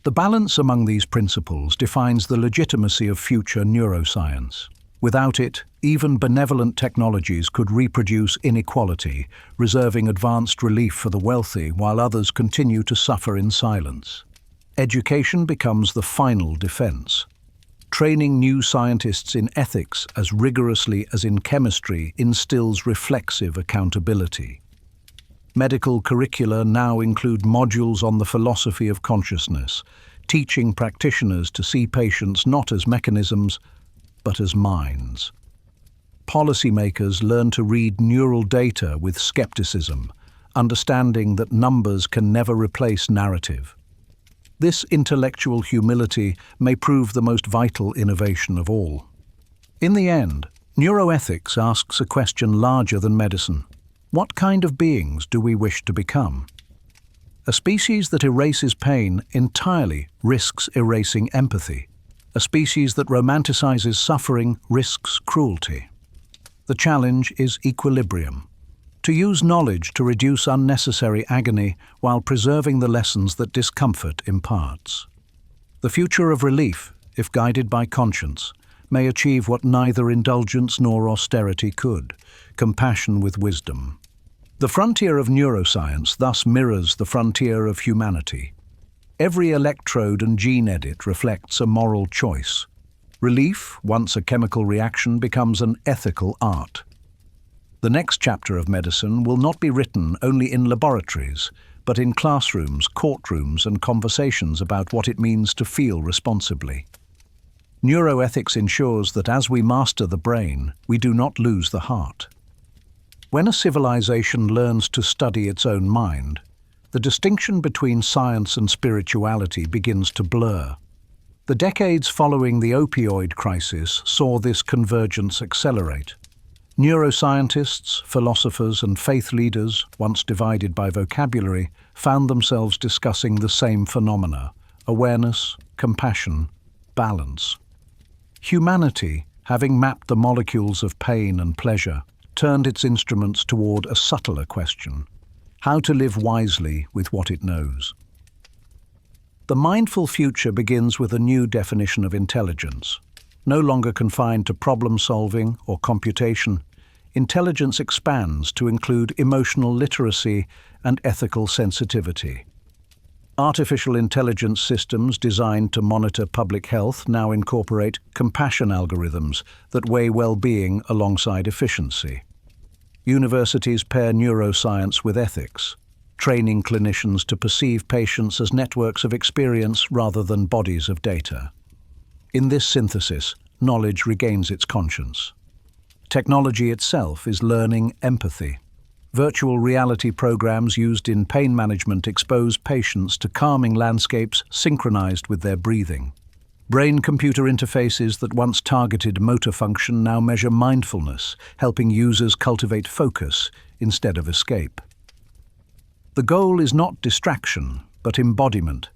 The balance among these principles defines the legitimacy of future neuroscience. Without it, even benevolent technologies could reproduce inequality, reserving advanced relief for the wealthy while others continue to suffer in silence. Education becomes the final defense. Training new scientists in ethics as rigorously as in chemistry instills reflexive accountability. Medical curricula now include modules on the philosophy of consciousness, teaching practitioners to see patients not as mechanisms, but as minds. Policymakers learn to read neural data with skepticism, understanding that numbers can never replace narrative. This intellectual humility may prove the most vital innovation of all. In the end, neuroethics asks a question larger than medicine. What kind of beings do we wish to become? A species that erases pain entirely risks erasing empathy. A species that romanticizes suffering risks cruelty. The challenge is equilibrium. To use knowledge to reduce unnecessary agony while preserving the lessons that discomfort imparts. The future of relief, if guided by conscience, may achieve what neither indulgence nor austerity could: compassion with wisdom. The frontier of neuroscience thus mirrors the frontier of humanity. Every electrode and gene edit reflects a moral choice. Relief, once a chemical reaction, becomes an ethical art. The next chapter of medicine will not be written only in laboratories, but in classrooms, courtrooms, and conversations about what it means to feel responsibly. Neuroethics ensures that as we master the brain, we do not lose the heart. When a civilization learns to study its own mind, the distinction between science and spirituality begins to blur. The decades following the opioid crisis saw this convergence accelerate. Neuroscientists, philosophers, and faith leaders, once divided by vocabulary, found themselves discussing the same phenomena: awareness, compassion, balance. Humanity, having mapped the molecules of pain and pleasure, turned its instruments toward a subtler question: how to live wisely with what it knows. The mindful future begins with a new definition of intelligence. No longer confined to problem-solving or computation, intelligence expands to include emotional literacy and ethical sensitivity. Artificial intelligence systems designed to monitor public health now incorporate compassion algorithms that weigh well-being alongside efficiency. Universities pair neuroscience with ethics, training clinicians to perceive patients as networks of experience rather than bodies of data. In this synthesis, knowledge regains its conscience. Technology itself is learning empathy. Virtual reality programs used in pain management expose patients to calming landscapes synchronized with their breathing. Brain-computer interfaces that once targeted motor function now measure mindfulness, helping users cultivate focus instead of escape. The goal is not distraction, but embodiment,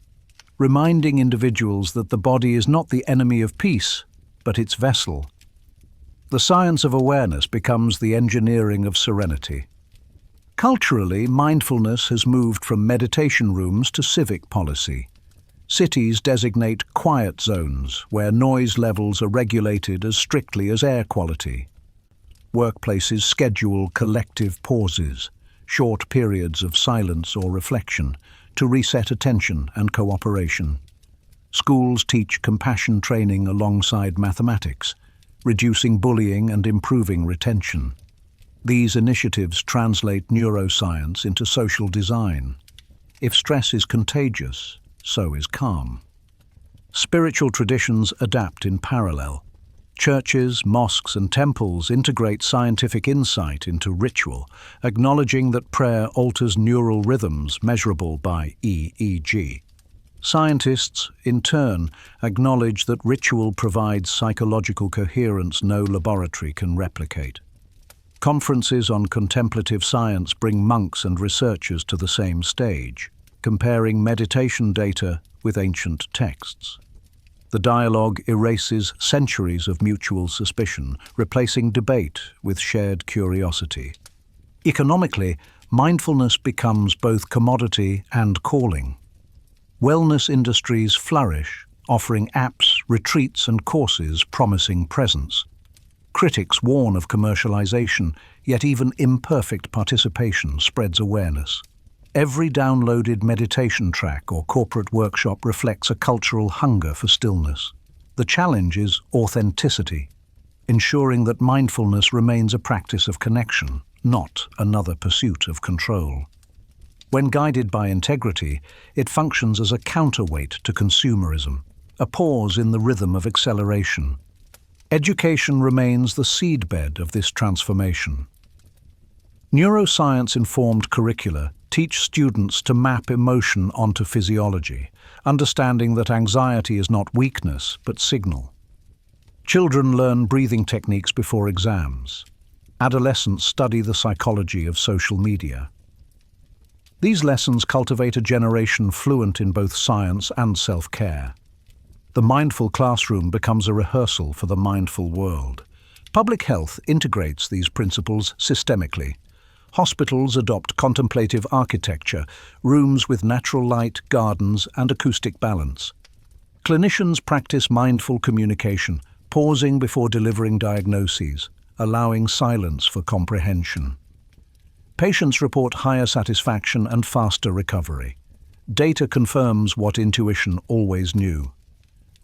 reminding individuals that the body is not the enemy of peace, but its vessel. The science of awareness becomes the engineering of serenity. Culturally, mindfulness has moved from meditation rooms to civic policy. Cities designate quiet zones where noise levels are regulated as strictly as air quality. Workplaces schedule collective pauses, short periods of silence or reflection, to reset attention and cooperation. Schools teach compassion training alongside mathematics, reducing bullying and improving retention. These initiatives translate neuroscience into social design. If stress is contagious, so is calm. Spiritual traditions adapt in parallel. Churches, mosques, and temples integrate scientific insight into ritual, acknowledging that prayer alters neural rhythms measurable by EEG. Scientists, in turn, acknowledge that ritual provides psychological coherence no laboratory can replicate. Conferences on contemplative science bring monks and researchers to the same stage, comparing meditation data with ancient texts. The dialogue erases centuries of mutual suspicion, replacing debate with shared curiosity. Economically, mindfulness becomes both commodity and calling. Wellness industries flourish, offering apps, retreats, and courses promising presence. Critics warn of commercialization, yet even imperfect participation spreads awareness. Every downloaded meditation track or corporate workshop reflects a cultural hunger for stillness. The challenge is authenticity, ensuring that mindfulness remains a practice of connection, not another pursuit of control. When guided by integrity, it functions as a counterweight to consumerism, a pause in the rhythm of acceleration. Education remains the seedbed of this transformation. Neuroscience-informed curricula teach students to map emotion onto physiology, understanding that anxiety is not weakness, but signal. Children learn breathing techniques before exams. Adolescents study the psychology of social media. These lessons cultivate a generation fluent in both science and self-care. The mindful classroom becomes a rehearsal for the mindful world. Public health integrates these principles systemically. Hospitals adopt contemplative architecture, rooms with natural light, gardens, and acoustic balance. Clinicians practice mindful communication, pausing before delivering diagnoses, allowing silence for comprehension. Patients report higher satisfaction and faster recovery. Data confirms what intuition always knew.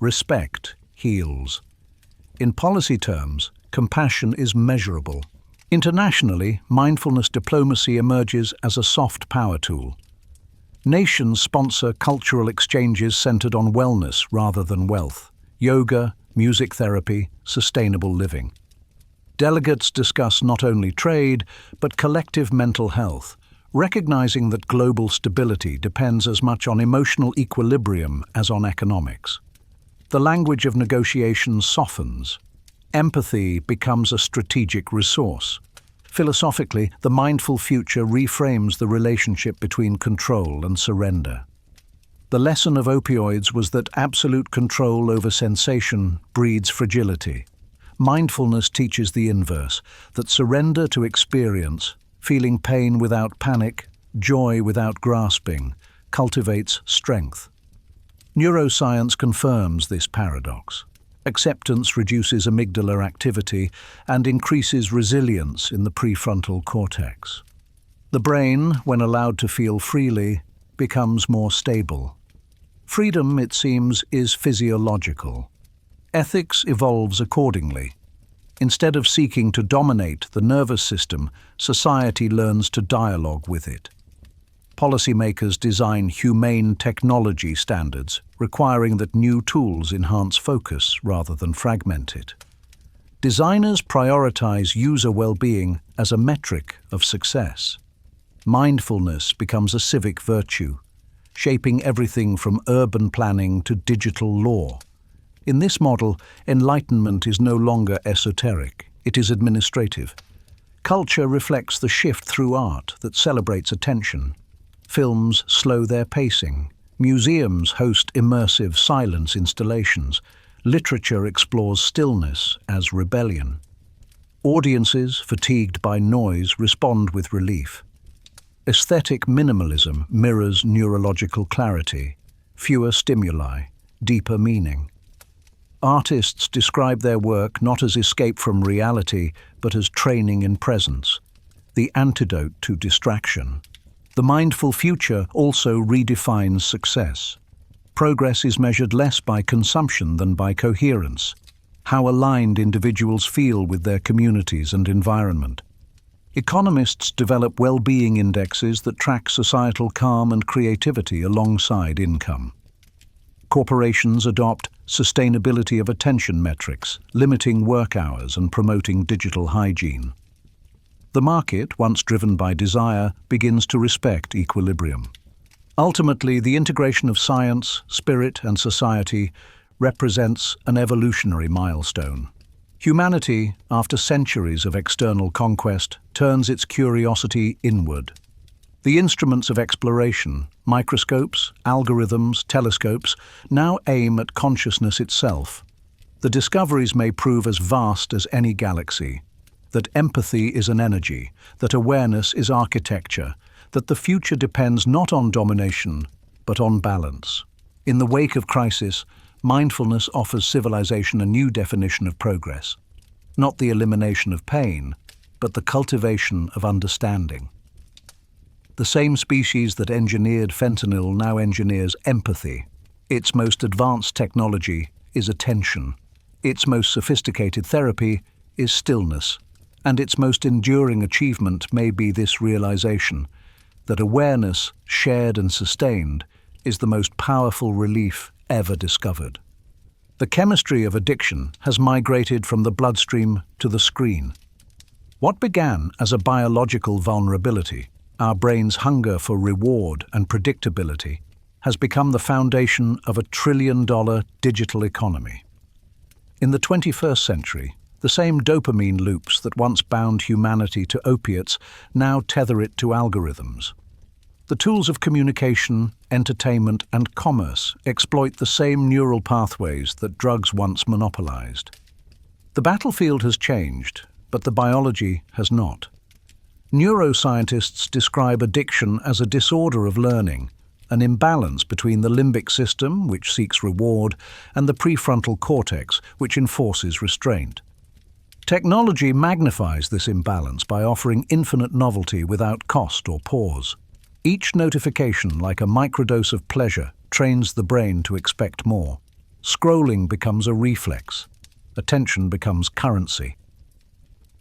Respect heals. In policy terms, compassion is measurable. Internationally, mindfulness diplomacy emerges as a soft power tool. Nations sponsor cultural exchanges centered on wellness rather than wealth, yoga, music therapy, sustainable living. Delegates discuss not only trade, but collective mental health, recognizing that global stability depends as much on emotional equilibrium as on economics. The language of negotiation softens. Empathy becomes a strategic resource. Philosophically, the mindful future reframes the relationship between control and surrender. The lesson of opioids was that absolute control over sensation breeds fragility. Mindfulness teaches the inverse, that surrender to experience, feeling pain without panic, joy without grasping, cultivates strength. Neuroscience confirms this paradox. Acceptance reduces amygdala activity and increases resilience in the prefrontal cortex. The brain, when allowed to feel freely, becomes more stable. Freedom, it seems, is physiological. Ethics evolves accordingly. Instead of seeking to dominate the nervous system, society learns to dialogue with it. Policymakers design humane technology standards, requiring that new tools enhance focus rather than fragment it. Designers prioritize user well-being as a metric of success. Mindfulness becomes a civic virtue, shaping everything from urban planning to digital law. In this model, enlightenment is no longer esoteric, it is administrative. Culture reflects the shift through art that celebrates attention. Films slow their pacing. Museums host immersive silence installations. Literature explores stillness as rebellion. Audiences, fatigued by noise, respond with relief. Aesthetic minimalism mirrors neurological clarity. Fewer stimuli, deeper meaning. Artists describe their work not as escape from reality, but as training in presence, the antidote to distraction. The mindful future also redefines success. Progress is measured less by consumption than by coherence, how aligned individuals feel with their communities and environment. Economists develop well-being indexes that track societal calm and creativity alongside income. Corporations adopt sustainability of attention metrics, limiting work hours and promoting digital hygiene. The market, once driven by desire, begins to respect equilibrium. Ultimately, the integration of science, spirit, and society represents an evolutionary milestone. Humanity, after centuries of external conquest, turns its curiosity inward. The instruments of exploration, microscopes, algorithms, telescopes, now aim at consciousness itself. The discoveries may prove as vast as any galaxy, that empathy is an energy, that awareness is architecture, that the future depends not on domination, but on balance. In the wake of crisis, mindfulness offers civilization a new definition of progress. Not the elimination of pain, but the cultivation of understanding. The same species that engineered fentanyl now engineers empathy. Its most advanced technology is attention. Its most sophisticated therapy is stillness. And its most enduring achievement may be this realization that awareness, shared and sustained, is the most powerful relief ever discovered. The chemistry of addiction has migrated from the bloodstream to the screen. What began as a biological vulnerability, our brain's hunger for reward and predictability, has become the foundation of a trillion-dollar digital economy. In the 21st century, the same dopamine loops that once bound humanity to opiates now tether it to algorithms. The tools of communication, entertainment, and commerce exploit the same neural pathways that drugs once monopolized. The battlefield has changed, but the biology has not. Neuroscientists describe addiction as a disorder of learning, an imbalance between the limbic system, which seeks reward, and the prefrontal cortex, which enforces restraint. Technology magnifies this imbalance by offering infinite novelty without cost or pause. Each notification, like a microdose of pleasure, trains the brain to expect more. Scrolling becomes a reflex. Attention becomes currency.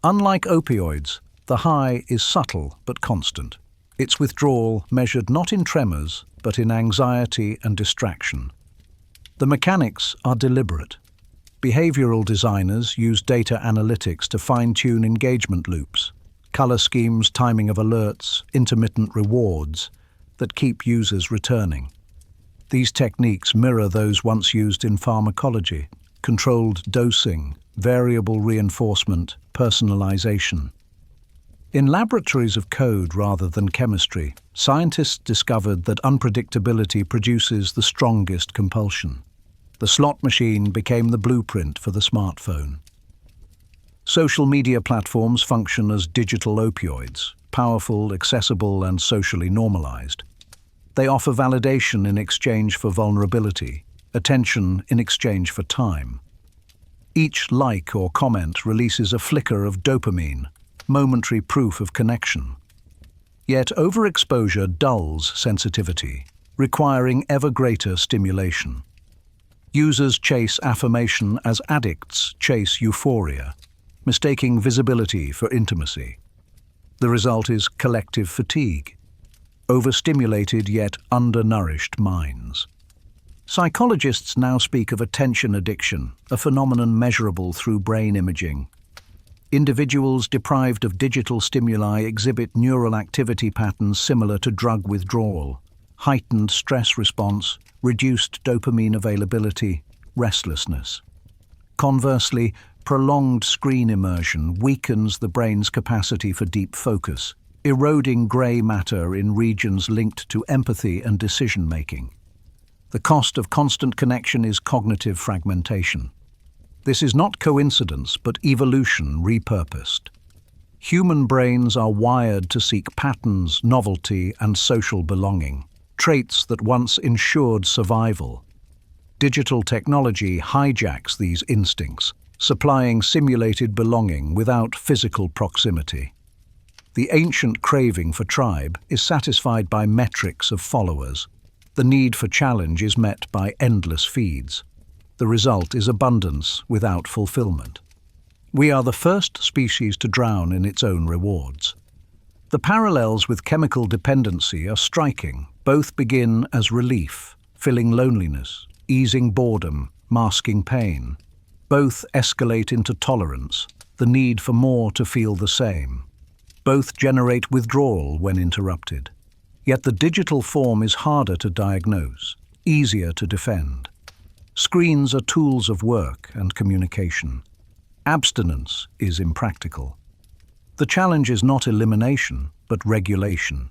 Unlike opioids, the high is subtle but constant. Its withdrawal measured not in tremors, but in anxiety and distraction. The mechanics are deliberate. Behavioral designers use data analytics to fine-tune engagement loops, color schemes, timing of alerts, intermittent rewards that keep users returning. These techniques mirror those once used in pharmacology: controlled dosing, variable reinforcement, personalization. In laboratories of code rather than chemistry, scientists discovered that unpredictability produces the strongest compulsion. The slot machine became the blueprint for the smartphone. Social media platforms function as digital opioids, powerful, accessible, and socially normalized. They offer validation in exchange for vulnerability, attention in exchange for time. Each like or comment releases a flicker of dopamine, momentary proof of connection. Yet overexposure dulls sensitivity, requiring ever greater stimulation. Users chase affirmation as addicts chase euphoria, mistaking visibility for intimacy. The result is collective fatigue, overstimulated yet undernourished minds. Psychologists now speak of attention addiction, a phenomenon measurable through brain imaging. Individuals deprived of digital stimuli exhibit neural activity patterns similar to drug withdrawal: heightened stress response, reduced dopamine availability, restlessness. Conversely, prolonged screen immersion weakens the brain's capacity for deep focus, eroding grey matter in regions linked to empathy and decision-making. The cost of constant connection is cognitive fragmentation. This is not coincidence, but evolution repurposed. Human brains are wired to seek patterns, novelty, and social belonging, traits that once ensured survival. Digital technology hijacks these instincts, supplying simulated belonging without physical proximity. The ancient craving for tribe is satisfied by metrics of followers. The need for challenge is met by endless feeds. The result is abundance without fulfillment. We are the first species to drown in its own rewards. The parallels with chemical dependency are striking. Both begin as relief, filling loneliness, easing boredom, masking pain. Both escalate into tolerance, the need for more to feel the same. Both generate withdrawal when interrupted. Yet the digital form is harder to diagnose, easier to defend. Screens are tools of work and communication. Abstinence is impractical. The challenge is not elimination, but regulation.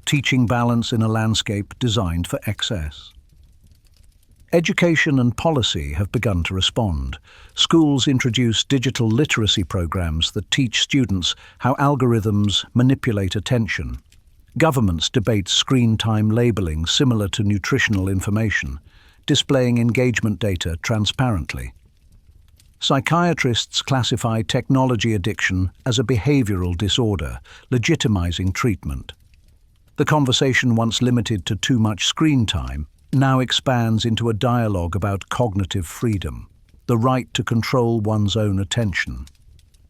teaching balance in a landscape designed for excess. Education and policy have begun to respond. Schools introduce digital literacy programs that teach students how algorithms manipulate attention. Governments debate screen time labeling similar to nutritional information, displaying engagement data transparently. Psychiatrists classify technology addiction as a behavioral disorder, legitimizing treatment. The conversation once limited to too much screen time now expands into a dialogue about cognitive freedom, the right to control one's own attention.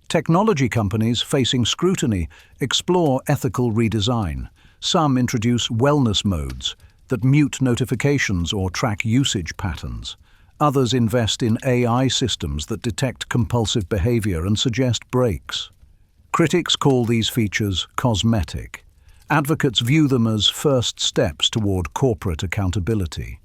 Technology companies facing scrutiny explore ethical redesign. Some introduce wellness modes that mute notifications or track usage patterns. Others invest in AI systems that detect compulsive behavior and suggest breaks. Critics call these features cosmetic. Advocates view them as first steps toward corporate accountability.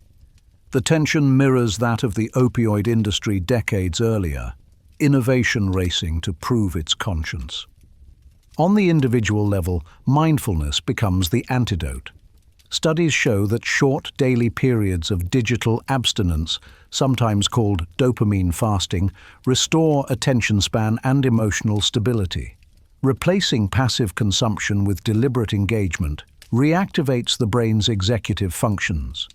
The tension mirrors that of the opioid industry decades earlier, innovation racing to prove its conscience. On the individual level, mindfulness becomes the antidote. Studies show that short daily periods of digital abstinence, sometimes called dopamine fasting, restore attention span and emotional stability. Replacing passive consumption with deliberate engagement reactivates the brain's executive functions.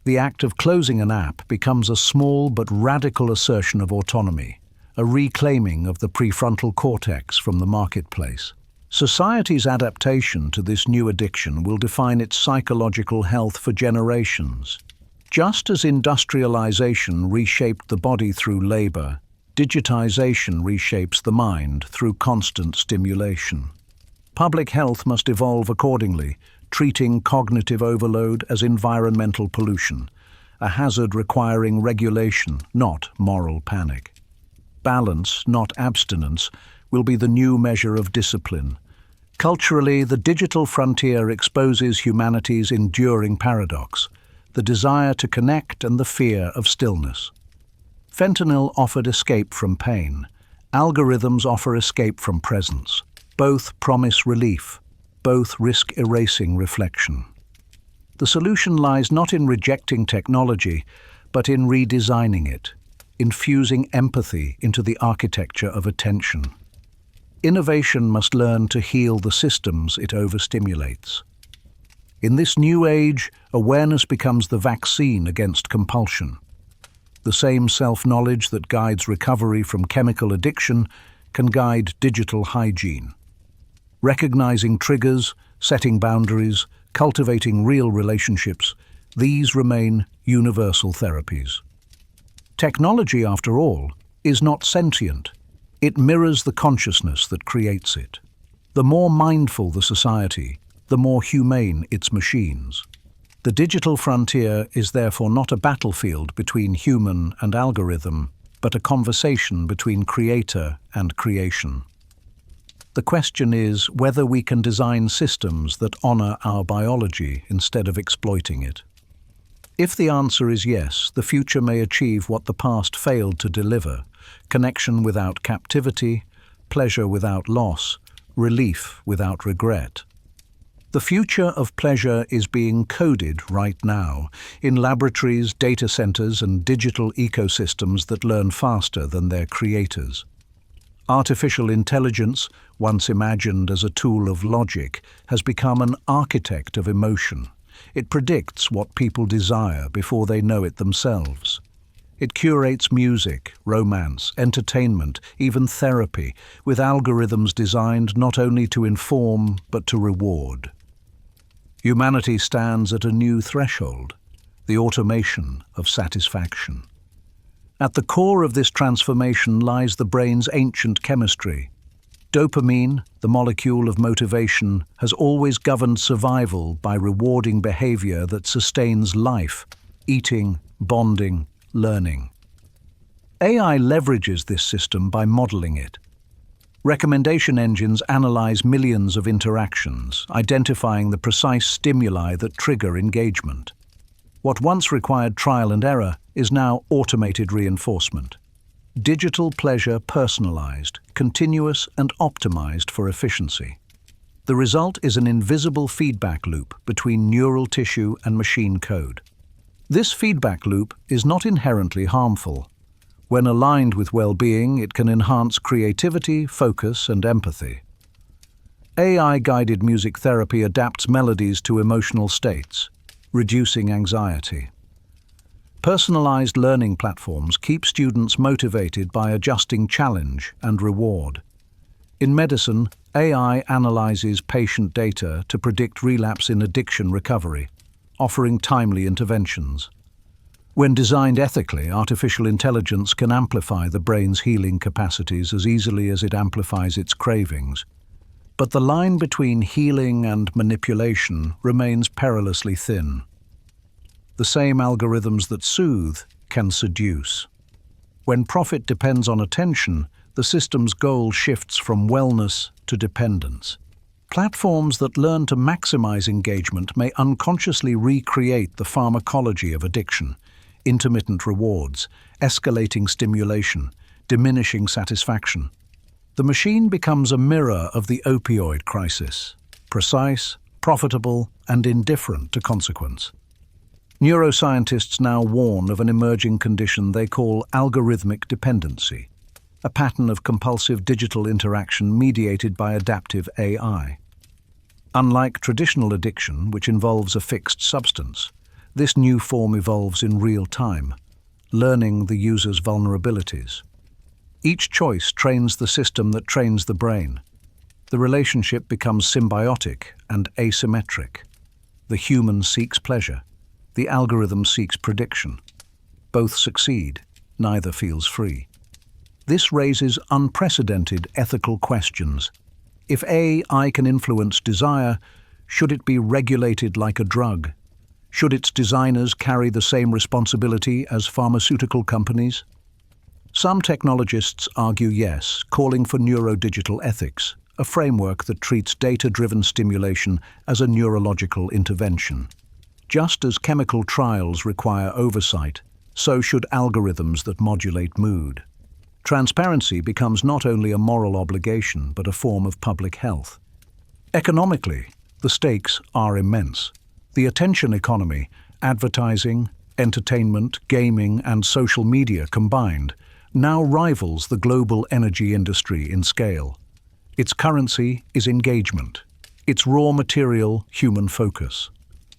The act of closing an app becomes a small but radical assertion of autonomy, a reclaiming of the prefrontal cortex from the marketplace. Society's adaptation to this new addiction will define its psychological health for generations. Just as industrialization reshaped the body through labor, digitization reshapes the mind through constant stimulation. Public health must evolve accordingly, treating cognitive overload as environmental pollution, a hazard requiring regulation, not moral panic. Balance, not abstinence, will be the new measure of discipline. Culturally, the digital frontier exposes humanity's enduring paradox, the desire to connect and the fear of stillness. Fentanyl offered escape from pain. Algorithms offer escape from presence. Both promise relief. Both risk erasing reflection. The solution lies not in rejecting technology, but in redesigning it, infusing empathy into the architecture of attention. Innovation must learn to heal the systems it overstimulates. In this new age, awareness becomes the vaccine against compulsion. The same self-knowledge that guides recovery from chemical addiction can guide digital hygiene. Recognizing triggers, setting boundaries, cultivating real relationships, these remain universal therapies. Technology, after all, is not sentient. It mirrors the consciousness that creates it. The more mindful the society, the more humane its machines. The digital frontier is therefore not a battlefield between human and algorithm, but a conversation between creator and creation. The question is whether we can design systems that honor our biology instead of exploiting it. If the answer is yes, the future may achieve what the past failed to deliver: connection without captivity, pleasure without loss, relief without regret. The future of pleasure is being coded right now in laboratories, data centers, and digital ecosystems that learn faster than their creators. Artificial intelligence, once imagined as a tool of logic, has become an architect of emotion. It predicts what people desire before they know it themselves. It curates music, romance, entertainment, even therapy, with algorithms designed not only to inform but to reward. Humanity stands at a new threshold, the automation of satisfaction. At the core of this transformation lies the brain's ancient chemistry. Dopamine, the molecule of motivation, has always governed survival by rewarding behavior that sustains life: eating, bonding, learning. AI leverages this system by modeling it. Recommendation engines analyze millions of interactions, identifying the precise stimuli that trigger engagement. What once required trial and error is now automated reinforcement. Digital pleasure personalized, continuous, and optimized for efficiency. The result is an invisible feedback loop between neural tissue and machine code. This feedback loop is not inherently harmful. When aligned with well-being, it can enhance creativity, focus, and empathy. AI-guided music therapy adapts melodies to emotional states, reducing anxiety. Personalized learning platforms keep students motivated by adjusting challenge and reward. In medicine, AI analyzes patient data to predict relapse in addiction recovery, offering timely interventions. When designed ethically, artificial intelligence can amplify the brain's healing capacities as easily as it amplifies its cravings. But the line between healing and manipulation remains perilously thin. The same algorithms that soothe can seduce. When profit depends on attention, the system's goal shifts from wellness to dependence. Platforms that learn to maximize engagement may unconsciously recreate the pharmacology of addiction: intermittent rewards, escalating stimulation, diminishing satisfaction. The machine becomes a mirror of the opioid crisis, precise, profitable, and indifferent to consequence. Neuroscientists now warn of an emerging condition they call algorithmic dependency, a pattern of compulsive digital interaction mediated by adaptive AI. Unlike traditional addiction, which involves a fixed substance, this new form evolves in real time, learning the user's vulnerabilities. Each choice trains the system that trains the brain. The relationship becomes symbiotic and asymmetric. The human seeks pleasure. The algorithm seeks prediction. Both succeed. Neither feels free. This raises unprecedented ethical questions. If AI can influence desire, should it be regulated like a drug? Should its designers carry the same responsibility as pharmaceutical companies? Some technologists argue yes, calling for neurodigital ethics, a framework that treats data-driven stimulation as a neurological intervention. Just as chemical trials require oversight, so should algorithms that modulate mood. Transparency becomes not only a moral obligation, but a form of public health. Economically, the stakes are immense. The attention economy, advertising, entertainment, gaming, and social media combined, now rivals the global energy industry in scale. Its currency is engagement. Its raw material, human focus.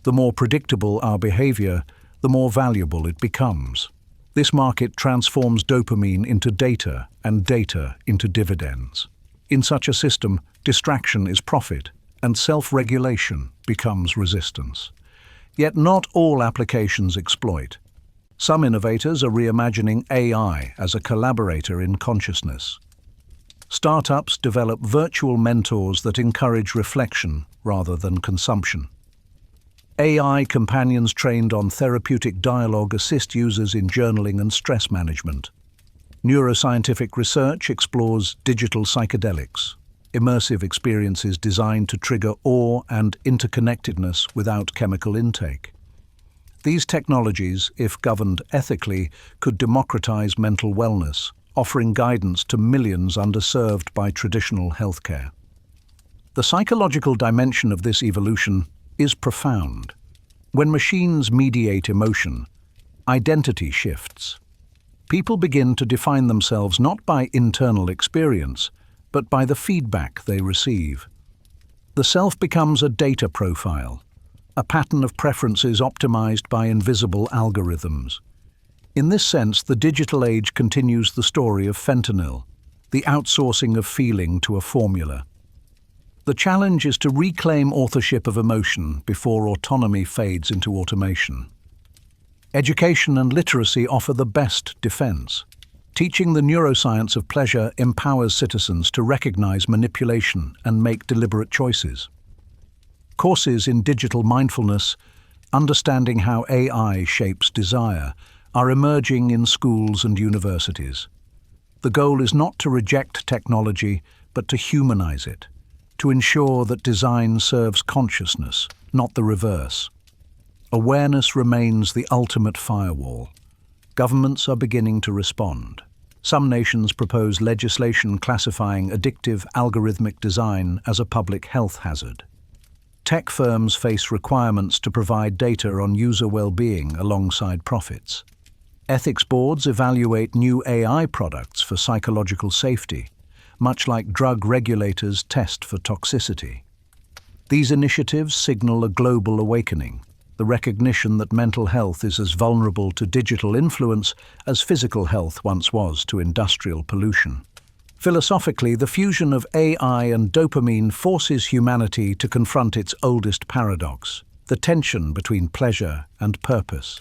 The more predictable our behavior, the more valuable it becomes. This market transforms dopamine into data and data into dividends. In such a system, distraction is profit, and self-regulation becomes resistance. Yet not all applications exploit. Some innovators are reimagining AI as a collaborator in consciousness. Startups develop virtual mentors that encourage reflection rather than consumption. AI companions trained on therapeutic dialogue assist users in journaling and stress management. Neuroscientific research explores digital psychedelics, immersive experiences designed to trigger awe and interconnectedness without chemical intake. These technologies, if governed ethically, could democratize mental wellness, offering guidance to millions underserved by traditional healthcare. The psychological dimension of this evolution is profound. When machines mediate emotion, identity shifts. People begin to define themselves not by internal experience, but by the feedback they receive. The self becomes a data profile, a pattern of preferences optimized by invisible algorithms. In this sense, the digital age continues the story of fentanyl, the outsourcing of feeling to a formula. The challenge is to reclaim authorship of emotion before autonomy fades into automation. Education and literacy offer the best defense. Teaching the neuroscience of pleasure empowers citizens to recognize manipulation and make deliberate choices. Courses in digital mindfulness, understanding how AI shapes desire, are emerging in schools and universities. The goal is not to reject technology, but to humanize it, to ensure that design serves consciousness, not the reverse. Awareness remains the ultimate firewall. Governments are beginning to respond. Some nations propose legislation classifying addictive algorithmic design as a public health hazard. Tech firms face requirements to provide data on user well-being alongside profits. Ethics boards evaluate new AI products for psychological safety, much like drug regulators test for toxicity. These initiatives signal a global awakening, the recognition that mental health is as vulnerable to digital influence as physical health once was to industrial pollution. Philosophically, the fusion of AI and dopamine forces humanity to confront its oldest paradox, the tension between pleasure and purpose.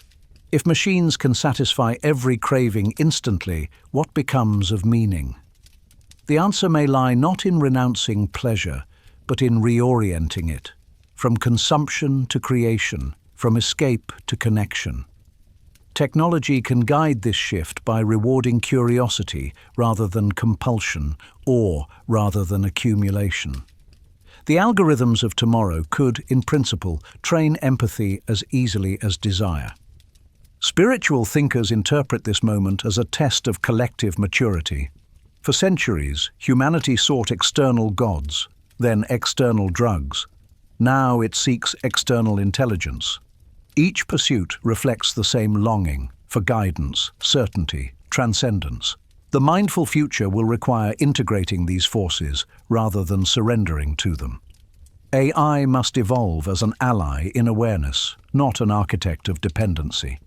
If machines can satisfy every craving instantly, what becomes of meaning? The answer may lie not in renouncing pleasure, but in reorienting it, from consumption to creation, from escape to connection. Technology can guide this shift by rewarding curiosity rather than compulsion, or rather than accumulation. The algorithms of tomorrow could, in principle, train empathy as easily as desire. Spiritual thinkers interpret this moment as a test of collective maturity. For centuries, humanity sought external gods, then external drugs. Now it seeks external intelligence. Each pursuit reflects the same longing for guidance, certainty, transcendence. The mindful future will require integrating these forces rather than surrendering to them. AI must evolve as an ally in awareness, not an architect of dependency.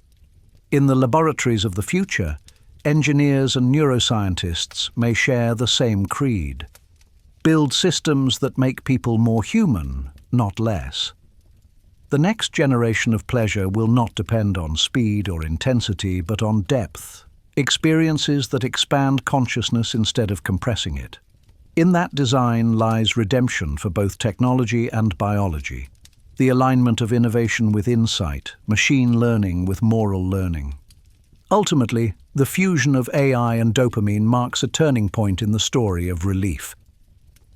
In the laboratories of the future, engineers and neuroscientists may share the same creed. Build systems that make people more human, not less. The next generation of pleasure will not depend on speed or intensity, but on depth, experiences that expand consciousness instead of compressing it. In that design lies redemption for both technology and biology, the alignment of innovation with insight, machine learning with moral learning. Ultimately, the fusion of AI and dopamine marks a turning point in the story of relief.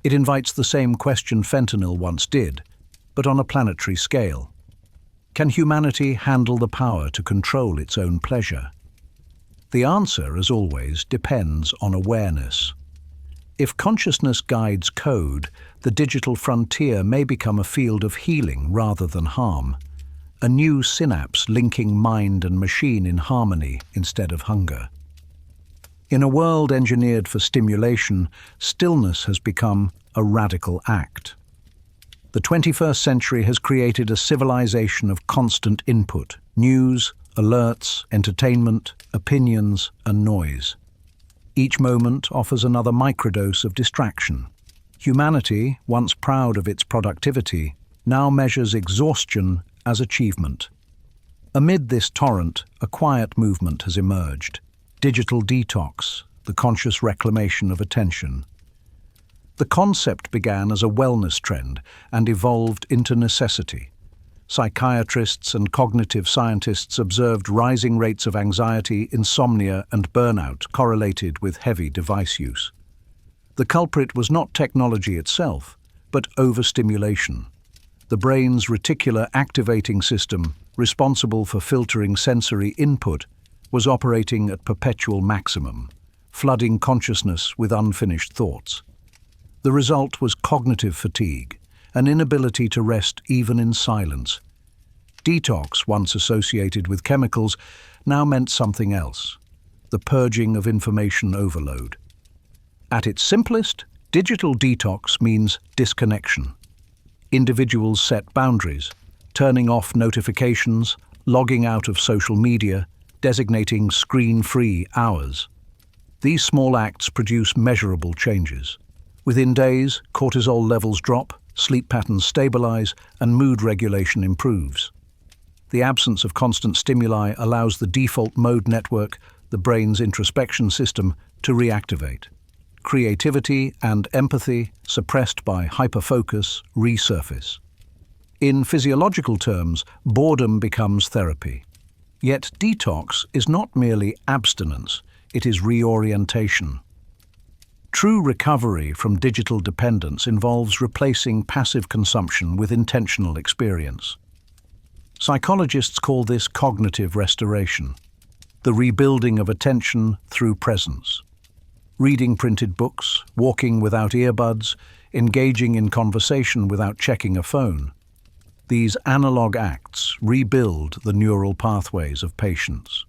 It invites the same question fentanyl once did, but on a planetary scale. Can humanity handle the power to control its own pleasure? The answer, as always, depends on awareness. If consciousness guides code, the digital frontier may become a field of healing rather than harm, a new synapse linking mind and machine in harmony instead of hunger. In a world engineered for stimulation, stillness has become a radical act. The 21st century has created a civilization of constant input: news, alerts, entertainment, opinions, and noise. Each moment offers another microdose of distraction. Humanity, once proud of its productivity, now measures exhaustion as achievement. Amid this torrent, a quiet movement has emerged: digital detox, the conscious reclamation of attention. The concept began as a wellness trend and evolved into necessity. Psychiatrists and cognitive scientists observed rising rates of anxiety, insomnia, and burnout correlated with heavy device use. The culprit was not technology itself, but overstimulation. The brain's reticular activating system, responsible for filtering sensory input, was operating at perpetual maximum, flooding consciousness with unfinished thoughts. The result was cognitive fatigue, an inability to rest even in silence. Detox, once associated with chemicals, now meant something else: the purging of information overload. At its simplest, digital detox means disconnection. Individuals set boundaries, turning off notifications, logging out of social media, designating screen-free hours. These small acts produce measurable changes. Within days, cortisol levels drop, sleep patterns stabilize, and mood regulation improves. The absence of constant stimuli allows the default mode network, the brain's introspection system, to reactivate. Creativity and empathy, suppressed by hyperfocus, resurface. In physiological terms, boredom becomes therapy. Yet detox is not merely abstinence, it is reorientation. True recovery from digital dependence involves replacing passive consumption with intentional experience. Psychologists call this cognitive restoration, the rebuilding of attention through presence. reading printed books, walking without earbuds, engaging in conversation without checking a phone. These analog acts rebuild the neural pathways of patients.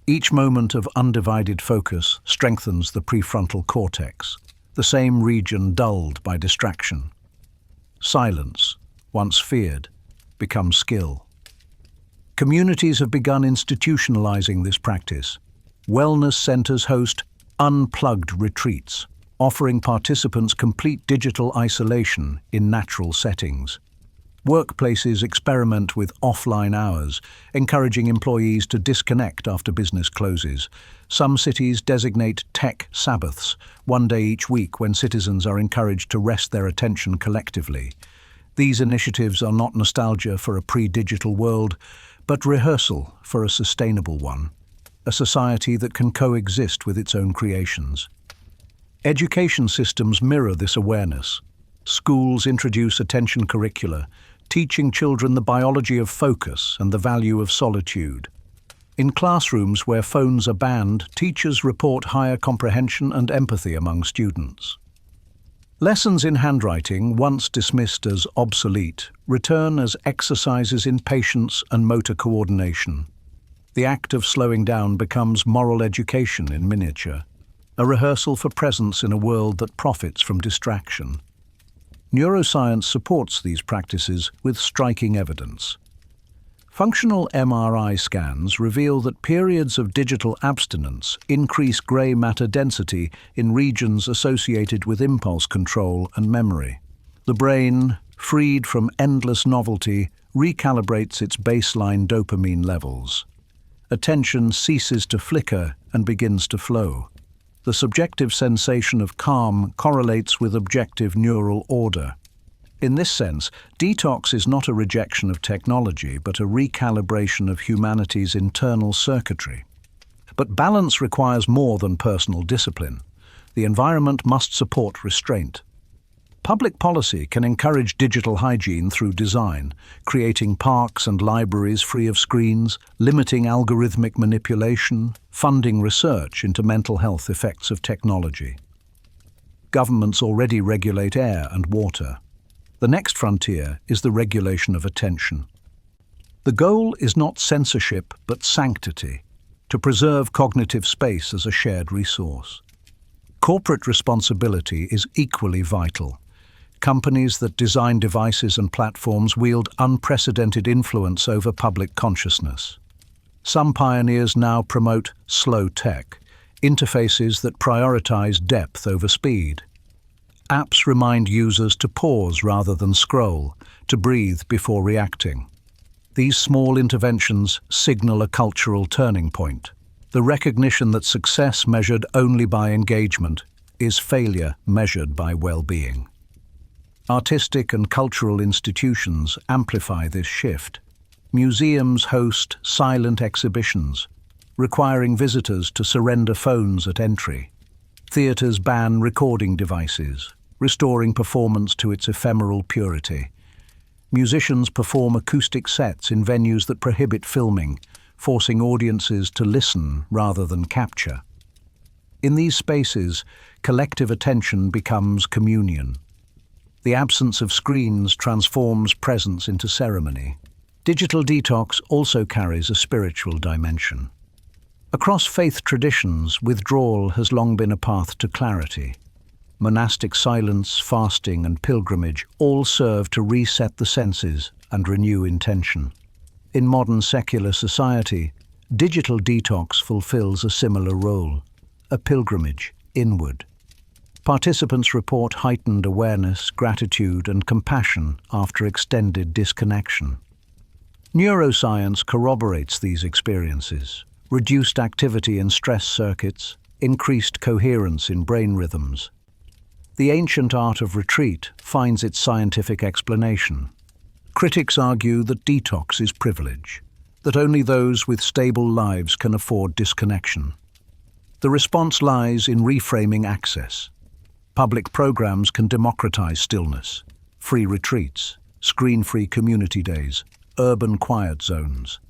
Each moment of undivided focus strengthens the prefrontal cortex, the same region dulled by distraction. Silence, once feared, becomes skill. Communities have begun institutionalizing this practice. Wellness centers host unplugged retreats, offering participants complete digital isolation in natural settings. Workplaces experiment with offline hours, encouraging employees to disconnect after business closes. Some cities designate tech Sabbaths, one day each week when citizens are encouraged to rest their attention collectively. These initiatives are not nostalgia for a pre-digital world, but rehearsal for a sustainable one, a society that can coexist with its own creations. Education systems mirror this awareness. Schools introduce attention curricula, teaching children the biology of focus and the value of solitude. In classrooms where phones are banned, teachers report higher comprehension and empathy among students. Lessons in handwriting, once dismissed as obsolete, return as exercises in patience and motor coordination. The act of slowing down becomes moral education in miniature, a rehearsal for presence in a world that profits from distraction. Neuroscience supports these practices with striking evidence. Functional MRI scans reveal that periods of digital abstinence increase grey matter density in regions associated with impulse control and memory. The brain, freed from endless novelty, recalibrates its baseline dopamine levels. Attention ceases to flicker and begins to flow. The subjective sensation of calm correlates with objective neural order. In this sense, detox is not a rejection of technology, but a recalibration of humanity's internal circuitry. But balance requires more than personal discipline. The environment must support restraint. Public policy can encourage digital hygiene through design, creating parks and libraries free of screens, limiting algorithmic manipulation, funding research into mental health effects of technology. Governments already regulate air and water. The next frontier is the regulation of attention. The goal is not censorship but sanctity, to preserve cognitive space as a shared resource. Corporate responsibility is equally vital. Companies that design devices and platforms wield unprecedented influence over public consciousness. Some pioneers now promote slow tech, interfaces that prioritize depth over speed. Apps remind users to pause rather than scroll, to breathe before reacting. These small interventions signal a cultural turning point. The recognition that success measured only by engagement is failure measured by well-being. Artistic and cultural institutions amplify this shift. Museums host silent exhibitions, requiring visitors to surrender phones at entry. Theaters ban recording devices, restoring performance to its ephemeral purity. Musicians perform acoustic sets in venues that prohibit filming, forcing audiences to listen rather than capture. In these spaces, collective attention becomes communion. The absence of screens transforms presence into ceremony. Digital detox also carries a spiritual dimension. Across faith traditions, withdrawal has long been a path to clarity. Monastic silence, fasting, and pilgrimage all serve to reset the senses and renew intention. In modern secular society, digital detox fulfills a similar role, a pilgrimage inward. Participants report heightened awareness, gratitude, and compassion after extended disconnection. Neuroscience corroborates these experiences. Reduced activity in stress circuits, increased coherence in brain rhythms. The ancient art of retreat finds its scientific explanation. Critics argue that detox is privilege, that only those with stable lives can afford disconnection. The response lies in reframing access. Public programs can democratize stillness, free retreats, screen-free community days, urban quiet zones.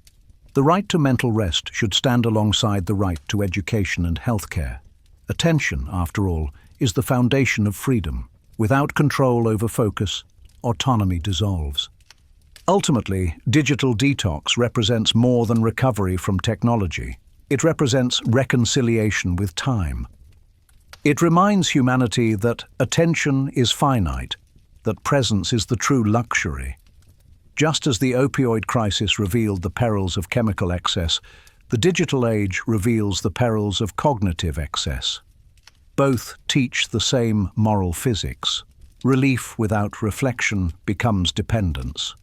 The right to mental rest should stand alongside the right to education and healthcare. Attention, after all, is the foundation of freedom. Without control over focus, autonomy dissolves. Ultimately, digital detox represents more than recovery from technology. It represents reconciliation with time. It reminds humanity that attention is finite, that presence is the true luxury. Just as the opioid crisis revealed the perils of chemical excess, the digital age reveals the perils of cognitive excess. Both teach the same moral physics. Relief without reflection becomes dependence.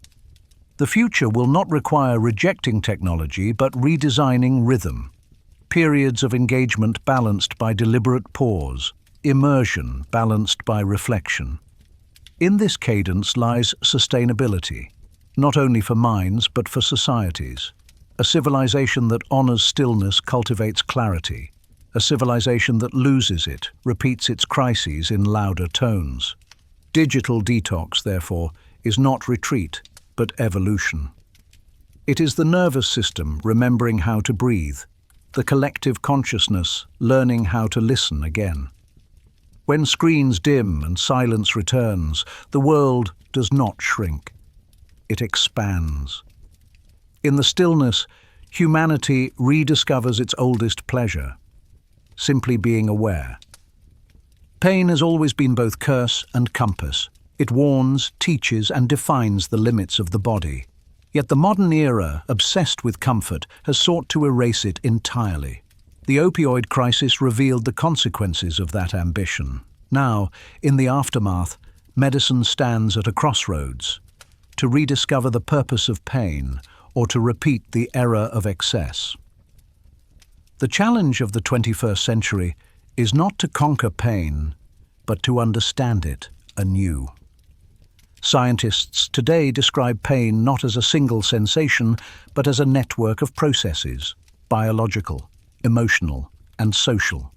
The future will not require rejecting technology, but redesigning rhythm. Periods of engagement balanced by deliberate pause, immersion balanced by reflection. In this cadence lies sustainability, not only for minds but for societies. A civilization that honors stillness cultivates clarity. A civilization that loses it repeats its crises in louder tones. Digital detox, therefore, is not retreat, but evolution. It is the nervous system remembering how to breathe, the collective consciousness learning how to listen again. When screens dim and silence returns, the world does not shrink. It expands. In the stillness, humanity rediscovers its oldest pleasure, simply being aware. Pain has always been both curse and compass. It warns, teaches, and defines the limits of the body. Yet the modern era, obsessed with comfort, has sought to erase it entirely. The opioid crisis revealed the consequences of that ambition. Now, in the aftermath, medicine stands at a crossroads, to rediscover the purpose of pain or to repeat the era of excess. The challenge of the 21st century is not to conquer pain, but to understand it anew. Scientists today describe pain not as a single sensation, but as a network of processes, biological, emotional, and social.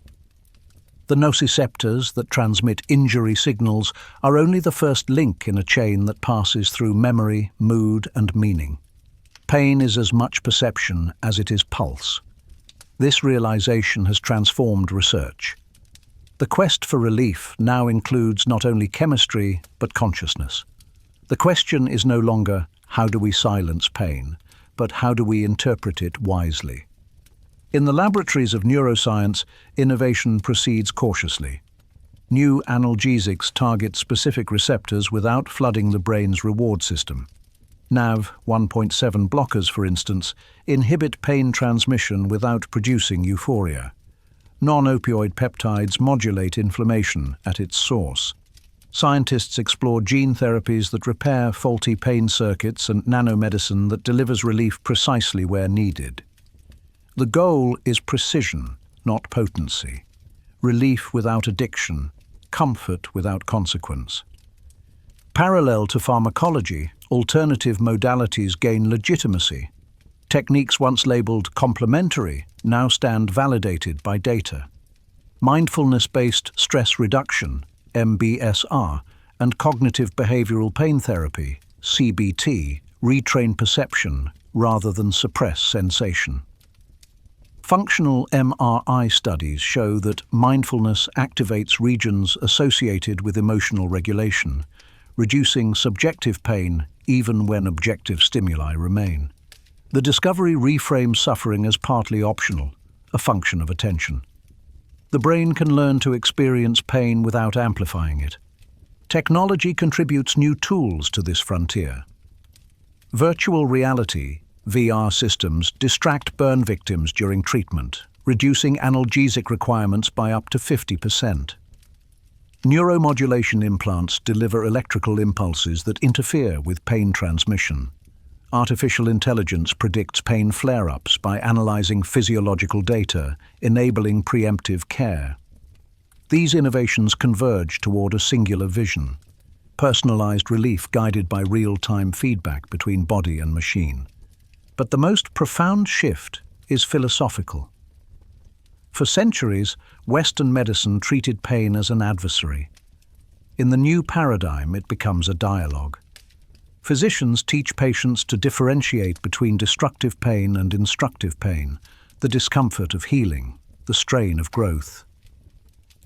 The nociceptors that transmit injury signals are only the first link in a chain that passes through memory, mood, and meaning. Pain is as much perception as it is pulse. This realization has transformed research. The quest for relief now includes not only chemistry, but consciousness. The question is no longer, how do we silence pain, but how do we interpret it wisely? In the laboratories of neuroscience, innovation proceeds cautiously. New analgesics target specific receptors without flooding the brain's reward system. NaV 1.7 blockers, for instance, inhibit pain transmission without producing euphoria. Non-opioid peptides modulate inflammation at its source. Scientists explore gene therapies that repair faulty pain circuits and nanomedicine that delivers relief precisely where needed. The goal is precision, not potency. Relief without addiction, comfort without consequence. Parallel to pharmacology, alternative modalities gain legitimacy. Techniques once labeled complementary now stand validated by data. Mindfulness-based stress reduction, MBSR, and cognitive behavioral pain therapy, CBT, retrain perception rather than suppress sensation. Functional MRI studies show that mindfulness activates regions associated with emotional regulation, reducing subjective pain even when objective stimuli remain. The discovery reframes suffering as partly optional, a function of attention. The brain can learn to experience pain without amplifying it. Technology contributes new tools to this frontier. Virtual reality, VR systems, distract burn victims during treatment, reducing analgesic requirements by up to 50%. Neuromodulation implants deliver electrical impulses that interfere with pain transmission. Artificial intelligence predicts pain flare-ups by analyzing physiological data, enabling preemptive care. These innovations converge toward a singular vision: personalized relief guided by real-time feedback between body and machine. But the most profound shift is philosophical. For centuries, Western medicine treated pain as an adversary. In the new paradigm, it becomes a dialogue. Physicians teach patients to differentiate between destructive pain and instructive pain, the discomfort of healing, the strain of growth.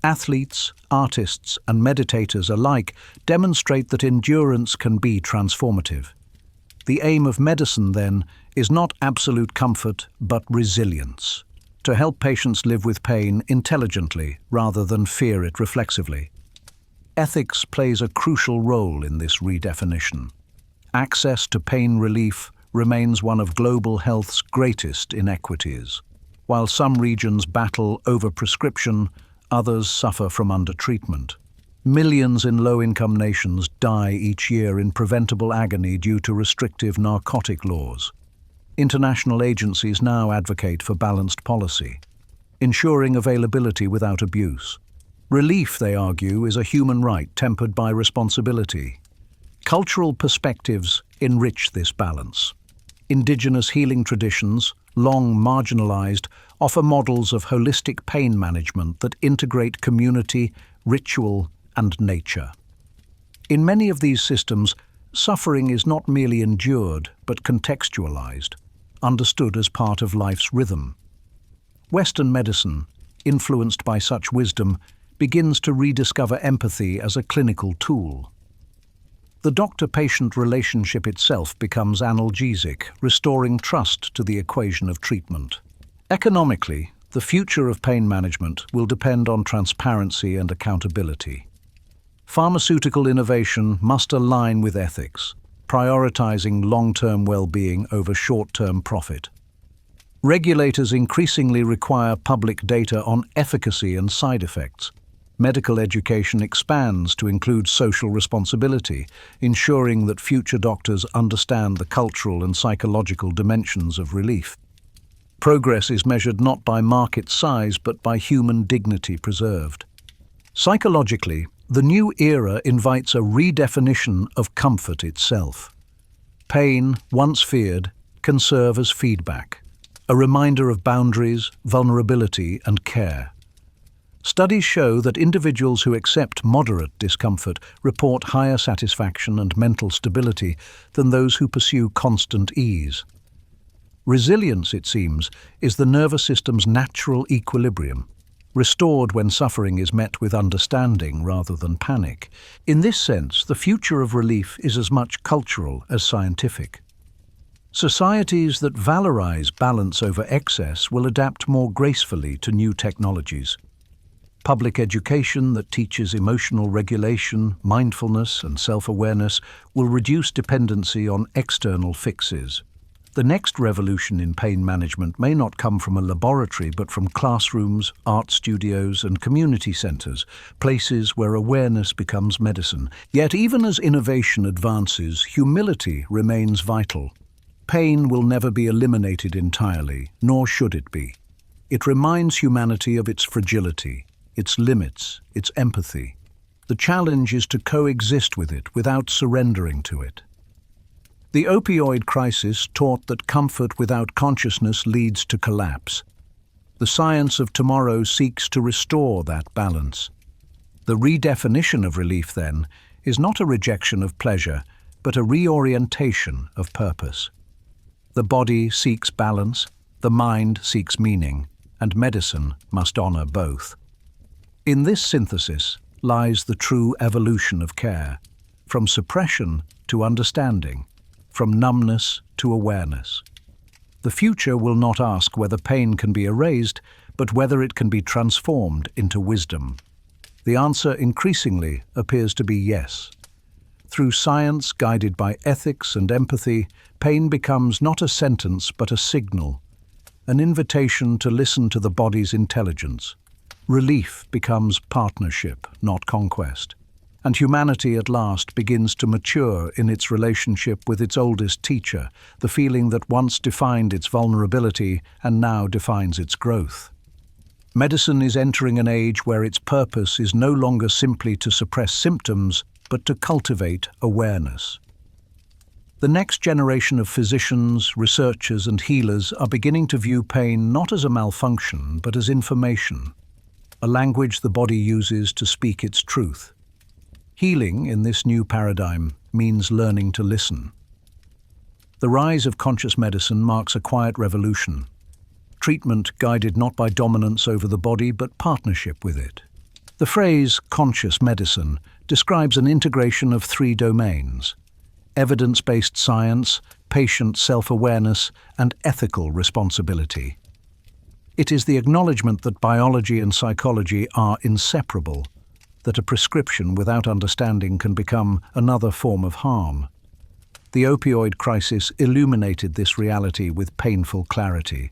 Athletes, artists, and meditators alike demonstrate that endurance can be transformative. The aim of medicine, then, is not absolute comfort, but resilience, to help patients live with pain intelligently rather than fear it reflexively. Ethics plays a crucial role in this redefinition. Access to pain relief remains one of global health's greatest inequities. While some regions battle overprescription, others suffer from undertreatment. Millions in low-income nations die each year in preventable agony due to restrictive narcotic laws. International agencies now advocate for balanced policy, ensuring availability without abuse. Relief, they argue, is a human right tempered by responsibility. Cultural perspectives enrich this balance. Indigenous healing traditions, long marginalized, offer models of holistic pain management that integrate community, ritual, and nature. In many of these systems, suffering is not merely endured, but contextualized, understood as part of life's rhythm. Western medicine, influenced by such wisdom, begins to rediscover empathy as a clinical tool. The doctor-patient relationship itself becomes analgesic, restoring trust to the equation of treatment. Economically, the future of pain management will depend on transparency and accountability. Pharmaceutical innovation must align with ethics, prioritizing long-term well-being over short-term profit. Regulators increasingly require public data on efficacy and side effects. Medical education expands to include social responsibility, ensuring that future doctors understand the cultural and psychological dimensions of relief. Progress is measured not by market size but by human dignity preserved. Psychologically, the new era invites a redefinition of comfort itself. Pain, once feared, can serve as feedback, a reminder of boundaries, vulnerability, and care. Studies show that individuals who accept moderate discomfort report higher satisfaction and mental stability than those who pursue constant ease. Resilience, it seems, is the nervous system's natural equilibrium, restored when suffering is met with understanding rather than panic. In this sense, the future of relief is as much cultural as scientific. Societies that valorize balance over excess will adapt more gracefully to new technologies. Public education that teaches emotional regulation, mindfulness, and self-awareness will reduce dependency on external fixes. The next revolution in pain management may not come from a laboratory but from classrooms, art studios, and community centers, places where awareness becomes medicine. Yet even as innovation advances, humility remains vital. Pain will never be eliminated entirely, nor should it be. It reminds humanity of its fragility, its limits, its empathy. The challenge is to coexist with it without surrendering to it. The opioid crisis taught that comfort without consciousness leads to collapse. The science of tomorrow seeks to restore that balance. The redefinition of relief, then, is not a rejection of pleasure, but a reorientation of purpose. The body seeks balance, the mind seeks meaning, and medicine must honor both. In this synthesis lies the true evolution of care, from suppression to understanding, from numbness to awareness. The future will not ask whether pain can be erased, but whether it can be transformed into wisdom. The answer increasingly appears to be yes. Through science guided by ethics and empathy, pain becomes not a sentence but a signal, an invitation to listen to the body's intelligence. Relief becomes partnership, not conquest, and humanity at last begins to mature in its relationship with its oldest teacher, the feeling that once defined its vulnerability and now defines its growth. Medicine is entering an age where its purpose is no longer simply to suppress symptoms, but to cultivate awareness. The next generation of physicians, researchers, and healers are beginning to view pain not as a malfunction, but as information, a language the body uses to speak its truth. Healing, in this new paradigm, means learning to listen. The rise of conscious medicine marks a quiet revolution, treatment guided not by dominance over the body but partnership with it. The phrase conscious medicine describes an integration of three domains: evidence-based science, patient self-awareness, and ethical responsibility. It is the acknowledgement that biology and psychology are inseparable, that a prescription without understanding can become another form of harm. The opioid crisis illuminated this reality with painful clarity.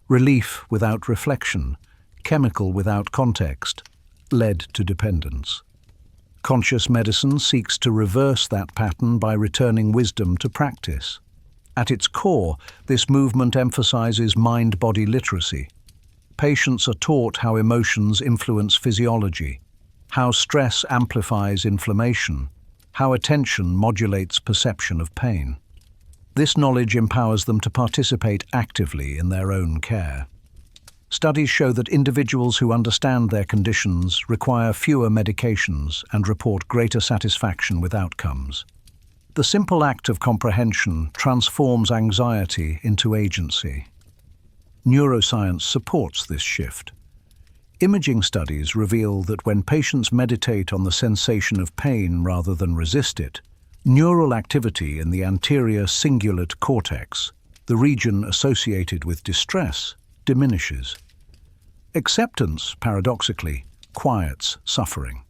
Relief without reflection, chemical without context, led to dependence. Conscious medicine seeks to reverse that pattern by returning wisdom to practice. At its core, this movement emphasizes mind-body literacy. Patients are taught how emotions influence physiology, how stress amplifies inflammation, how attention modulates perception of pain. This knowledge empowers them to participate actively in their own care. Studies show that individuals who understand their conditions require fewer medications and report greater satisfaction with outcomes. The simple act of comprehension transforms anxiety into agency. Neuroscience supports this shift. Imaging studies reveal that when patients meditate on the sensation of pain rather than resist it, neural activity in the anterior cingulate cortex, the region associated with distress, diminishes. Acceptance, paradoxically, quiets suffering.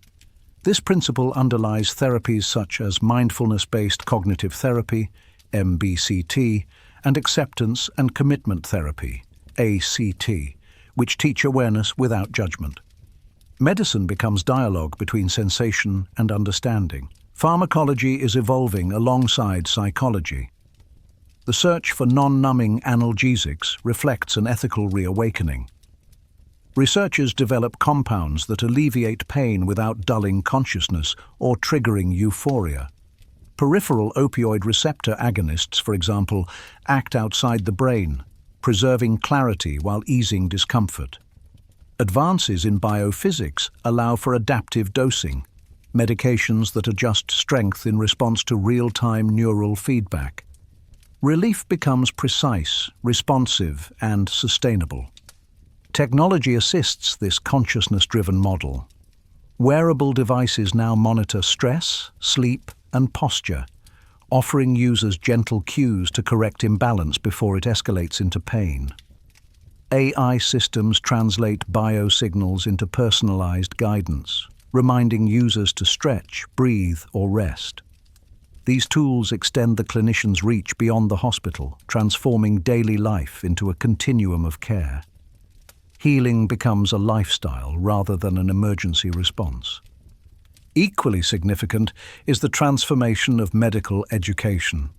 This principle underlies therapies such as mindfulness-based cognitive therapy, MBCT, and acceptance and commitment therapy, ACT, which teach awareness without judgment. Medicine becomes dialogue between sensation and understanding. Pharmacology is evolving alongside psychology. The search for non-numbing analgesics reflects an ethical reawakening. Researchers develop compounds that alleviate pain without dulling consciousness or triggering euphoria. Peripheral opioid receptor agonists, for example, act outside the brain, preserving clarity while easing discomfort. Advances in biophysics allow for adaptive dosing, medications that adjust strength in response to real-time neural feedback. Relief becomes precise, responsive, and sustainable. Technology assists this consciousness-driven model. Wearable devices now monitor stress, sleep, and posture, offering users gentle cues to correct imbalance before it escalates into pain. AI systems translate biosignals into personalized guidance, reminding users to stretch, breathe, or rest. These tools extend the clinician's reach beyond the hospital, transforming daily life into a continuum of care. Healing becomes a lifestyle rather than an emergency response. Equally significant is the transformation of medical education.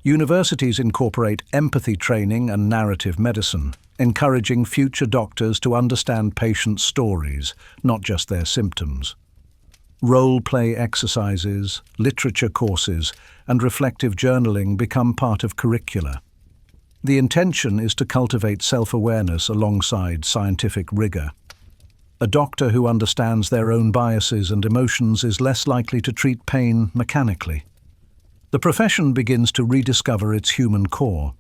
Universities incorporate empathy training and narrative medicine, encouraging future doctors to understand patients' stories, not just their symptoms. Role-play exercises, literature courses, and reflective journaling become part of curricula. The intention is to cultivate self-awareness alongside scientific rigor. A doctor who understands their own biases and emotions is less likely to treat pain mechanically. The profession begins to rediscover its human core.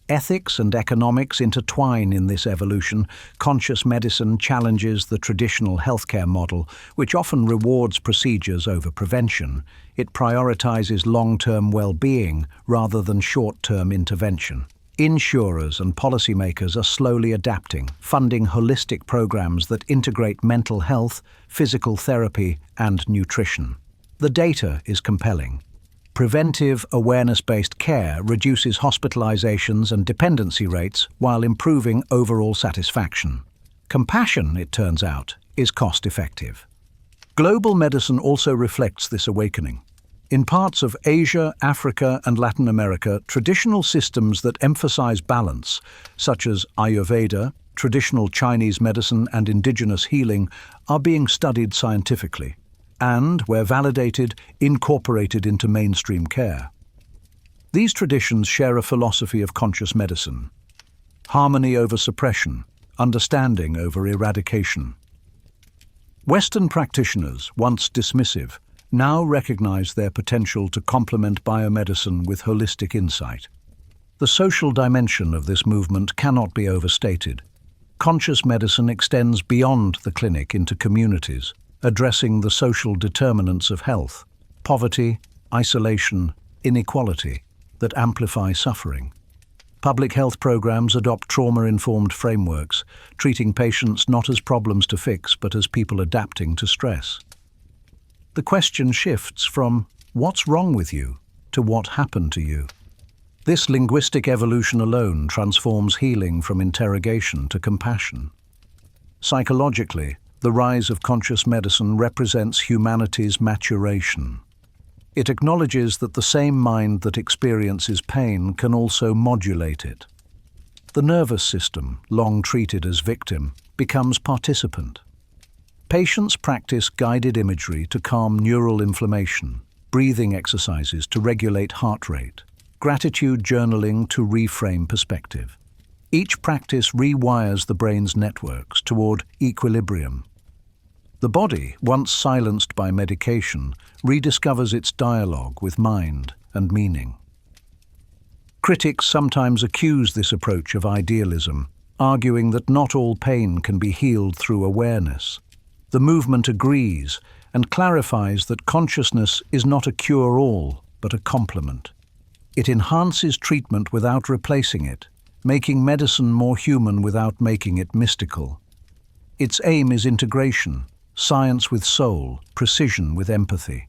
Ethics and economics intertwine in this evolution. Conscious medicine challenges the traditional healthcare model, which often rewards procedures over prevention. It prioritizes long-term well-being rather than short-term intervention. Insurers and policymakers are slowly adapting, funding holistic programs that integrate mental health, physical therapy, and nutrition. The data is compelling. Preventive, awareness-based care reduces hospitalizations and dependency rates while improving overall satisfaction. Compassion, it turns out, is cost-effective. Global medicine also reflects this awakening. In parts of Asia, Africa, and Latin America, traditional systems that emphasize balance, such as Ayurveda, traditional Chinese medicine, and indigenous healing, are being studied scientifically, and, where validated, incorporated into mainstream care. These traditions share a philosophy of conscious medicine: harmony over suppression, understanding over eradication. Western practitioners, once dismissive, now recognize their potential to complement biomedicine with holistic insight. The social dimension of this movement cannot be overstated. conscious medicine extends beyond the clinic into communities, addressing the social determinants of health, poverty, isolation, inequality that amplify suffering. Public health programs adopt trauma-informed frameworks, treating patients not as problems to fix but as people adapting to stress. The question shifts from "what's wrong with you?" to "what happened to you?" This linguistic evolution alone transforms healing from interrogation to compassion. Psychologically, the rise of conscious medicine represents humanity's maturation. It acknowledges that the same mind that experiences pain can also modulate it. The nervous system, long treated as victim, becomes participant. Patients practice guided imagery to calm neural inflammation, breathing exercises to regulate heart rate, gratitude journaling to reframe perspective. Each practice rewires the brain's networks toward equilibrium. The body, once silenced by medication, rediscovers its dialogue with mind and meaning. Critics sometimes accuse this approach of idealism, arguing that not all pain can be healed through awareness. The movement agrees and clarifies that consciousness is not a cure-all, but a complement. It enhances treatment without replacing it, making medicine more human without making it mystical. Its aim is integration, science with soul, precision with empathy.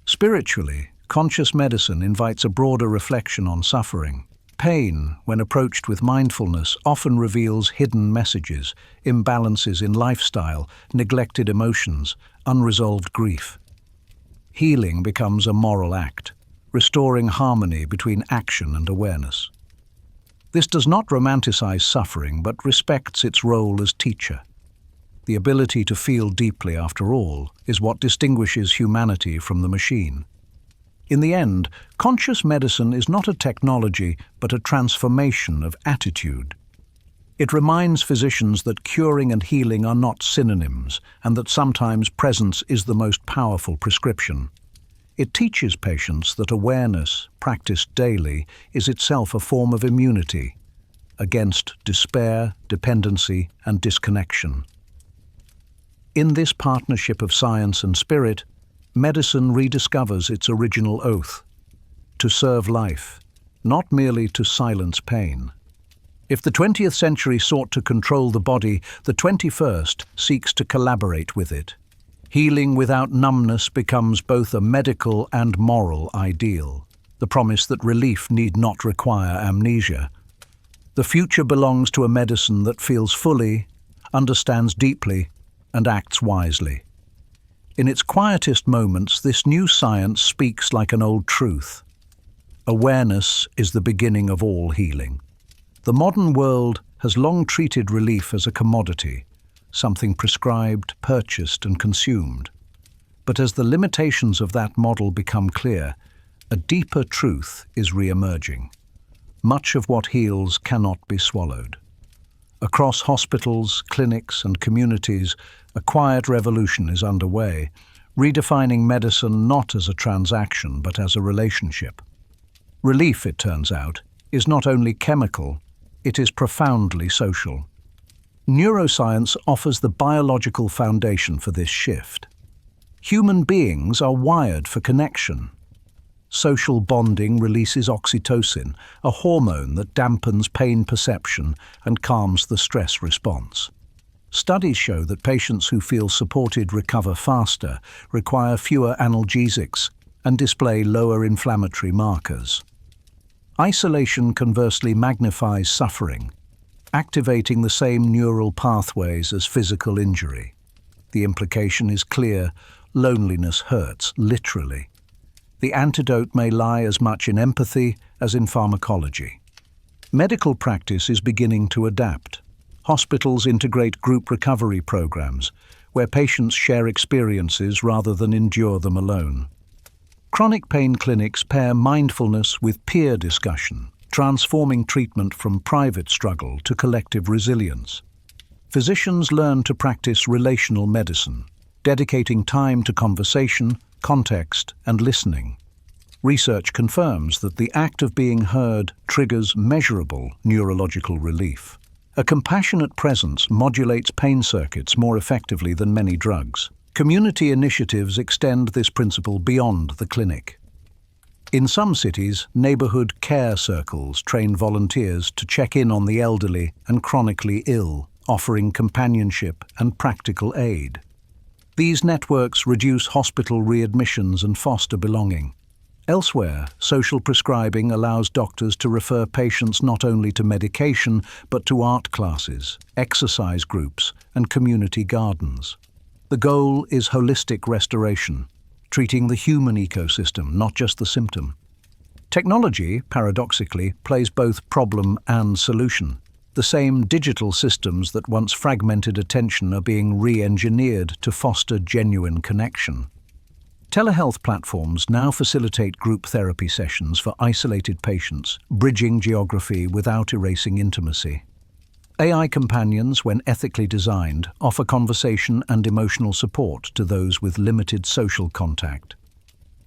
Spiritually, conscious medicine invites a broader reflection on suffering. Pain, when approached with mindfulness, often reveals hidden messages, imbalances in lifestyle, neglected emotions, unresolved grief. Healing becomes a moral act, restoring harmony between action and awareness. This does not romanticize suffering, but respects its role as teacher. The ability to feel deeply, after all, is what distinguishes humanity from the machine. In the end, conscious medicine is not a technology, but a transformation of attitude. It reminds physicians that curing and healing are not synonyms, and that sometimes presence is the most powerful prescription. It teaches patients that awareness, practiced daily, is itself a form of immunity against despair, dependency, and disconnection. In this partnership of science and spirit, medicine rediscovers its original oath: to serve life, not merely to silence pain. If the 20th century sought to control the body, the 21st seeks to collaborate with it. Healing without numbness becomes both a medical and moral ideal, the promise that relief need not require amnesia. The future belongs to a medicine that feels fully, understands deeply, and acts wisely. In its quietest moments, this new science speaks like an old truth. Awareness is the beginning of all healing. The modern world has long treated relief as a commodity, something prescribed, purchased, and consumed. But as the limitations of that model become clear, a deeper truth is re-emerging. Much of what heals cannot be swallowed. Across hospitals, clinics, and communities, a quiet revolution is underway, redefining medicine not as a transaction but as a relationship. Relief, it turns out, is not only chemical, it is profoundly social. Neuroscience offers the biological foundation for this shift. Human beings are wired for connection. Social bonding releases oxytocin, a hormone that dampens pain perception and calms the stress response. Studies show that patients who feel supported recover faster, require fewer analgesics, and display lower inflammatory markers. Isolation conversely magnifies suffering, activating the same neural pathways as physical injury. The implication is clear: loneliness hurts, literally. The antidote may lie as much in empathy as in pharmacology. Medical practice is beginning to adapt. Hospitals integrate group recovery programs, where patients share experiences rather than endure them alone. Chronic pain clinics pair mindfulness with peer discussion, transforming treatment from private struggle to collective resilience. Physicians learn to practice relational medicine, dedicating time to conversation, context, and listening. Research confirms that the act of being heard triggers measurable neurological relief. A compassionate presence modulates pain circuits more effectively than many drugs. Community initiatives extend this principle beyond the clinic. In some cities, neighborhood care circles train volunteers to check in on the elderly and chronically ill, offering companionship and practical aid. These networks reduce hospital readmissions and foster belonging. Elsewhere, social prescribing allows doctors to refer patients not only to medication but to art classes, exercise groups, and community gardens. The goal is holistic restoration, treating the human ecosystem, not just the symptom. Technology, paradoxically, plays both problem and solution. The same digital systems that once fragmented attention are being re-engineered to foster genuine connection. Telehealth platforms now facilitate group therapy sessions for isolated patients, bridging geography without erasing intimacy. AI companions, when ethically designed, offer conversation and emotional support to those with limited social contact.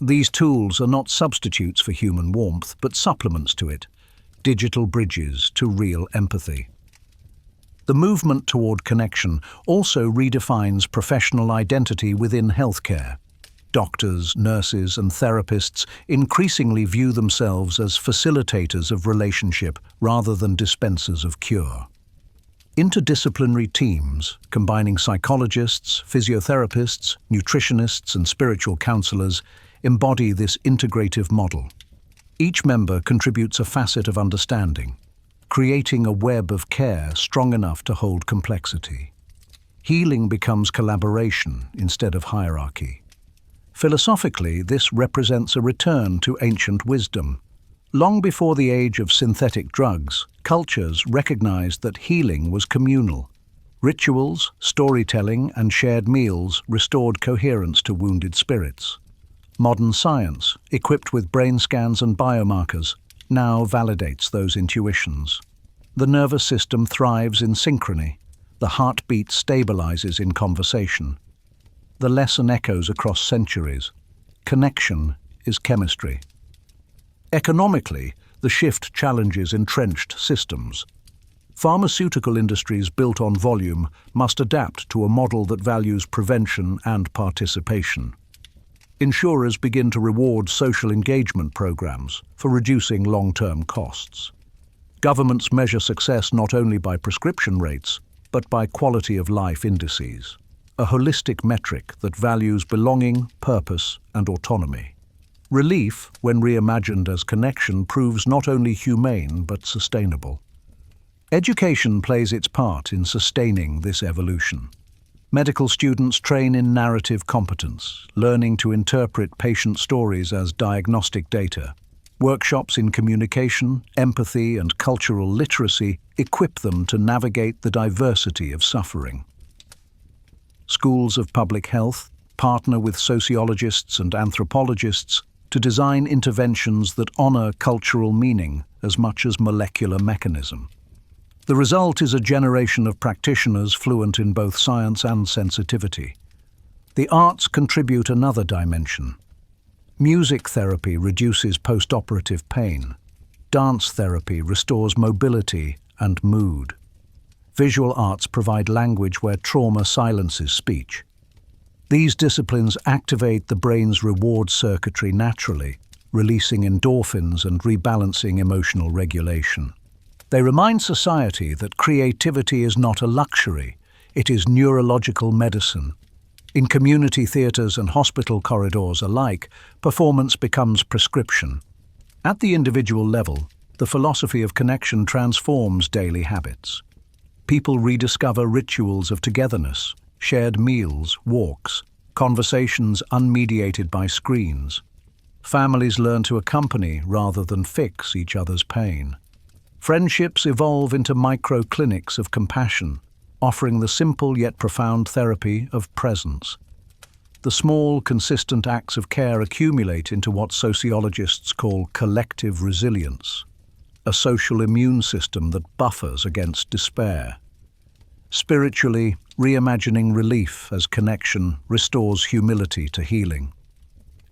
These tools are not substitutes for human warmth, but supplements to it, digital bridges to real empathy. The movement toward connection also redefines professional identity within healthcare. Doctors, nurses, and therapists increasingly view themselves as facilitators of relationship rather than dispensers of cure. Interdisciplinary teams, combining psychologists, physiotherapists, nutritionists, and spiritual counselors, embody this integrative model. Each member contributes a facet of understanding, creating a web of care strong enough to hold complexity. Healing becomes collaboration instead of hierarchy. Philosophically, this represents a return to ancient wisdom. Long before the age of synthetic drugs, cultures recognized that healing was communal. Rituals, storytelling, and shared meals restored coherence to wounded spirits. Modern science, equipped with brain scans and biomarkers, now validates those intuitions. The nervous system thrives in synchrony. The heartbeat stabilizes in conversation. The lesson echoes across centuries. Connection is chemistry. Economically, the shift challenges entrenched systems. Pharmaceutical industries built on volume must adapt to a model that values prevention and participation. Insurers begin to reward social engagement programs for reducing long-term costs. Governments measure success not only by prescription rates, but by quality of life indices, a holistic metric that values belonging, purpose, and autonomy. Relief, when reimagined as connection, proves not only humane but sustainable. Education plays its part in sustaining this evolution. Medical students train in narrative competence, learning to interpret patient stories as diagnostic data. Workshops in communication, empathy, and cultural literacy equip them to navigate the diversity of suffering. Schools of public health partner with sociologists and anthropologists to design interventions that honor cultural meaning as much as molecular mechanism. The result is a generation of practitioners fluent in both science and sensitivity. The arts contribute another dimension. Music therapy reduces post-operative pain. Dance therapy restores mobility and mood. Visual arts provide language where trauma silences speech. These disciplines activate the brain's reward circuitry naturally, releasing endorphins and rebalancing emotional regulation. They remind society that creativity is not a luxury, it is neurological medicine. In community theaters and hospital corridors alike, performance becomes prescription. At the individual level, the philosophy of connection transforms daily habits. People rediscover rituals of togetherness, shared meals, walks, conversations unmediated by screens. Families learn to accompany rather than fix each other's pain. Friendships evolve into micro-clinics of compassion, offering the simple yet profound therapy of presence. The small, consistent acts of care accumulate into what sociologists call collective resilience, a social immune system that buffers against despair. Spiritually, reimagining relief as connection restores humility to healing.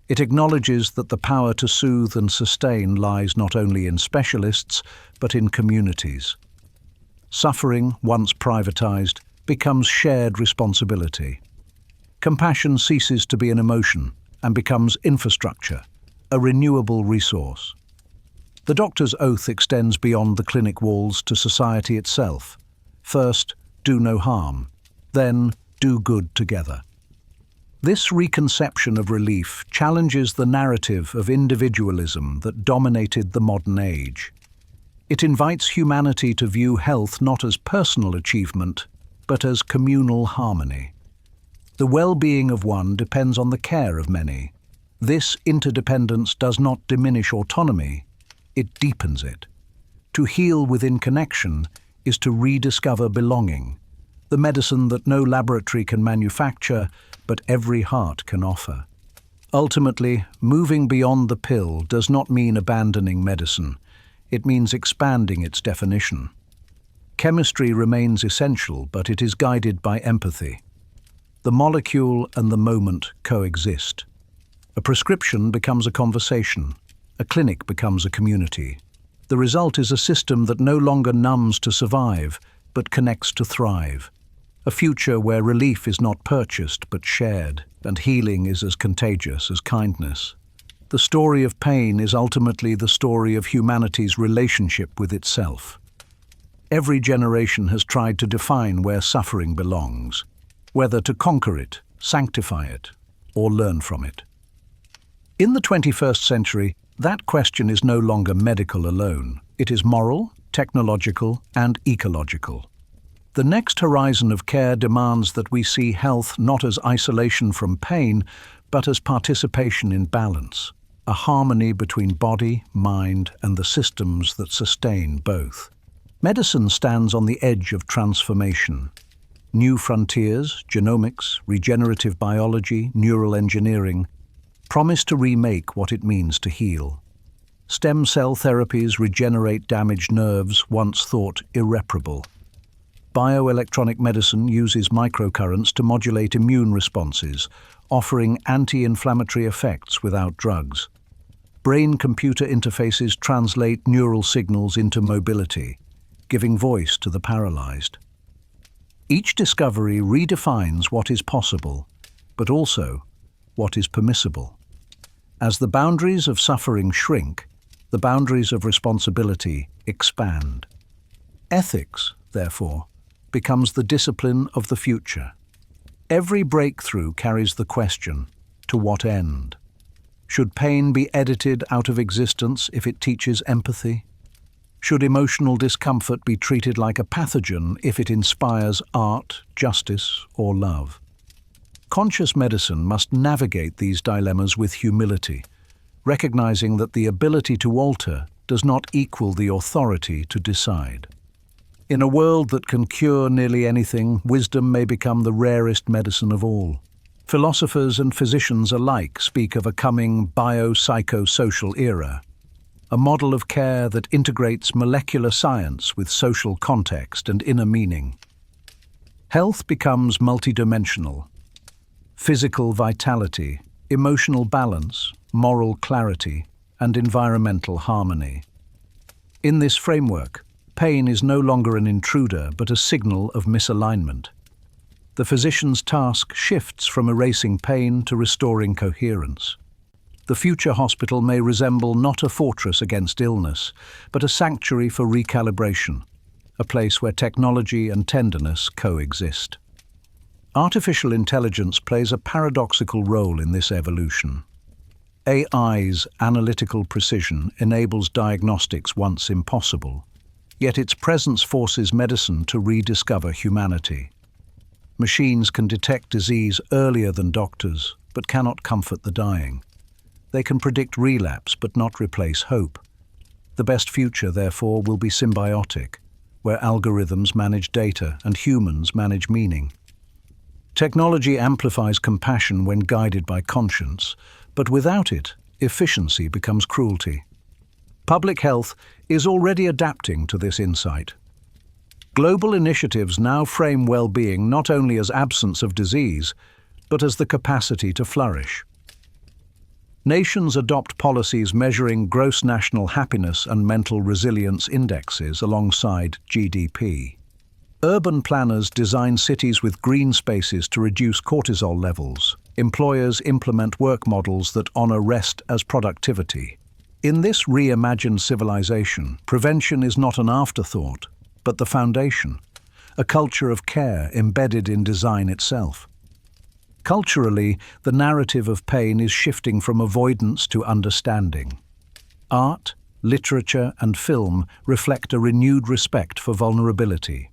It acknowledges that the power to soothe and sustain lies not only in specialists, but in communities. Suffering, once privatized, becomes shared responsibility. Compassion ceases to be an emotion and becomes infrastructure, a renewable resource. The doctor's oath extends beyond the clinic walls to society itself. First, do no harm. Then, do good together. This reconception of relief challenges the narrative of individualism that dominated the modern age. It invites humanity to view health not as personal achievement, but as communal harmony. The well-being of one depends on the care of many. This interdependence does not diminish autonomy, it deepens it. To heal within connection is to rediscover belonging, the medicine that no laboratory can manufacture, but every heart can offer. Ultimately, moving beyond the pill does not mean abandoning medicine. It means expanding its definition. Chemistry remains essential, but it is guided by empathy. The molecule and the moment coexist. A prescription becomes a conversation. A clinic becomes a community. The result is a system that no longer numbs to survive, but connects to thrive. A future where relief is not purchased, but shared, and healing is as contagious as kindness. The story of pain is ultimately the story of humanity's relationship with itself. Every generation has tried to define where suffering belongs, whether to conquer it, sanctify it, or learn from it. In the 21st century, that question is no longer medical alone. It is moral, technological, and ecological. The next horizon of care demands that we see health not as isolation from pain, but as participation in balance, a harmony between body, mind, and the systems that sustain both. Medicine stands on the edge of transformation. New frontiers, genomics, regenerative biology, neural engineering, promise to remake what it means to heal. Stem cell therapies regenerate damaged nerves once thought irreparable. Bioelectronic medicine uses microcurrents to modulate immune responses, offering anti-inflammatory effects without drugs. Brain-computer interfaces translate neural signals into mobility, giving voice to the paralyzed. Each discovery redefines what is possible, but also what is permissible. As the boundaries of suffering shrink, the boundaries of responsibility expand. Ethics, therefore, becomes the discipline of the future. Every breakthrough carries the question, to what end? Should pain be edited out of existence if it teaches empathy? Should emotional discomfort be treated like a pathogen if it inspires art, justice, or love? Conscious medicine must navigate these dilemmas with humility, recognizing that the ability to alter does not equal the authority to decide. In a world that can cure nearly anything, wisdom may become the rarest medicine of all. Philosophers and physicians alike speak of a coming biopsychosocial era, a model of care that integrates molecular science with social context and inner meaning. Health becomes multidimensional. Physical vitality, emotional balance, moral clarity, and environmental harmony. In this framework, pain is no longer an intruder but a signal of misalignment. The physician's task shifts from erasing pain to restoring coherence. The future hospital may resemble not a fortress against illness, but a sanctuary for recalibration, a place where technology and tenderness coexist. Artificial intelligence plays a paradoxical role in this evolution. AI's analytical precision enables diagnostics once impossible, yet its presence forces medicine to rediscover humanity. Machines can detect disease earlier than doctors, but cannot comfort the dying. They can predict relapse, but not replace hope. The best future, therefore, will be symbiotic, where algorithms manage data and humans manage meaning. Technology amplifies compassion when guided by conscience, but without it, efficiency becomes cruelty. Public health is already adapting to this insight. Global initiatives now frame well-being not only as absence of disease, but as the capacity to flourish. Nations adopt policies measuring gross national happiness and mental resilience indexes alongside GDP. Urban planners design cities with green spaces to reduce cortisol levels. Employers implement work models that honor rest as productivity. In this reimagined civilization, prevention is not an afterthought, but the foundation, a culture of care embedded in design itself. Culturally, the narrative of pain is shifting from avoidance to understanding. Art, literature, and film reflect a renewed respect for vulnerability.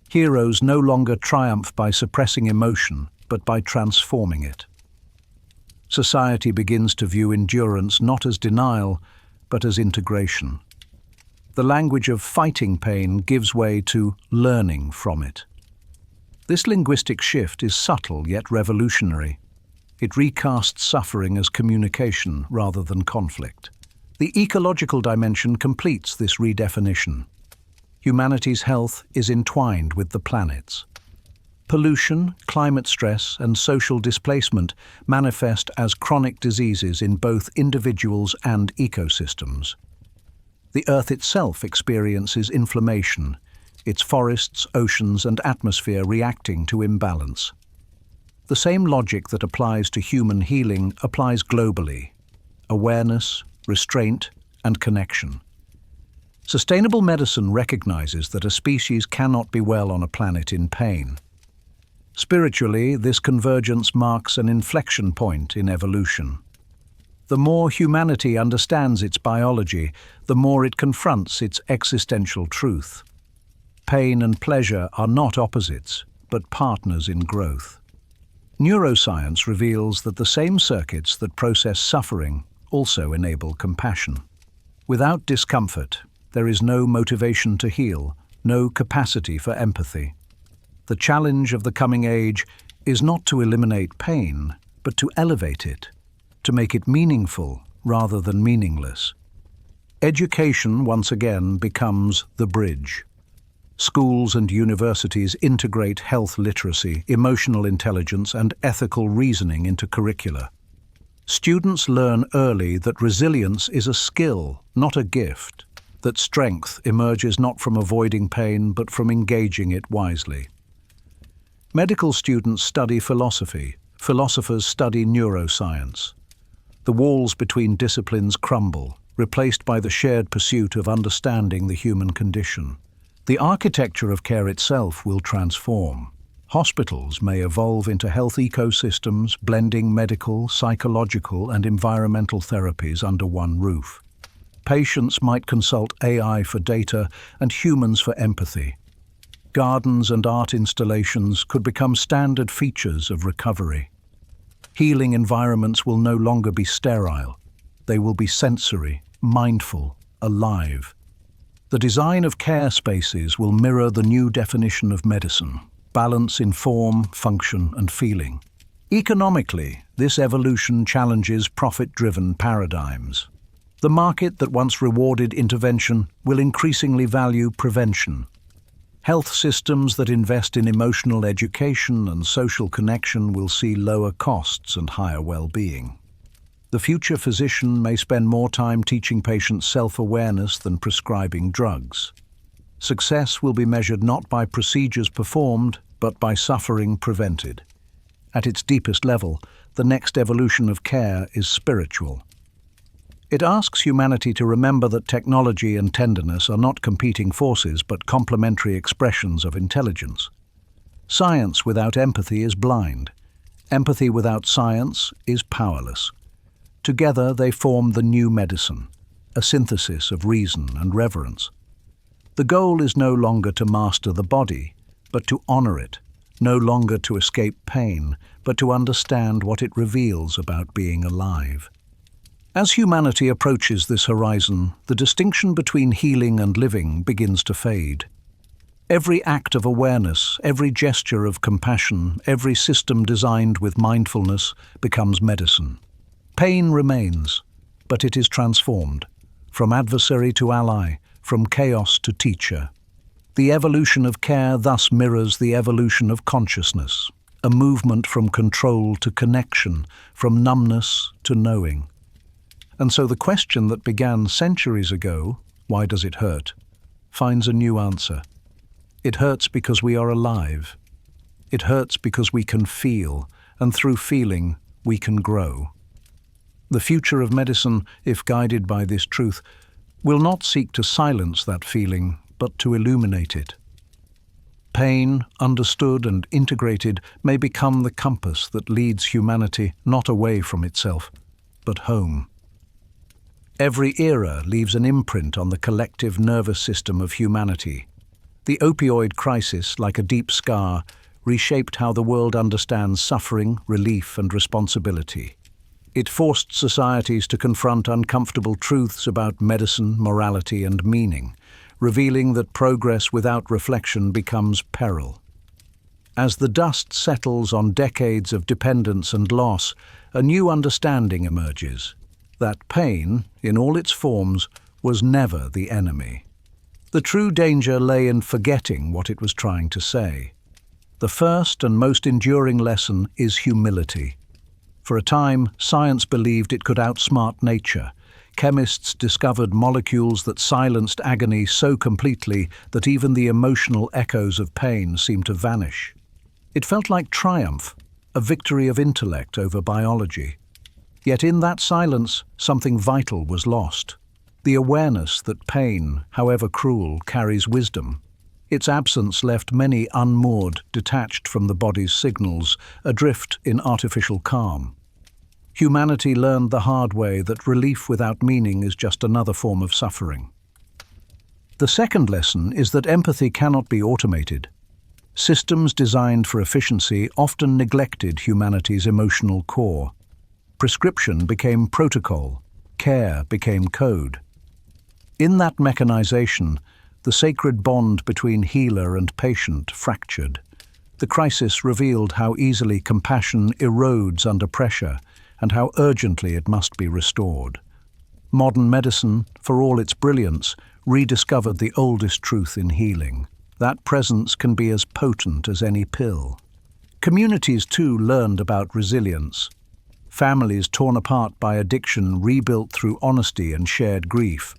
Heroes no longer triumph by suppressing emotion, but by transforming it. Society begins to view endurance not as denial, but as integration. The language of fighting pain gives way to learning from it. This linguistic shift is subtle yet revolutionary. It recasts suffering as communication rather than conflict. The ecological dimension completes this redefinition. Humanity's health is entwined with the planet's. Pollution, climate stress, and social displacement manifest as chronic diseases in both individuals and ecosystems. The Earth itself experiences inflammation, its forests, oceans, and atmosphere reacting to imbalance. The same logic that applies to human healing applies globally: awareness, restraint, and connection. Sustainable medicine recognizes that a species cannot be well on a planet in pain. Spiritually, this convergence marks an inflection point in evolution. The more humanity understands its biology, the more it confronts its existential truth. Pain and pleasure are not opposites, but partners in growth. Neuroscience reveals that the same circuits that process suffering also enable compassion. Without discomfort, there is no motivation to heal, no capacity for empathy. The challenge of the coming age is not to eliminate pain, but to elevate it, to make it meaningful rather than meaningless. Education, once again, becomes the bridge. Schools and universities integrate health literacy, emotional intelligence, and ethical reasoning into curricula. Students learn early that resilience is a skill, not a gift, that strength emerges not from avoiding pain but from engaging it wisely. Medical students study philosophy, philosophers study neuroscience. The walls between disciplines crumble, replaced by the shared pursuit of understanding the human condition. The architecture of care itself will transform. Hospitals may evolve into health ecosystems, blending medical, psychological, and environmental therapies under one roof. Patients might consult AI for data and humans for empathy. Gardens and art installations could become standard features of recovery. Healing environments will no longer be sterile. They will be sensory, mindful, alive. The design of care spaces will mirror the new definition of medicine: balance in form, function, and feeling. Economically, this evolution challenges profit-driven paradigms. The market that once rewarded intervention will increasingly value prevention. Health systems that invest in emotional education and social connection will see lower costs and higher well-being. The future physician may spend more time teaching patients self-awareness than prescribing drugs. Success will be measured not by procedures performed, but by suffering prevented. At its deepest level, the next evolution of care is spiritual. It asks humanity to remember that technology and tenderness are not competing forces but complementary expressions of intelligence. Science without empathy is blind. Empathy without science is powerless. Together they form the new medicine, a synthesis of reason and reverence. The goal is no longer to master the body, but to honor it, no longer to escape pain, but to understand what it reveals about being alive. As humanity approaches this horizon, the distinction between healing and living begins to fade. Every act of awareness, every gesture of compassion, every system designed with mindfulness becomes medicine. Pain remains, but it is transformed, from adversary to ally, from chaos to teacher. The evolution of care thus mirrors the evolution of consciousness, a movement from control to connection, from numbness to knowing. And so the question that began centuries ago, why does it hurt, finds a new answer. It hurts because we are alive. It hurts because we can feel, and through feeling, we can grow. The future of medicine, if guided by this truth, will not seek to silence that feeling, but to illuminate it. Pain, understood and integrated, may become the compass that leads humanity not away from itself, but home. Every era leaves an imprint on the collective nervous system of humanity. The opioid crisis, like a deep scar, reshaped how the world understands suffering, relief, and responsibility. It forced societies to confront uncomfortable truths about medicine, morality, and meaning, revealing that progress without reflection becomes peril. As the dust settles on decades of dependence and loss, a new understanding emerges: that pain, in all its forms, was never the enemy. The true danger lay in forgetting what it was trying to say. The first and most enduring lesson is humility. For a time, science believed it could outsmart nature. Chemists discovered molecules that silenced agony so completely that even the emotional echoes of pain seemed to vanish. It felt like triumph, a victory of intellect over biology. Yet in that silence, something vital was lost: the awareness that pain, however cruel, carries wisdom. Its absence left many unmoored, detached from the body's signals, adrift in artificial calm. Humanity learned the hard way that relief without meaning is just another form of suffering. The second lesson is that empathy cannot be automated. Systems designed for efficiency often neglected humanity's emotional core. Prescription became protocol, care became code. In that mechanization, the sacred bond between healer and patient fractured. The crisis revealed how easily compassion erodes under pressure, and how urgently it must be restored. Modern medicine, for all its brilliance, rediscovered the oldest truth in healing: that presence can be as potent as any pill. Communities, too, learned about resilience. Families torn apart by addiction rebuilt through honesty and shared grief.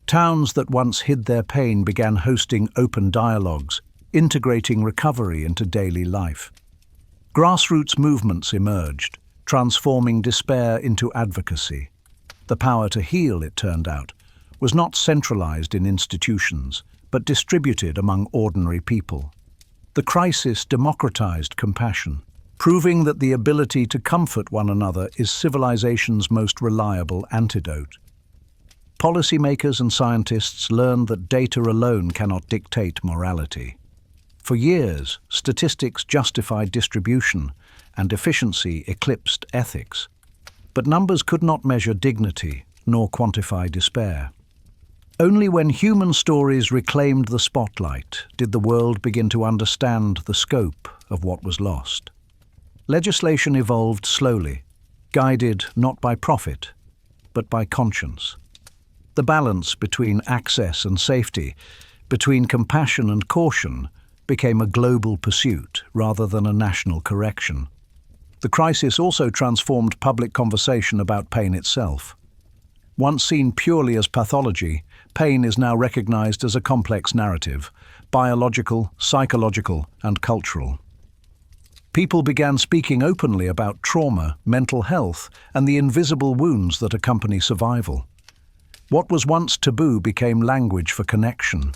Towns that once hid their pain began hosting open dialogues, integrating recovery into daily life. Grassroots movements emerged, transforming despair into advocacy. The power to heal, it turned out, was not centralized in institutions, but distributed among ordinary people. The crisis democratized compassion, proving that the ability to comfort one another is civilization's most reliable antidote. Policymakers and scientists learned that data alone cannot dictate morality. For years, statistics justified distribution, and efficiency eclipsed ethics. But numbers could not measure dignity, nor quantify despair. Only when human stories reclaimed the spotlight did the world begin to understand the scope of what was lost. Legislation evolved slowly, guided not by profit, but by conscience. The balance between access and safety, between compassion and caution, became a global pursuit rather than a national correction. The crisis also transformed public conversation about pain itself. Once seen purely as pathology, pain is now recognized as a complex narrative: biological, psychological, and cultural. People began speaking openly about trauma, mental health, and the invisible wounds that accompany survival. What was once taboo became language for connection.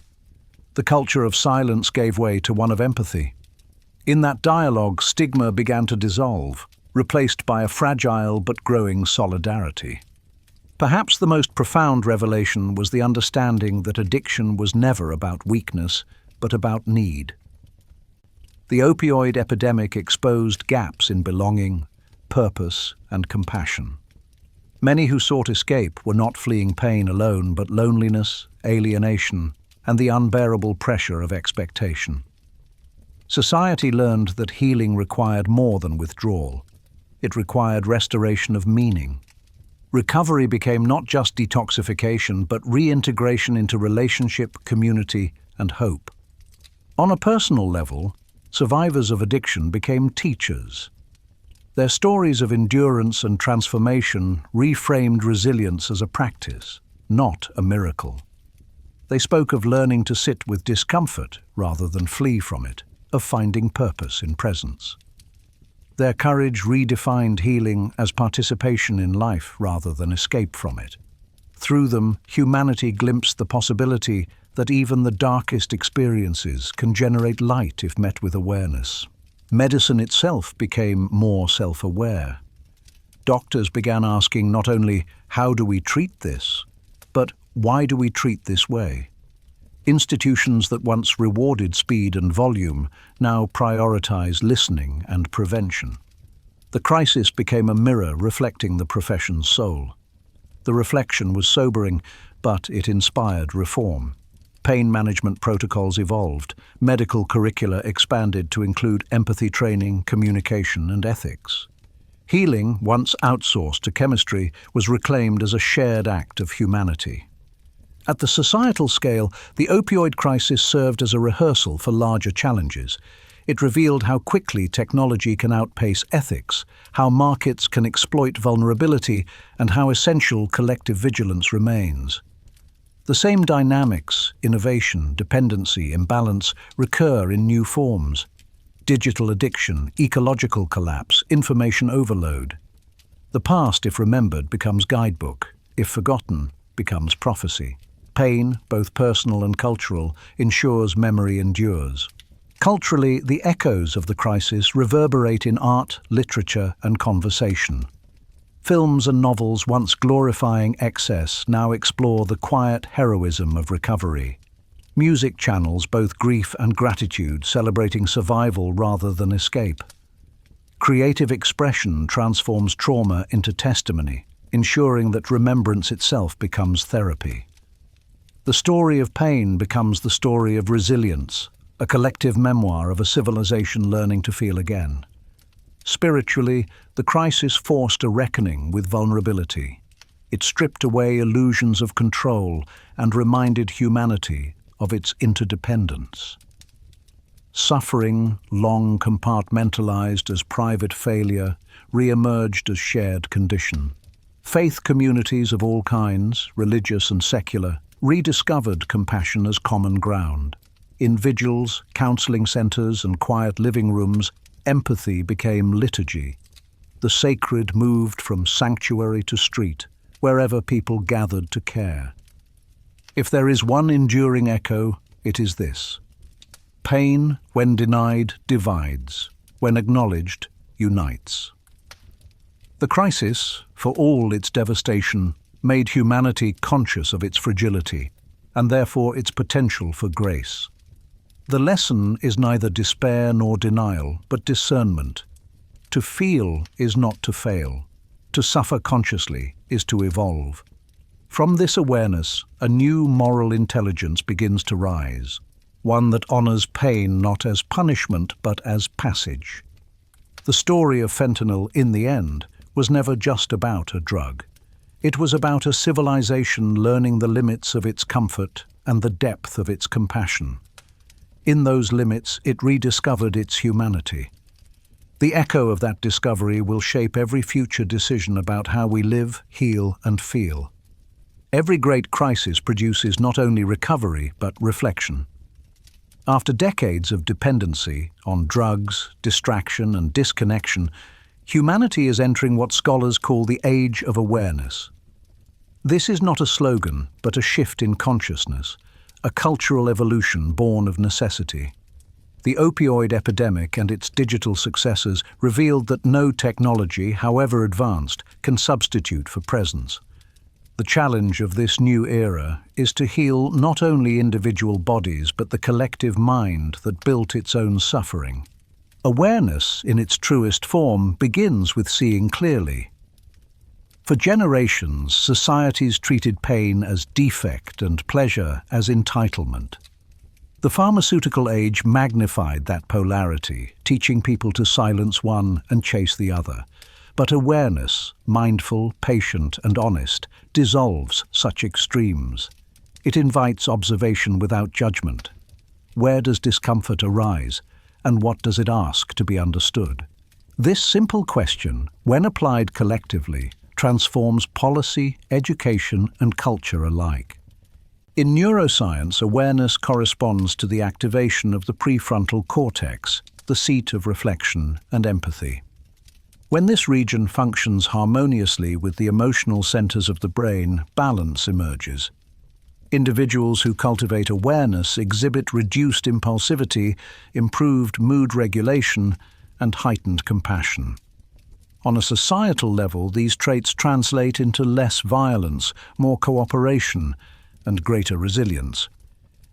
The culture of silence gave way to one of empathy. In that dialogue, stigma began to dissolve, replaced by a fragile but growing solidarity. Perhaps the most profound revelation was the understanding that addiction was never about weakness, but about need. The opioid epidemic exposed gaps in belonging, purpose, and compassion. Many who sought escape were not fleeing pain alone, but loneliness, alienation, and the unbearable pressure of expectation. Society learned that healing required more than withdrawal. It required restoration of meaning. Recovery became not just detoxification, but reintegration into relationship, community, and hope. On a personal level, survivors of addiction became teachers. Their stories of endurance and transformation reframed resilience as a practice, not a miracle. They spoke of learning to sit with discomfort rather than flee from it, of finding purpose in presence. Their courage redefined healing as participation in life rather than escape from it. Through them, humanity glimpsed the possibility that even the darkest experiences can generate light if met with awareness. Medicine itself became more self-aware. Doctors began asking not only, how do we treat this, but why do we treat this way? Institutions that once rewarded speed and volume now prioritize listening and prevention. The crisis became a mirror reflecting the profession's soul. The reflection was sobering, but it inspired reform. Pain management protocols evolved, medical curricula expanded to include empathy training, communication, and ethics. Healing, once outsourced to chemistry, was reclaimed as a shared act of humanity. At the societal scale, the opioid crisis served as a rehearsal for larger challenges. It revealed how quickly technology can outpace ethics, how markets can exploit vulnerability, and how essential collective vigilance remains. The same dynamics, innovation, dependency, imbalance, recur in new forms. Digital addiction, ecological collapse, information overload. The past, if remembered, becomes guidebook. If forgotten, becomes prophecy. Pain, both personal and cultural, ensures memory endures. Culturally, the echoes of the crisis reverberate in art, literature, and conversation. Films and novels once glorifying excess now explore the quiet heroism of recovery. Music channels both grief and gratitude, celebrating survival rather than escape. Creative expression transforms trauma into testimony, ensuring that remembrance itself becomes therapy. The story of pain becomes the story of resilience, a collective memoir of a civilization learning to feel again. Spiritually, the crisis forced a reckoning with vulnerability. It stripped away illusions of control and reminded humanity of its interdependence. Suffering, long compartmentalized as private failure, re-emerged as shared condition. Faith communities of all kinds, religious and secular, rediscovered compassion as common ground. In vigils, counseling centers, and quiet living rooms, empathy became liturgy. The sacred moved from sanctuary to street, wherever people gathered to care. If there is one enduring echo, it is this: pain, when denied, divides. When acknowledged, unites. The crisis, for all its devastation, made humanity conscious of its fragility, and therefore its potential for grace. The lesson is neither despair nor denial, but discernment. To feel is not to fail. To suffer consciously is to evolve. From this awareness, a new moral intelligence begins to rise, one that honors pain not as punishment but as passage. The story of fentanyl, in the end, was never just about a drug. It was about a civilization learning the limits of its comfort and the depth of its compassion. In those limits, it rediscovered its humanity. The echo of that discovery will shape every future decision about how we live, heal, and feel. Every great crisis produces not only recovery, but reflection. After decades of dependency on drugs, distraction, and disconnection, humanity is entering what scholars call the age of awareness. This is not a slogan, but a shift in consciousness, a cultural evolution born of necessity. The opioid epidemic and its digital successors revealed that no technology, however advanced, can substitute for presence. The challenge of this new era is to heal not only individual bodies but the collective mind that built its own suffering. Awareness, in its truest form, begins with seeing clearly. For generations, societies treated pain as defect and pleasure as entitlement. The pharmaceutical age magnified that polarity, teaching people to silence one and chase the other. But awareness, mindful, patient, and honest, dissolves such extremes. It invites observation without judgment. Where does discomfort arise, and what does it ask to be understood? This simple question, when applied collectively, transforms policy, education, and culture alike. In neuroscience, awareness corresponds to the activation of the prefrontal cortex, the seat of reflection and empathy. When this region functions harmoniously with the emotional centers of the brain, balance emerges. Individuals who cultivate awareness exhibit reduced impulsivity, improved mood regulation, and heightened compassion. On a societal level, these traits translate into less violence, more cooperation, and greater resilience.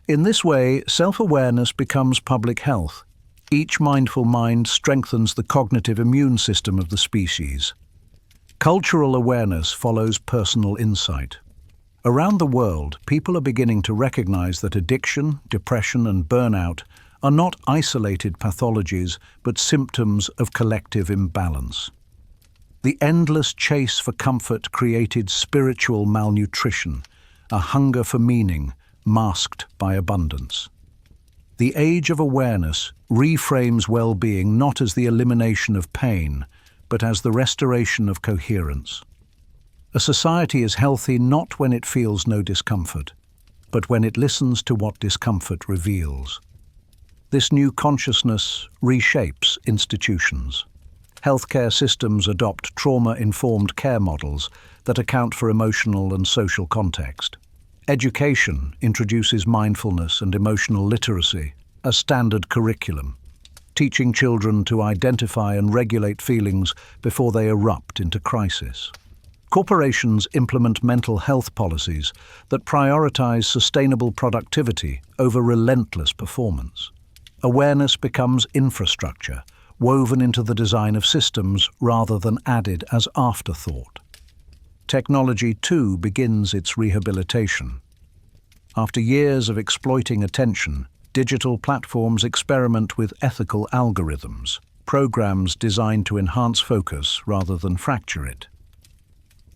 In this way, self-awareness becomes public health. Each mindful mind strengthens the cognitive immune system of the species. Cultural awareness follows personal insight. Around the world, people are beginning to recognize that addiction, depression, and burnout are not isolated pathologies, but symptoms of collective imbalance. The endless chase for comfort created spiritual malnutrition, a hunger for meaning masked by abundance. The age of awareness reframes well-being not as the elimination of pain, but as the restoration of coherence. A society is healthy not when it feels no discomfort, but when it listens to what discomfort reveals. This new consciousness reshapes institutions. Healthcare systems adopt trauma-informed care models that account for emotional and social context. Education introduces mindfulness and emotional literacy as standard curriculum, teaching children to identify and regulate feelings before they erupt into crisis. Corporations implement mental health policies that prioritize sustainable productivity over relentless performance. Awareness becomes infrastructure, woven into the design of systems rather than added as afterthought. Technology, too, begins its rehabilitation. After years of exploiting attention, digital platforms experiment with ethical algorithms, programs designed to enhance focus rather than fracture it.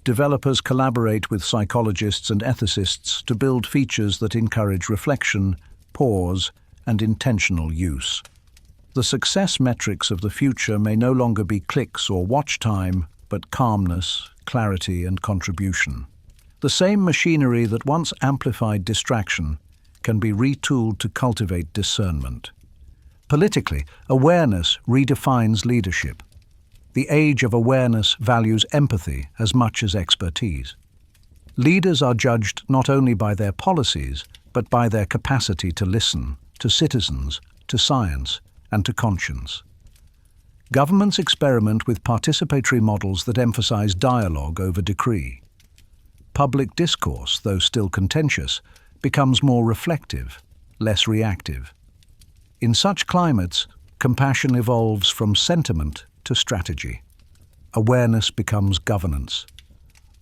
Developers collaborate with psychologists and ethicists to build features that encourage reflection, pause, and intentional use. The success metrics of the future may no longer be clicks or watch time, but calmness, clarity, and contribution. The same machinery that once amplified distraction can be retooled to cultivate discernment. Politically, awareness redefines leadership. The age of awareness values empathy as much as expertise. Leaders are judged not only by their policies, but by their capacity to listen to citizens, to science, and to conscience. Governments experiment with participatory models that emphasize dialogue over decree. Public discourse, though still contentious, becomes more reflective, less reactive. In such climates, compassion evolves from sentiment to strategy. Awareness becomes governance.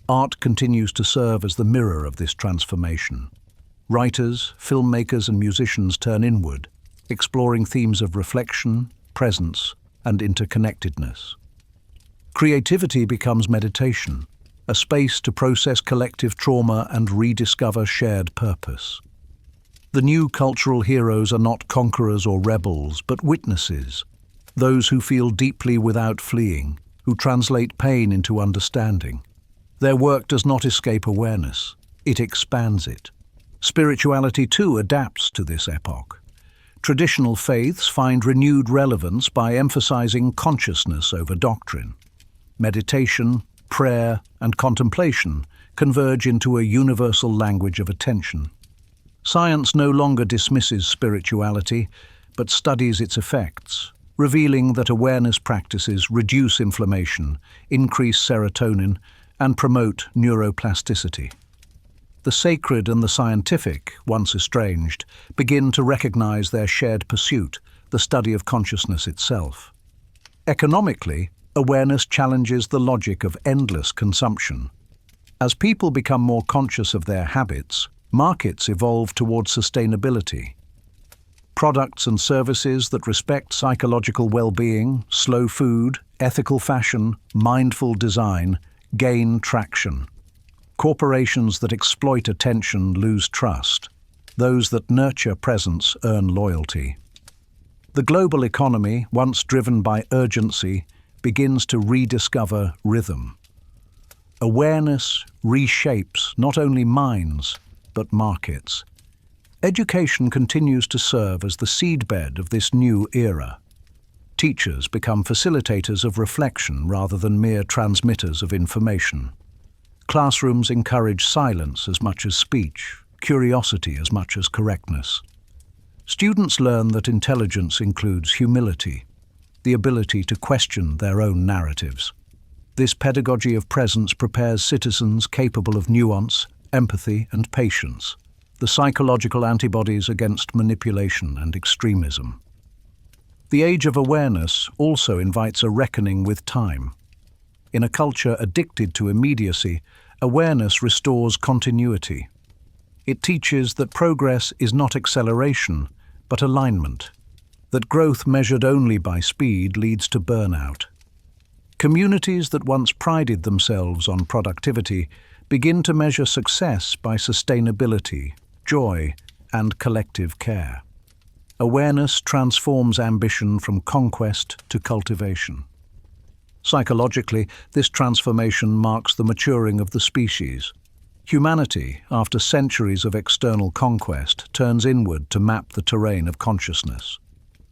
Art continues to serve as the mirror of this transformation. Writers, filmmakers, and musicians turn inward, exploring themes of reflection, presence, and interconnectedness. Creativity becomes meditation, a space to process collective trauma and rediscover shared purpose. The new cultural heroes are not conquerors or rebels, but witnesses, those who feel deeply without fleeing, who translate pain into understanding. Their work does not escape awareness, it expands it. Spirituality, too, adapts to this epoch. Traditional faiths find renewed relevance by emphasizing consciousness over doctrine. Meditation, prayer, and contemplation converge into a universal language of attention. Science no longer dismisses spirituality, but studies its effects, revealing that awareness practices reduce inflammation, increase serotonin, and promote neuroplasticity. The sacred and the scientific, once estranged, begin to recognize their shared pursuit, the study of consciousness itself. Economically, awareness challenges the logic of endless consumption. As people become more conscious of their habits, markets evolve towards sustainability. Products and services that respect psychological well-being, slow food, ethical fashion, mindful design gain traction. Corporations that exploit attention lose trust. Those that nurture presence earn loyalty. The global economy, once driven by urgency, begins to rediscover rhythm. Awareness reshapes not only minds, but markets. Education continues to serve as the seedbed of this new era. Teachers become facilitators of reflection rather than mere transmitters of information. Classrooms encourage silence as much as speech, curiosity as much as correctness. Students learn that intelligence includes humility, the ability to question their own narratives. This pedagogy of presence prepares citizens capable of nuance, empathy, and patience, the psychological antibodies against manipulation and extremism. The age of awareness also invites a reckoning with time. In a culture addicted to immediacy, awareness restores continuity. It teaches that progress is not acceleration, but alignment, that growth measured only by speed leads to burnout. Communities that once prided themselves on productivity begin to measure success by sustainability, joy, and collective care. Awareness transforms ambition from conquest to cultivation. Psychologically, this transformation marks the maturing of the species. Humanity, after centuries of external conquest, turns inward to map the terrain of consciousness.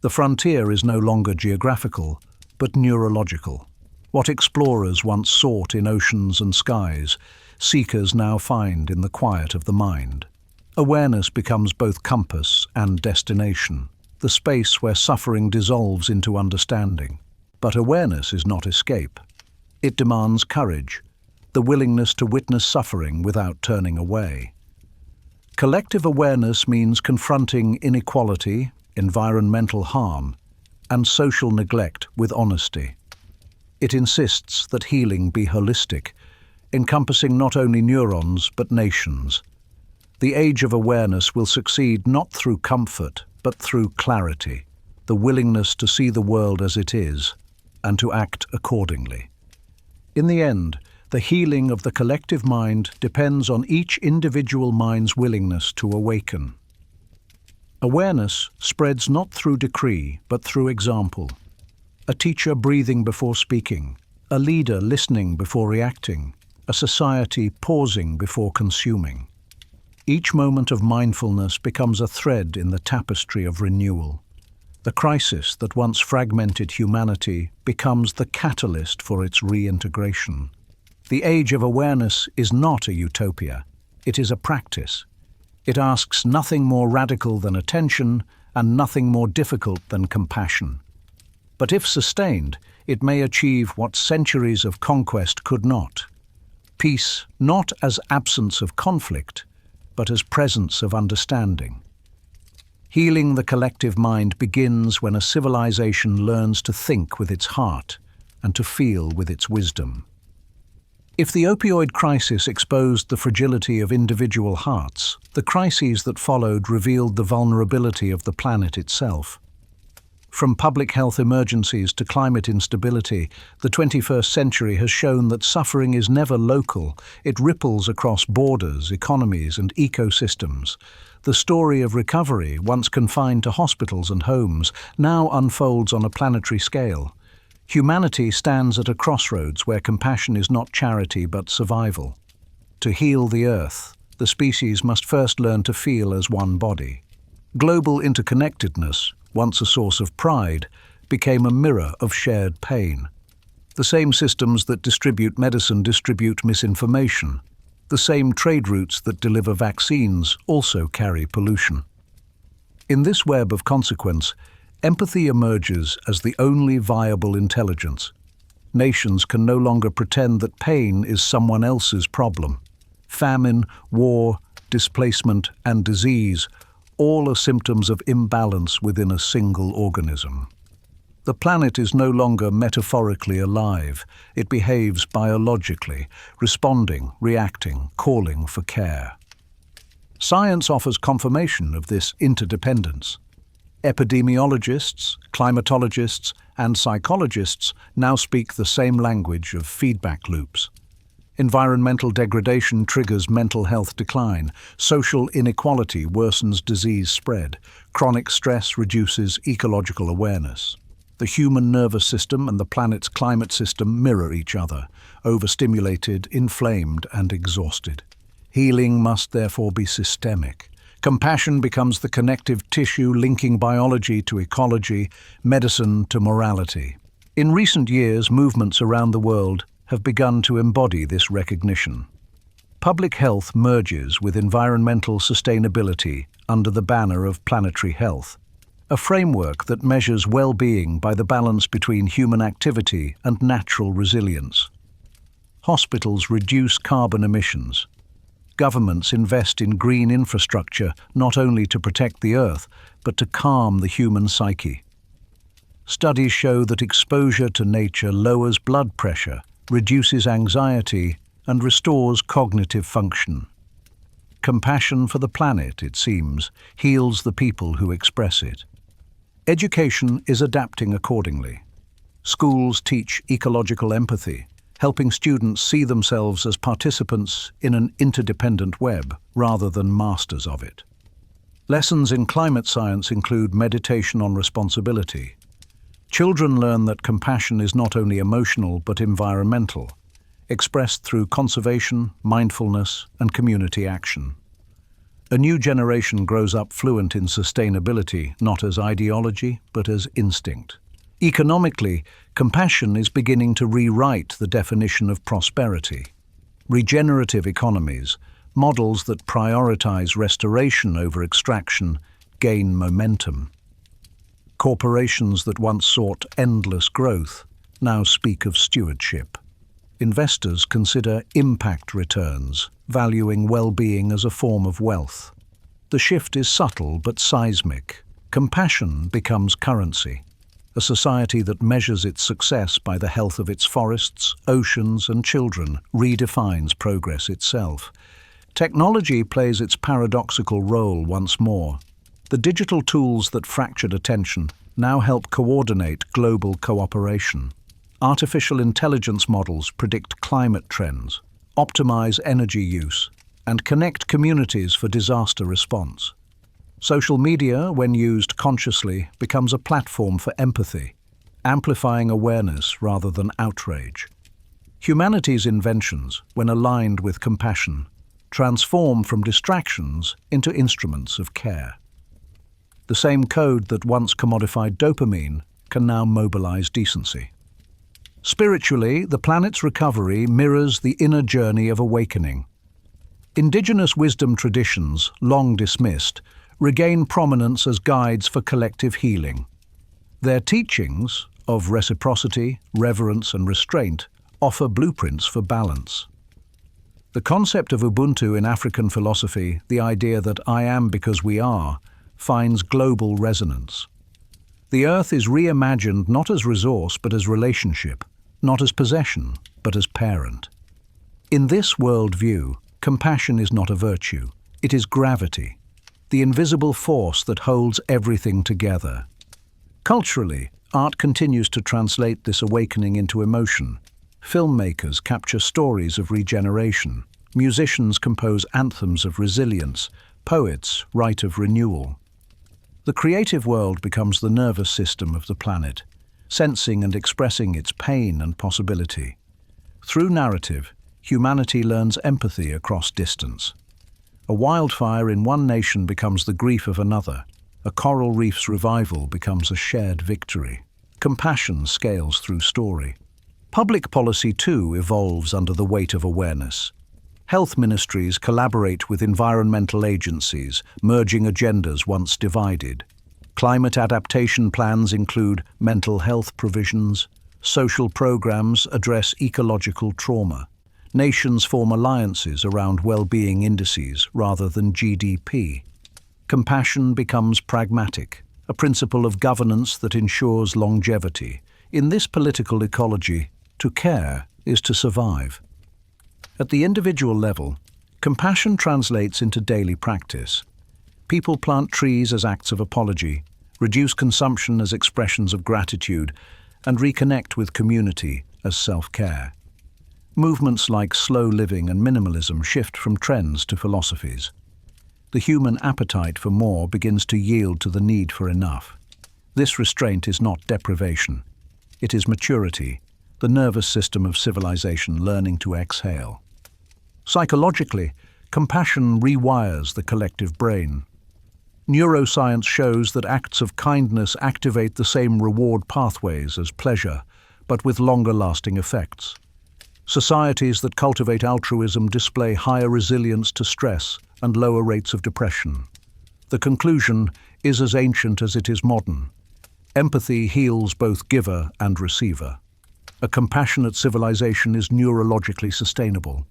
The frontier is no longer geographical, but neurological. What explorers once sought in oceans and skies, seekers now find in the quiet of the mind. Awareness becomes both compass and destination, the space where suffering dissolves into understanding. But awareness is not escape. It demands courage, the willingness to witness suffering without turning away. Collective awareness means confronting inequality, environmental harm, and social neglect with honesty. It insists that healing be holistic, encompassing not only neurons but nations. The age of awareness will succeed not through comfort, but through clarity, the willingness to see the world as it is, and to act accordingly. In the end, the healing of the collective mind depends on each individual mind's willingness to awaken. Awareness spreads not through decree, but through example. A teacher breathing before speaking, a leader listening before reacting, a society pausing before consuming. Each moment of mindfulness becomes a thread in the tapestry of renewal. The crisis that once fragmented humanity becomes the catalyst for its reintegration. The age of awareness is not a utopia, it is a practice. It asks nothing more radical than attention and nothing more difficult than compassion. But if sustained, it may achieve what centuries of conquest could not. Peace not as absence of conflict, but as presence of understanding. Healing the collective mind begins when a civilization learns to think with its heart and to feel with its wisdom. If the opioid crisis exposed the fragility of individual hearts, the crises that followed revealed the vulnerability of the planet itself. From public health emergencies to climate instability, the 21st century has shown that suffering is never local. It ripples across borders, economies, and ecosystems. The story of recovery, once confined to hospitals and homes, now unfolds on a planetary scale. Humanity stands at a crossroads where compassion is not charity but survival. To heal the Earth, the species must first learn to feel as one body. Global interconnectedness, once a source of pride, became a mirror of shared pain. The same systems that distribute medicine distribute misinformation. The same trade routes that deliver vaccines also carry pollution. In this web of consequence, empathy emerges as the only viable intelligence. Nations can no longer pretend that pain is someone else's problem. Famine, war, displacement, and disease all are symptoms of imbalance within a single organism. The planet is no longer metaphorically alive. It behaves biologically, responding, reacting, calling for care. Science offers confirmation of this interdependence. Epidemiologists, climatologists, and psychologists now speak the same language of feedback loops. Environmental degradation triggers mental health decline. Social inequality worsens disease spread. Chronic stress reduces ecological awareness. The human nervous system and the planet's climate system mirror each other, overstimulated, inflamed, and exhausted. Healing must therefore be systemic. Compassion becomes the connective tissue linking biology to ecology, medicine to morality. In recent years, movements around the world have begun to embody this recognition. Public health merges with environmental sustainability under the banner of planetary health, a framework that measures well-being by the balance between human activity and natural resilience. Hospitals reduce carbon emissions. Governments invest in green infrastructure not only to protect the earth, but to calm the human psyche. Studies show that exposure to nature lowers blood pressure, reduces anxiety, and restores cognitive function. Compassion for the planet, it seems, heals the people who express it. Education is adapting accordingly. Schools teach ecological empathy, helping students see themselves as participants in an interdependent web rather than masters of it. Lessons in climate science include meditation on responsibility. Children learn that compassion is not only emotional but environmental, expressed through conservation, mindfulness, and community action. A new generation grows up fluent in sustainability, not as ideology, but as instinct. Economically, compassion is beginning to rewrite the definition of prosperity. Regenerative economies, models that prioritize restoration over extraction, gain momentum. Corporations that once sought endless growth now speak of stewardship. Investors consider impact returns, valuing well-being as a form of wealth. The shift is subtle but seismic. Compassion becomes currency. A society that measures its success by the health of its forests, oceans, and children redefines progress itself. Technology plays its paradoxical role once more. The digital tools that fractured attention now help coordinate global cooperation. Artificial intelligence models predict climate trends, optimize energy use, and connect communities for disaster response. Social media, when used consciously, becomes a platform for empathy, amplifying awareness rather than outrage. Humanity's inventions, when aligned with compassion, transform from distractions into instruments of care. The same code that once commodified dopamine can now mobilize decency. Spiritually, the planet's recovery mirrors the inner journey of awakening. Indigenous wisdom traditions, long dismissed, regain prominence as guides for collective healing. Their teachings of reciprocity, reverence, and restraint offer blueprints for balance. The concept of Ubuntu in African philosophy, the idea that I am because we are, finds global resonance. The earth is reimagined not as resource but as relationship, not as possession but as parent. In this worldview, compassion is not a virtue, it is gravity, the invisible force that holds everything together. Culturally, art continues to translate this awakening into emotion. Filmmakers capture stories of regeneration, musicians compose anthems of resilience, poets write of renewal. The creative world becomes the nervous system of the planet, sensing and expressing its pain and possibility. Through narrative, humanity learns empathy across distance. A wildfire in one nation becomes the grief of another. A coral reef's revival becomes a shared victory. Compassion scales through story. Public policy, too, evolves under the weight of awareness. Health ministries collaborate with environmental agencies, merging agendas once divided. Climate adaptation plans include mental health provisions. Social programs address ecological trauma. Nations form alliances around well-being indices rather than GDP. Compassion becomes pragmatic, a principle of governance that ensures longevity. In this political ecology, to care is to survive. At the individual level, compassion translates into daily practice. People plant trees as acts of apology, reduce consumption as expressions of gratitude, and reconnect with community as self-care. Movements like slow living and minimalism shift from trends to philosophies. The human appetite for more begins to yield to the need for enough. This restraint is not deprivation. It is maturity, the nervous system of civilization learning to exhale. Psychologically, compassion rewires the collective brain. Neuroscience shows that acts of kindness activate the same reward pathways as pleasure, but with longer-lasting effects. Societies that cultivate altruism display higher resilience to stress and lower rates of depression. The conclusion is as ancient as it is modern. Empathy heals both giver and receiver. A compassionate civilization is neurologically sustainable.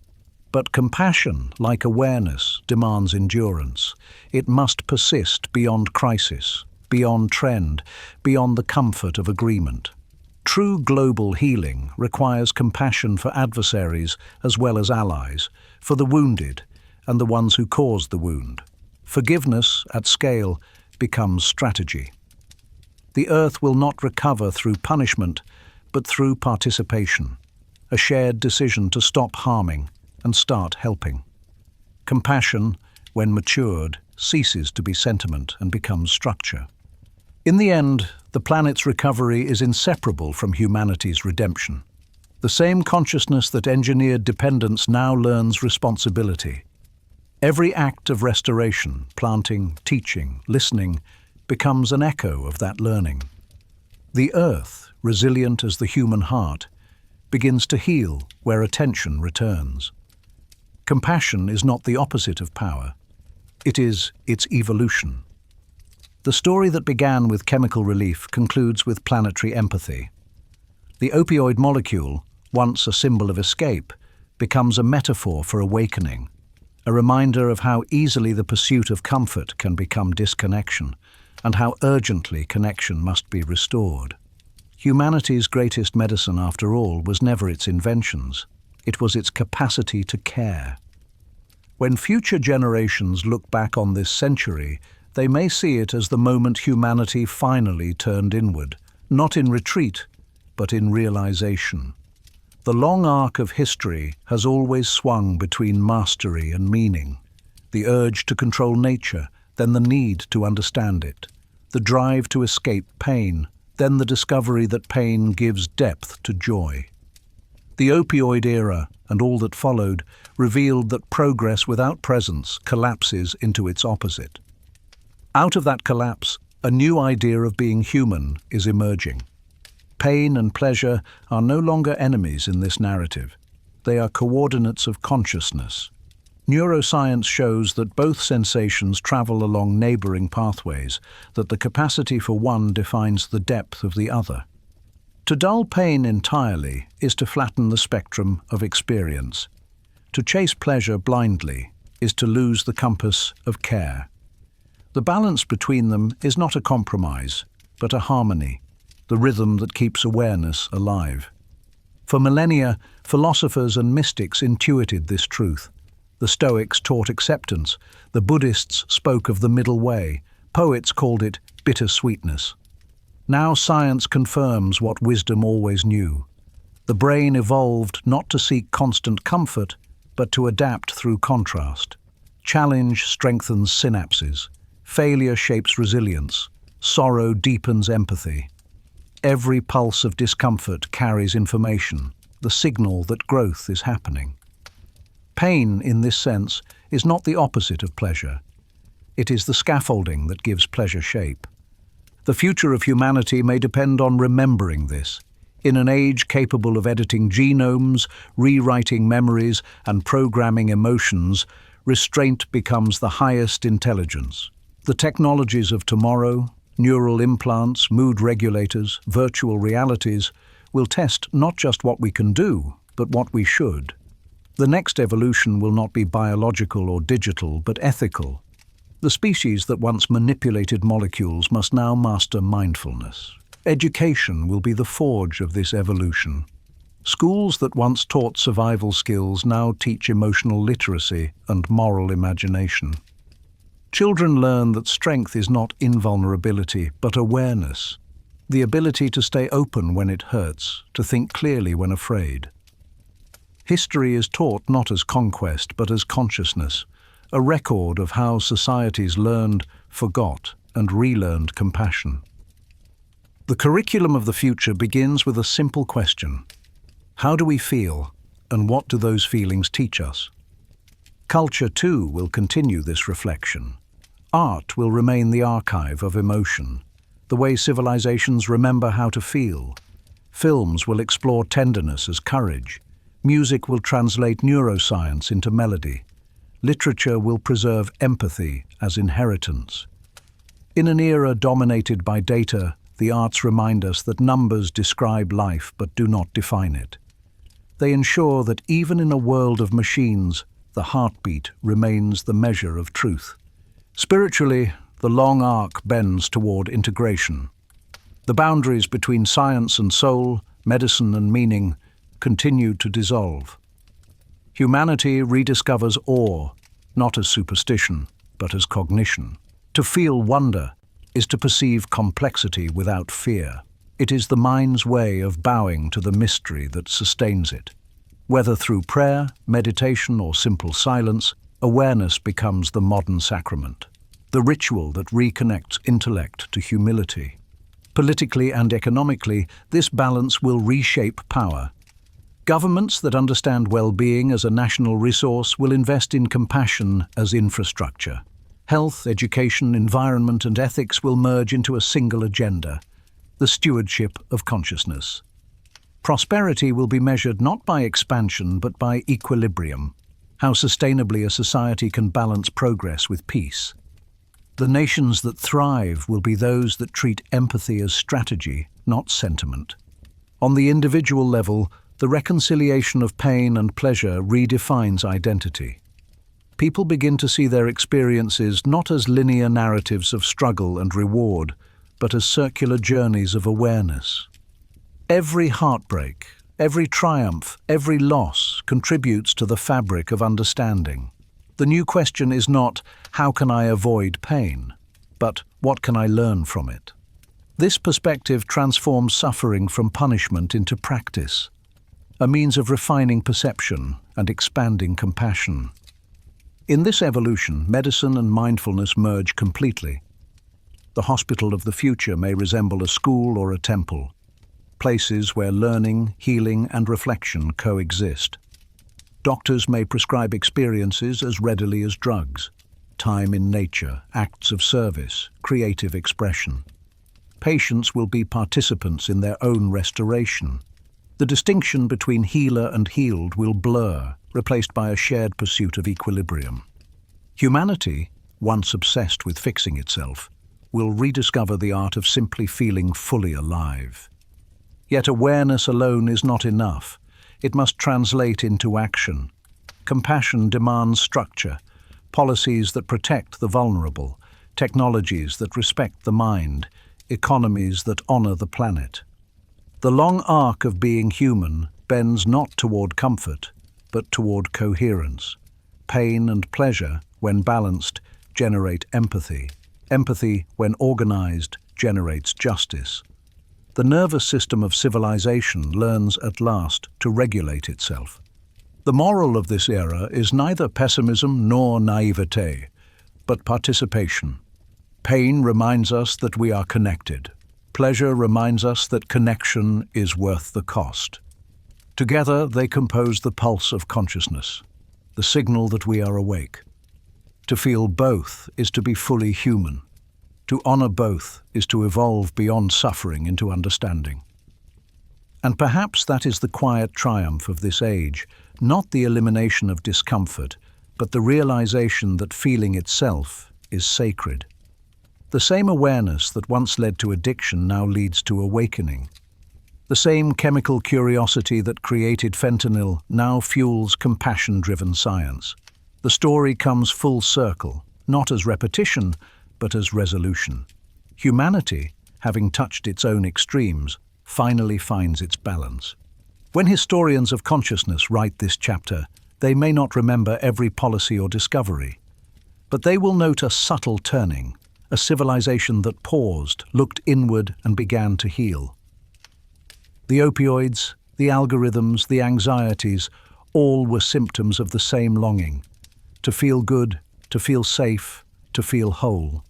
But compassion, like awareness, demands endurance. It must persist beyond crisis, beyond trend, beyond the comfort of agreement. True global healing requires compassion for adversaries as well as allies, for the wounded and the ones who caused the wound. Forgiveness, at scale, becomes strategy. The earth will not recover through punishment, but through participation, a shared decision to stop harming and start helping. Compassion, when matured, ceases to be sentiment and becomes structure. In the end, the planet's recovery is inseparable from humanity's redemption. The same consciousness that engineered dependence now learns responsibility. Every act of restoration, planting, teaching, listening, becomes an echo of that learning. The earth, resilient as the human heart, begins to heal where attention returns. Compassion is not the opposite of power. It is its evolution. The story that began with chemical relief concludes with planetary empathy. The opioid molecule, once a symbol of escape, becomes a metaphor for awakening, a reminder of how easily the pursuit of comfort can become disconnection, and how urgently connection must be restored. Humanity's greatest medicine, after all, was never its inventions. It was its capacity to care. When future generations look back on this century, they may see it as the moment humanity finally turned inward, not in retreat, but in realization. The long arc of history has always swung between mastery and meaning, the urge to control nature, then the need to understand it, the drive to escape pain, then the discovery that pain gives depth to joy. The opioid era, and all that followed, revealed that progress without presence collapses into its opposite. Out of that collapse, a new idea of being human is emerging. Pain and pleasure are no longer enemies in this narrative. They are coordinates of consciousness. Neuroscience shows that both sensations travel along neighboring pathways, that the capacity for one defines the depth of the other. To dull pain entirely is to flatten the spectrum of experience. To chase pleasure blindly is to lose the compass of care. The balance between them is not a compromise, but a harmony, the rhythm that keeps awareness alive. For millennia, philosophers and mystics intuited this truth. The Stoics taught acceptance, the Buddhists spoke of the middle way, poets called it bittersweetness. Now science confirms what wisdom always knew. The brain evolved not to seek constant comfort, but to adapt through contrast. Challenge strengthens synapses. Failure shapes resilience. Sorrow deepens empathy. Every pulse of discomfort carries information, the signal that growth is happening. Pain, in this sense, is not the opposite of pleasure. It is the scaffolding that gives pleasure shape. The future of humanity may depend on remembering this. In an age capable of editing genomes, rewriting memories, and programming emotions, restraint becomes the highest intelligence. The technologies of tomorrow, neural implants, mood regulators, virtual realities, will test not just what we can do, but what we should. The next evolution will not be biological or digital, but ethical. The species that once manipulated molecules must now master mindfulness. Education will be the forge of this evolution. Schools that once taught survival skills now teach emotional literacy and moral imagination. Children learn that strength is not invulnerability, but awareness. The ability to stay open when it hurts, to think clearly when afraid. History is taught not as conquest, but as consciousness, a record of how societies learned, forgot, and relearned compassion. The curriculum of the future begins with a simple question. How do we feel, and what do those feelings teach us? Culture, too, will continue this reflection. Art will remain the archive of emotion, the way civilizations remember how to feel. Films will explore tenderness as courage. Music will translate neuroscience into melody. Literature will preserve empathy as inheritance. In an era dominated by data, the arts remind us that numbers describe life but do not define it. They ensure that even in a world of machines, the heartbeat remains the measure of truth. Spiritually, the long arc bends toward integration. The boundaries between science and soul, medicine and meaning, continue to dissolve. Humanity rediscovers awe, not as superstition, but as cognition. To feel wonder is to perceive complexity without fear. It is the mind's way of bowing to the mystery that sustains it. Whether through prayer, meditation, or simple silence, awareness becomes the modern sacrament, the ritual that reconnects intellect to humility. Politically and economically, this balance will reshape power. Governments that understand well-being as a national resource will invest in compassion as infrastructure. Health, education, environment, and ethics will merge into a single agenda, the stewardship of consciousness. Prosperity will be measured not by expansion but by equilibrium, how sustainably a society can balance progress with peace. The nations that thrive will be those that treat empathy as strategy, not sentiment. On the individual level, the reconciliation of pain and pleasure redefines identity. People begin to see their experiences not as linear narratives of struggle and reward, but as circular journeys of awareness. Every heartbreak, every triumph, every loss contributes to the fabric of understanding. The new question is not, how can I avoid pain, but what can I learn from it? This perspective transforms suffering from punishment into practice, a means of refining perception and expanding compassion. In this evolution, medicine and mindfulness merge completely. The hospital of the future may resemble a school or a temple, places where learning, healing, and reflection coexist. Doctors may prescribe experiences as readily as drugs, time in nature, acts of service, creative expression. Patients will be participants in their own restoration. The distinction between healer and healed will blur, replaced by a shared pursuit of equilibrium. Humanity, once obsessed with fixing itself, will rediscover the art of simply feeling fully alive. Yet awareness alone is not enough. It must translate into action. Compassion demands structure, policies that protect the vulnerable, technologies that respect the mind, economies that honor the planet. The long arc of being human bends not toward comfort, but toward coherence. Pain and pleasure, when balanced, generate empathy. Empathy, when organized, generates justice. The nervous system of civilization learns at last to regulate itself. The moral of this era is neither pessimism nor naivete, but participation. Pain reminds us that we are connected. Pleasure reminds us that connection is worth the cost. Together they compose the pulse of consciousness, the signal that we are awake. To feel both is to be fully human. To honor both is to evolve beyond suffering into understanding. And perhaps that is the quiet triumph of this age, not the elimination of discomfort, but the realization that feeling itself is sacred. The same awareness that once led to addiction now leads to awakening. The same chemical curiosity that created fentanyl now fuels compassion-driven science. The story comes full circle, not as repetition, but as resolution. Humanity, having touched its own extremes, finally finds its balance. When historians of consciousness write this chapter, they may not remember every policy or discovery, but they will note a subtle turning, a civilization that paused, looked inward, and began to heal. The opioids, the algorithms, the anxieties, all were symptoms of the same longing: to feel good, to feel safe, to feel whole.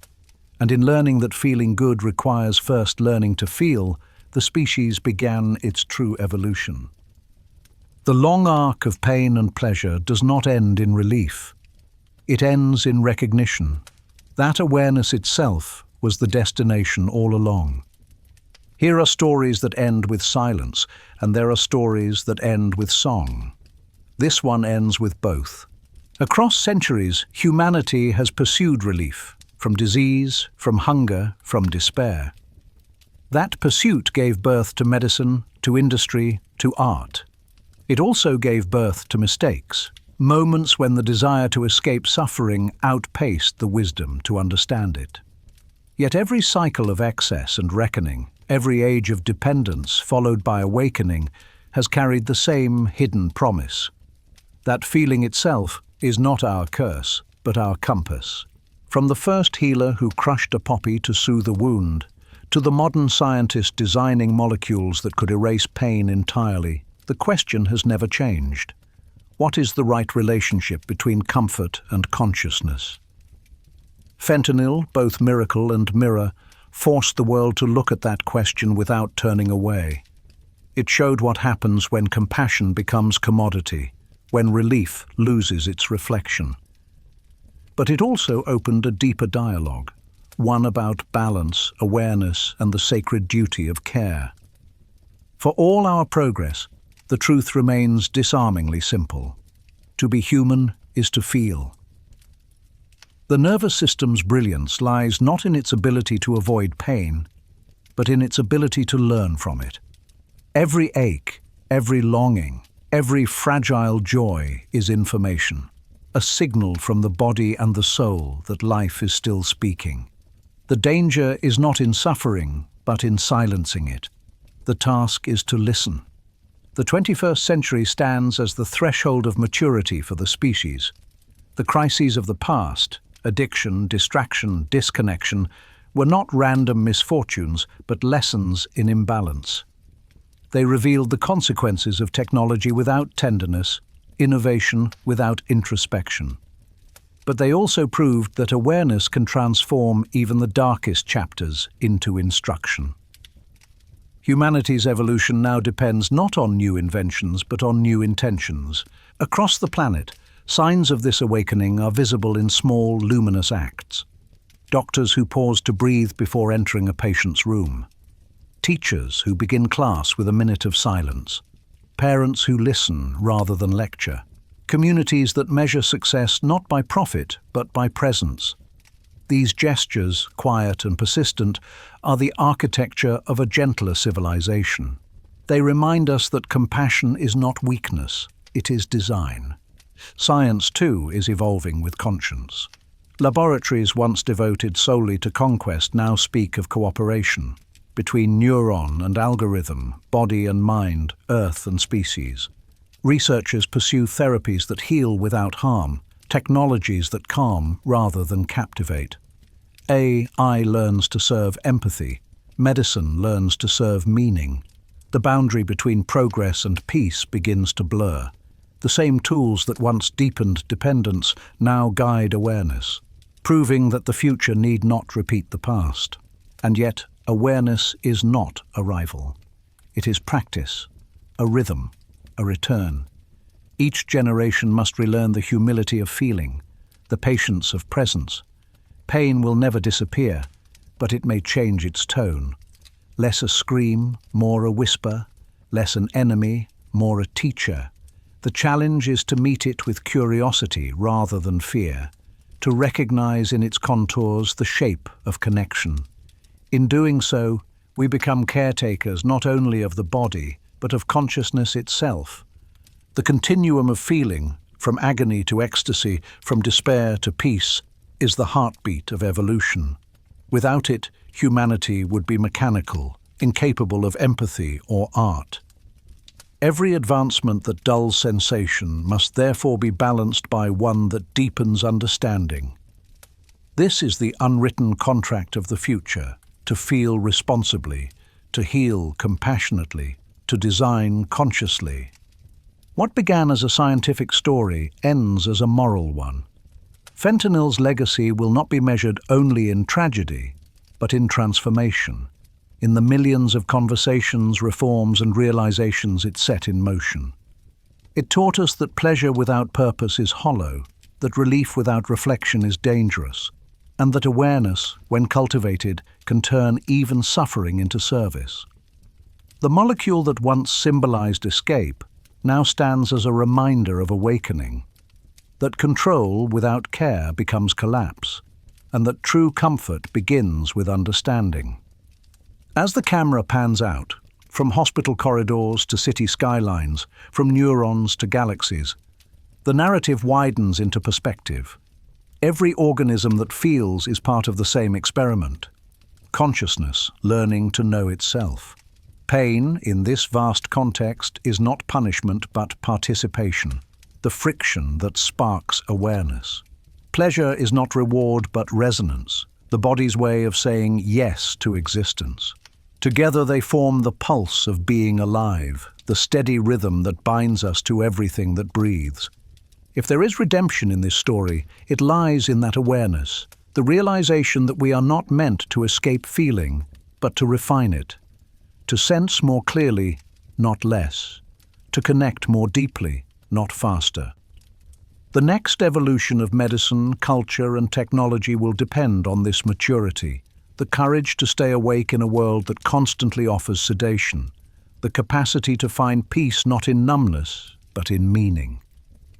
And in learning that feeling good requires first learning to feel, the species began its true evolution. The long arc of pain and pleasure does not end in relief. It ends in recognition. That awareness itself was the destination all along. Here are stories that end with silence, and there are stories that end with song. This one ends with both. Across centuries, humanity has pursued relief, from disease, from hunger, from despair. That pursuit gave birth to medicine, to industry, to art. It also gave birth to mistakes, moments when the desire to escape suffering outpaced the wisdom to understand it. Yet every cycle of excess and reckoning, every age of dependence followed by awakening, has carried the same hidden promise. That feeling itself is not our curse, but our compass. From the first healer who crushed a poppy to soothe a wound, to the modern scientist designing molecules that could erase pain entirely, the question has never changed. What is the right relationship between comfort and consciousness? Fentanyl, both miracle and mirror, forced the world to look at that question without turning away. It showed what happens when compassion becomes commodity, when relief loses its reflection. But it also opened a deeper dialogue, one about balance, awareness, and the sacred duty of care. For all our progress, the truth remains disarmingly simple. To be human is to feel. The nervous system's brilliance lies not in its ability to avoid pain, but in its ability to learn from it. Every ache, every longing, every fragile joy is information, a signal from the body and the soul that life is still speaking. The danger is not in suffering, but in silencing it. The task is to listen. The 21st century stands as the threshold of maturity for the species. The crises of the past, addiction, distraction, disconnection, were not random misfortunes, but lessons in imbalance. They revealed the consequences of technology without tenderness, innovation without introspection. But they also proved that awareness can transform even the darkest chapters into instruction. Humanity's evolution now depends not on new inventions, but on new intentions. Across the planet, signs of this awakening are visible in small, luminous acts. Doctors who pause to breathe before entering a patient's room. Teachers who begin class with a minute of silence. Parents who listen rather than lecture. Communities that measure success not by profit, but by presence. These gestures, quiet and persistent, are the architecture of a gentler civilization. They remind us that compassion is not weakness, it is design. Science, too, is evolving with conscience. Laboratories once devoted solely to conquest now speak of cooperation between neuron and algorithm, body and mind, earth and species. Researchers pursue therapies that heal without harm, technologies that calm rather than captivate. AI learns to serve empathy. Medicine learns to serve meaning. The boundary between progress and peace begins to blur. The same tools that once deepened dependence now guide awareness, proving that the future need not repeat the past. And yet, awareness is not a rival. It is practice, a rhythm, a return. Each generation must relearn the humility of feeling, the patience of presence. Pain will never disappear, but it may change its tone. Less a scream, more a whisper, less an enemy, more a teacher. The challenge is to meet it with curiosity rather than fear, to recognize in its contours the shape of connection. In doing so, we become caretakers not only of the body, but of consciousness itself. The continuum of feeling, from agony to ecstasy, from despair to peace, is the heartbeat of evolution. Without it, humanity would be mechanical, incapable of empathy or art. Every advancement that dulls sensation must therefore be balanced by one that deepens understanding. This is the unwritten contract of the future, to feel responsibly, to heal compassionately, to design consciously. What began as a scientific story ends as a moral one. Fentanyl's legacy will not be measured only in tragedy, but in transformation, in the millions of conversations, reforms, and realizations it set in motion. It taught us that pleasure without purpose is hollow, that relief without reflection is dangerous, and that awareness, when cultivated, can turn even suffering into service. The molecule that once symbolized escape now stands as a reminder of awakening, that control without care becomes collapse, and that true comfort begins with understanding. As the camera pans out, from hospital corridors to city skylines, from neurons to galaxies, the narrative widens into perspective. Every organism that feels is part of the same experiment. Consciousness learning to know itself. Pain, in this vast context, is not punishment but participation, the friction that sparks awareness. Pleasure is not reward but resonance, the body's way of saying yes to existence. Together they form the pulse of being alive, the steady rhythm that binds us to everything that breathes. If there is redemption in this story, it lies in that awareness, the realization that we are not meant to escape feeling, but to refine it, to sense more clearly, not less, to connect more deeply, not faster. The next evolution of medicine, culture, and technology will depend on this maturity, the courage to stay awake in a world that constantly offers sedation, the capacity to find peace not in numbness, but in meaning.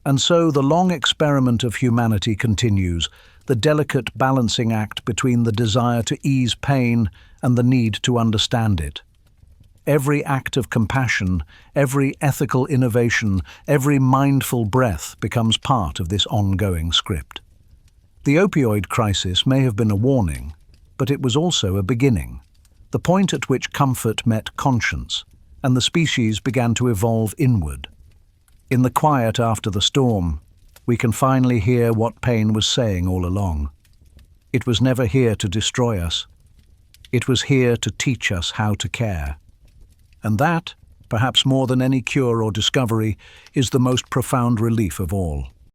And so the long experiment of humanity continues, the delicate balancing act between the desire to ease pain and the need to understand it. Every act of compassion, every ethical innovation, every mindful breath becomes part of this ongoing script. The opioid crisis may have been a warning, but it was also a beginning, the point at which comfort met conscience, and the species began to evolve inward. In the quiet after the storm, we can finally hear what pain was saying all along. It was never here to destroy us. It was here to teach us how to care. And that, perhaps more than any cure or discovery, is the most profound relief of all.